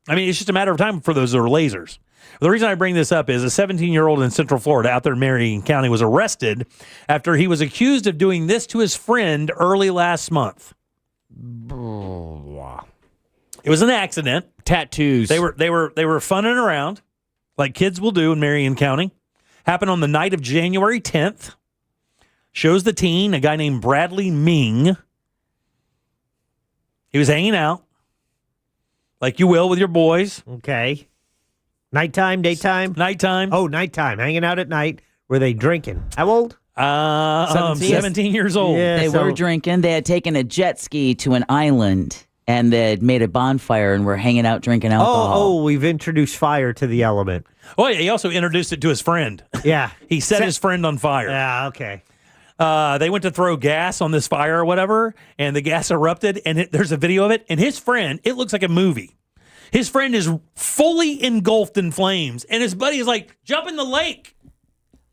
I mean, it's just a matter of time for those are lasers. The reason I bring this up is a 17-year-old in Central Florida out there in Marion County was arrested after he was accused of doing this to his friend early last month. It was an accident. Tattoos. They were funning around like kids will do in Marion County. Happened on the night of January 10th. Shows the teen, a guy named Bradley Ming. He was hanging out like you will with your boys. Okay. Nighttime, daytime? Nighttime. Oh, nighttime. Hanging out at night. Were they drinking? How old? 17 years old. Yeah, they were drinking. They had taken a jet ski to an island, and they had made a bonfire and were hanging out drinking alcohol. Oh, we've introduced fire to the element. Oh, yeah, he also introduced it to his friend. Yeah. He set his friend on fire. Yeah, okay. They went to throw gas on this fire or whatever, and the gas erupted, and there's a video of it. And his friend, it looks like a movie. His friend is fully engulfed in flames, and his buddy is like, jump in the lake.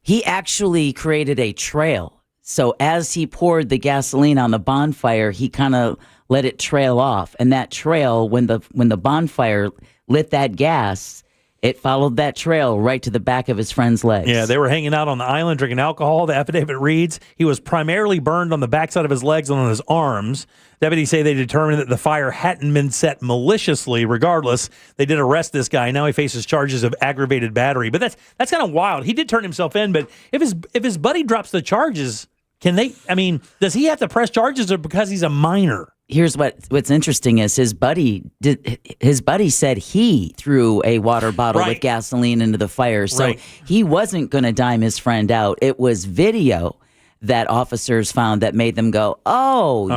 He actually created a trail. So as he poured the gasoline on the bonfire, he kind of let it trail off. And that trail, when the bonfire lit that gas, it followed that trail right to the back of his friend's legs. Yeah, they were hanging out on the island drinking alcohol. The affidavit reads he was primarily burned on the backside of his legs and on his arms. Deputies say they determined that the fire hadn't been set maliciously. Regardless, they did arrest this guy. Now he faces charges of aggravated battery. But that's kind of wild. He did turn himself in, but if his buddy drops the charges, can they? I mean, does he have to press charges or because he's a minor? Here's what's interesting is his buddy said he threw a water bottle with gasoline into the fire. So he wasn't going to dime his friend out. It was video that officers found that made them go,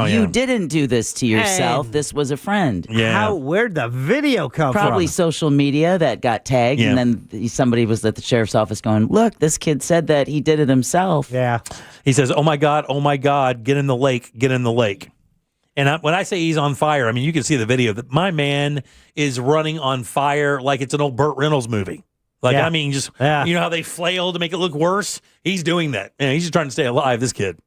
you didn't do this to yourself. This was a friend. Yeah. Where'd the video come from? Probably social media that got tagged. Yeah. And then somebody was at the sheriff's office going, look, this kid said that he did it himself. Yeah. He says, oh my God, get in the lake, get in the lake. And when I say he's on fire, I mean, you can see the video that my man is running on fire like it's an old Burt Reynolds movie. Like, Yeah. I mean, just, Yeah. you know how they flail to make it look worse? He's doing that. And he's just trying to stay alive, this kid.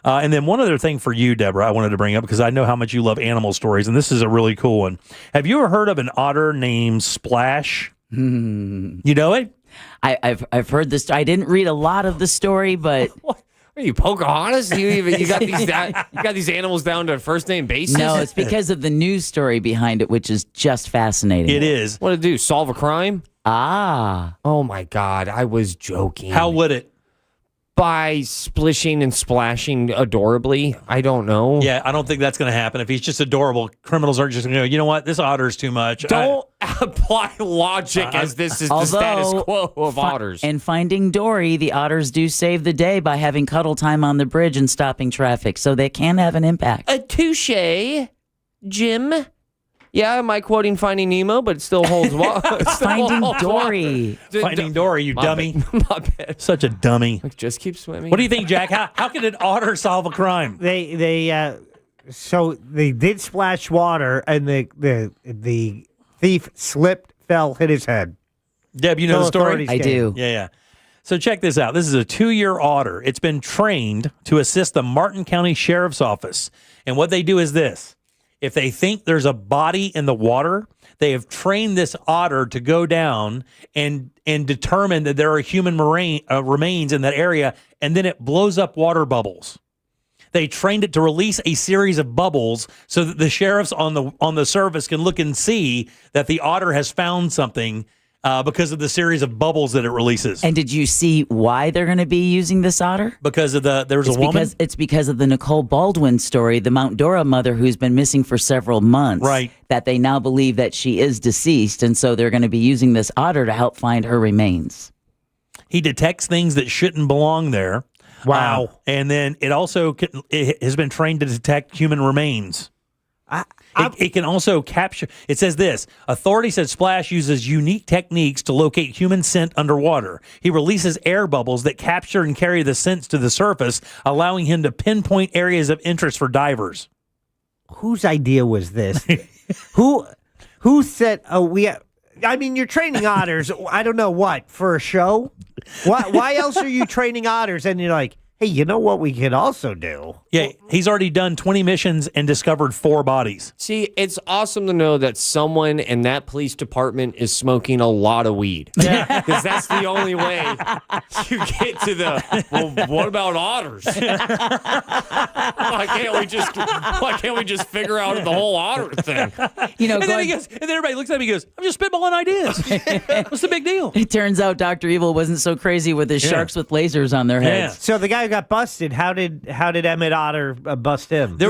And then one other thing for you, Deborah, I wanted to bring up because I know how much you love animal stories, and this is a really cool one. Have you ever heard of an otter named Splash? You know it? I've heard this. I didn't read a lot of the story, but Are you Pocahontas? You got these animals down to first name basis? no, it's because of the news story behind it, which is just fascinating. It is. What did it do? Solve a crime? Ah. Oh my God, I was joking. How would it? By splishing and splashing adorably? I don't know. Yeah, I don't think that's going to happen. If he's just adorable, criminals aren't just going to go, you know what, this otter's too much. Don't apply logic as this is the status quo of otters. In Finding Dory, the otters do save the day by having cuddle time on the bridge and stopping traffic, so they can have an impact. A touche, Jim. Yeah, am I quoting Finding Nemo, but it still holds water. Finding Dory. Finding Dory, you dummy. My bad. Such a dummy. Just keep swimming. What do you think, Jack? How can an otter solve a crime? So they did splash water, and the thief slipped, fell, hit his head. Deb, you know the story? Authorities came. do. Yeah. So check this out. This is a 2-year otter. It's been trained to assist the Martin County Sheriff's Office. And what they do is this. If they think there's a body in the water, they have trained this otter to go down and determine that there are human remains in that area, and then it blows up water bubbles. They trained it to release a series of bubbles so that the sheriffs on the service can look and see that the otter has found something because of the series of bubbles that it releases. And did you see why they're going to be using this otter? Because of there's a woman? It's because of the Nicole Baldwin story, the Mount Dora mother who's been missing for several months. Right. That they now believe that she is deceased, and so they're going to be using this otter to help find her remains. He detects things that shouldn't belong there. Wow. And then it also it has been trained to detect human remains. It can also capture. It says this. Authority said Splash uses unique techniques to locate human scent underwater. He releases air bubbles that capture and carry the scents to the surface, allowing him to pinpoint areas of interest for divers. Whose idea was this? Who said? I mean, you're training otters. I don't know what for a show. Why else are you training otters? And you're like, hey, you know what we could also do? Yeah, he's already done 20 missions and discovered 4 bodies. See, it's awesome to know that someone in that police department is smoking a lot of weed. Yeah. Because that's the only way you get to the, what about otters? Why can't we just figure out the whole otter thing? You know, and then everybody looks at me and goes, I'm just spitballing ideas. What's the big deal? It turns out Dr. Evil wasn't so crazy with his sharks with lasers on their heads. So the guy who got busted, how did Emmett Otter bust him? They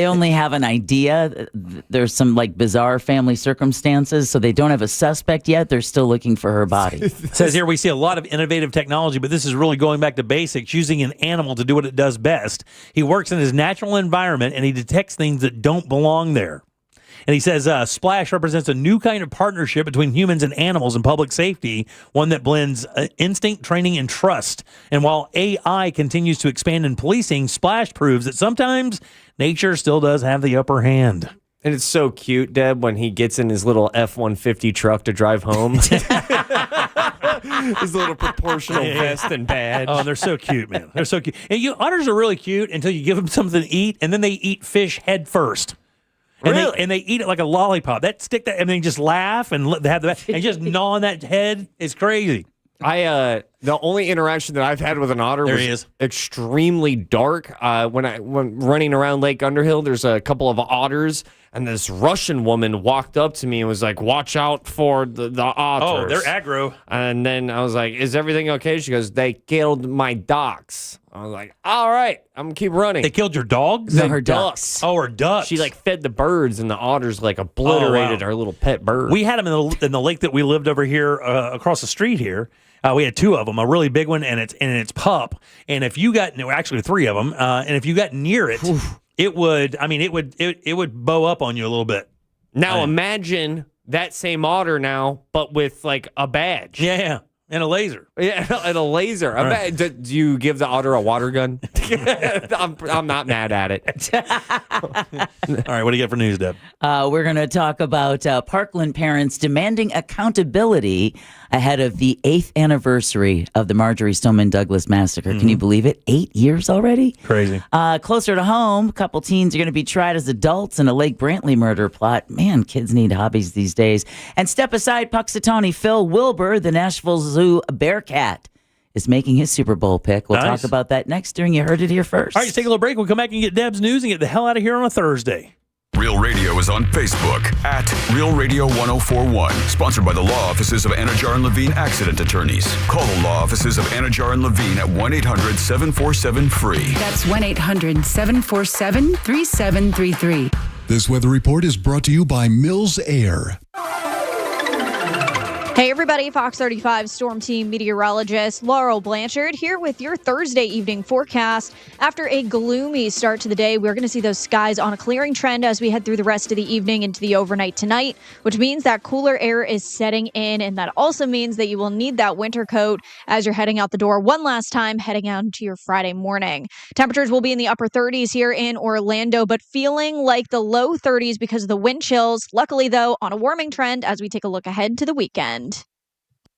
only have an idea. There's some bizarre family circumstances, so they don't have a suspect yet. They're still looking for her body. It says here we see a lot of innovative technology, but this is really going back to basics, using an animal to do what it does best. He works in his natural environment and he detects things that don't belong there. And he says Splash represents a new kind of partnership between humans and animals in public safety, one that blends instinct, training, and trust. And while AI continues to expand in policing, Splash proves that sometimes nature still does have the upper hand. And it's so cute, Deb, when he gets in his little F-150 truck to drive home. His little proportional vest and badge. Oh, they're so cute, man. They're so cute. And otters are really cute until you give them something to eat, and then they eat fish head first. And Really? they eat it like a lollipop. And they just laugh and have and just gnaw on that head. It's crazy. The only interaction that I've had with an otter was extremely dark. When running around Lake Underhill, there's a couple of otters, and this Russian woman walked up to me and was like, "Watch out for the otters." Oh, they're aggro. And then I was like, "Is everything okay?" She goes, "They killed my ducks." I was like, "All right, I'm gonna keep running." They killed your dogs? No, her ducks. Oh, her ducks. She fed the birds, and the otters obliterated her little pet bird. We had them in the lake that we lived over here across the street here. We had 2 of them, a really big one and its pup. And if you got, actually 3 of them, and if you got near it, it would bow up on you a little bit. Now imagine that same otter now, but with a badge. Yeah. And a laser. Yeah, and a laser. I bet, do you give the otter a water gun? I'm not mad at it. All right, what do you got for news, Deb? We're going to talk about Parkland parents demanding accountability ahead of the 8th anniversary of the Marjorie Stoneman Douglas massacre. Can you believe it? 8 years already? Crazy. Closer to home, a couple teens are going to be tried as adults in a Lake Brantley murder plot. Man, kids need hobbies these days. And step aside, Puxatawny Phil Wilbur, the Nashville Zoo Bearcat, is making his Super Bowl pick. We'll talk about that next during You Heard It Here First. All right, let's take a little break. We'll come back and get Deb's news and get the hell out of here on a Thursday. Real Radio is on Facebook at Real Radio 1041. Sponsored by the law offices of Anajar and Levine Accident Attorneys. Call the law offices of Anajar and Levine at 1-800-747-FREE. That's 1-800-747-3733. This weather report is brought to you by Mills Air. Hey everybody, Fox 35 Storm Team meteorologist Laurel Blanchard here with your Thursday evening forecast. After a gloomy start to the day, we're going to see those skies on a clearing trend as we head through the rest of the evening into the overnight tonight, which means that cooler air is setting in, and that also means that you will need that winter coat as you're heading out the door one last time, heading out into your Friday morning. Temperatures will be in the upper 30s here in Orlando, but feeling like the low 30s because of the wind chills. Luckily, though, on a warming trend as we take a look ahead to the weekend.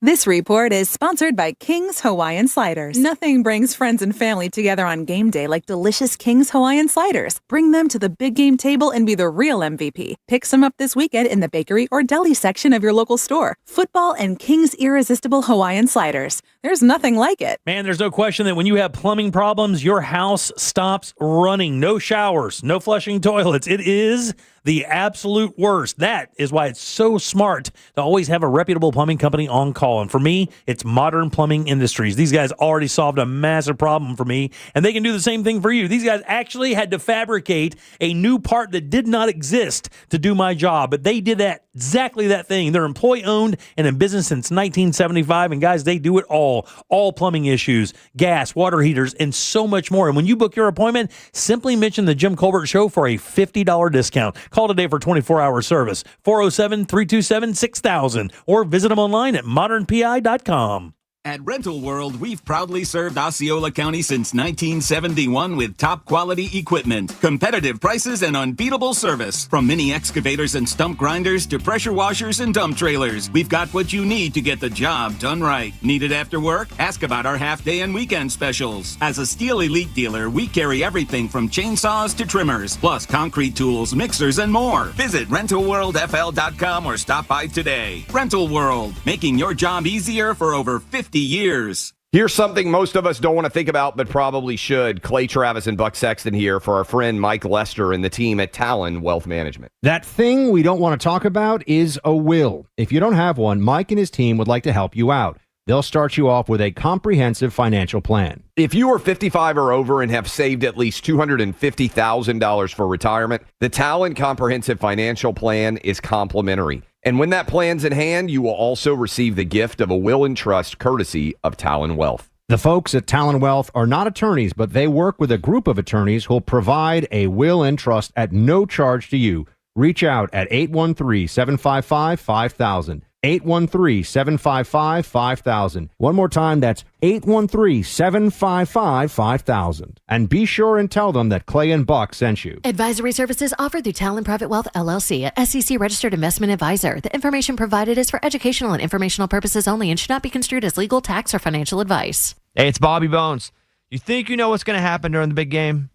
This report is sponsored by King's Hawaiian Sliders. Nothing brings friends and family together on game day like delicious King's Hawaiian Sliders. Bring them to the big game table and be the real MVP. Pick some up this weekend in the bakery or deli section of your local store. Football and King's Irresistible Hawaiian Sliders. There's nothing like it. Man, there's no question that when you have plumbing problems, your house stops running. No showers, no flushing toilets. It is the absolute worst. That is why it's so smart to always have a reputable plumbing company on call. And for me, it's Modern Plumbing Industries. These guys already solved a massive problem for me, and they can do the same thing for you. These guys actually had to fabricate a new part that did not exist to do my job, but they did exactly that thing. They're employee-owned and in business since 1975, and guys, they do it all plumbing issues, gas, water heaters, and so much more. And when you book your appointment, simply mention the Jim Colbert Show for a $50 discount. Call today for 24-hour service, 407-327-6000, or visit them online at modernpi.com. At Rental World, we've proudly served Osceola County since 1971 with top quality equipment, competitive prices, and unbeatable service. From mini excavators and stump grinders to pressure washers and dump trailers, we've got what you need to get the job done right. Need it after work? Ask about our half-day and weekend specials. As a Steel Elite dealer, we carry everything from chainsaws to trimmers, plus concrete tools, mixers, and more. Visit RentalWorldFL.com or stop by today. Rental World, making your job easier for over 50 years. Here's something most of us don't want to think about, but probably should. Clay Travis and Buck Sexton here for our friend Mike Lester and the team at Talon Wealth Management. That thing we don't want to talk about is a will. If you don't have one, Mike and his team would like to help you out. They'll start you off with a comprehensive financial plan. If you are 55 or over and have saved at least $250,000 for retirement, the Talon Comprehensive Financial Plan is complimentary. And when that plan's in hand, you will also receive the gift of a will and trust courtesy of Talon Wealth. The folks at Talon Wealth are not attorneys, but they work with a group of attorneys who'll provide a will and trust at no charge to you. Reach out at 813-755-5000. 813-755-5000. One more time, that's 813-755-5000. And be sure and tell them that Clay and Buck sent you. Advisory services offered through Talon Private Wealth, LLC, a SEC registered investment advisor. The information provided is for educational and informational purposes only and should not be construed as legal, tax, or financial advice. Hey, it's Bobby Bones. You think you know what's going to happen during the big game?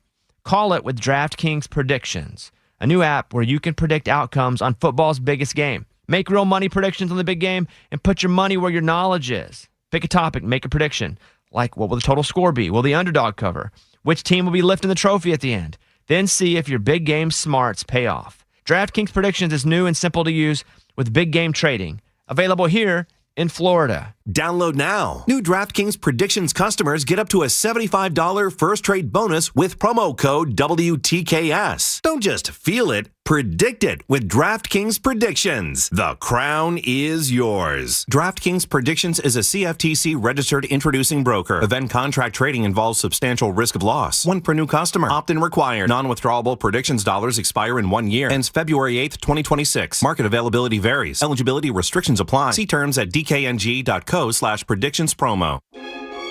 Call it with DraftKings Predictions, a new app where you can predict outcomes on football's biggest game. Make real money predictions on the big game and put your money where your knowledge is. Pick a topic, make a prediction. Like, what will the total score be? Will the underdog cover? Which team will be lifting the trophy at the end? Then see if your big game smarts pay off. DraftKings Predictions is new and simple to use with big game trading. Available here in Florida. Download now. New DraftKings Predictions customers get up to a $75 first trade bonus with promo code WTKS. Don't just feel it. Predict it with DraftKings Predictions. The crown is yours. DraftKings Predictions is a CFTC registered introducing broker. Event contract trading involves substantial risk of loss. One per new customer. Opt-in required. Non-withdrawable predictions dollars expire in 1 year. Ends February 8th, 2026. Market availability varies. Eligibility restrictions apply. See terms at dkng.co/predictions-promo.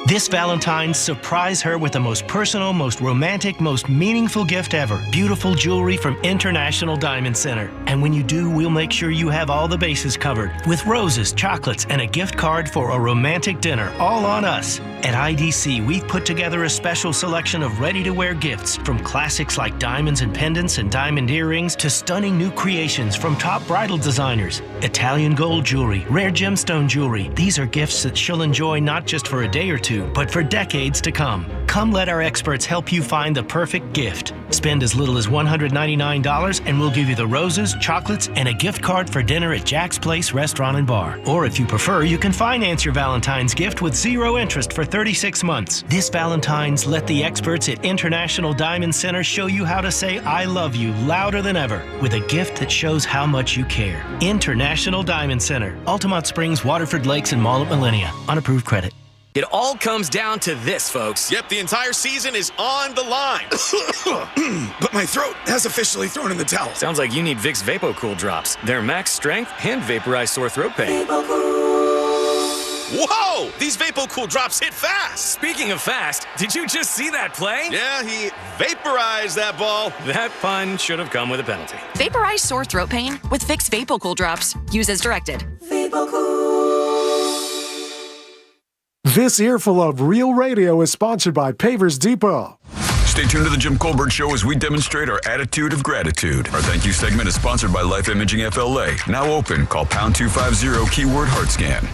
This Valentine's, surprise her with the most personal, most romantic, most meaningful gift ever. Beautiful jewelry from International Diamond Center. And when you do, we'll make sure you have all the bases covered with roses, chocolates, and a gift card for a romantic dinner, all on us. At IDC, we've put together a special selection of ready-to-wear gifts, from classics like diamonds and pendants and diamond earrings to stunning new creations from top bridal designers. Italian gold jewelry, rare gemstone jewelry. These are gifts that she'll enjoy not just for a day or two, but for decades to come. Come let our experts help you find the perfect gift. Spend as little as $199 and we'll give you the roses, chocolates, and a gift card for dinner at Jack's Place Restaurant and Bar. Or if you prefer, you can finance your Valentine's gift with 0 interest for 36 months. This Valentine's, let the experts at International Diamond Center show you how to say I love you louder than ever with a gift that shows how much you care. International Diamond Center, Altamont Springs, Waterford Lakes, and Mall at Millennia. On approved credit. It all comes down to this, folks. Yep, the entire season is on the line. But my throat has officially thrown in the towel. Sounds like you need Vicks VapoCool drops. They're max strength and vaporize sore throat pain. Whoa! These VapoCool drops hit fast. Speaking of fast, did you just see that play? Yeah, he vaporized that ball. That pun should have come with a penalty. Vaporize sore throat pain with Vicks VapoCool drops. Use as directed. This earful of Real Radio is sponsored by Pavers Depot. Stay tuned to the Jim Colbert Show as we demonstrate our attitude of gratitude. Our thank you segment is sponsored by Life Imaging FLA. Now open. Call pound 250 keyword heart scan.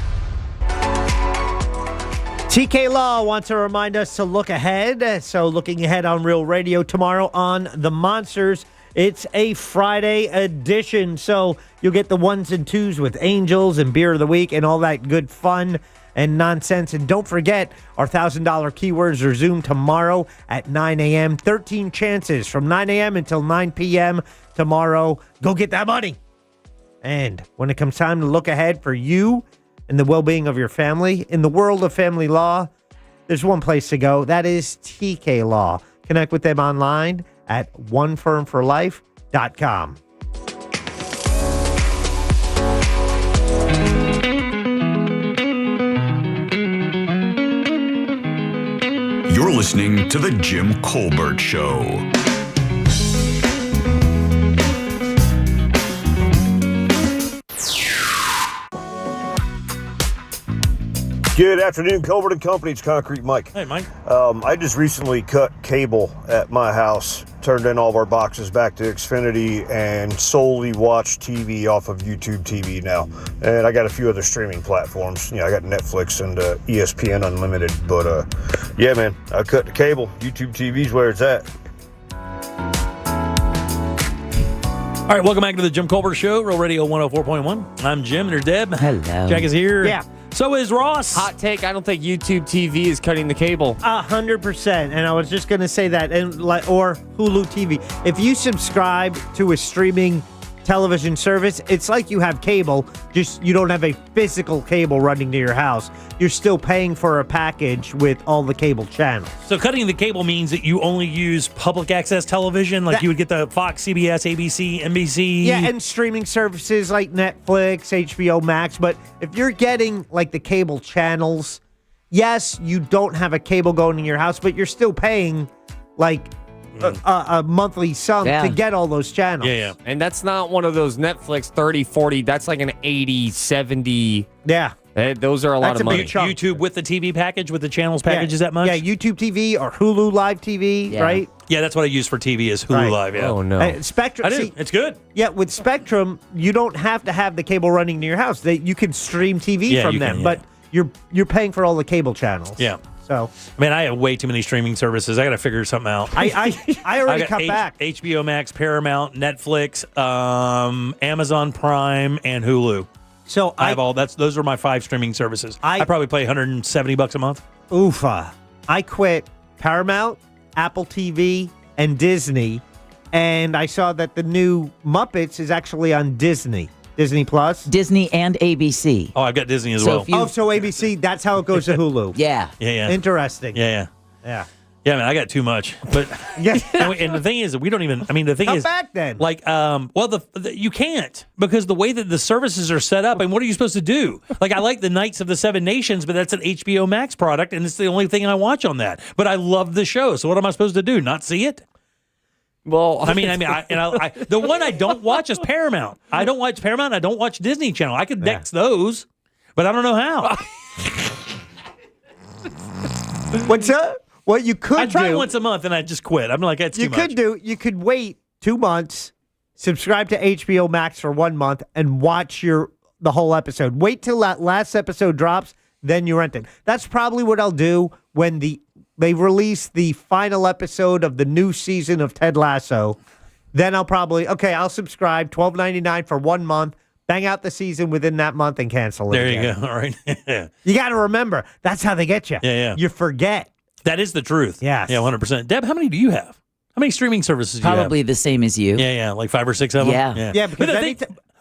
TK Law wants to remind us to look ahead. So looking ahead on Real Radio tomorrow on The Monsters. It's a Friday edition. So you'll get the ones and twos with Angels and Beer of the Week and all that good fun and nonsense. And don't forget, our $1,000 keywords are Zoom tomorrow at 9 a.m. 13 chances from 9 a.m. until 9 p.m. tomorrow. Go get that money. And when it comes time to look ahead for you and the well-being of your family, in the world of family law, there's one place to go. That is TK Law. Connect with them online at onefirmforlife.com. You're listening to The Jim Colbert Show. Good afternoon, Colbert and Company. It's Concrete Mike. Hey, Mike. I just recently cut cable at my house, turned in all of our boxes back to Xfinity, and solely watch TV off of YouTube TV now. And I got a few other streaming platforms. You know, I got Netflix and ESPN Unlimited. But yeah, man, I cut the cable. YouTube TV's where it's at. All right, welcome back to the Jim Colbert Show, Real Radio 104.1. I'm Jim, and there's Deb. Hello. Jack is here. Yeah. So is Ross. Hot take, I don't think YouTube TV is cutting the cable. 100%. And I was just going to say that. Or Hulu TV. If you subscribe to a streaming television service, it's like you have cable, just you don't have a physical cable running to your house. You're still paying for a package with all the cable channels. So cutting the cable means that you only use public access television, like you would get the Fox, CBS, ABC, NBC. Yeah, and streaming services like Netflix, HBO Max. But if you're getting like the cable channels, yes, you don't have a cable going in your house, but you're still paying like a monthly sum to get all those channels. Yeah. And that's not one of those Netflix 30, 40. That's like an 80, 70. Yeah. Those are a lot of money. YouTube with the TV package, with the channels package, is that much? Yeah, YouTube TV or Hulu Live TV, right? Yeah, that's what I use for TV is Hulu Live, yeah. Oh, no. Spectrum. I do. It's good. Yeah, with Spectrum, you don't have to have the cable running to your house. You can stream TV from them, but you're paying for all the cable channels. Yeah. So, man, I have way too many streaming services. I got to figure something out. I already cut back. HBO Max, Paramount, Netflix, Amazon Prime, and Hulu. So I have all. Those are my 5 streaming services. I probably pay $170 a month. Oofa! I quit Paramount, Apple TV, and Disney, and I saw that the new Muppets is actually on Disney Plus. Disney and ABC. Oh, I've got Disney as well. So ABC, that's how it goes to Hulu. Yeah. Yeah. Interesting. Yeah. Yeah, man, I got too much. But and the thing is, we don't even. I mean, the thing Come is, back then. Like, you can't because the way that the services are set up. And what are you supposed to do? Like, I like the Knights of the Seven Nations, but that's an HBO Max product, and it's the only thing I watch on that. But I love the show, so what am I supposed to do? Not see it? Well, I mean, the one I don't watch is Paramount. I don't watch Paramount. I don't watch Disney Channel. I could next those, but I don't know how. What's up? What you could I try do once a month and I just quit. I'm like, that's too much. You could wait 2 months, subscribe to HBO Max for 1 month, and watch the whole episode. Wait till that last episode drops, then you rent it. That's probably what I'll do when they release the final episode of the new season of Ted Lasso. Then I'll subscribe $12.99 for 1 month, bang out the season within that month, and cancel it. There again. you go. All right. You got to remember, that's how they get you. Yeah. You forget. That is the truth. Yes. Yeah, 100%. Deb, how many do you have? How many streaming services do you have? Probably the same as you. Yeah, like 5 or 6 of them? Yeah.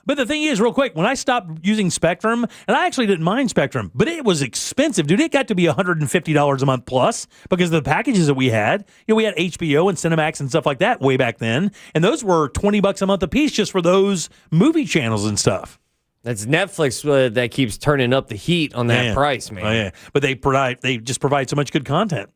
But the thing is, real quick, when I stopped using Spectrum, and I actually didn't mind Spectrum, but it was expensive, dude. It got to be $150 a month plus because of the packages that we had. We had HBO and Cinemax and stuff like that way back then, and those were $20 a month a piece just for those movie channels and stuff. That's Netflix that keeps turning up the heat on that price, man. Oh, yeah. But they just provide so much good content.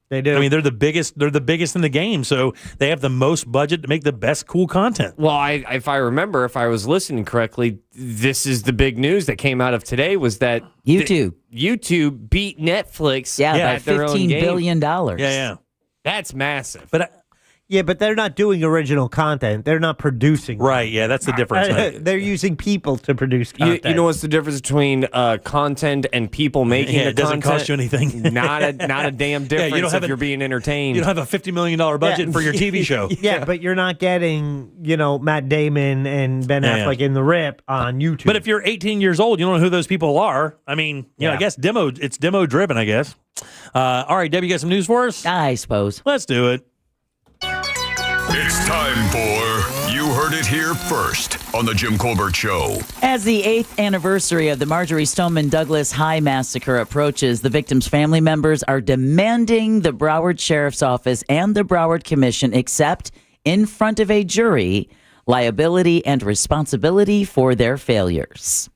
They do. I mean, they're the biggest in the game, so they have the most budget to make the best cool content. Well, if I was listening correctly, this is the big news that came out of today was that YouTube beat Netflix by $15 billion. Yeah. That's massive. But they're not doing original content. They're not producing. Right, yeah, that's the difference. They're using people to produce content. You know what's the difference between content and people making the it doesn't content? cost you anything. Not a damn difference if you're being entertained. You don't have a $50 million budget for your TV show. Yeah, but you're not getting, Matt Damon and Ben Affleck in the rip on YouTube. But if you're 18 years old, you don't know who those people are. I mean, I guess it's demo driven, I guess. All right, Debbie, you got some news for us? I suppose. Let's do it. It's time for You Heard It Here First on The Jim Colbert Show. As the 8th anniversary of the Marjory Stoneman Douglas High Massacre approaches, the victims' family members are demanding the Broward Sheriff's Office and the Broward Commission accept, in front of a jury, liability and responsibility for their failures.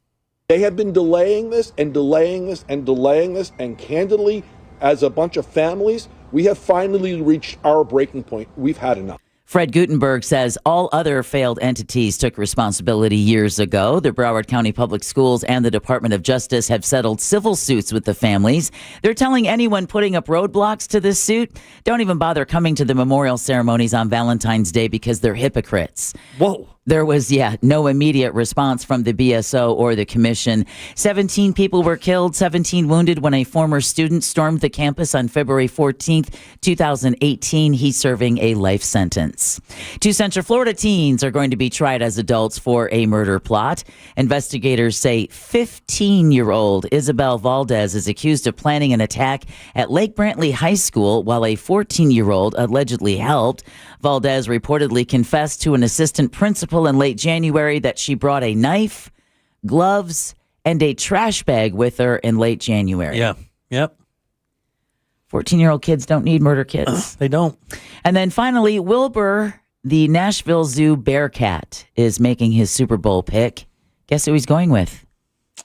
They have been delaying this and delaying this and delaying this, and candidly, as a bunch of families, we have finally reached our breaking point. We've had enough. Fred Gutenberg says all other failed entities took responsibility years ago. The Broward County Public Schools and the Department of Justice have settled civil suits with the families. They're telling anyone putting up roadblocks to this suit, don't even bother coming to the memorial ceremonies on Valentine's Day because they're hypocrites. Whoa. There was, no immediate response from the BSO or the commission. 17 people were killed, 17 wounded when a former student stormed the campus on February 14th, 2018. He's serving a life sentence. 2 Central Florida teens are going to be tried as adults for a murder plot. Investigators say 15-year-old Isabel Valdez is accused of planning an attack at Lake Brantley High School while a 14-year-old allegedly helped. Valdez reportedly confessed to an assistant principal in late January that she brought a knife, gloves, and a trash bag with her in late January. Yeah. Yep. 14-year-old kids don't need murder kits. They don't. And then finally, Wilbur, the Nashville Zoo Bearcat, is making his Super Bowl pick. Guess who he's going with?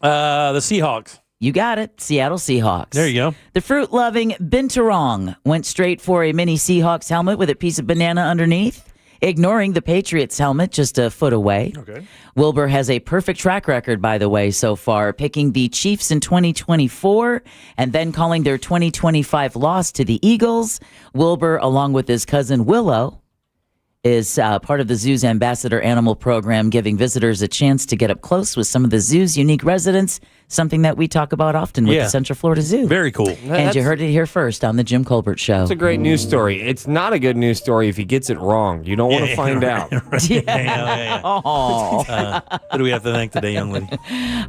The Seahawks. You got it. Seattle Seahawks. There you go. The fruit-loving Binturong went straight for a mini Seahawks helmet with a piece of banana underneath, ignoring the Patriots helmet just a foot away. Okay. Wilbur has a perfect track record, by the way, so far, picking the Chiefs in 2024 and then calling their 2025 loss to the Eagles. Wilbur, along with his cousin Willow, is part of the zoo's ambassador animal program, giving visitors a chance to get up close with some of the zoo's unique residents, something that we talk about often with the Central Florida Zoo. Very cool. And you heard it here first on the Jim Colbert Show. It's a great news story. It's not a good news story if he gets it wrong. You don't want to find out. Aw. Who do we have to thank today, young lady?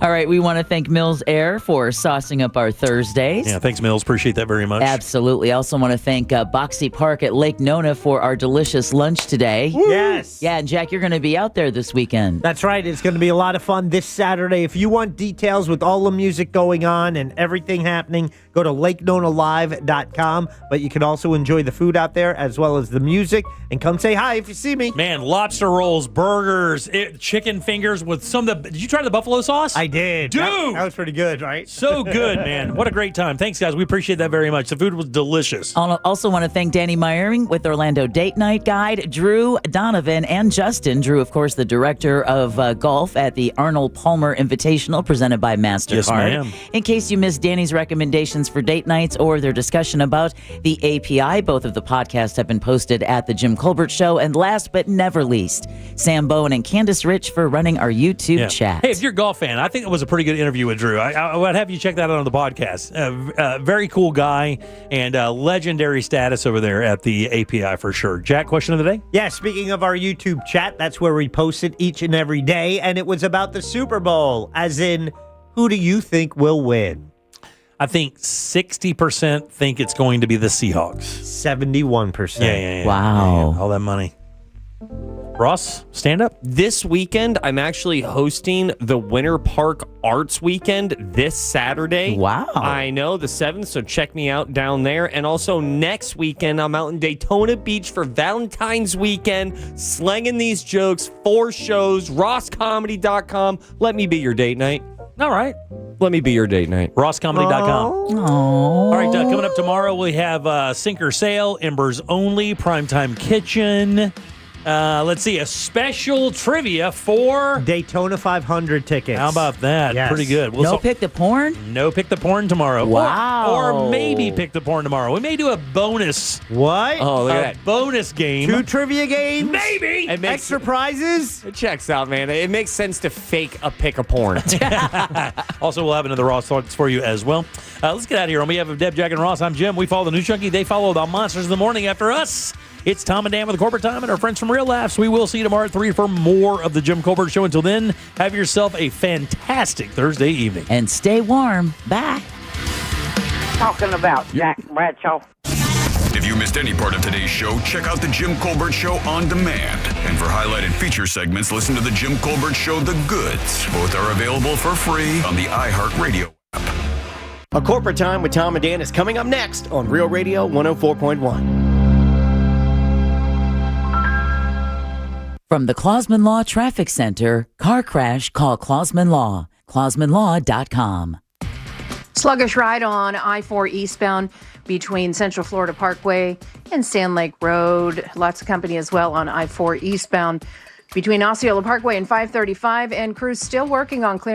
All right, we want to thank Mills Air for saucing up our Thursdays. Yeah, thanks, Mills. Appreciate that very much. Absolutely. I also want to thank Boxy Park at Lake Nona for our delicious lunch today. today. Yes. Yeah, and Jack, you're going to be out there this weekend. That's right. It's going to be a lot of fun this Saturday. If you want details with all the music going on and everything happening, go to LakeNonalive.com. But you can also enjoy the food out there as well as the music. And come say hi if you see me. Man, lobster rolls, burgers, chicken fingers with some of the... Did you try the buffalo sauce? I did. Dude! That was pretty good, right? So good, man. What a great time. Thanks, guys. We appreciate that very much. The food was delicious. I also want to thank Danny Meyering with Orlando Date Night Guide, Drew, Donovan, and Justin. Drew, of course, the director of golf at the Arnold Palmer Invitational presented by MasterCard. Yes, ma'am. In case you missed Danny's recommendations for date nights or their discussion about the API, both of the podcasts have been posted at The Jim Colbert Show. And last but never least, Sam Bowen and Candace Rich for running our YouTube chat. Hey, if you're a golf fan, I think it was a pretty good interview with Drew. I would have you check that out on the podcast. Very cool guy and legendary status over there at the API for sure. Jack, question of the day? Yeah, speaking of our YouTube chat, that's where we post it each and every day. And it was about the Super Bowl, as in, who do you think will win? I think 60% think it's going to be the Seahawks. 71%. Yeah. Wow. Yeah, all that money. Ross, stand up. This weekend, I'm actually hosting the Winter Park Arts Weekend this Saturday. Wow. I know, the 7th, so check me out down there. And also next weekend, I'm out in Daytona Beach for Valentine's weekend, slanging these jokes, 4 shows, rosscomedy.com. Let me be your date night. All right. Let me be your date night. rosscomedy.com. All right, coming up tomorrow, we have Sink or Sail, Embers Only, Primetime Kitchen. Let's see, a special trivia for Daytona 500 tickets. How about that? Yes. Pretty good. Pick the porn? No Pick the Porn tomorrow. Wow. Or maybe Pick the Porn tomorrow. We may do a bonus. What? Oh, look at A that. bonus game. 2 trivia games? Maybe. Extra prizes? It checks out, man. It makes sense to fake a pick a porn. Also, we'll have another Ross Thoughts for you as well. Let's get out of here. On behalf of Deb, Jack, and Ross, I'm Jim. We follow the News Junkie. They follow the Monsters of the Morning after us. It's Tom and Dan with the Corporate Time and our friends from Real Laughs. We will see you tomorrow at 3 for more of the Jim Colbert Show. Until then, have yourself a fantastic Thursday evening. And stay warm. Bye. Talking about Jack Bradshaw. If you missed any part of today's show, check out the Jim Colbert Show on demand. And for highlighted feature segments, listen to the Jim Colbert Show The Goods. Both are available for free on the iHeartRadio app. A Corporate Time with Tom and Dan is coming up next on Real Radio 104.1. From the Clausman Law Traffic Center, car crash, call Clausman Law. ClausmanLaw.com. Sluggish ride on I-4 eastbound between Central Florida Parkway and Sand Lake Road. Lots of company as well on I-4 eastbound between Osceola Parkway and 535, and crews still working on clearing